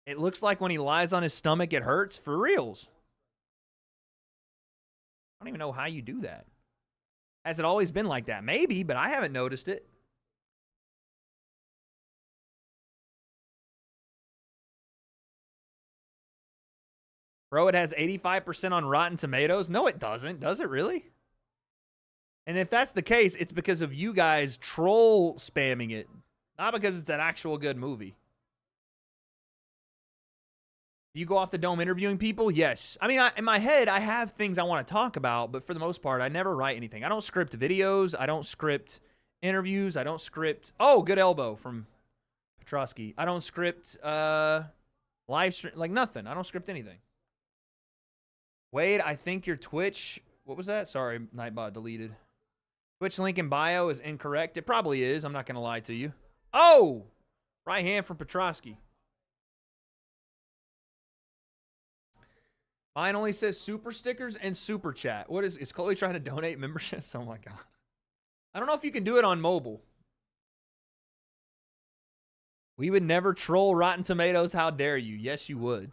It looks like when he lies on his stomach, it hurts for reals. I don't even know how you do that. Has it always been like that? Maybe, but I haven't noticed it. Bro, it has 85% on Rotten Tomatoes. No, it doesn't. Does it really? And if that's the case, it's because of you guys troll spamming it. Not because it's an actual good movie. Do you go off the dome interviewing people? Yes. I mean, in my head, I have things I want to talk about, but for the most part, I never write anything. I don't script videos. I don't script interviews. I don't script... Oh, good elbow from Petrosky. I don't script live stream. Like, nothing. I don't script anything. Wade, I think your Twitch... What was that? Sorry, Nightbot deleted. Twitch link in bio is incorrect. It probably is. I'm not going to lie to you. Oh! Right hand from Petrosky. Mine only says super stickers and super chat. What is Chloe trying to donate memberships? Oh my God. I don't know if you can do it on mobile. We would never troll Rotten Tomatoes. How dare you? Yes, you would.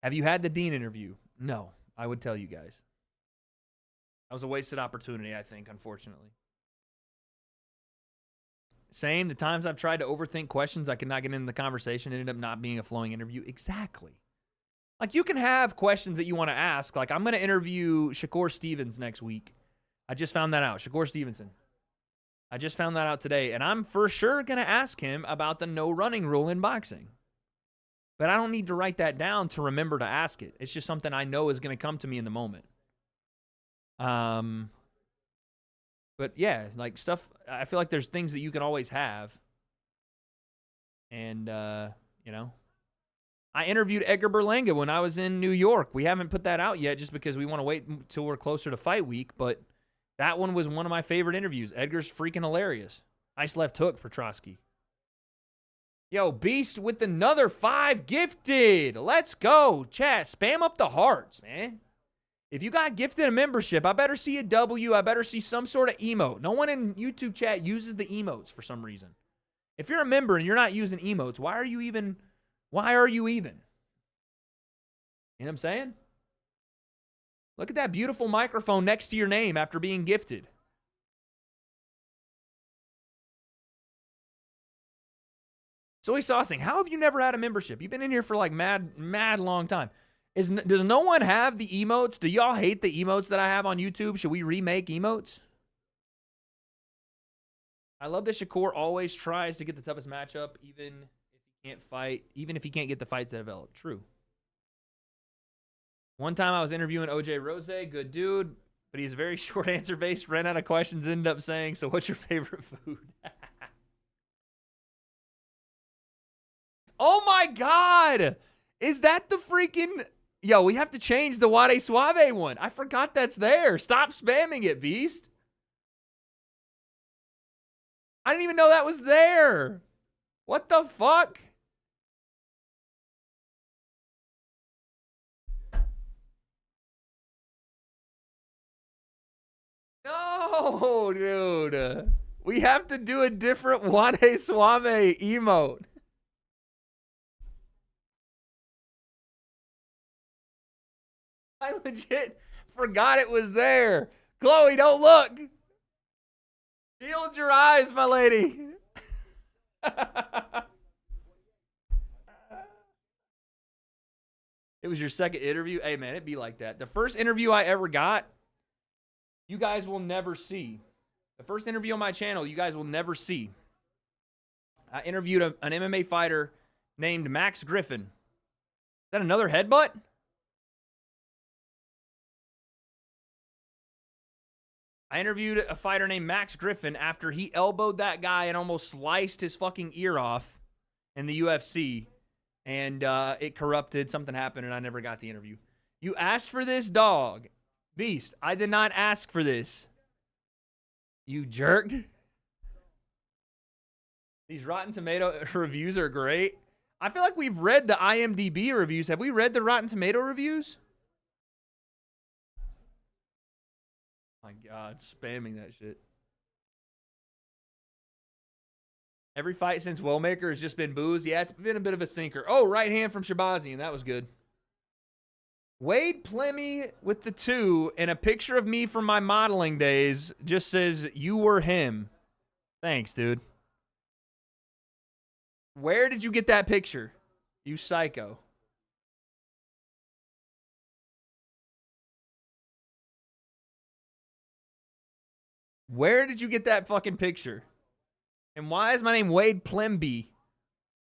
Have you had the Dean interview? No, I would tell you guys. That was a wasted opportunity, I think, unfortunately. Same. The times I've tried to overthink questions, I could not get into the conversation. It ended up not being a flowing interview. Exactly. Like, you can have questions that you want to ask. Like, I'm going to interview Shakur Stevens next week. I just found that out. Shakur Stevenson. I just found that out today. And I'm for sure going to ask him about the no running rule in boxing. But I don't need to write that down to remember to ask it. It's just something I know is going to come to me in the moment. But yeah, like stuff, I feel like there's things that you can always have. And, you know, I interviewed Edgar Berlanga when I was in New York. We haven't put that out yet just because we want to wait till we're closer to fight week. But that one was one of my favorite interviews. Edgar's freaking hilarious. Nice left hook for Trotsky. Yo, Beast with another 5 gifted. Let's go. Chat, spam up the hearts, man. If you got gifted a membership, I better see a W. I better see some sort of emote. No one in YouTube chat uses the emotes for some reason. If you're a member and you're not using emotes, why are you even? You know what I'm saying? Look at that beautiful microphone next to your name after being gifted. Soy Saucing, how have you never had a membership? You've been in here for like mad long time. Does no one have the emotes? Do y'all hate the emotes that I have on YouTube? Should we remake emotes? I love that Shakur always tries to get the toughest matchup, even if he can't fight, even if he can't get the fight to develop. True. One time I was interviewing OJ Rose, good dude, but he's very short answer based, ran out of questions, ended up saying, so what's your favorite food? Oh my God! Is that the freaking... Yo, we have to change the Wade Suave one. I forgot that's there. Stop spamming it, Beast. I didn't even know that was there. What the fuck? No, dude. We have to do a different Wade Suave emote. I legit forgot it was there. Chloe, don't look. Shield your eyes, my lady. It was your second interview? Hey, man, it'd be like that. The first interview I ever got, you guys will never see. The first interview on my channel, you guys will never see. I interviewed an MMA fighter named Max Griffin. Is that another headbutt? I interviewed a fighter named Max Griffin after he elbowed that guy and almost sliced his fucking ear off in the UFC. And it corrupted. Something happened, and I never got the interview. You asked for this, dog. Beast, I did not ask for this. You jerk. These Rotten Tomato reviews are great. I feel like we've read the IMDb reviews. Have we read the Rotten Tomato reviews? My God, spamming that shit. Every fight since Wellmaker has just been booze. Yeah, it's been a bit of a stinker. Oh, right hand from Shabazian. That was good. Wade Plemmy with the 2 and a picture of me from my modeling days just says, you were him. Thanks, dude. Where did you get that picture? You psycho. Where did you get that fucking picture? And why is my name Wade Plemby?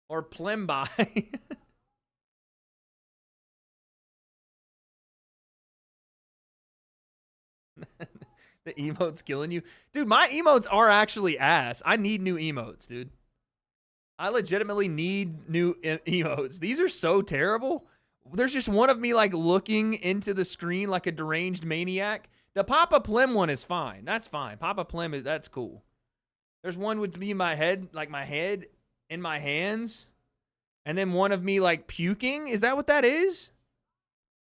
Or Plemby? The emote's killing you. Dude, my emotes are actually ass. I need new emotes, dude. I legitimately need new emotes. These are so terrible. There's just one of me like looking into the screen like a deranged maniac. The Papa Plem one is fine. That's fine. Papa Plem is, that's cool. There's one with me in my head, like my head in my hands. And then one of me like puking. Is that what that is?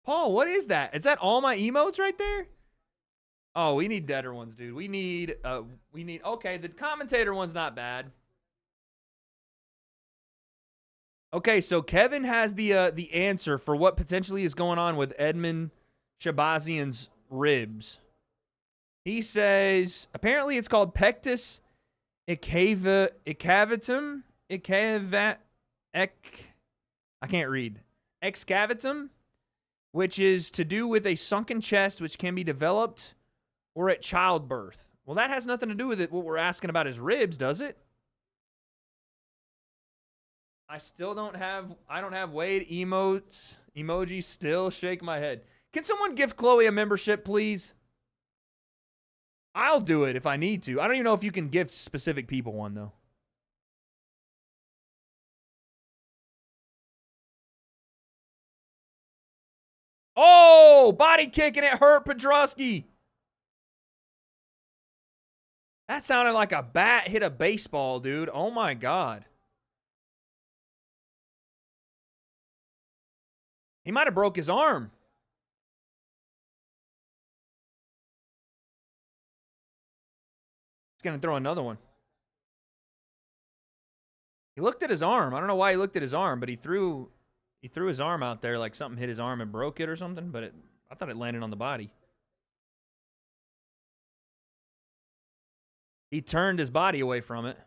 Paul, what is that? Is that all my emotes right there? Oh, we need deader ones, dude. We need, okay, the commentator one's not bad. Okay, so Kevin has the answer for what potentially is going on with Edmund Shabazian's ribs. He says, apparently it's called pectus excavatum. I can't read. Excavatum, which is to do with a sunken chest which can be developed or at childbirth. Well, that has nothing to do with it. What we're asking about his ribs, does it? I don't have Wade emotes. Emojis still shake my head. Can someone give Chloe a membership, please? I'll do it if I need to. I don't even know if you can give specific people one, though. Oh, body kick and it hurt Pedrosky. That sounded like a bat hit a baseball, dude. Oh, my God. He might have broke his arm. He's going to throw another one. He looked at his arm. I don't know why he looked at his arm, but he threw his arm out there like something hit his arm and broke it or something, but I thought it landed on the body. He turned his body away from it.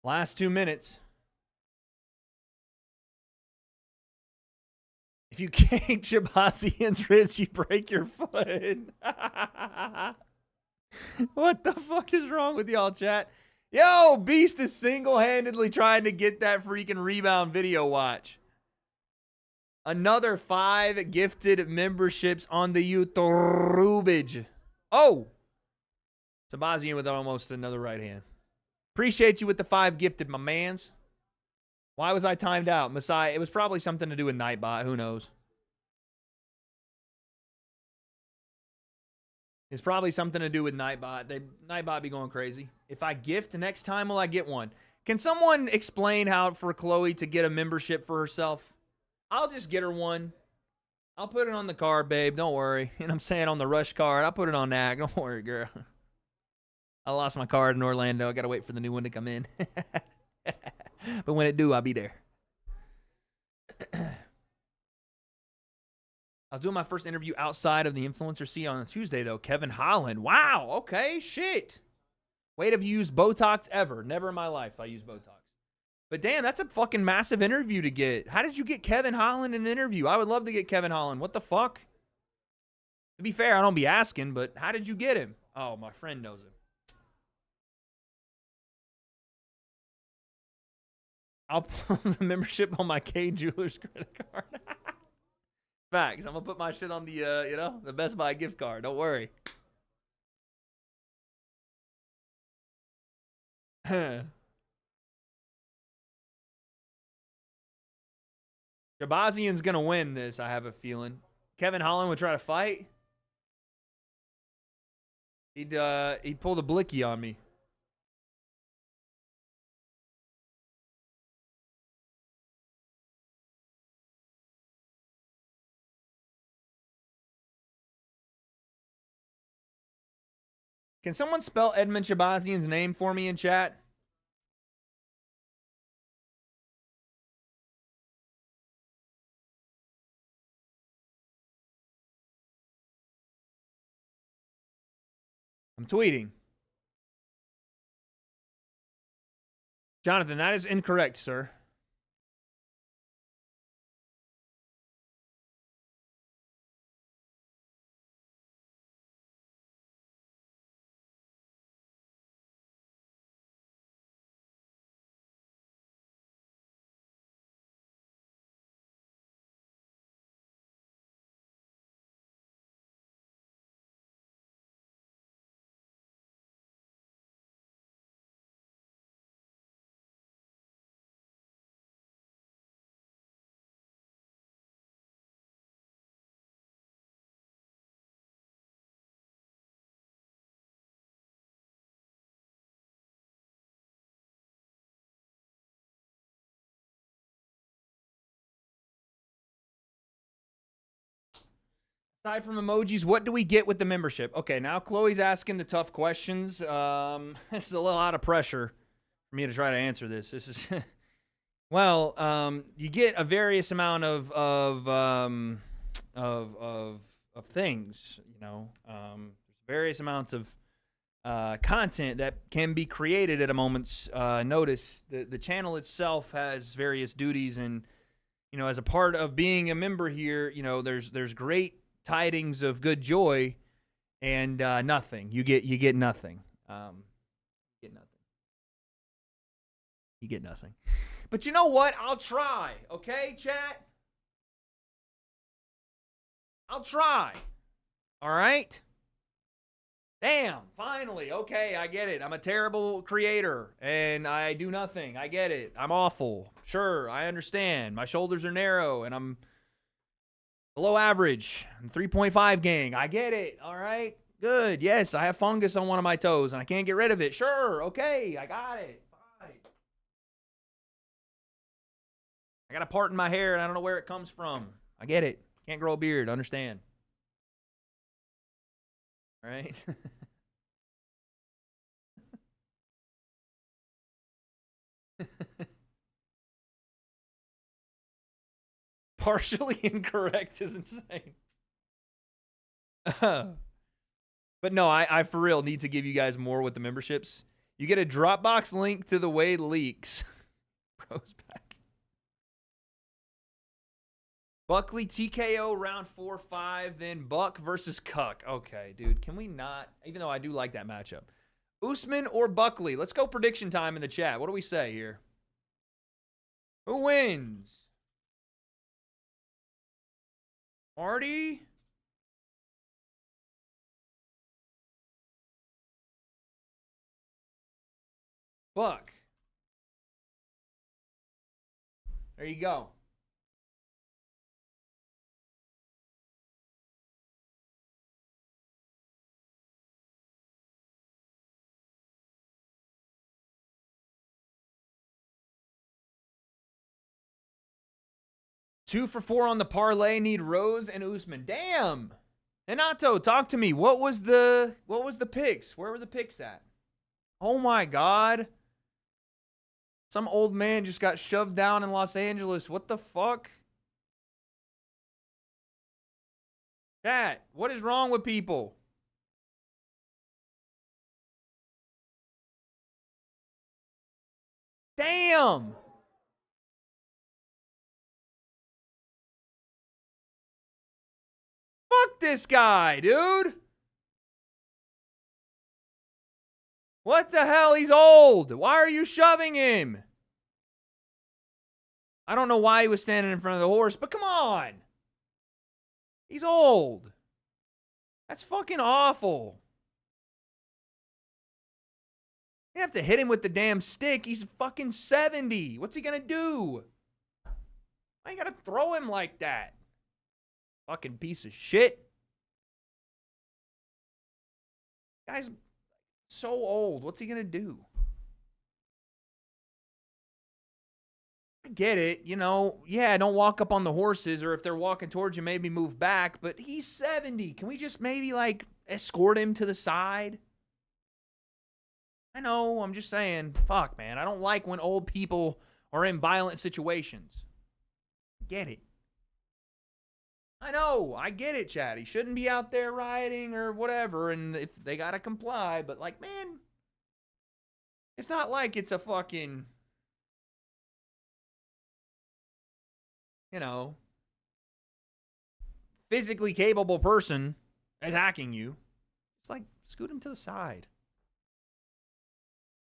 Last 2 minutes. If you can't Shabazian's ribs, you break your foot. What the fuck is wrong with y'all, chat? Yo, Beast is single-handedly trying to get that freaking rebound video watch. Another 5 gifted memberships on the YouTube. Oh! Shabazian with almost another right hand. Appreciate you with the 5 gifted, my mans. Why was I timed out? Messiah, it was probably something to do with Nightbot. Who knows? It's probably something to do with Nightbot. Nightbot be going crazy. If I gift next time, will I get one? Can someone explain how for Chloe to get a membership for herself? I'll just get her one. I'll put it on the card, babe. Don't worry. And I'm saying on the Rush card. I'll put it on that. Don't worry, girl. I lost my card in Orlando. I got to wait for the new one to come in. But when it do, I'll be there. I was doing my first interview outside of the Influencer C on Tuesday, though. Kevin Holland. Wow. Okay. Shit. Wait, have you used Botox ever? Never in my life I used Botox. But damn, that's a fucking massive interview to get. How did you get Kevin Holland an interview? I would love to get Kevin Holland. What the fuck? To be fair, I don't be asking, but how did you get him? Oh, my friend knows him. I'll put the membership on my K Jewelers credit card. Facts. I'm going to put my shit on the, the Best Buy gift card. Don't worry. Shabazian's going to win this, I have a feeling. Kevin Holland would try to fight. He'd pull the blicky on me. Can someone spell Edmund Shabazian's name for me in chat? I'm tweeting. Jonathan, that is incorrect, sir. Aside from emojis, what do we get with the membership? Okay, now Chloe's asking the tough questions. This is a little out of pressure for me to try to answer this. This is well, you get a various amount of things. You know, there's various amounts of content that can be created at a moment's notice. The channel itself has various duties, and you know, as a part of being a member here, you know, there's great tidings of good joy, and nothing. You get nothing. You get nothing. But you know what? I'll try. Okay, chat? I'll try. All right? Damn, finally. Okay, I get it. I'm a terrible creator, and I do nothing. I get it. I'm awful. Sure, I understand. My shoulders are narrow, and I'm below average. I'm 3.5 gang. I get it. All right. Good. Yes, I have fungus on one of my toes, and I can't get rid of it. Sure. Okay. I got it. Fine. I got a part in my hair, and I don't know where it comes from. I get it. Can't grow a beard. Understand. All right. Partially incorrect is insane. But no, I for real need to give you guys more with the memberships. You get a Dropbox link to the W.A.D.E leaks. Bro's back. Buckley TKO round 4-5, then Buck versus Cuck. Okay, dude, can we not? Even though I do like that matchup. Usman or Buckley? Let's go prediction time in the chat. What do we say here? Who wins? Marty? Buck. There you go. Two for four on the parlay. Need Rose and Usman. Damn. Renato, talk to me. What was the picks? Where were the picks at? Oh my God. Some old man just got shoved down in Los Angeles. What the fuck? Chat, what is wrong with people? Damn. Fuck this guy, dude. What the hell? He's old. Why are you shoving him? I don't know why he was standing in front of the horse, but come on. He's old. That's fucking awful. You have to hit him with the damn stick. He's fucking 70. What's he gonna do? Why you gotta throw him like that? Fucking piece of shit. Guy's so old. What's he gonna do? I get it. You know, yeah, don't walk up on the horses, or if they're walking towards you, maybe move back. But he's 70. Can we just maybe, like, escort him to the side? I know. I'm just saying. Fuck, man. I don't like when old people are in violent situations. Get it. I know. I get it, Chad. He shouldn't be out there rioting or whatever, and if they gotta comply. But, like, man, it's not like it's a fucking, you know, physically capable person attacking you. It's like, scoot him to the side.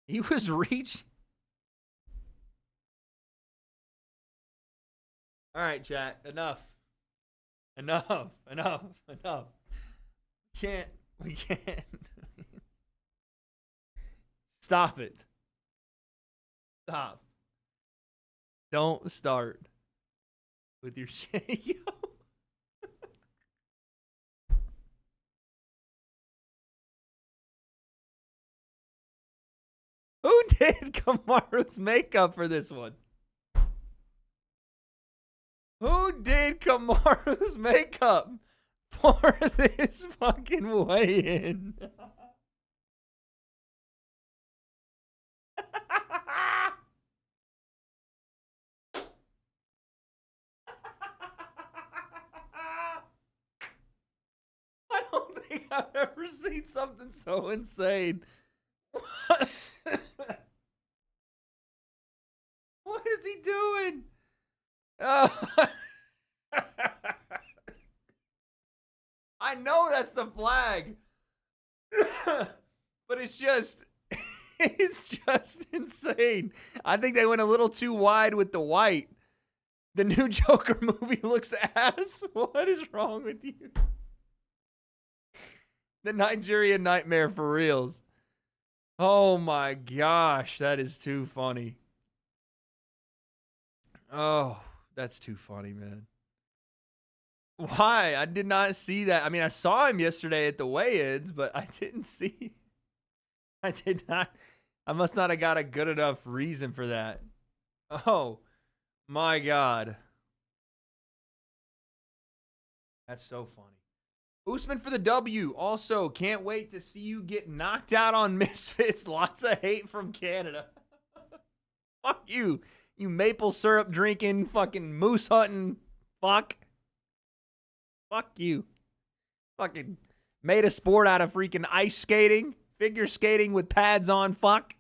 He was reaching. All right, chat. Enough. We can't. Stop it. Stop. Don't start with your shit, yo. Who did Kamaru's makeup for this one? Who did Kamaru's makeup for this fucking weigh-in? I don't think I've ever seen something so insane. What is he doing? I know that's the flag. But it's just insane. I think they went a little too wide with the white. The new Joker movie looks ass. What is wrong with you? The Nigerian Nightmare for reals. Oh my gosh, that is too funny. Oh, that's too funny, man. Why? I did not see that. I mean, I saw him yesterday at the weigh-ins, but I didn't see. I did not. I must not have got a good enough reason for that. Oh, my God. That's so funny. Usman for the W. Also, can't wait to see you get knocked out on Misfits. Lots of hate from Canada. Fuck you. You maple syrup drinking, fucking moose hunting. Fuck. Fuck you. Fucking made a sport out of freaking ice skating. Figure skating with pads on. Fuck.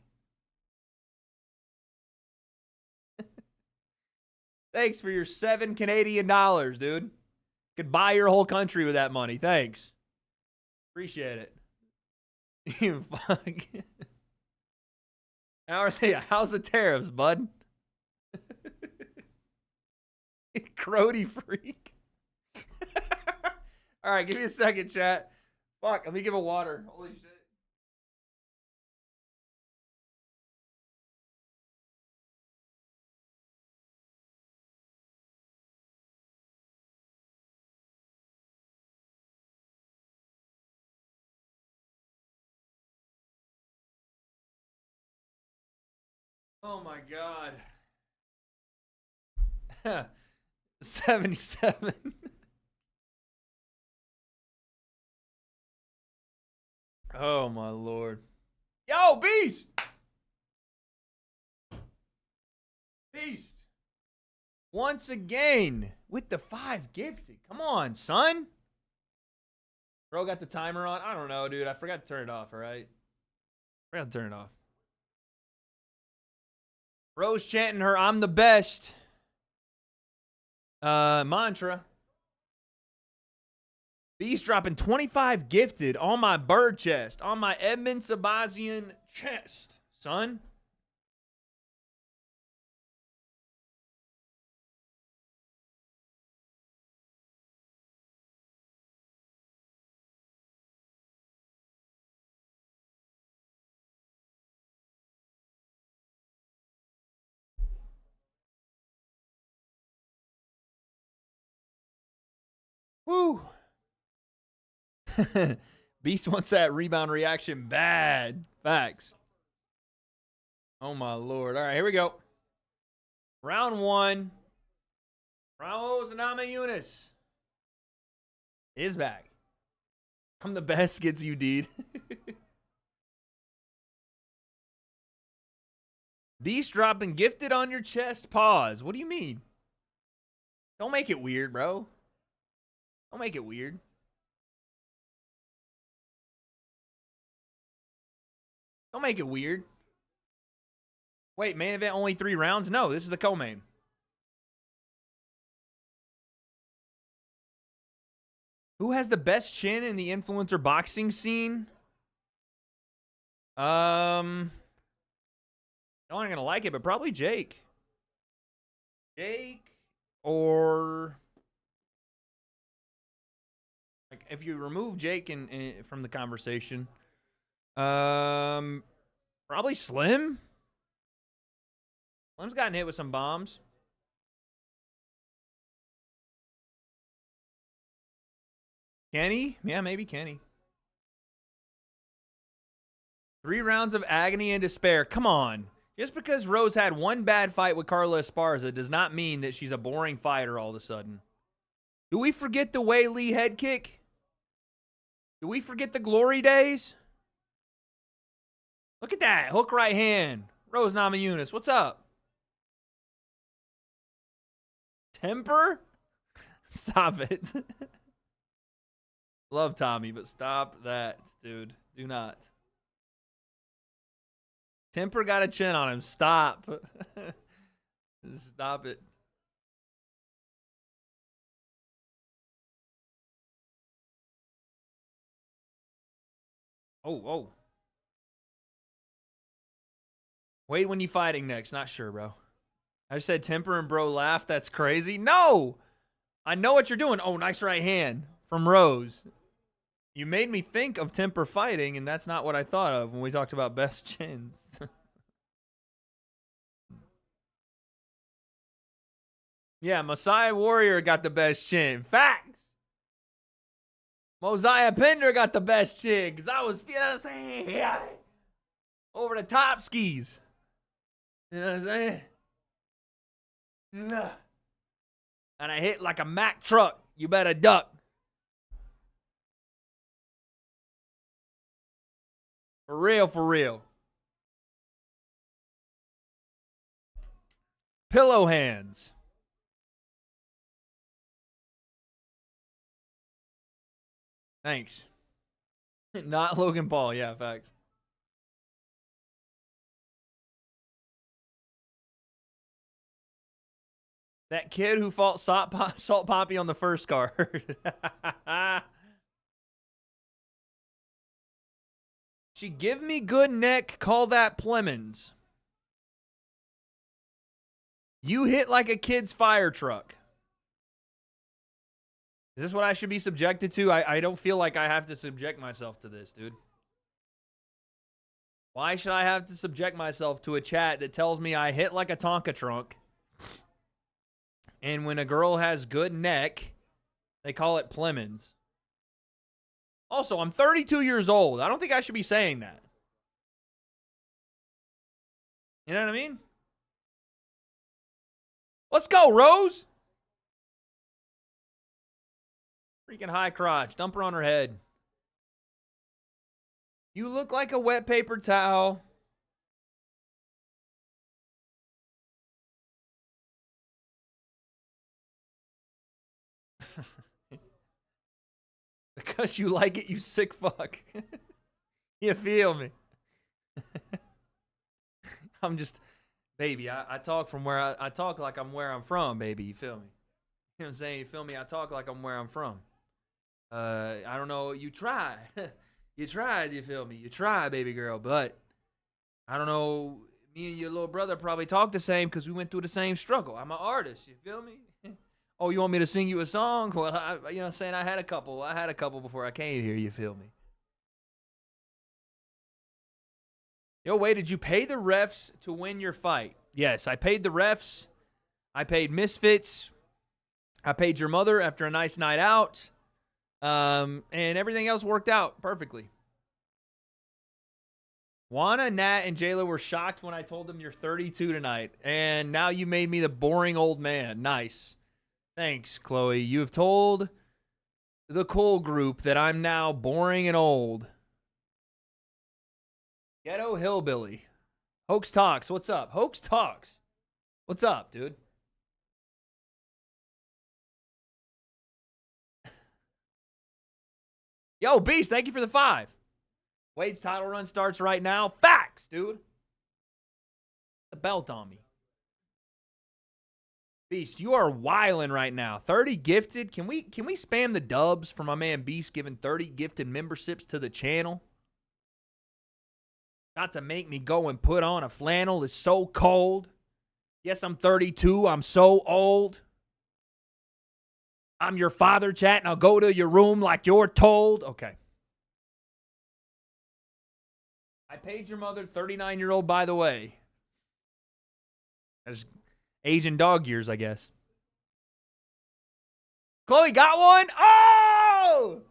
Thanks for your $7 Canadian, dude. Could buy your whole country with that money. Thanks. Appreciate it. You fuck. How's the tariffs, bud? Crody freak. All right, give me a second, chat. Fuck, let me give a water. Holy shit. Oh my God. 77. Oh my Lord. Yo, Beast! Beast! Once again, with the 5 gifted. Come on, son. Bro got the timer on. I don't know, dude. I forgot to turn it off, all right? Forgot to turn it off. Rose chanting her "I'm the best" mantra. Beast dropping 25 gifted on my bird chest, on my Edmund Sabazian chest, son. Woo. Beast wants that rebound reaction bad. Facts. Oh my Lord. All right, here we go. Round 1. Ramos Aname Yunus is back. I'm the best gets you, deed. Beast dropping gifted on your chest. Pause. What do you mean? Don't make it weird, bro. Don't make it weird. Don't make it weird. Wait, main event only 3 rounds? No, this is the co-main. Who has the best chin in the influencer boxing scene? I'm not gonna like it, but probably Jake. Jake or like if you remove Jake from the conversation, probably Slim. Slim's gotten hit with some bombs. Kenny? Yeah, maybe Kenny. 3 rounds of agony and despair. Come on. Just because Rose had 1 bad fight with Carla Esparza does not mean that she's a boring fighter all of a sudden. Do we forget the Wei Lee head kick? Do we forget the glory days? Look at that. Hook right hand. Rose Namajunas. What's up? Temper? Stop it. Love Tommy, but stop that, dude. Do not. Temper got a chin on him. Stop. Stop it. Oh. Wait, when you fighting next? Not sure, bro. I just said Temper and bro laugh. That's crazy. No! I know what you're doing. Oh, nice right hand from Rose. You made me think of Temper fighting, and that's not what I thought of when we talked about best chins. Yeah, Messiah Warrior got the best chin. Facts! Mosiah Pender got the best chin, because I was, saying? Yeah. Over the top skis. You know what I'm saying? And I hit like a Mack truck. You better duck. For real, for real. Pillow hands. Thanks. Not Logan Paul. Yeah, facts. That kid who fought Salt Poppy on the first card. She give me good neck, call that Plemons. You hit like a kid's fire truck. Is this what I should be subjected to? I don't feel like I have to subject myself to this, dude. Why should I have to subject myself to a chat that tells me I hit like a Tonka trunk? And when a girl has good neck, they call it Plemons. Also, I'm 32 years old. I don't think I should be saying that. You know what I mean? Let's go, Rose. Freaking high crotch. Dump her on her head. You look like a wet paper towel. Because you like it, you sick fuck. You feel me? I'm just, baby, I talk from where I talk like I'm where I'm from, baby. You feel me? You know what I'm saying? You feel me? I talk like I'm where I'm from. I don't know. You try. You tried, you feel me? You try, baby girl. But I don't know. Me and your little brother probably talk the same because we went through the same struggle. I'm an artist. You feel me? Oh, you want me to sing you a song? Well, you know what I'm saying? I had a couple before I came here. You feel me? Yo, wait, did you pay the refs to win your fight? Yes, I paid the refs. I paid Misfits. I paid your mother after a nice night out. And everything else worked out perfectly. Juana, Nat, and Jayla were shocked when I told them you're 32 tonight. And now you made me the boring old man. Nice. Thanks, Chloe. You have told the Cole group that I'm now boring and old. Ghetto Hillbilly. Hoax Talks. What's up? Hoax Talks. What's up, dude? Yo, Beast, thank you for the 5. Wade's title run starts right now. Facts, dude. The belt on me. Beast, you are wilding right now. 30 gifted. Can we spam the dubs for my man Beast giving 30 gifted memberships to the channel? Got to make me go and put on a flannel. It's so cold. Yes, I'm 32. I'm so old. I'm your father, chat, and I'll go to your room like you're told. Okay. I paid your mother, 39-year-old, by the way. That's Asian dog years, I guess. Chloe got one? Oh!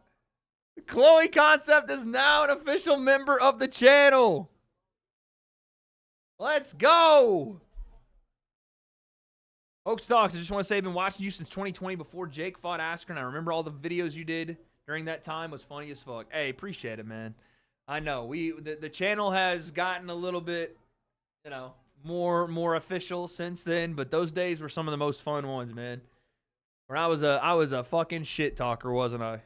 Chloe Concept is now an official member of the channel. Let's go. Oak Stocks, I just want to say I've been watching you since 2020 before Jake fought Askren. I remember all the videos you did during that time was funny as fuck. Hey, appreciate it, man. I know the channel has gotten a little bit, you know, more official since then, but those days were some of the most fun ones, man. Where I was a fucking shit talker, wasn't I?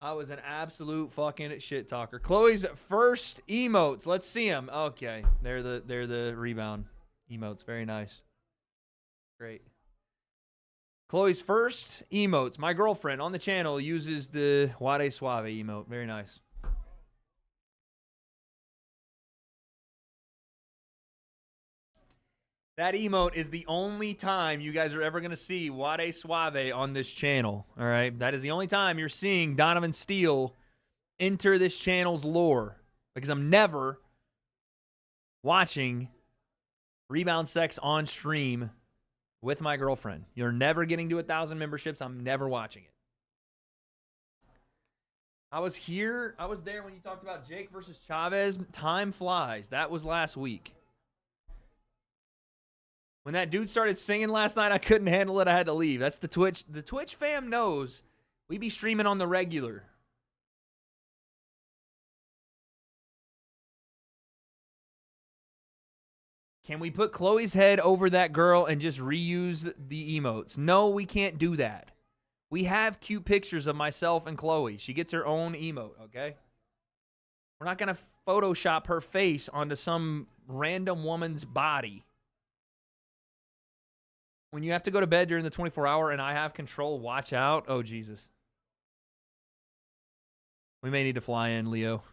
I was an absolute fucking shit talker. Chloe's first emotes. Let's see them. Okay, they're the rebound emotes. Very nice. Great. Chloe's first emotes. My girlfriend on the channel uses the Wade Suave emote. Very nice. That emote is the only time you guys are ever going to see Wade Suave on this channel. All right? That is the only time you're seeing Donovan Steele enter this channel's lore. Because I'm never watching Rebound Sex on stream with my girlfriend. You're never getting to 1,000 memberships. I'm never watching it. I was there when you talked about Jake versus Chavez. Time flies. That was last week. When that dude started singing last night, I couldn't handle it. I had to leave. That's the Twitch. The Twitch fam knows we be streaming on the regular. Can we put Chloe's head over that girl and just reuse the emotes? No, we can't do that. We have cute pictures of myself and Chloe. She gets her own emote, okay? We're not going to Photoshop her face onto some random woman's body. When you have to go to bed during the 24-hour and I have control, watch out. Oh, Jesus. We may need to fly in, Leo.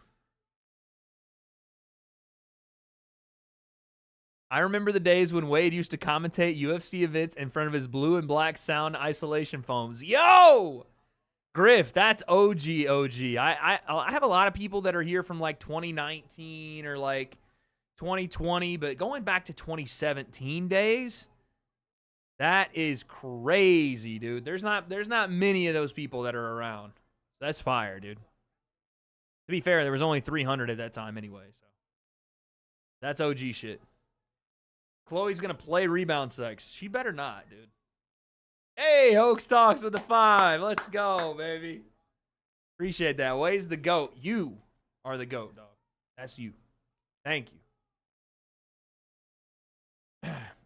I remember the days when Wade used to commentate UFC events in front of his blue and black sound isolation foams. Yo! Griff, that's OG. I have a lot of people that are here from like 2019 or like 2020, but going back to 2017 days, that is crazy, dude. There's not many of those people that are around. That's fire, dude. To be fair, there was only 300 at that time anyway, so that's OG shit. Chloe's going to play rebound sex. She better not, dude. Hey, Hoax Talks with the 5. Let's go, baby. Appreciate that. Way's the GOAT. You are the GOAT, dog. That's you. Thank you.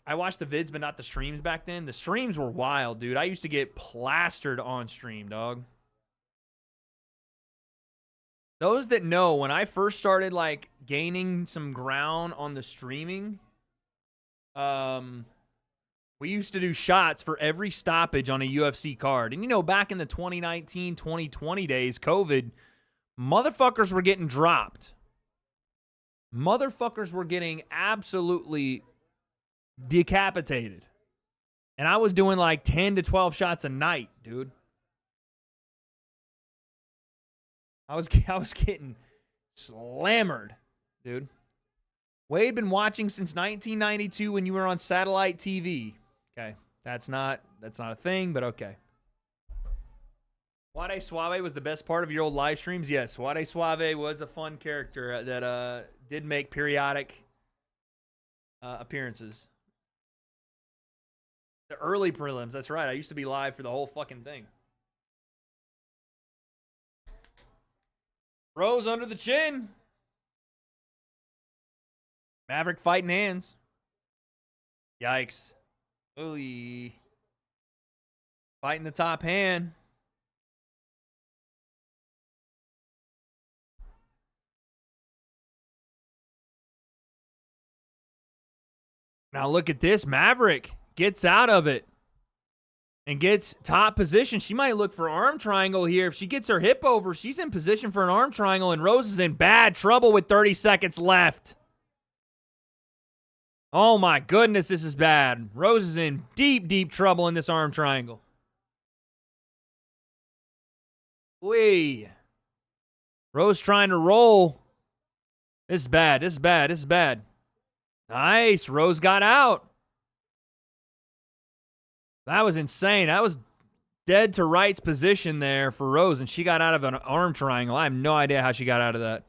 I watched the vids, but not the streams back then. The streams were wild, dude. I used to get plastered on stream, dog. Those that know, when I first started, like, gaining some ground on the streaming, we used to do shots for every stoppage on a UFC card. And, you know, back in the 2019, 2020 days, COVID, motherfuckers were getting dropped. Motherfuckers were getting absolutely decapitated. And I was doing like 10 to 12 shots a night, dude. I was getting slammered, dude. Wade been watching since 1992 when you were on satellite TV. Okay, that's not a thing, but okay. W.A.D.E Suave was the best part of your old live streams. Yes, W.A.D.E Suave was a fun character that did make periodic appearances. The early prelims, that's right. I used to be live for the whole fucking thing. Rose under the chin. Maverick fighting hands. Yikes. Ooh. Fighting the top hand. Now look at this. Maverick gets out of it and gets top position. She might look for arm triangle here. If she gets her hip over, she's in position for an arm triangle, and Rose is in bad trouble with 30 seconds left. Oh my goodness, this is bad. Rose is in deep, deep trouble in this arm triangle. Whee. Rose trying to roll. This is bad. This is bad. This is bad. Nice. Rose got out. That was insane. That was dead to rights position there for Rose, and she got out of an arm triangle. I have no idea how she got out of that.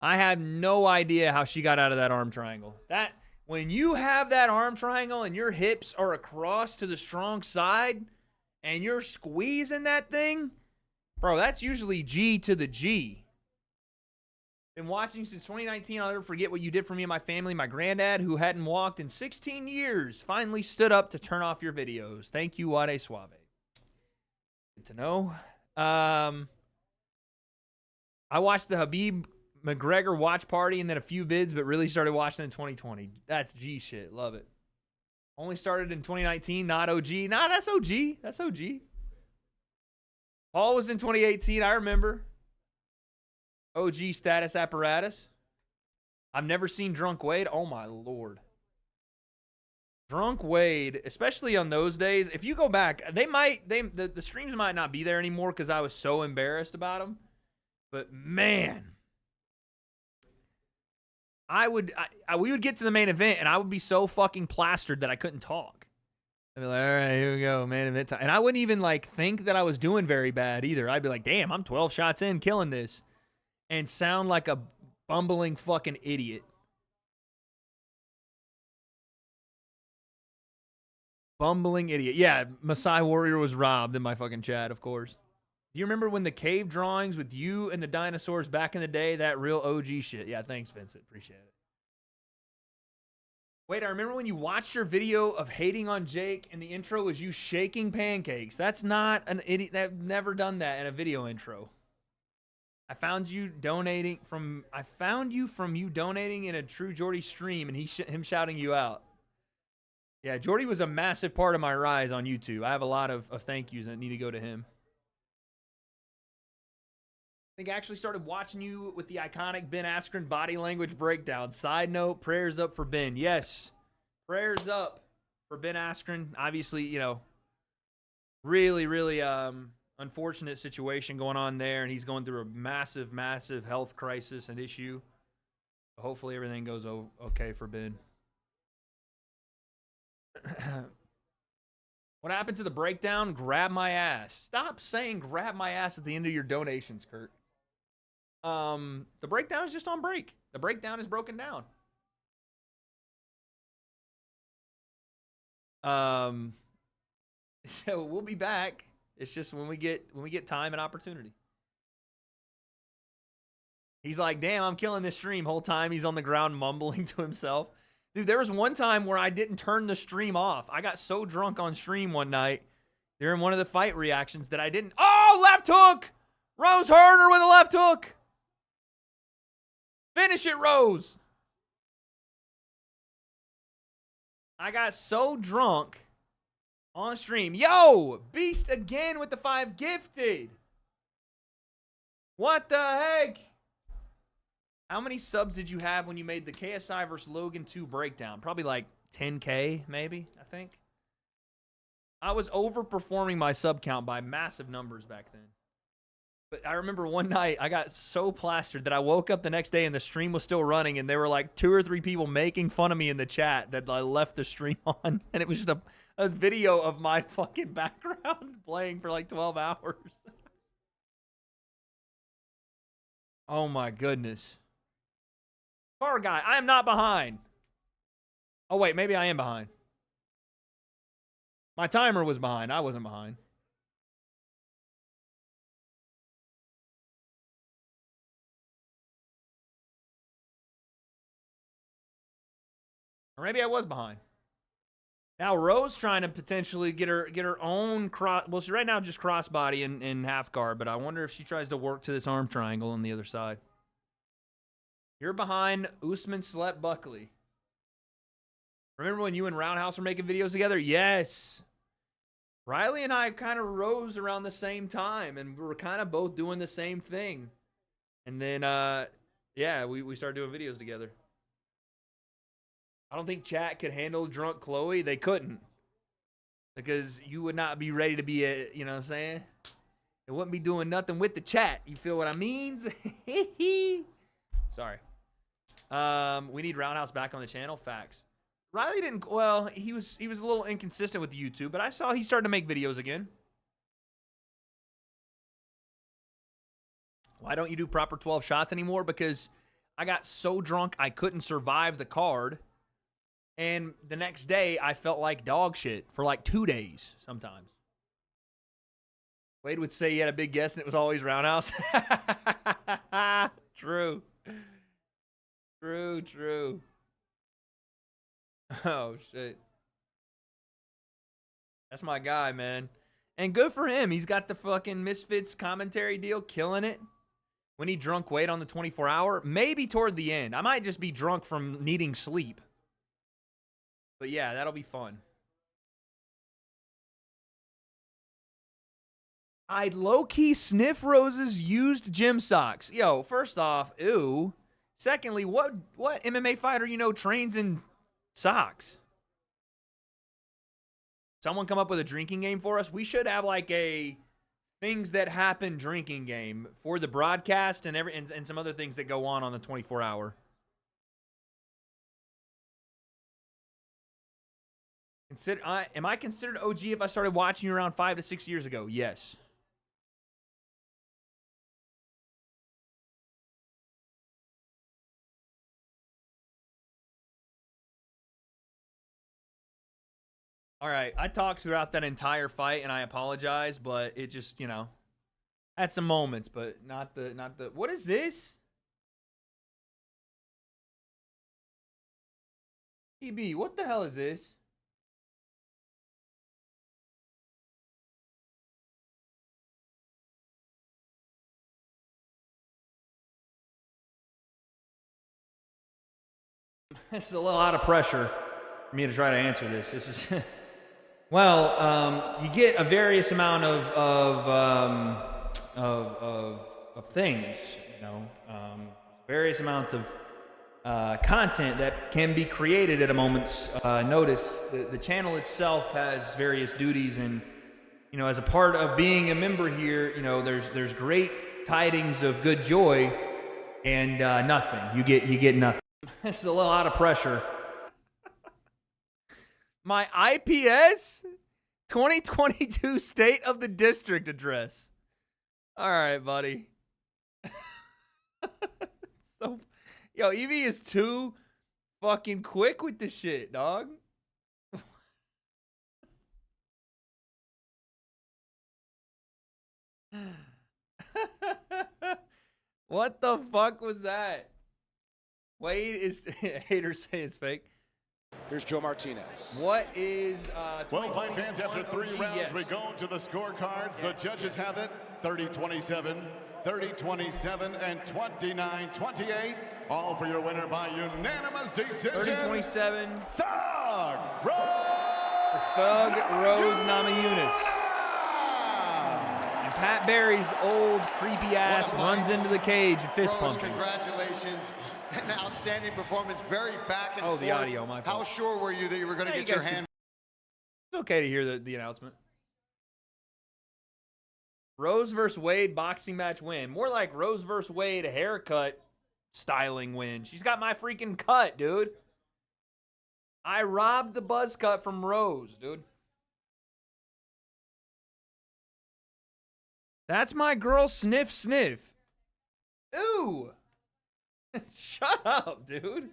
I have no idea how she got out of that arm triangle. That when you have that arm triangle and your hips are across to the strong side and you're squeezing that thing, bro, that's usually G to the G. Been watching since 2019. I'll never forget what you did for me and my family. My granddad, who hadn't walked in 16 years, finally stood up to turn off your videos. Thank you, W.A.D.E Suave. Good to know. I watched the Habib McGregor watch party and then a few bids, but really started watching in 2020. That's G shit. Love it. Only started in 2019, not OG. Nah, that's OG. That's OG. Paul was in 2018. I remember. OG status apparatus. I've never seen Drunk Wade. Oh, my Lord. Drunk Wade, especially on those days, if you go back, the streams might not be there anymore because I was so embarrassed about them. But, man, we would get to the main event, and I would be so fucking plastered that I couldn't talk. I'd be like, all right, here we go, main event time. And I wouldn't even, like, think that I was doing very bad either. I'd be like, damn, I'm 12 shots in, killing this. And sound like a bumbling fucking idiot. Bumbling idiot. Yeah, Masai Warrior was robbed in my fucking chat, of course. Do you remember when the cave drawings with you and the dinosaurs back in the day? That real OG shit. Yeah, thanks, Vincent. Appreciate it. Wait, I remember when you watched your video of hating on Jake and the intro was you shaking pancakes. That's not an idiot. I've never done that in a video intro. I found you from you donating in a True Jordy stream and him shouting you out. Yeah, Jordy was a massive part of my rise on YouTube. I have a lot of thank yous that need to go to him. I think I actually started watching you with the iconic Ben Askren body language breakdown. Side note, prayers up for Ben. Yes, prayers up for Ben Askren. Obviously, you know, really, really unfortunate situation going on there, and he's going through a massive, massive health crisis and issue. Hopefully everything goes okay for Ben. What happened to the breakdown? Grab my ass. Stop saying grab my ass at the end of your donations, Kurt. The breakdown is just on break. The breakdown is broken down. So we'll be back. It's just when we get time and opportunity. He's like, damn, I'm killing this stream. Whole time he's on the ground mumbling to himself. Dude, there was one time where I didn't turn the stream off. I got so drunk on stream one night during one of the fight reactions that I didn't. Oh, left hook! Rose Herder with a left hook. Finish it, Rose. I got so drunk on stream. Yo, Beast again with the 5 gifted. What the heck? How many subs did you have when you made the KSI versus Logan 2 breakdown? Probably like 10K, maybe, I think. I was overperforming my sub count by massive numbers back then. But I remember one night I got so plastered that I woke up the next day and the stream was still running and there were like 2 or 3 people making fun of me in the chat that I left the stream on. And it was just a video of my fucking background playing for like 12 hours. Oh my goodness. Car guy, I am not behind. Oh wait, maybe I am behind. My timer was behind. I wasn't behind. Or maybe I was behind. Now Rose trying to potentially get her own cross. Well, she's right now just crossbody in half guard, but I wonder if she tries to work to this arm triangle on the other side. You're behind Usman slept Buckley. Remember when you and Roundhouse were making videos together? Yes. Riley and I kind of rose around the same time, and we were kind of both doing the same thing. And then, yeah, we started doing videos together. I don't think chat could handle drunk Chloe. They couldn't. Because you would not be ready to be a, you know what I'm saying? It wouldn't be doing nothing with the chat. You feel what I mean? Sorry. We need Roundhouse back on the channel. Facts. Riley didn't, well, he was a little inconsistent with the YouTube, but I saw he started to make videos again. Why don't you do proper 12 shots anymore? Because I got so drunk I couldn't survive the card. And the next day, I felt like dog shit for like 2 days sometimes. Wade would say he had a big guess and it was always Roundhouse. True. True. Oh, shit. That's my guy, man. And good for him. He's got the fucking Misfits commentary deal, killing it. When he drunk Wade on the 24-hour, maybe toward the end. I might just be drunk from needing sleep. But yeah, that'll be fun. I'd low-key sniff Rose's used gym socks. Yo, first off, ew. Secondly, what MMA fighter you know trains in socks? Someone come up with a drinking game for us. We should have like a things that happen drinking game for the broadcast and and some other things that go on the 24-hour. Am I considered OG if I started watching you around 5 to 6 years ago? Yes. All right, I talked throughout that entire fight, and I apologize, but it just, you know, had some moments, but not the. What is this? EB, what the hell is this? This is a little out of pressure for me to try to answer this. This is, well, you get a various amount of things, you know, various amounts of content that can be created at a moment's notice. The channel itself has various duties, and you know, as a part of being a member here, you know, there's great tidings of good joy, and nothing. You get nothing. This is a little out of pressure. My IPS 2022 State of the District address. All right, buddy. So, yo, Evie is too fucking quick with this shit, dog. What the fuck was that? Wade is haters say it's fake. Here's Joe Martinez. What is Well, fight fans, after 3 rounds, we go to the scorecards. The judges have it 30-27, 30-27, and 29-28. All for your winner by unanimous decision. 30-27. Thug Rose. Thug Rose Namajunas. And Pat Barry's old creepy ass runs into the cage and fist Rose, pumps him. congratulations. An outstanding performance, very back and forth. Oh, the audio, my fault. How sure were you that you were going to get your hand? It's okay to hear the announcement. Rose versus Wade boxing match win. More like Rose versus Wade haircut styling win. She's got my freaking cut, dude. I robbed the buzz cut from Rose, dude. That's my girl Sniff Sniff. Ooh. Shut up, dude.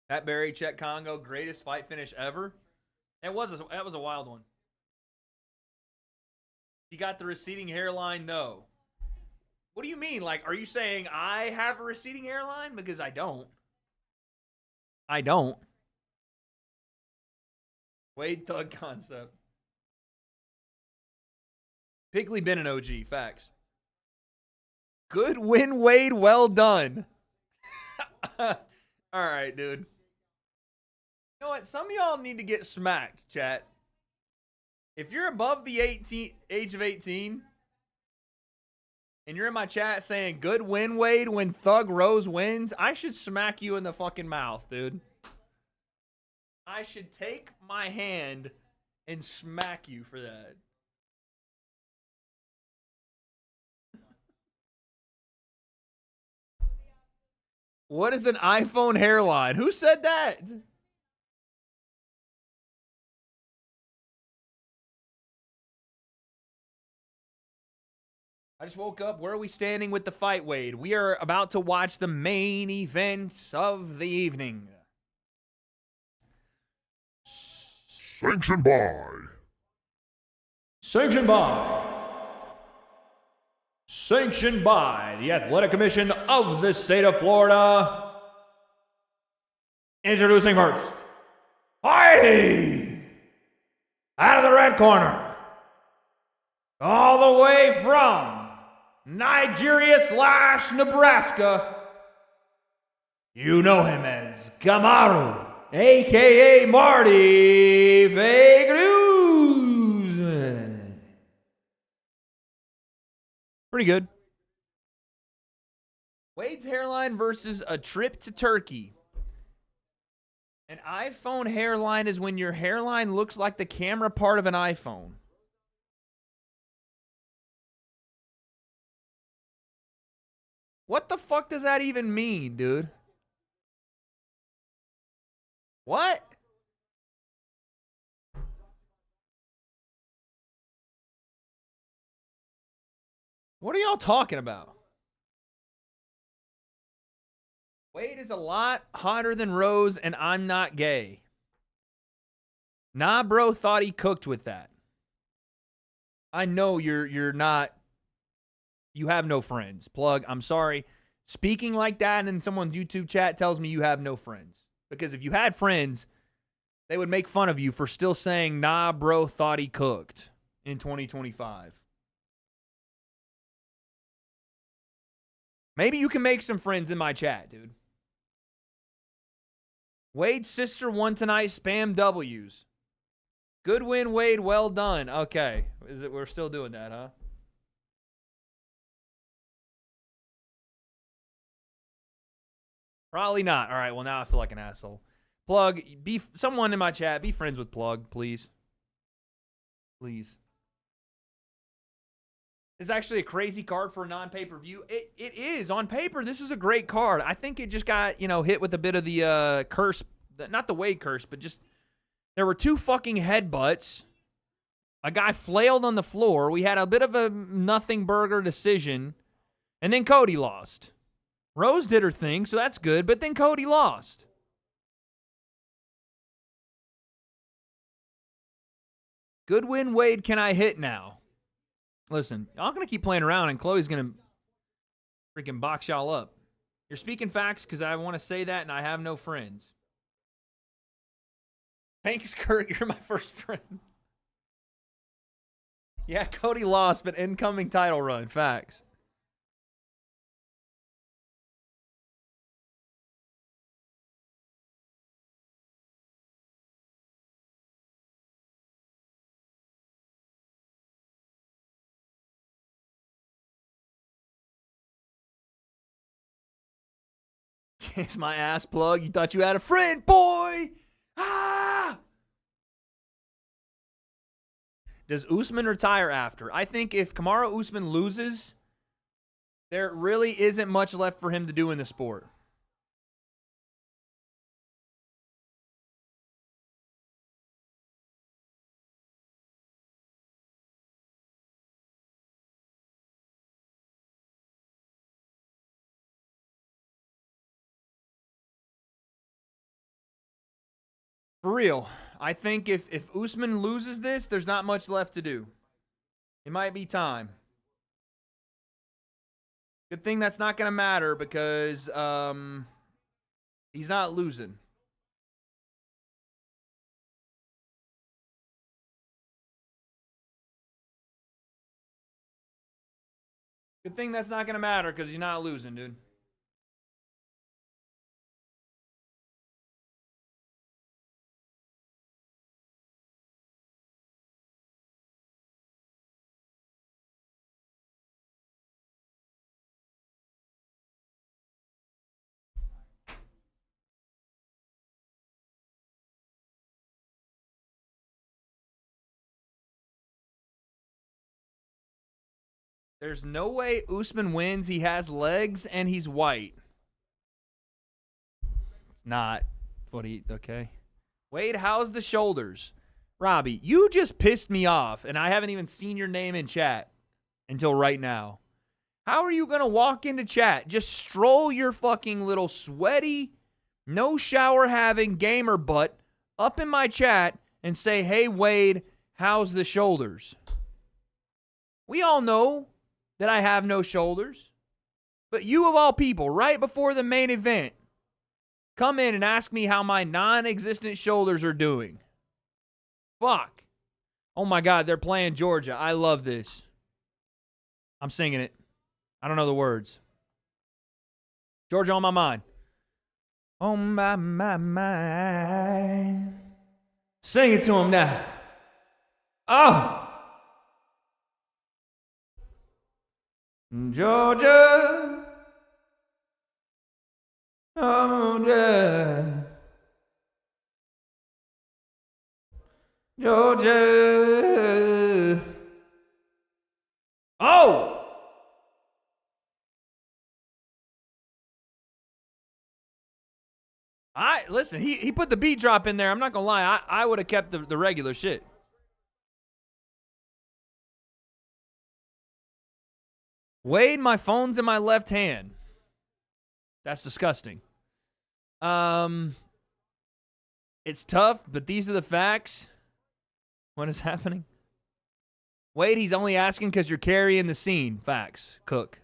Pat Barry, Czech Congo, greatest fight finish ever. That was a wild one. You got the receding hairline? No. What do you mean? Like, are you saying I have a receding hairline? Because I don't. I don't. Wade Thug concept. Pkwy been an OG. Facts. Good win, Wade. Well done. All right, dude. You know what? Some of y'all need to get smacked, chat. If you're above the age of 18 and you're in my chat saying, good win, Wade, when Thug Rose wins, I should smack you in the fucking mouth, dude. I should take my hand and smack you for that. What is an iPhone hairline? Who said that? I just woke up. Where are we standing with the fight, Wade? We are about to watch the main events of the evening. Sanctioned by. Sanctioned by. Sanctioned by the Athletic Commission of the state of Florida. Introducing first. Fighting out of the red corner. All the way from Nigeria/Nebraska. You know him as Kamaru, a.k.a. Marty Fake News. Pretty good. Wade's hairline versus a trip to Turkey. An iPhone hairline is when your hairline looks like the camera part of an iPhone. What the fuck does that even mean, dude? What? What are y'all talking about? Wade is a lot hotter than Rose, and I'm not gay. Nah, bro, thought he cooked with that. I know you're not. You have no friends. Plug, I'm sorry. Speaking like that in someone's YouTube chat tells me you have no friends. Because if you had friends, they would make fun of you for still saying, nah, bro, thought he cooked in 2025. Maybe you can make some friends in my chat, dude. Wade's sister won tonight. Spam W's. Good win, Wade. Well done. Okay. We're still doing that, huh? Probably not. All right. Well, now I feel like an asshole. Plug, someone in my chat, be friends with Plug, please. Please. It's actually a crazy card for a non-pay-per-view. It is. On paper, this is a great card. I think it just got, hit with a bit of the curse. Not the Wade curse, but just there were two fucking headbutts. A guy flailed on the floor. We had a bit of a nothing burger decision. And then Cody lost. Rose did her thing, so that's good. But then Cody lost. Good win, Wade. Can I hit now? Listen, y'all going to keep playing around, and Chloe's going to freaking box y'all up. You're speaking facts because I want to say that, and I have no friends. Thanks, Kurt. You're my first friend. Yeah, Cody lost, but incoming title run. Facts. Kiss my ass plug. You thought you had a friend, boy. Ah! Does Usman retire after? I think if Kamaru Usman loses, there really isn't much left for him to do in the sport. For real, I think if Usman loses this, there's not much left to do. It might be time. Good thing that's not going to matter because he's not losing. Good thing that's not going to matter because he's not losing, dude. There's no way Usman wins. He has legs and he's white. It's not what he... Okay. Wade, how's the shoulders? Robbie, you just pissed me off, and I haven't even seen your name in chat until right now. How are you going to walk into chat, just stroll your fucking little sweaty, no shower having gamer butt up in my chat and say, hey, Wade, how's the shoulders? We all know that I have no shoulders. But you of all people, right before the main event, come in and ask me how my non-existent shoulders are doing. Fuck. Oh my God, they're playing Georgia. I love this. I'm singing it. I don't know the words. Georgia on my mind. On my mind. Sing it to him now. Oh! Georgia, oh yeah, Georgia, oh, listen. He put the beat drop in there. I'm not gonna lie. I would have kept the regular shit. Wade, my phone's in my left hand. That's disgusting. It's tough, but these are the facts. What is happening? Wade, he's only asking because you're carrying the scene. Facts. Cook.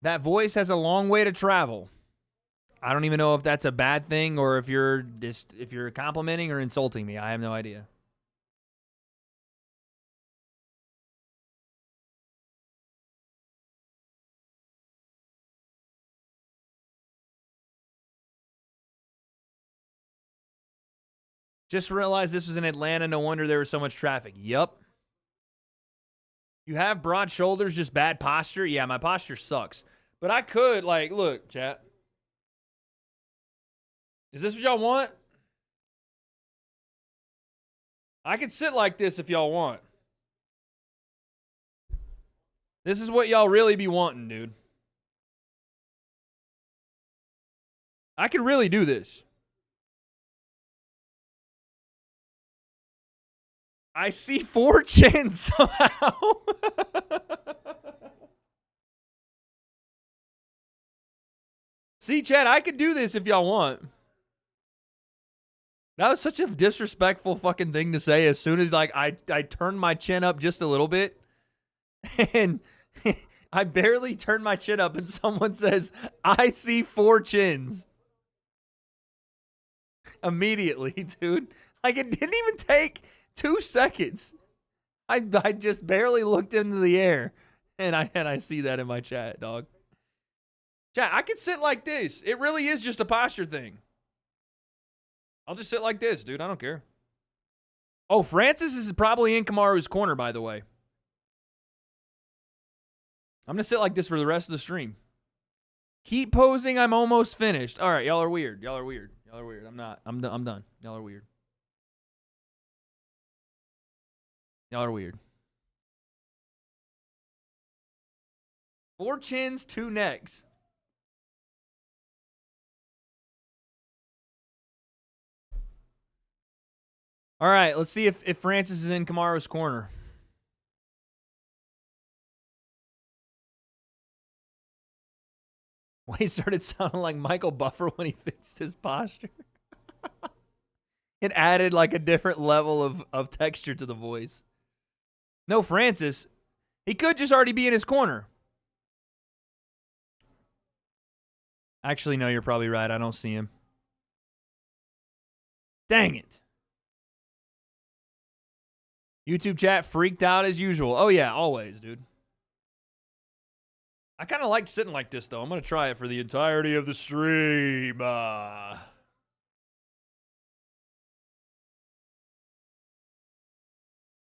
That voice has a long way to travel. I don't even know if that's a bad thing or if you're complimenting or insulting me. I have no idea. Just realized this was in Atlanta. No wonder there was so much traffic. Yup. You have broad shoulders, just bad posture? Yeah, my posture sucks. But I could, like, look, chat. Is this what y'all want? I could sit like this if y'all want. This is what y'all really be wanting, dude. I could really do this. I see 4 chins somehow. See, Chad, I could do this if y'all want. That was such a disrespectful fucking thing to say as soon as like I turned my chin up just a little bit. And I barely turned my chin up and someone says, I see 4 chins. Immediately, dude. Like it didn't even take 2 seconds. I just barely looked into the air and I see that in my chat, dog. Chat, I could sit like this. It really is just a posture thing. I'll just sit like this, dude. I don't care. Oh, Francis is probably in Kamaru's corner, by the way. I'm going to sit like this for the rest of the stream. Keep posing. I'm almost finished. All right, y'all are weird. Y'all are weird. Y'all are weird. I'm not. I'm done. Y'all are weird. Y'all are weird. 4 chins, 2 necks. All right, let's see if Francis is in Kamaru's corner. Wade started sounding like Michael Buffer when he fixed his posture. It added like a different level of texture to the voice. No, Francis. He could just already be in his corner. Actually, no, you're probably right. I don't see him. Dang it. YouTube chat freaked out as usual. Oh, yeah, always, dude. I kind of like sitting like this, though. I'm going to try it for the entirety of the stream.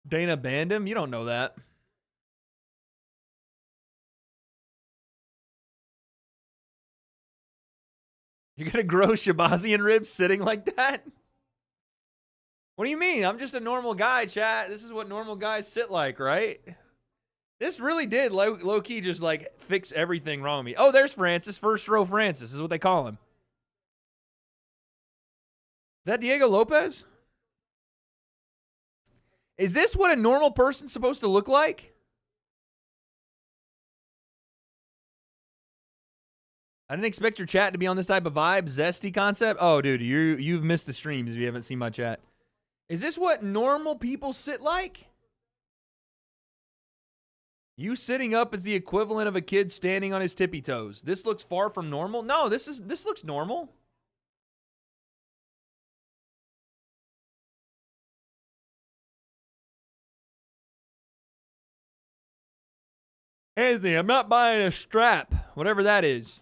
Dana banned him? You don't know that. You're going to grow Shabazian ribs sitting like that? What do you mean? I'm just a normal guy, chat. This is what normal guys sit like, right? This really did low-key just, like, fix everything wrong with me. Oh, there's Francis. First row Francis is what they call him. Is that Diego Lopez? Is this what a normal person's supposed to look like? I didn't expect your chat to be on this type of vibe. Zesty concept? Oh, dude, you've missed the streams if you haven't seen my chat. Is this what normal people sit like? You sitting up is the equivalent of a kid standing on his tippy toes. This looks far from normal. No, this looks normal. Anthony, I'm not buying a strap, whatever that is.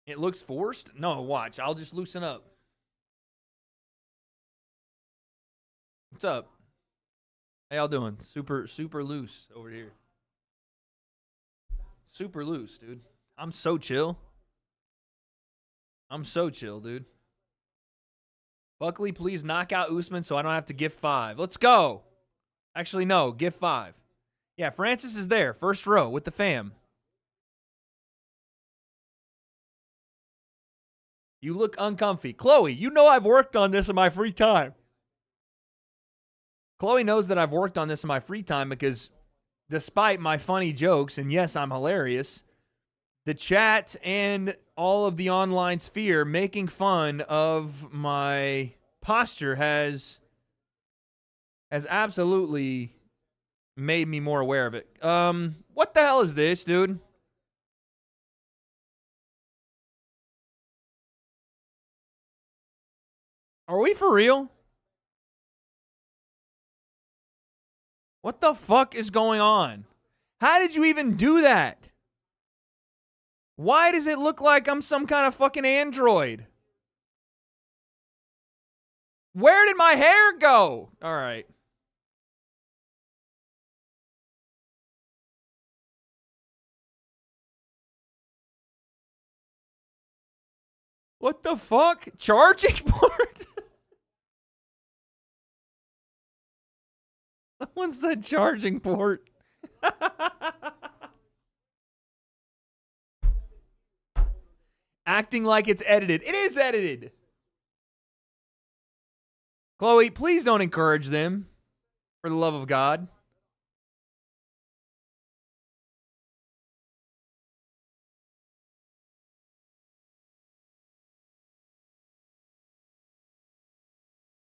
It looks forced? No, watch. I'll just loosen up. What's up? How y'all doing? Super loose over here. Super loose, dude. I'm so chill. I'm so chill, dude. Buckley, please knock out Usman so I don't have to gift 5. Let's go. Actually, no. Gift 5. Yeah, Francis is there. First row with the fam. You look uncomfy. Chloe, you know I've worked on this in my free time. Chloe knows that I've worked on this in my free time because despite my funny jokes, and yes, I'm hilarious, the chat and all of the online sphere making fun of my posture has absolutely made me more aware of it. What the hell is this, dude? Are we for real? What the fuck is going on? How did you even do that? Why does it look like I'm some kind of fucking android? Where did my hair go? All right. What the fuck? Charging port? Someone said charging port. Acting like it's edited. It is edited. Chloe, please don't encourage them. For the love of God.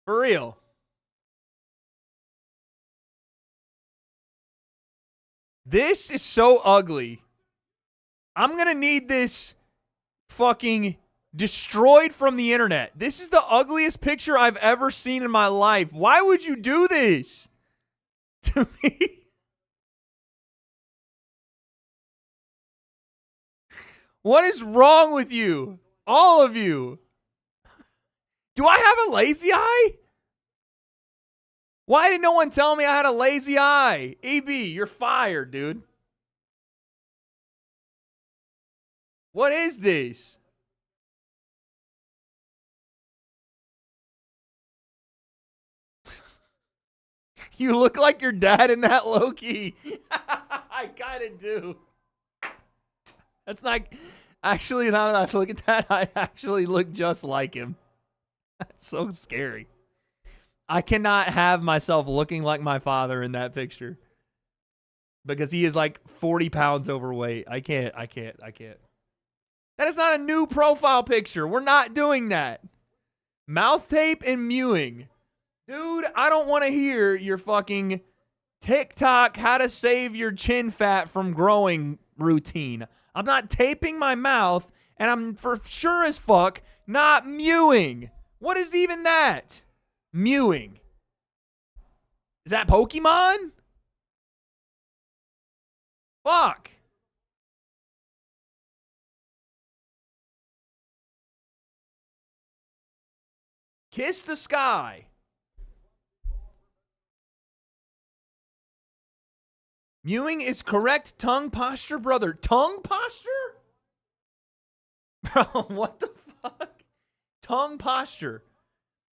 For real. This is so ugly. I'm going to need this fucking destroyed from the internet. This is the ugliest picture I've ever seen in my life. Why would you do this to me? What is wrong with you? All of you. Do I have a lazy eye? Why did no one tell me I had a lazy eye? EB, you're fired, dude. What is this? You look like your dad in that, Loki. I kind of do. That's like, actually, now that I look at that, I actually look just like him. That's so scary. I cannot have myself looking like my father in that picture. Because he is like 40 pounds overweight. I can't. That is not a new profile picture. We're not doing that. Mouth tape and mewing. Dude, I don't want to hear your fucking TikTok how to save your chin fat from growing routine. I'm not taping my mouth, and I'm for sure as fuck not mewing. What is even that? Mewing. Is that Pokemon? Fuck. Kiss the sky. Mewing is correct tongue posture, brother. Tongue posture? Bro, what the fuck? Tongue posture.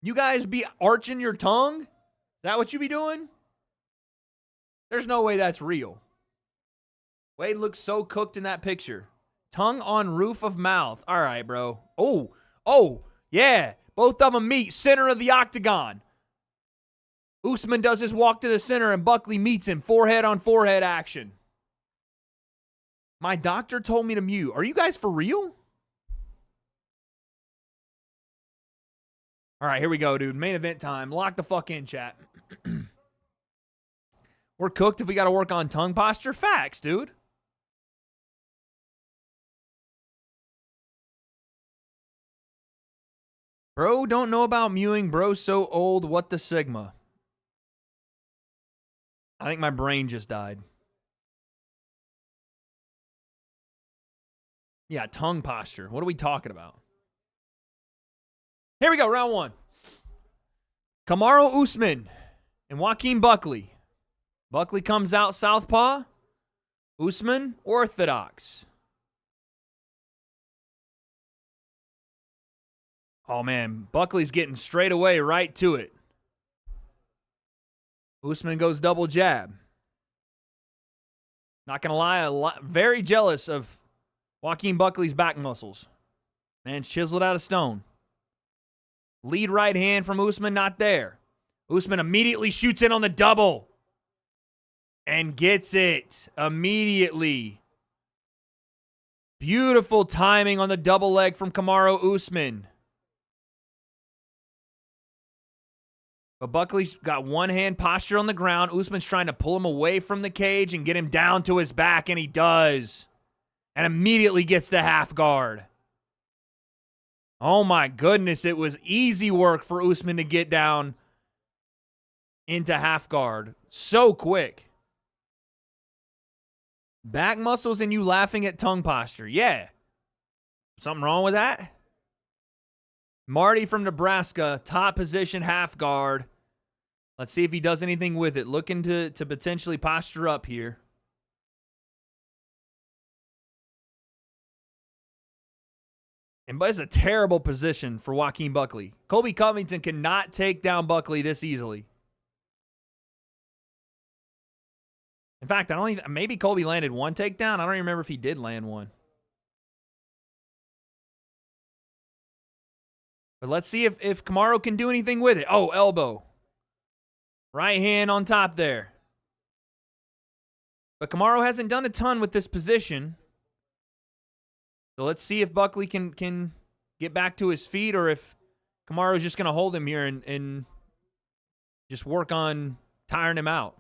You guys be arching your tongue? Is that what you be doing? There's no way that's real. Wade looks so cooked in that picture. Tongue on roof of mouth. All right, bro. Oh, yeah. Both of them meet. Center of the octagon. Usman does his walk to the center and Buckley meets him. Forehead on forehead action. My doctor told me to mute. Are you guys for real? All right, here we go, dude. Main event time. Lock the fuck in, chat. We're cooked if we got to work on tongue posture. Facts, dude. Bro, don't know about mewing. Bro, so old. What the Sigma? I think my brain just died. Yeah, tongue posture. What are we talking about? Here we go, round one. Kamaru Usman and Joaquin Buckley. Buckley comes out southpaw. Usman, orthodox. Oh, man. Buckley's getting straight away right to it. Usman goes double jab. Not going to lie, very jealous of Joaquin Buckley's back muscles. Man's chiseled out of stone. Lead right hand from Usman, not there. Usman immediately shoots in on the double. And gets it immediately. Beautiful timing on the double leg from Kamaru Usman. But Buckley's got one hand posture on the ground. Usman's trying to pull him away from the cage and get him down to his back, and he does. And immediately gets to half guard. Oh my goodness, it was easy work for Usman to get down into half guard. So quick. Back muscles and you laughing at tongue posture. Yeah. Something wrong with that? Marty from Nebraska, top position, half guard. Let's see if he does anything with it. Looking to potentially posture up here. But it's a terrible position for Joaquin Buckley. Colby Covington cannot take down Buckley this easily. In fact, maybe Colby landed one takedown. I don't even remember if he did land one. But let's see if Kamaru can do anything with it. Oh, elbow. Right hand on top there. But Kamaru hasn't done a ton with this position. So let's see if Buckley can get back to his feet or if Kamaru's just going to hold him here and Just work on tiring him out.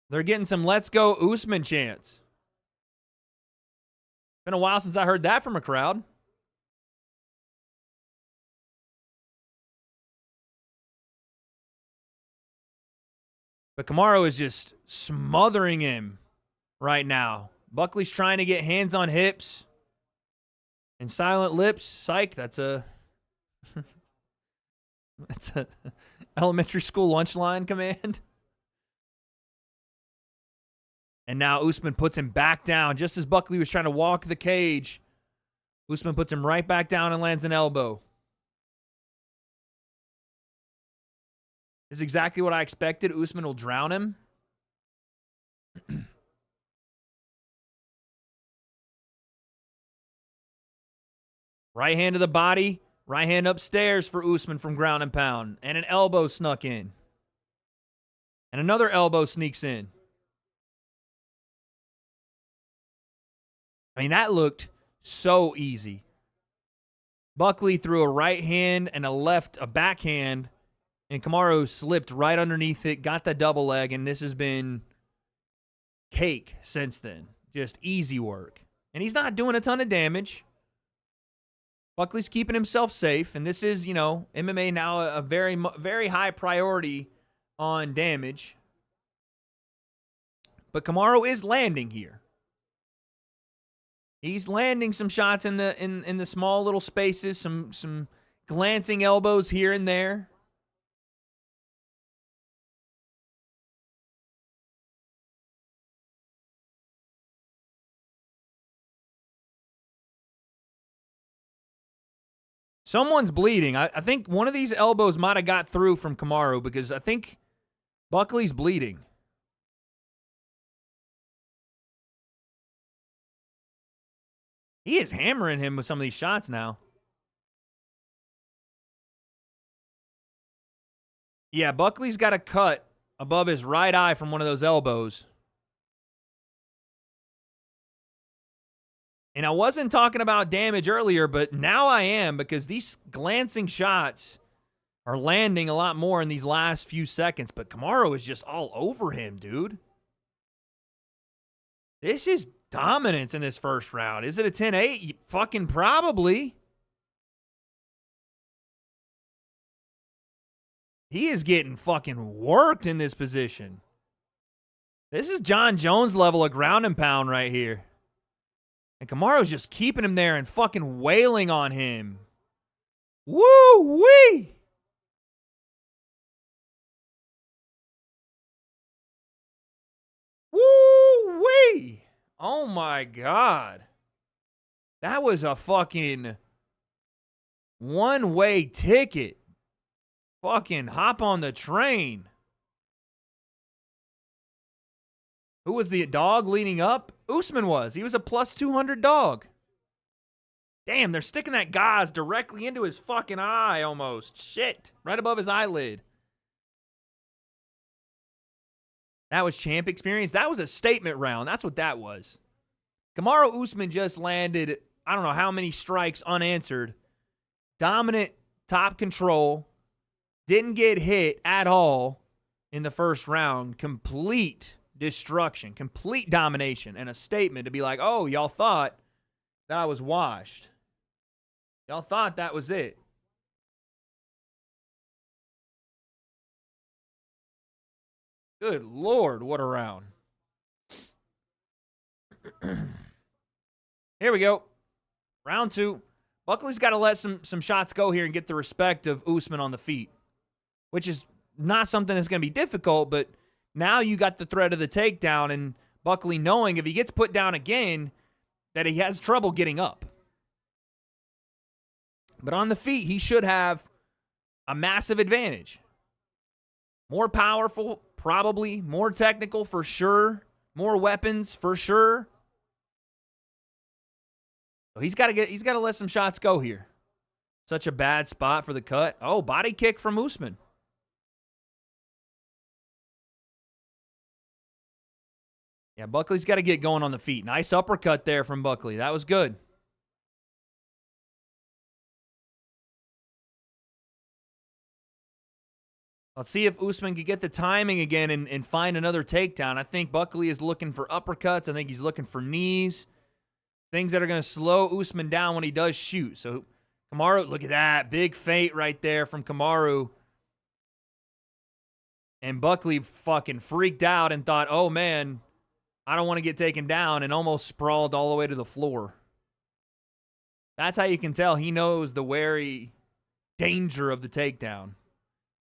They're getting some let's go Usman chants. Been a while since I heard that from a crowd. But Kamaru is just smothering him right now. Buckley's trying to get hands on hips and silent lips. Psych, that's a that's a elementary school lunch line command. And now Usman puts him back down. Just as Buckley was trying to walk the cage, Usman puts him right back down and lands an elbow. This is exactly what I expected. Usman will drown him. Right hand to the body. Right hand upstairs for Usman from ground and pound. And an elbow snuck in. And another elbow sneaks in. I mean, that looked so easy. Buckley threw a right hand and a backhand, and Kamaru slipped right underneath it, got the double leg, and this has been cake since then. Just easy work. And he's not doing a ton of damage. Buckley's keeping himself safe, and this is, MMA now a very, very high priority on damage. But Kamaru is landing here. He's landing some shots in the small little spaces, some glancing elbows here and there. Someone's bleeding. I think one of these elbows might have got through from Kamaru because I think Buckley's bleeding. He is hammering him with some of these shots now. Yeah, Buckley's got a cut above his right eye from one of those elbows. And I wasn't talking about damage earlier, but now I am because these glancing shots are landing a lot more in these last few seconds. But Kamaru is just all over him, dude. This is dominance in this first round. Is it a 10-8? Fucking probably. He is getting fucking worked in this position. This is John Jones level of ground and pound right here. And Kamaru's just keeping him there and fucking wailing on him. Woo-wee! Woo-wee! Oh my God. That was a fucking one-way ticket. Fucking hop on the train. Who was the dog leading up? Usman was. He was a plus 200 dog. Damn, they're sticking that gauze directly into his fucking eye almost. Shit. Right above his eyelid. That was champ experience. That was a statement round. That's what that was. Kamaru Usman just landed, I don't know how many strikes unanswered. Dominant top control. Didn't get hit at all in the first round. Complete destruction. Complete domination. And a statement to be like, oh, y'all thought that I was washed. Y'all thought that was it. Good Lord, what a round. Here we go. Round two. Buckley's got to let some shots go here and get the respect of Usman on the feet, which is not something that's going to be difficult, but now you got the threat of the takedown, and Buckley knowing if he gets put down again that he has trouble getting up. But on the feet, he should have a massive advantage. More powerful, probably. More technical, for sure. More weapons, for sure. So he's got to let some shots go here. Such a bad spot for the cut. Oh, body kick from Usman. Yeah, Buckley's got to get going on the feet. Nice uppercut there from Buckley. That was good. Let's see if Usman can get the timing again and find another takedown. I think Buckley is looking for uppercuts. I think he's looking for knees. Things that are going to slow Usman down when he does shoot. So Kamaru, look at that. Big feint right there from Kamaru. And Buckley fucking freaked out and thought, oh, man, I don't want to get taken down, and almost sprawled all the way to the floor. That's how you can tell he knows the wary danger of the takedown.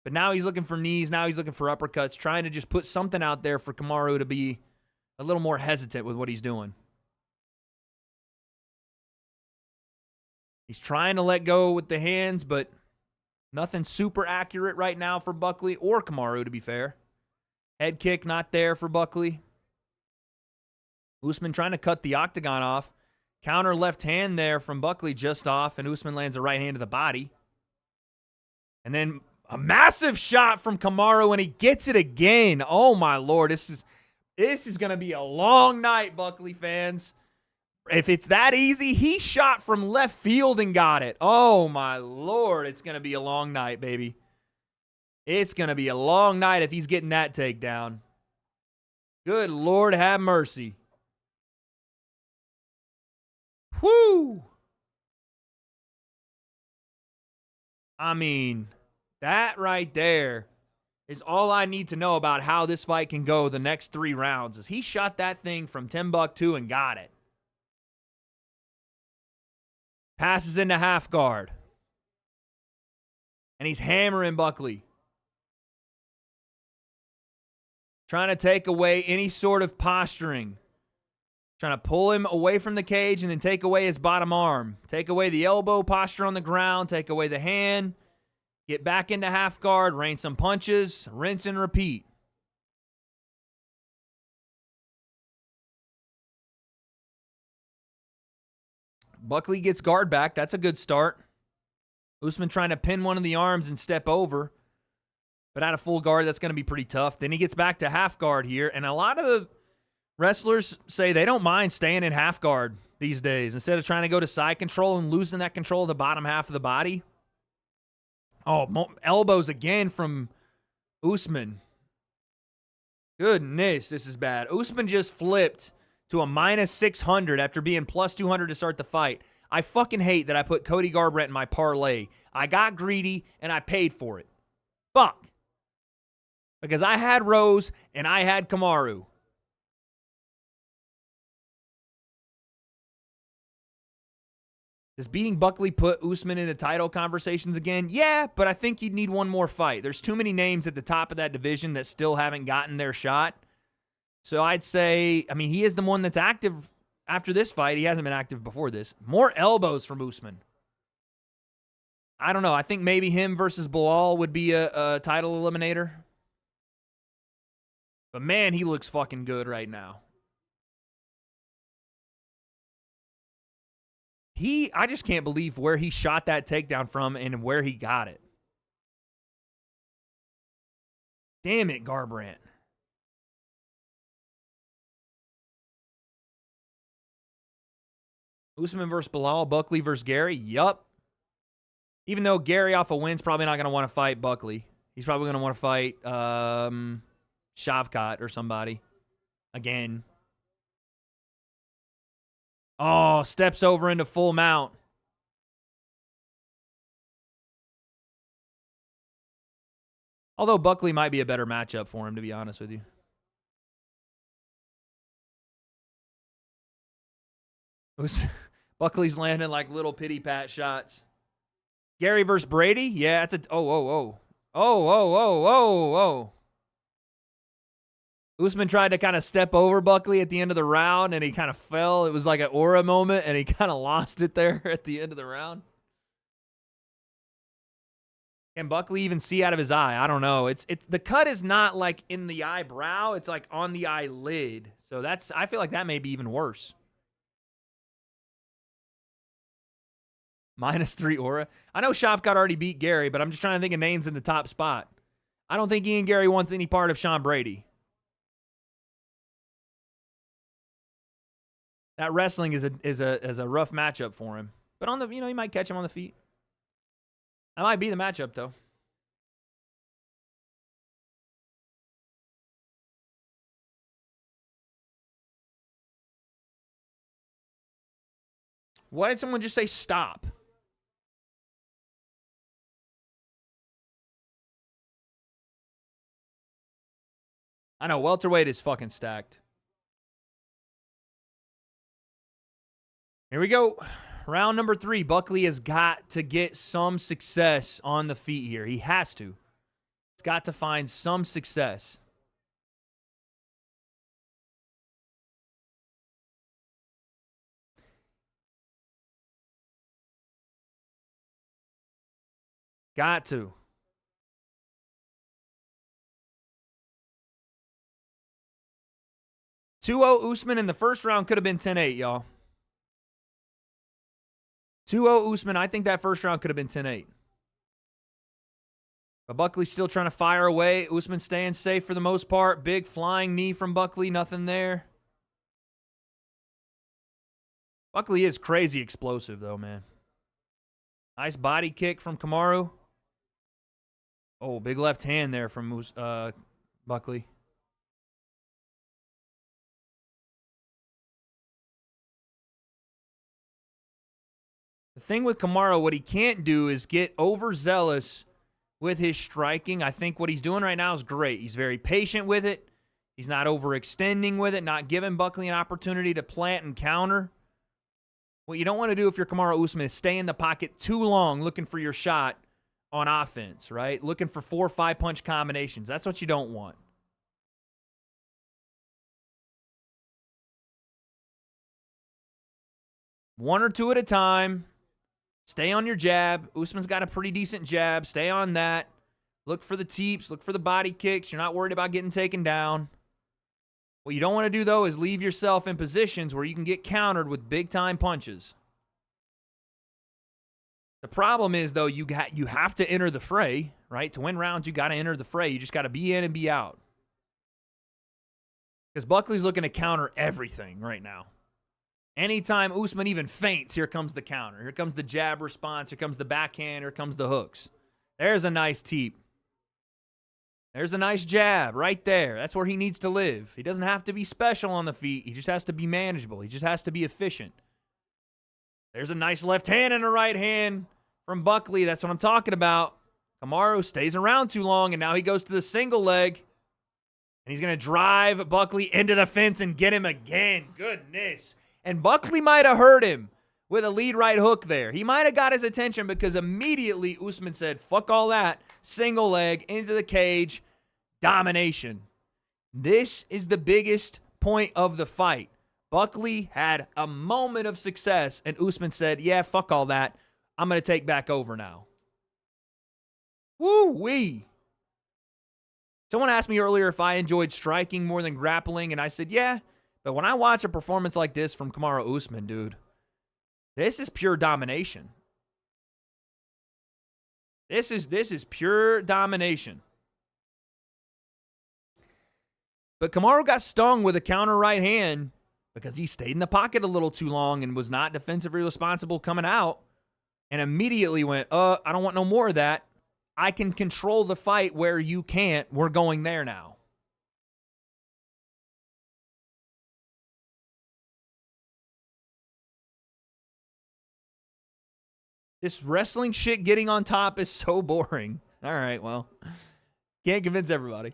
But now he's looking for knees. Now he's looking for uppercuts, trying to just put something out there for Kamaru to be a little more hesitant with what he's doing. He's trying to let go with the hands, but nothing super accurate right now for Buckley or Kamaru, to be fair. Head kick not there for Buckley. Usman trying to cut the octagon off. Counter left hand there from Buckley just off, and Usman lands a right hand to the body. And then a massive shot from Kamaru, and he gets it again. Oh, my Lord. This is going to be a long night, Buckley fans. If it's that easy, he shot from left field and got it. Oh, my Lord. It's going to be a long night, baby. It's going to be a long night if he's getting that takedown. Good Lord, have mercy. Whoo! I mean, that right there is all I need to know about how this fight can go the next 3 rounds. Is he shot that thing from Timbuktu and got it. Passes into half guard. And he's hammering Buckley. Trying to take away any sort of posturing. Trying to pull him away from the cage and then take away his bottom arm. Take away the elbow posture on the ground. Take away the hand. Get back into half guard. Rain some punches. Rinse and repeat. Buckley gets guard back. That's a good start. Usman trying to pin one of the arms and step over. But out of full guard, that's going to be pretty tough. Then he gets back to half guard here. And a lot of the wrestlers say they don't mind staying in half guard these days instead of trying to go to side control and losing that control of the bottom half of the body. Oh, elbows again from Usman. Goodness, this is bad. Usman just flipped to a minus 600 after being plus 200 to start the fight. I fucking hate that I put Cody Garbrandt in my parlay. I got greedy and I paid for it. Fuck. Because I had Rose and I had Kamaru. Does beating Buckley put Usman into title conversations again? Yeah, but I think you'd need one more fight. There's too many names at the top of that division that still haven't gotten their shot. So I'd say, I mean, he is the one that's active after this fight. He hasn't been active before this. More elbows from Usman. I don't know. I think maybe him versus Bilal would be a title eliminator. But man, he looks fucking good right now. I just can't believe where he shot that takedown from and where he got it. Damn it, Garbrandt. Usman versus Bilal, Buckley versus Gary. Yup. Even though Gary off a win's probably not going to want to fight Buckley. He's probably going to want to fight Shavkat or somebody. Again. Oh, steps over into full mount. Although Buckley might be a better matchup for him, to be honest with you. Buckley's landing like little pity pat shots. Gary versus Brady? Yeah, it's a... Oh. Usman tried to kind of step over Buckley at the end of the round, and he kind of fell. It was like an aura moment, and he kind of lost it there at the end of the round. Can Buckley even see out of his eye? I don't know. It's the cut is not like in the eyebrow. It's like on the eyelid. So I feel like that may be even worse. -3 aura. I know Shavkat already beat Gary, but I'm just trying to think of names in the top spot. I don't think Ian Gary wants any part of Sean Brady. That wrestling is a rough matchup for him. But on the, he might catch him on the feet. That might be the matchup, though. Why did someone just say stop? I know, welterweight is fucking stacked. Here we go. Round number 3. Buckley has got to get some success on the feet here. He has to. He's got to find some success. Got to. 2-0 Usman in the first round could have been 10-8, y'all. 2-0 Usman, I think that first round could have been 10-8. But Buckley's still trying to fire away. Usman staying safe for the most part. Big flying knee from Buckley, nothing there. Buckley is crazy explosive, though, man. Nice body kick from Kamaru. Oh, big left hand there from Buckley. The thing with Kamaru, what he can't do is get overzealous with his striking. I think what he's doing right now is great. He's very patient with it. He's not overextending with it, not giving Buckley an opportunity to plant and counter. What you don't want to do if you're Kamaru Usman is stay in the pocket too long looking for your shot on offense, right? Looking for 4 or 5 punch combinations. That's what you don't want. One or two at a time. Stay on your jab. Usman's got a pretty decent jab. Stay on that. Look for the teeps. Look for the body kicks. You're not worried about getting taken down. What you don't want to do, though, is leave yourself in positions where you can get countered with big-time punches. The problem is, though, you have to enter the fray, right? To win rounds, you got to enter the fray. You just got to be in and be out. Because Buckley's looking to counter everything right now. Anytime Usman even feints, here comes the counter. Here comes the jab response. Here comes the backhand. Here comes the hooks. There's a nice teep. There's a nice jab right there. That's where he needs to live. He doesn't have to be special on the feet. He just has to be manageable. He just has to be efficient. There's a nice left hand and a right hand from Buckley. That's what I'm talking about. Kamaru stays around too long, and now he goes to the single leg. And he's going to drive Buckley into the fence and get him again. Goodness. And Buckley might have hurt him with a lead right hook there. He might have got his attention because immediately Usman said, fuck all that. Single leg into the cage. Domination. This is the biggest point of the fight. Buckley had a moment of success, and Usman said, yeah, fuck all that. I'm going to take back over now. Woo-wee. Someone asked me earlier if I enjoyed striking more than grappling, and I said, yeah. But when I watch a performance like this from Kamaru Usman, dude, this is pure domination. This is pure domination. But Kamaru got stung with a counter right hand because he stayed in the pocket a little too long and was not defensively responsible coming out and immediately went, I don't want no more of that. I can control the fight where you can't. We're going there now. This wrestling shit getting on top is so boring. All right, well, can't convince everybody.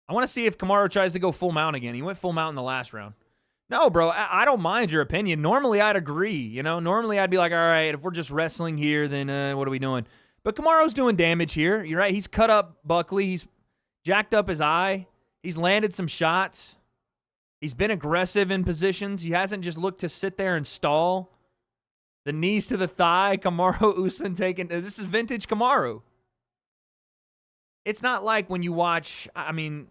I want to see if Kamaru tries to go full mount again. He went full mount in the last round. No, bro, I don't mind your opinion. Normally, I'd agree. You know, normally I'd be like, all right, if we're just wrestling here, then what are we doing? But Kamaru's doing damage here. You're right. He's cut up Buckley. He's jacked up his eye. He's landed some shots. He's been aggressive in positions. He hasn't just looked to sit there and stall. The knees to the thigh. Kamaru Usman taking. This is vintage Kamaru. It's not like when you watch, I mean,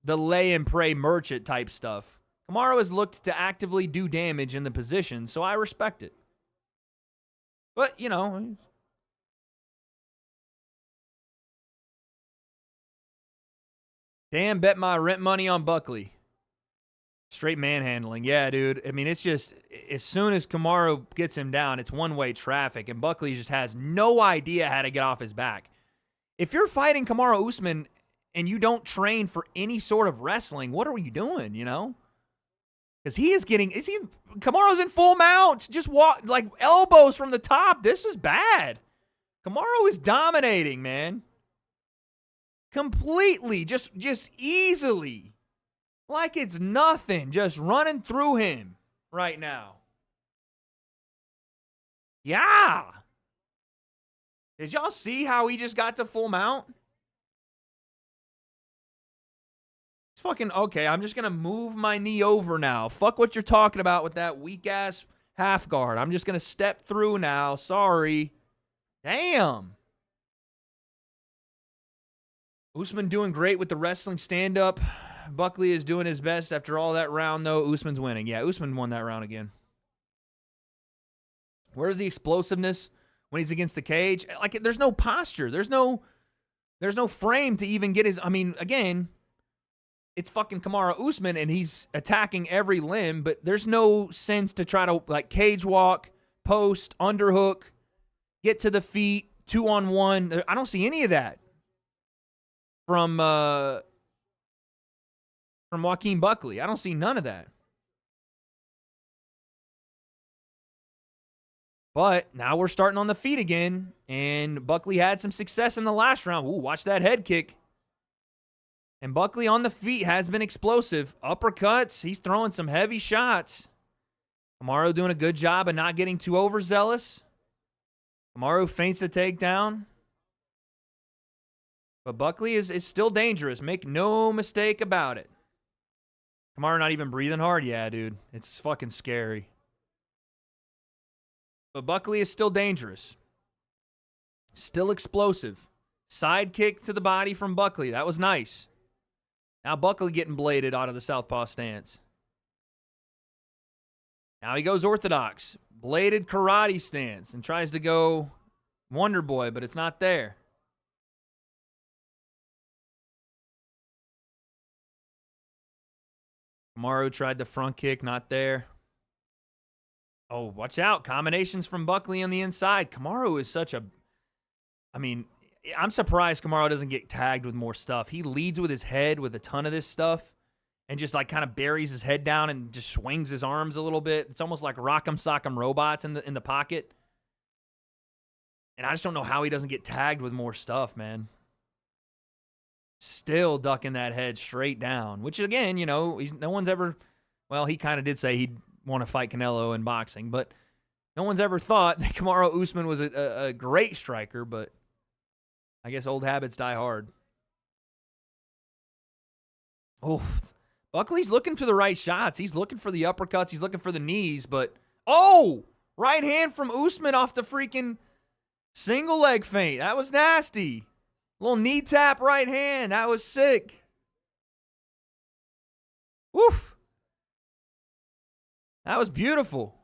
the lay and pray merchant type stuff. Kamaru has looked to actively do damage in the position, so I respect it. But, you know. Damn, bet my rent money on Buckley. Straight manhandling. Yeah, dude. I mean, it's just, as soon as Kamaru gets him down, it's one-way traffic, and Buckley just has no idea how to get off his back. If you're fighting Kamaru Usman and you don't train for any sort of wrestling, what are you doing, you know? Because Kamaru's in full mount. Just walk, like, elbows from the top. This is bad. Kamaru is dominating, man. Completely, just easily. Like it's nothing, just running through him right now. Yeah. Did y'all see how he just got to full mount? It's fucking, okay, I'm just going to move my knee over now. Fuck what you're talking about with that weak-ass half guard. I'm just going to step through now. Sorry. Damn. Usman doing great with the wrestling stand-up. Buckley is doing his best after all that round, though. Usman's winning. Yeah, Usman won that round again. Where's the explosiveness when he's against the cage? Like, there's no posture. There's no frame to even get his... I mean, again, it's fucking Kamaru Usman, and he's attacking every limb, but there's no sense to try to, like, cage walk, post, underhook, get to the feet, 2-on-1. I don't see any of that from Joaquin Buckley. I don't see none of that. But now we're starting on the feet again, and Buckley had some success in the last round. Ooh, watch that head kick. And Buckley on the feet has been explosive. Uppercuts, he's throwing some heavy shots. Kamaru doing a good job of not getting too overzealous. Kamaru feints the takedown. But Buckley is still dangerous. Make no mistake about it. Kamaru not even breathing hard? Yeah, dude. It's fucking scary. But Buckley is still dangerous. Still explosive. Side kick to the body from Buckley. That was nice. Now Buckley getting bladed out of the southpaw stance. Now he goes orthodox. Bladed karate stance and tries to go Wonder Boy, but it's not there. Kamaru tried the front kick, not there. Oh, watch out. Combinations from Buckley on the inside. Kamaru is such a... I mean, I'm surprised Kamaru doesn't get tagged with more stuff. He leads with his head with a ton of this stuff and just like kind of buries his head down and just swings his arms a little bit. It's almost like Rock'em Sock'em Robots in the pocket. And I just don't know how he doesn't get tagged with more stuff, man. Still ducking that head straight down, which again, you know, no one's ever, well, he kind of did say he'd want to fight Canelo in boxing, but no one's ever thought that Kamaru Usman was a great striker, but I guess old habits die hard. Oh, Buckley's looking for the right shots. He's looking for the uppercuts. He's looking for the knees, but, oh, right hand from Usman off the freaking single leg feint. That was nasty. Little knee tap right hand. That was sick. Woof. That was beautiful.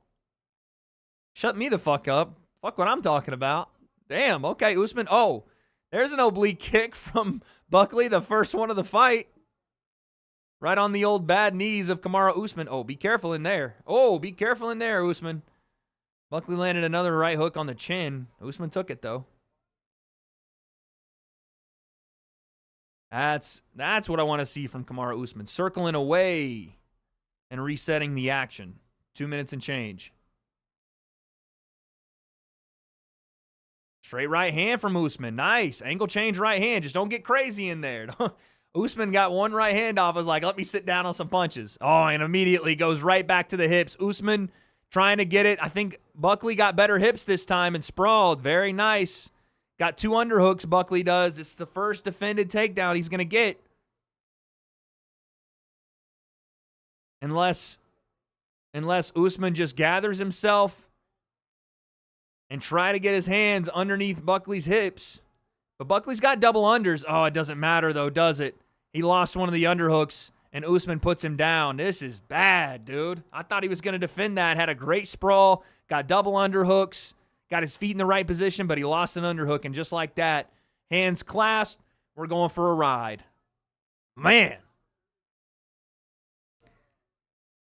Shut me the fuck up. Fuck what I'm talking about. Damn. Okay, Usman. Oh, there's an oblique kick from Buckley, the first one of the fight. Right on the old bad knees of Kamaru Usman. Oh, be careful in there. Oh, be careful in there, Usman. Buckley landed another right hook on the chin. Usman took it, though. That's what I want to see from Kamaru Usman. Circling away and resetting the action. 2 minutes and change. Straight right hand from Usman. Nice. Angle change right hand. Just don't get crazy in there. Usman got one right hand off. I was like, let me sit down on some punches. Oh, and immediately goes right back to the hips. Usman trying to get it. I think Buckley got better hips this time and sprawled. Very nice. Got 2 underhooks, Buckley does. It's the first defended takedown he's going to get. Unless Usman just gathers himself and try to get his hands underneath Buckley's hips. But Buckley's got double unders. Oh, it doesn't matter, though, does it? He lost one of the underhooks, and Usman puts him down. This is bad, dude. I thought he was going to defend that. Had a great sprawl. Got double underhooks. Got his feet in the right position, but he lost an underhook, and just like that, hands clasped, we're going for a ride. Man.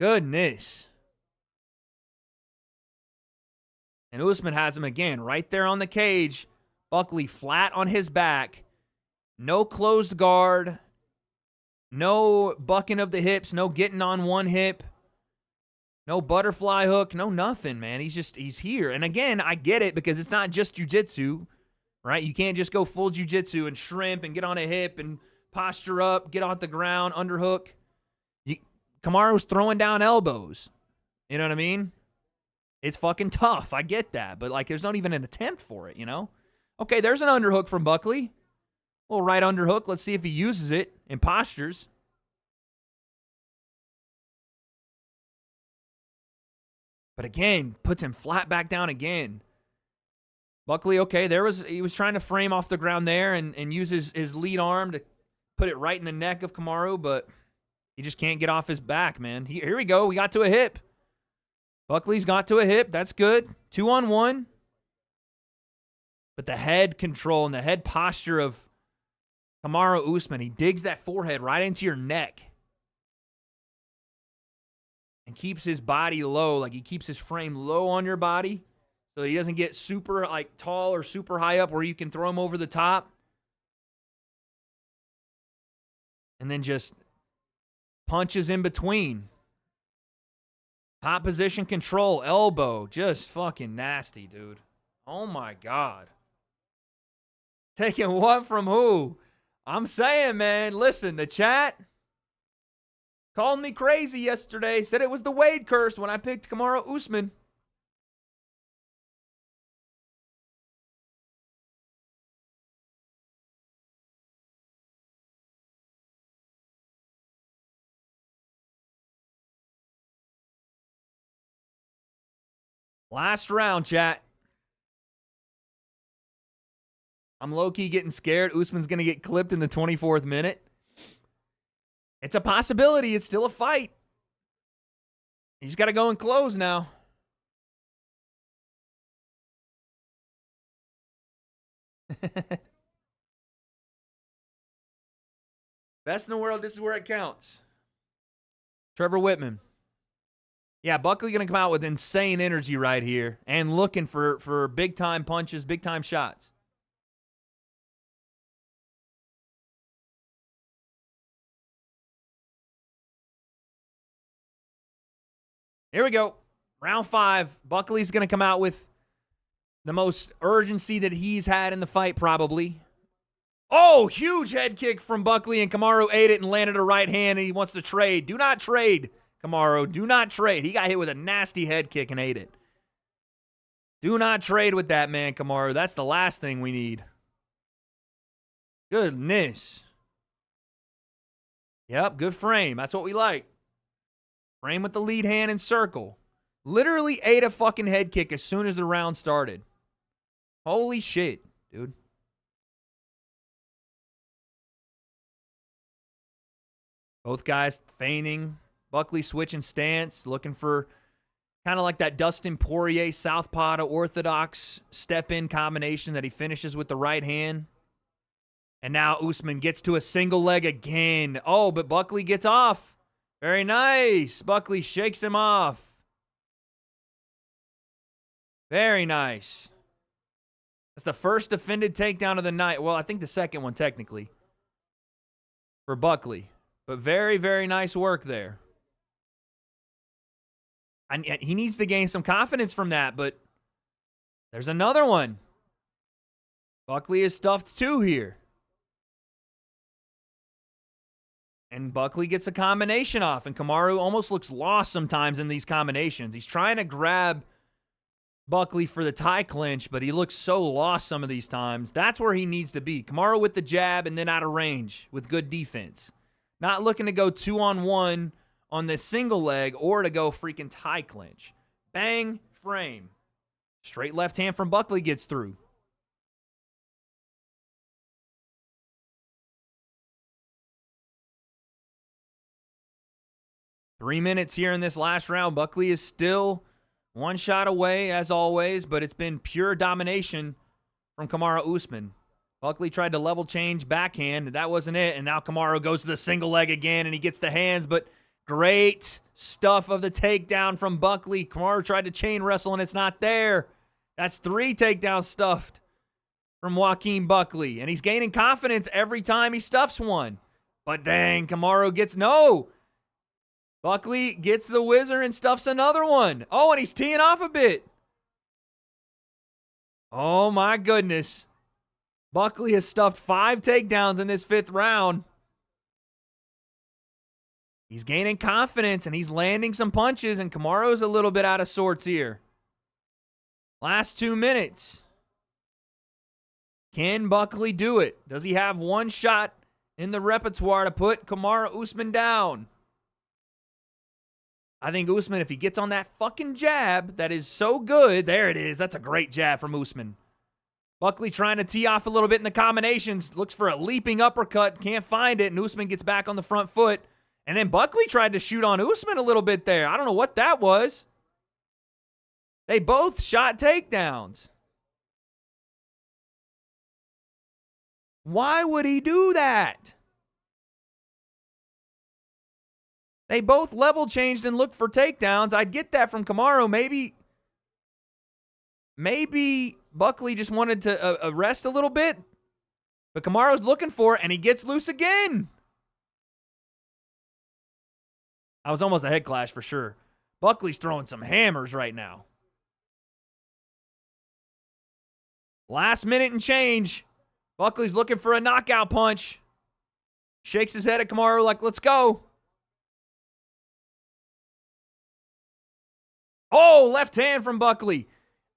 Goodness. And Usman has him again right there on the cage. Buckley flat on his back. No closed guard. No bucking of the hips. No getting on one hip. No butterfly hook. No nothing, man. He's here. And again, I get it because it's not just jiu-jitsu, right? You can't just go full jiu-jitsu and shrimp and get on a hip and posture up, get off the ground, underhook. Kamaru's throwing down elbows. You know what I mean? It's fucking tough. I get that. But, like, there's not even an attempt for it, you know? Okay, there's an underhook from Buckley. A little right underhook. Let's see if he uses it in postures. But again, puts him flat back down again. Buckley, okay, he was trying to frame off the ground there and use his lead arm to put it right in the neck of Kamaru, but he just can't get off his back, man. Here we go. We got to a hip. Buckley's got to a hip. That's good. 2-on-1. But the head control and the head posture of Kamaru Usman, he digs that forehead right into your neck and keeps his body low, like he keeps his frame low on your body so he doesn't get super like tall or super high up where you can throw him over the top. And then just punches in between. Top position control, elbow, just fucking nasty, dude. Oh my God. Taking what from who? I'm saying, man, listen, the chat called me crazy yesterday, said it was the W.A.D.E curse when I picked Kamaru Usman. Last round, chat. I'm low-key getting scared. Usman's going to get clipped in the 24th minute. It's a possibility. It's still a fight. He's got to go and close now. Best in the world, this is where it counts. Trevor Whitman. Yeah, Buckley going to come out with insane energy right here and looking for big-time punches, big-time shots. Here we go. Round 5. Buckley's going to come out with the most urgency that he's had in the fight, probably. Oh, huge head kick from Buckley, and Kamaru ate it and landed a right hand, and he wants to trade. Do not trade, Kamaru. Do not trade. He got hit with a nasty head kick and ate it. Do not trade with that, man, Kamaru. That's the last thing we need. Goodness. Yep, good frame. That's what we like. Frame with the lead hand and circle. Literally ate a fucking head kick as soon as the round started. Holy shit, dude. Both guys feigning. Buckley switching stance, looking for kind of like that Dustin Poirier southpaw to orthodox step-in combination that he finishes with the right hand. And now Usman gets to a single leg again. Oh, but Buckley gets off. Very nice. Buckley shakes him off. Very nice. That's the first defended takedown of the night. Well, I think the second one, technically, for Buckley. But very, very nice work there. And he needs to gain some confidence from that, but there's another one. Buckley is stuffed too here. And Buckley gets a combination off, and Kamaru almost looks lost sometimes in these combinations. He's trying to grab Buckley for the tie clinch, but he looks so lost some of these times. That's where he needs to be. Kamaru with the jab and then out of range with good defense. Not looking to go 2-on-1 on this single leg or to go freaking tie clinch. Bang, frame. Straight left hand from Buckley gets through. Three minutes here in this last round. Buckley is still one shot away, as always, but it's been pure domination from Kamaru Usman. Buckley tried to level change backhand, and that wasn't it, and now Kamaru goes to the single leg again, and he gets the hands, but Great stuff of the takedown from Buckley. Kamaru tried to chain wrestle, and it's not there. That's 3 takedowns stuffed from Joaquin Buckley. And he's gaining confidence every time he stuffs one. But dang, Kamaru gets no. Buckley gets the whizzer and stuffs another one. Oh, and he's teeing off a bit. Oh, my goodness. Buckley has stuffed 5 takedowns in this 5th round. He's gaining confidence, and he's landing some punches, and Kamaru's a little bit out of sorts here. Last 2 minutes. Can Buckley do it? Does he have one shot in the repertoire to put Kamaru Usman down? I think Usman, if he gets on that fucking jab that is so good, there it is. That's a great jab from Usman. Buckley trying to tee off a little bit in the combinations. Looks for a leaping uppercut. Can't find it, and Usman gets back on the front foot. And then Buckley tried to shoot on Usman a little bit there. I don't know what that was. They both shot takedowns. Why would he do that? They both level changed and looked for takedowns. I'd get that from Kamaru. Maybe Buckley just wanted to rest a little bit. But Kamaru's looking for it, and he gets loose again. I was almost a head clash for sure. Buckley's throwing some hammers right now. Last minute and change. Buckley's looking for a knockout punch. Shakes his head at Kamaru like, let's go. Oh, left hand from Buckley.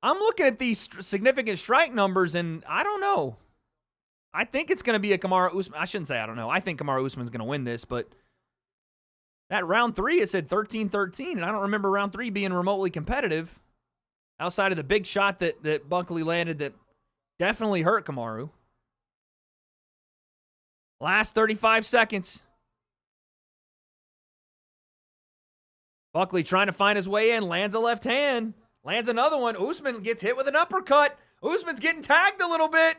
I'm looking at these significant strike numbers, and I don't know. I think it's going to be a Kamaru Usman. I shouldn't say I don't know. I think Kamaru Usman's going to win this, but that round 3, it said 13-13, and I don't remember round 3 being remotely competitive outside of the big shot that Buckley landed that definitely hurt Kamaru. Last 35 seconds. Buckley trying to find his way in, lands a left hand, lands another one. Usman gets hit with an uppercut. Usman's getting tagged a little bit.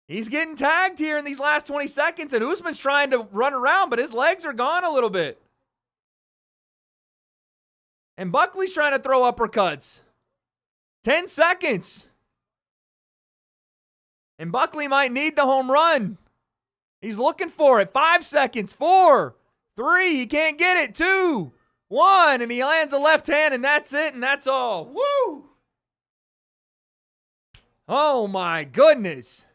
He's getting tagged here in these last 20 seconds, and Usman's trying to run around, but his legs are gone a little bit. And Buckley's trying to throw uppercuts. 10 seconds. And Buckley might need the home run. He's looking for it. 5 seconds. 4, 3, he can't get it. 2, 1, and he lands a left hand, and that's it, and that's all. Woo! Oh, my goodness.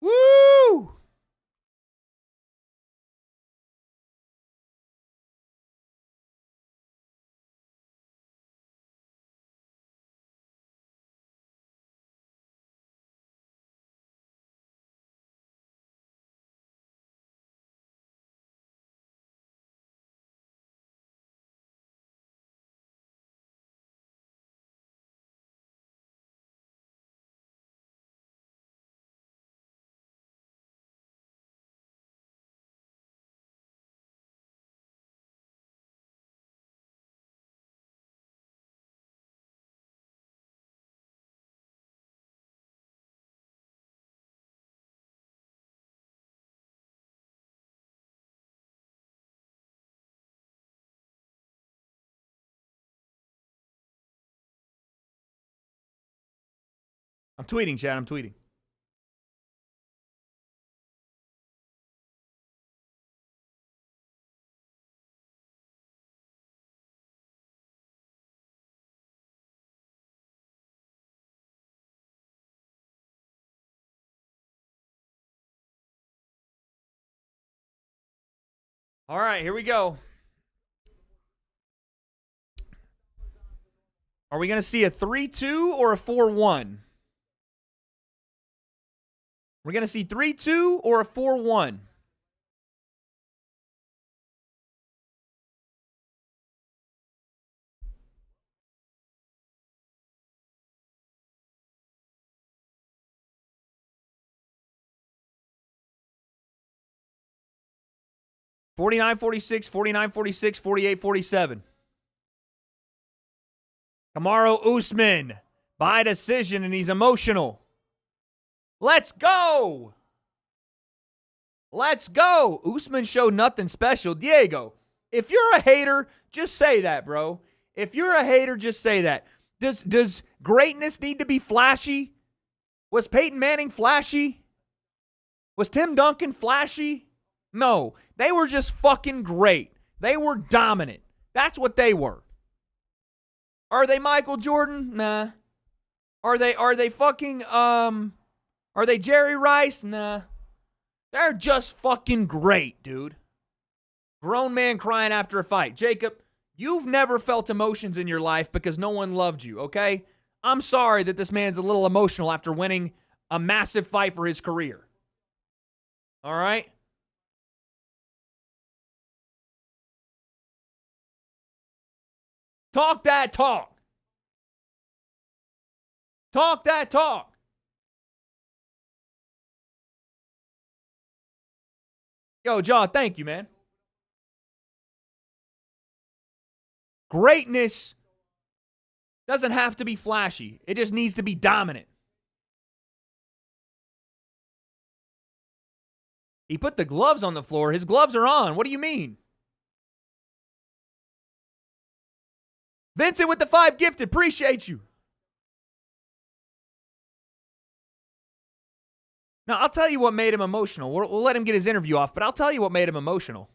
Woo! I'm tweeting, Chad. I'm tweeting. All right, here we go. Are we going to see a 3-2 or a 4-1? We're going to see 3-2 or a 4-1. $49-46, $49-46, $48-47. Kamaru Usman by decision, and he's emotional. Let's go. Let's go. Usman showed nothing special. Diego, if you're a hater, just say that, bro. If you're a hater, just say that. Does greatness need to be flashy? Was Peyton Manning flashy? Was Tim Duncan flashy? No. They were just fucking great. They were dominant. That's what they were. Are they Michael Jordan? Nah. Are they fucking are they Jerry Rice? Nah. They're just fucking great, dude. Grown man crying after a fight. Jacob, you've never felt emotions in your life because no one loved you, okay? I'm sorry that this man's a little emotional after winning a massive fight for his career. All right? Talk that talk. Talk that talk. Yo, John, thank you, man. Greatness doesn't have to be flashy. It just needs to be dominant. He put the gloves on the floor. His gloves are on. What do you mean? Vincent with the 5 gifted. Appreciate you. Now, I'll tell you what made him emotional. We'll let him get his interview off, but I'll tell you what made him emotional.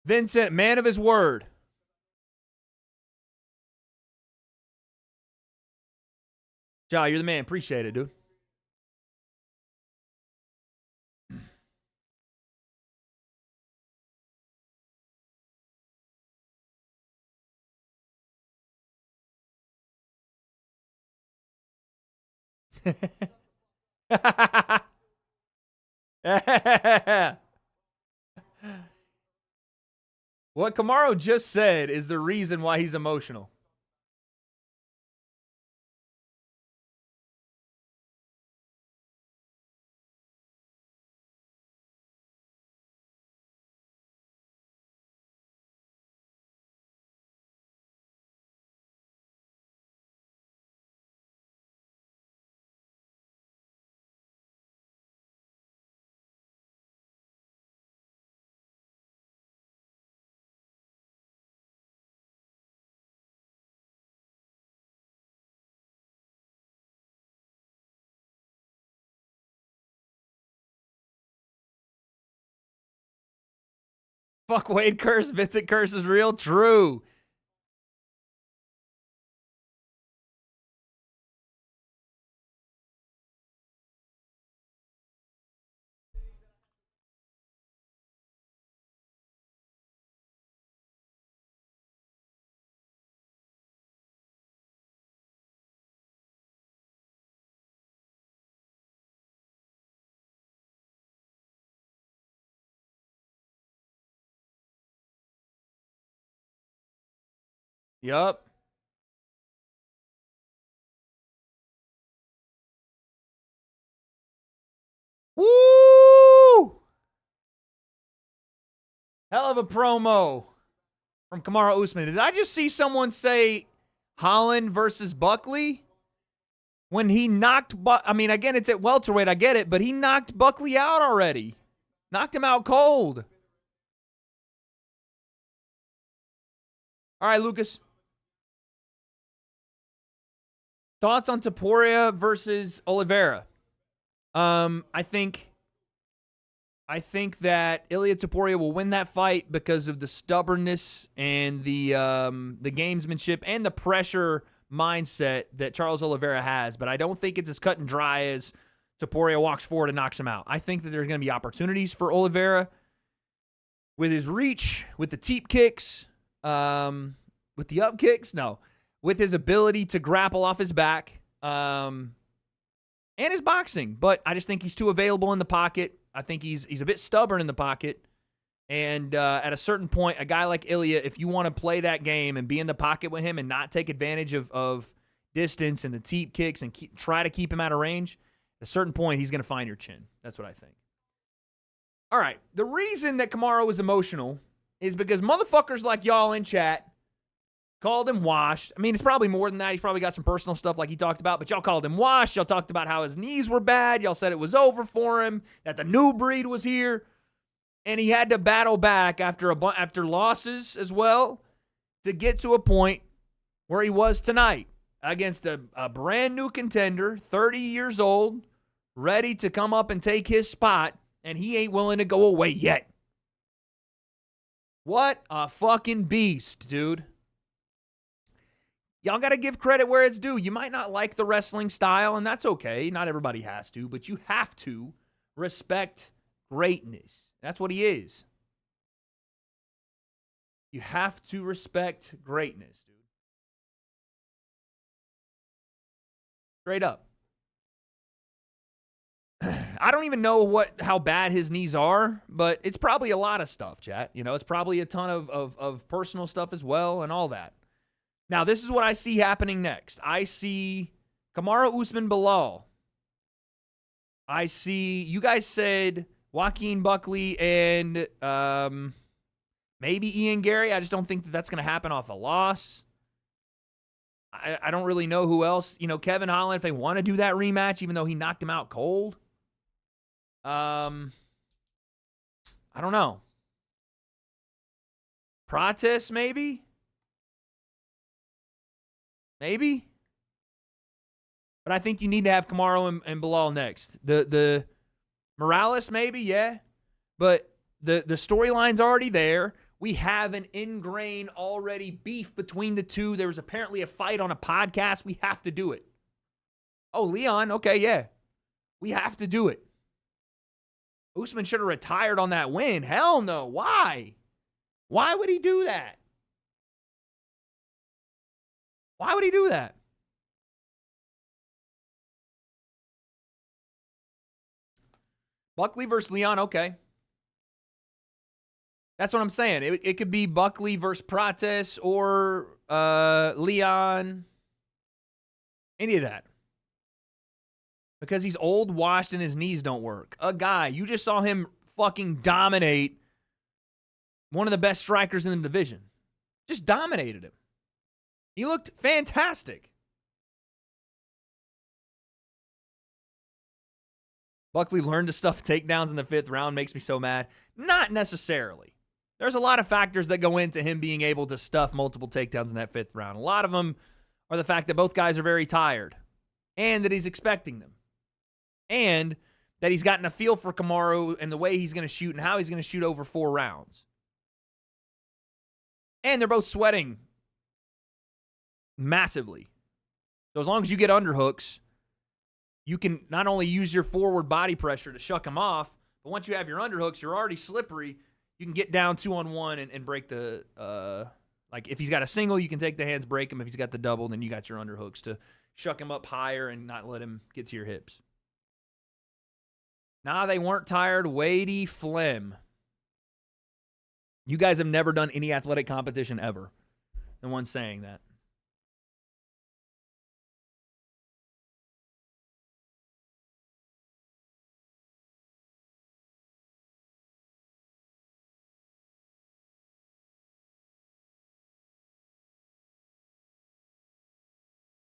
Vincent, man of his word. Ja, you're the man. Appreciate it, dude. What Kamaru just said is the reason why he's emotional. Fuck Wade curse, Vincent curse is real. True. Yup. Woo! Hell of a promo from Kamaru Usman. Did I just see someone say Holland versus Buckley? When he knocked, I mean, again, it's at welterweight, I get it, but he knocked Buckley out already. Knocked him out cold. All right, Lucas. Thoughts on Topuria versus Oliveira? I think that Ilia Topuria will win that fight because of the stubbornness and the gamesmanship and the pressure mindset that Charles Oliveira has. But I don't think it's as cut and dry as Topuria walks forward and knocks him out. I think that there's going to be opportunities for Oliveira with his reach, with the teep kicks, with the up kicks. No. With his ability to grapple off his back, and his boxing. But I just think he's too available in the pocket. I think he's a bit stubborn in the pocket. And at a certain point, a guy like Ilia, if you want to play that game and be in the pocket with him and not take advantage of distance and the teep kicks and try to keep him out of range, at a certain point, he's going to find your chin. That's what I think. All right. The reason that Kamaru was emotional is because motherfuckers like y'all in chat called him washed. I mean, it's probably more than that. He's probably got some personal stuff like he talked about, but y'all called him washed. Y'all talked about how his knees were bad. Y'all said it was over for him, that the new breed was here, and he had to battle back after losses as well to get to a point where he was tonight against a brand new contender, 30 years old, ready to come up and take his spot, and he ain't willing to go away yet. What a fucking beast, dude. Y'all got to give credit where it's due. You might not like the wrestling style, and that's okay. Not everybody has to, but you have to respect greatness. That's what he is. You have to respect greatness, dude. Straight up. I don't even know how bad his knees are, but it's probably a lot of stuff, chat. You know, it's probably a ton of personal stuff as well and all that. Now, this is what I see happening next. I see Kamaru Usman Bilal. I see, you guys said Joaquin, Buckley, and maybe Ian Gary. I just don't think that that's going to happen off a loss. I don't really know who else. You know, Kevin Holland, if they want to do that rematch, even though he knocked him out cold. I don't know. Prates, maybe? Maybe? But I think you need to have Kamaru and Bilal next. The Morales, maybe, yeah. But the storyline's already there. We have an ingrained already beef between the two. There was apparently a fight on a podcast. We have to do it. Oh, Leon, okay, yeah. We have to do it. Usman should have retired on that win. Hell no. Why? Why would he do that? Why would he do that? Buckley versus Leon, okay. That's what I'm saying. It could be Buckley versus Prates or Leon. Any of that. Because he's old, washed, and his knees don't work. A guy, you just saw him fucking dominate one of the best strikers in the division. Just dominated him. He looked fantastic. Buckley learned to stuff takedowns in the 5th round. Makes me so mad. Not necessarily. There's a lot of factors that go into him being able to stuff multiple takedowns in that 5th round. A lot of them are the fact that both guys are very tired and that he's expecting them. And that he's gotten a feel for Kamaru and the way he's going to shoot and how he's going to shoot over 4 rounds. And they're both sweating massively. So as long as you get underhooks, you can not only use your forward body pressure to shuck him off, but once you have your underhooks, you're already slippery. You can get down 2-on-1 and break the, like if he's got a single, you can take the hands, break him. If he's got the double, then you got your underhooks to shuck him up higher and not let him get to your hips. Nah, they weren't tired. W.A.D.E phlegm. You guys have never done any athletic competition ever. The one saying that.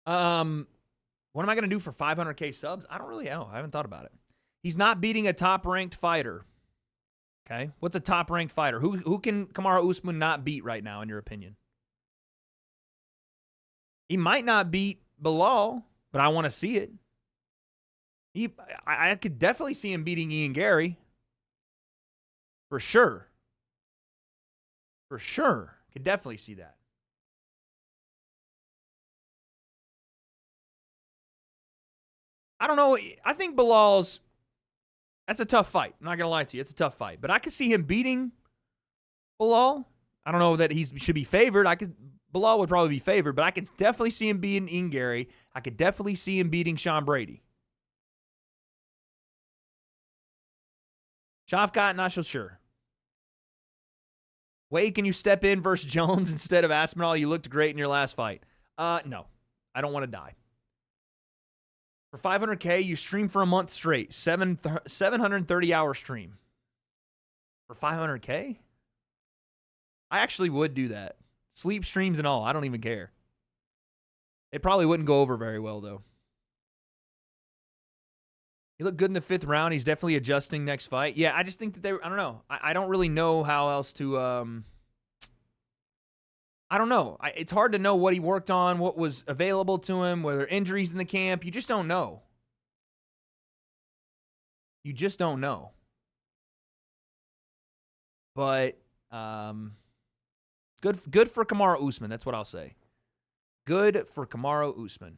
What am I going to do for 500K subs? I don't really know. I haven't thought about it. He's not beating a top-ranked fighter. Okay? What's a top-ranked fighter? Who can Kamaru Usman not beat right now, in your opinion? He might not beat Bilal, but I want to see it. I could definitely see him beating Ian Gary. For sure. For sure. Could definitely see that. I don't know. I think Bilal's... That's a tough fight. I'm not going to lie to you. It's a tough fight. But I could see him beating Bilal. I don't know that he should be favored. Bilal would probably be favored, but I could definitely see him beating Ian Gary. I could definitely see him beating Sean Brady. Shavkat, not so sure. Wade, can you step in versus Jones instead of Aspinall? You looked great in your last fight. No. I don't want to die. For 500K, you stream for a month straight. 730-hour stream. For 500K? I actually would do that. Sleep streams and all. I don't even care. It probably wouldn't go over very well, though. He looked good in the 5th round. He's definitely adjusting next fight. Yeah, I just think that they... I don't know. I don't really know how else to... I don't know. It's hard to know what he worked on, what was available to him, whether injuries in the camp. You just don't know. You just don't know. But good for Kamaru Usman. That's what I'll say. Good for Kamaru Usman.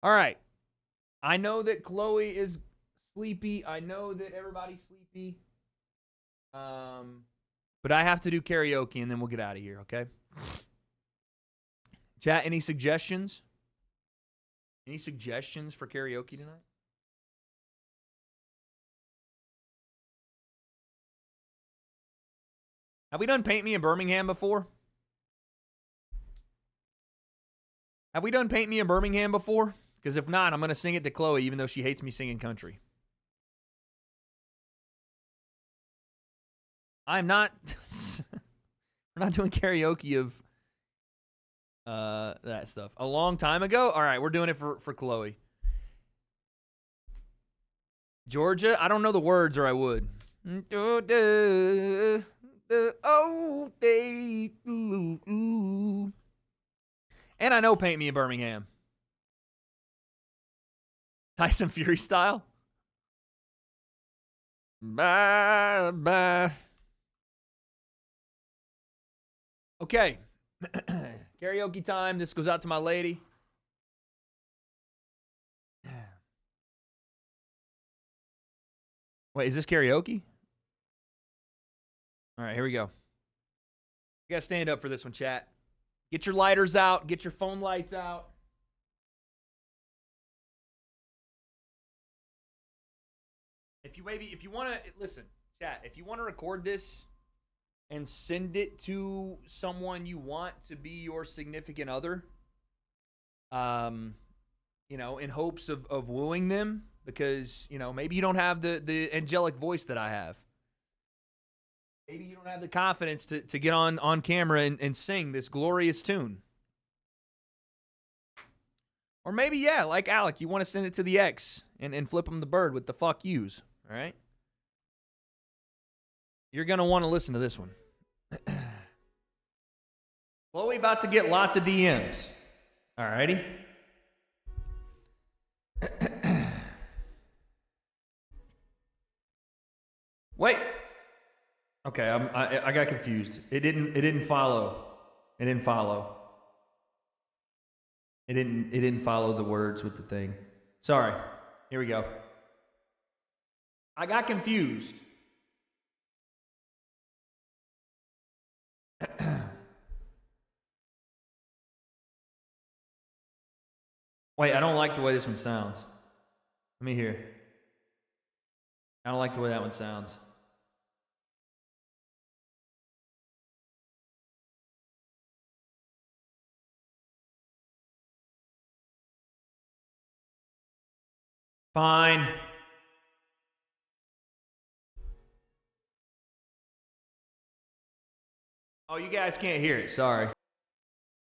All right. I know that Chloe is sleepy. I know that everybody's sleepy. But I have to do karaoke, and then we'll get out of here, okay? Chat, any suggestions? Any suggestions for karaoke tonight? Have we done Paint Me in Birmingham before? Have we done Paint Me in Birmingham before? Because if not, I'm going to sing it to Chloe, even though she hates me singing country. I'm not... We're not doing karaoke of that stuff. A long time ago? All right, we're doing it for Chloe. Georgia? I don't know the words, or I would. Oh, day. Ooh, ooh. And I know Paint Me in Birmingham. Tyson Fury style? Bye, bye. Okay. Karaoke time. This goes out to my lady. Wait, is this karaoke? All right, here we go. You guys stand up for this one, chat. Get your lighters out. Get your phone lights out. If you want to, listen, chat, if you want to record this and send it to someone you want to be your significant other, you know, in hopes of wooing them, because, you know, maybe you don't have the angelic voice that I have. Maybe you don't have the confidence to get on camera and sing this glorious tune. Or maybe, yeah, like Alec, you want to send it to the ex and flip him the bird with the fuck yous. All right? You're going to want to listen to this one. Chloe about to get lots of DMs. All righty? Wait. Okay, I got confused. It didn't follow. It didn't follow. It didn't follow the words with the thing. Sorry. Here we go. I got confused. Wait, I don't like the way this one sounds. Let me hear. I don't like the way that one sounds. Fine. Oh, you guys can't hear it. Sorry.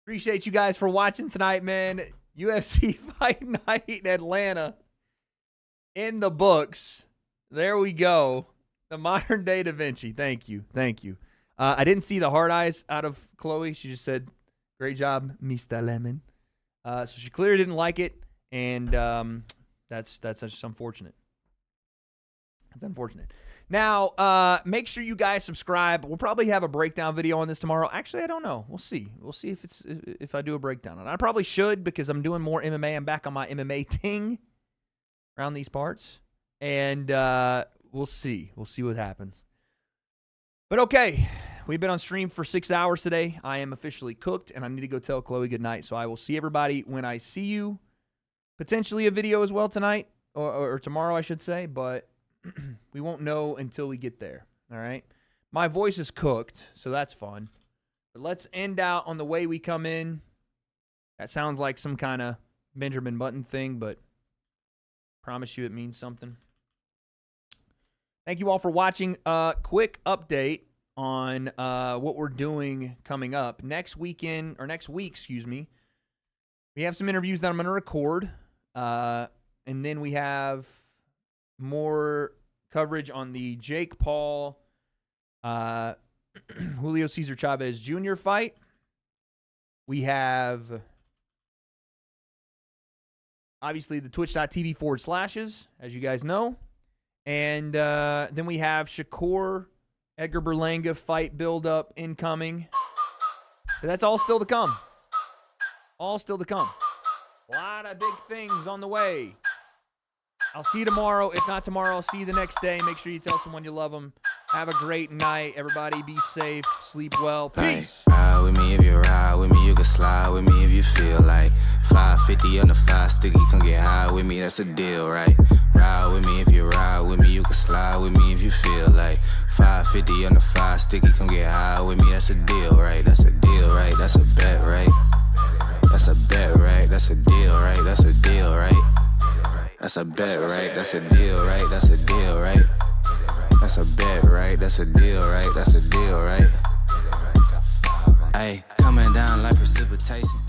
Appreciate you guys for watching tonight, man. UFC Fight Night in Atlanta. In the books. There we go. The modern day Da Vinci. Thank you. Thank you. I didn't see the hard eyes out of Chloe. She just said, great job, Mr. Lemon. So she clearly didn't like it. And that's just unfortunate. It's unfortunate. Now, make sure you guys subscribe. We'll probably have a breakdown video on this tomorrow. Actually, I don't know. We'll see. We'll see if I do a breakdown. And I probably should, because I'm doing more MMA. I'm back on my MMA ting around these parts. And we'll see. We'll see what happens. But okay, we've been on stream for 6 hours today. I am officially cooked, and I need to go tell Chloe goodnight. So I will see everybody when I see you. Potentially a video as well tonight, or tomorrow, I should say, but we won't know until we get there, all right? My voice is cooked, so that's fun. But let's end out on the way we come in. That sounds like some kind of Benjamin Button thing, but I promise you it means something. Thank you all for watching. Quick update on what we're doing coming up. Next week, excuse me, we have some interviews that I'm going to record. And then we have more coverage on the Jake Paul, Julio Cesar Chavez Jr. fight. We have, obviously, the twitch.tv/, as you guys know. And then we have Shakur Edgar Berlanga fight build-up incoming. But that's all still to come. All still to come. A lot of big things on the way. I'll see you tomorrow. If not tomorrow, I'll see you the next day. Make sure you tell someone you love them. Have a great night. Everybody be safe. Sleep well. Peace. Ride with me if you ride with me. You can slide with me if you feel like 550 on the 5 sticky. Come get high with me. That's a deal, right? Ride with me if you ride with me. You can slide with me if you feel like 550 on the 5 sticky. Come get high with me. That's a deal, right? That's a deal, right? That's a bet, right? That's a bet, right? That's a deal, right? That's a deal, right? That's a bet, right? That's a deal, right? That's a deal, right? That's a bet, right? That's a deal, right? That's a deal, right? Hey, coming down like precipitation.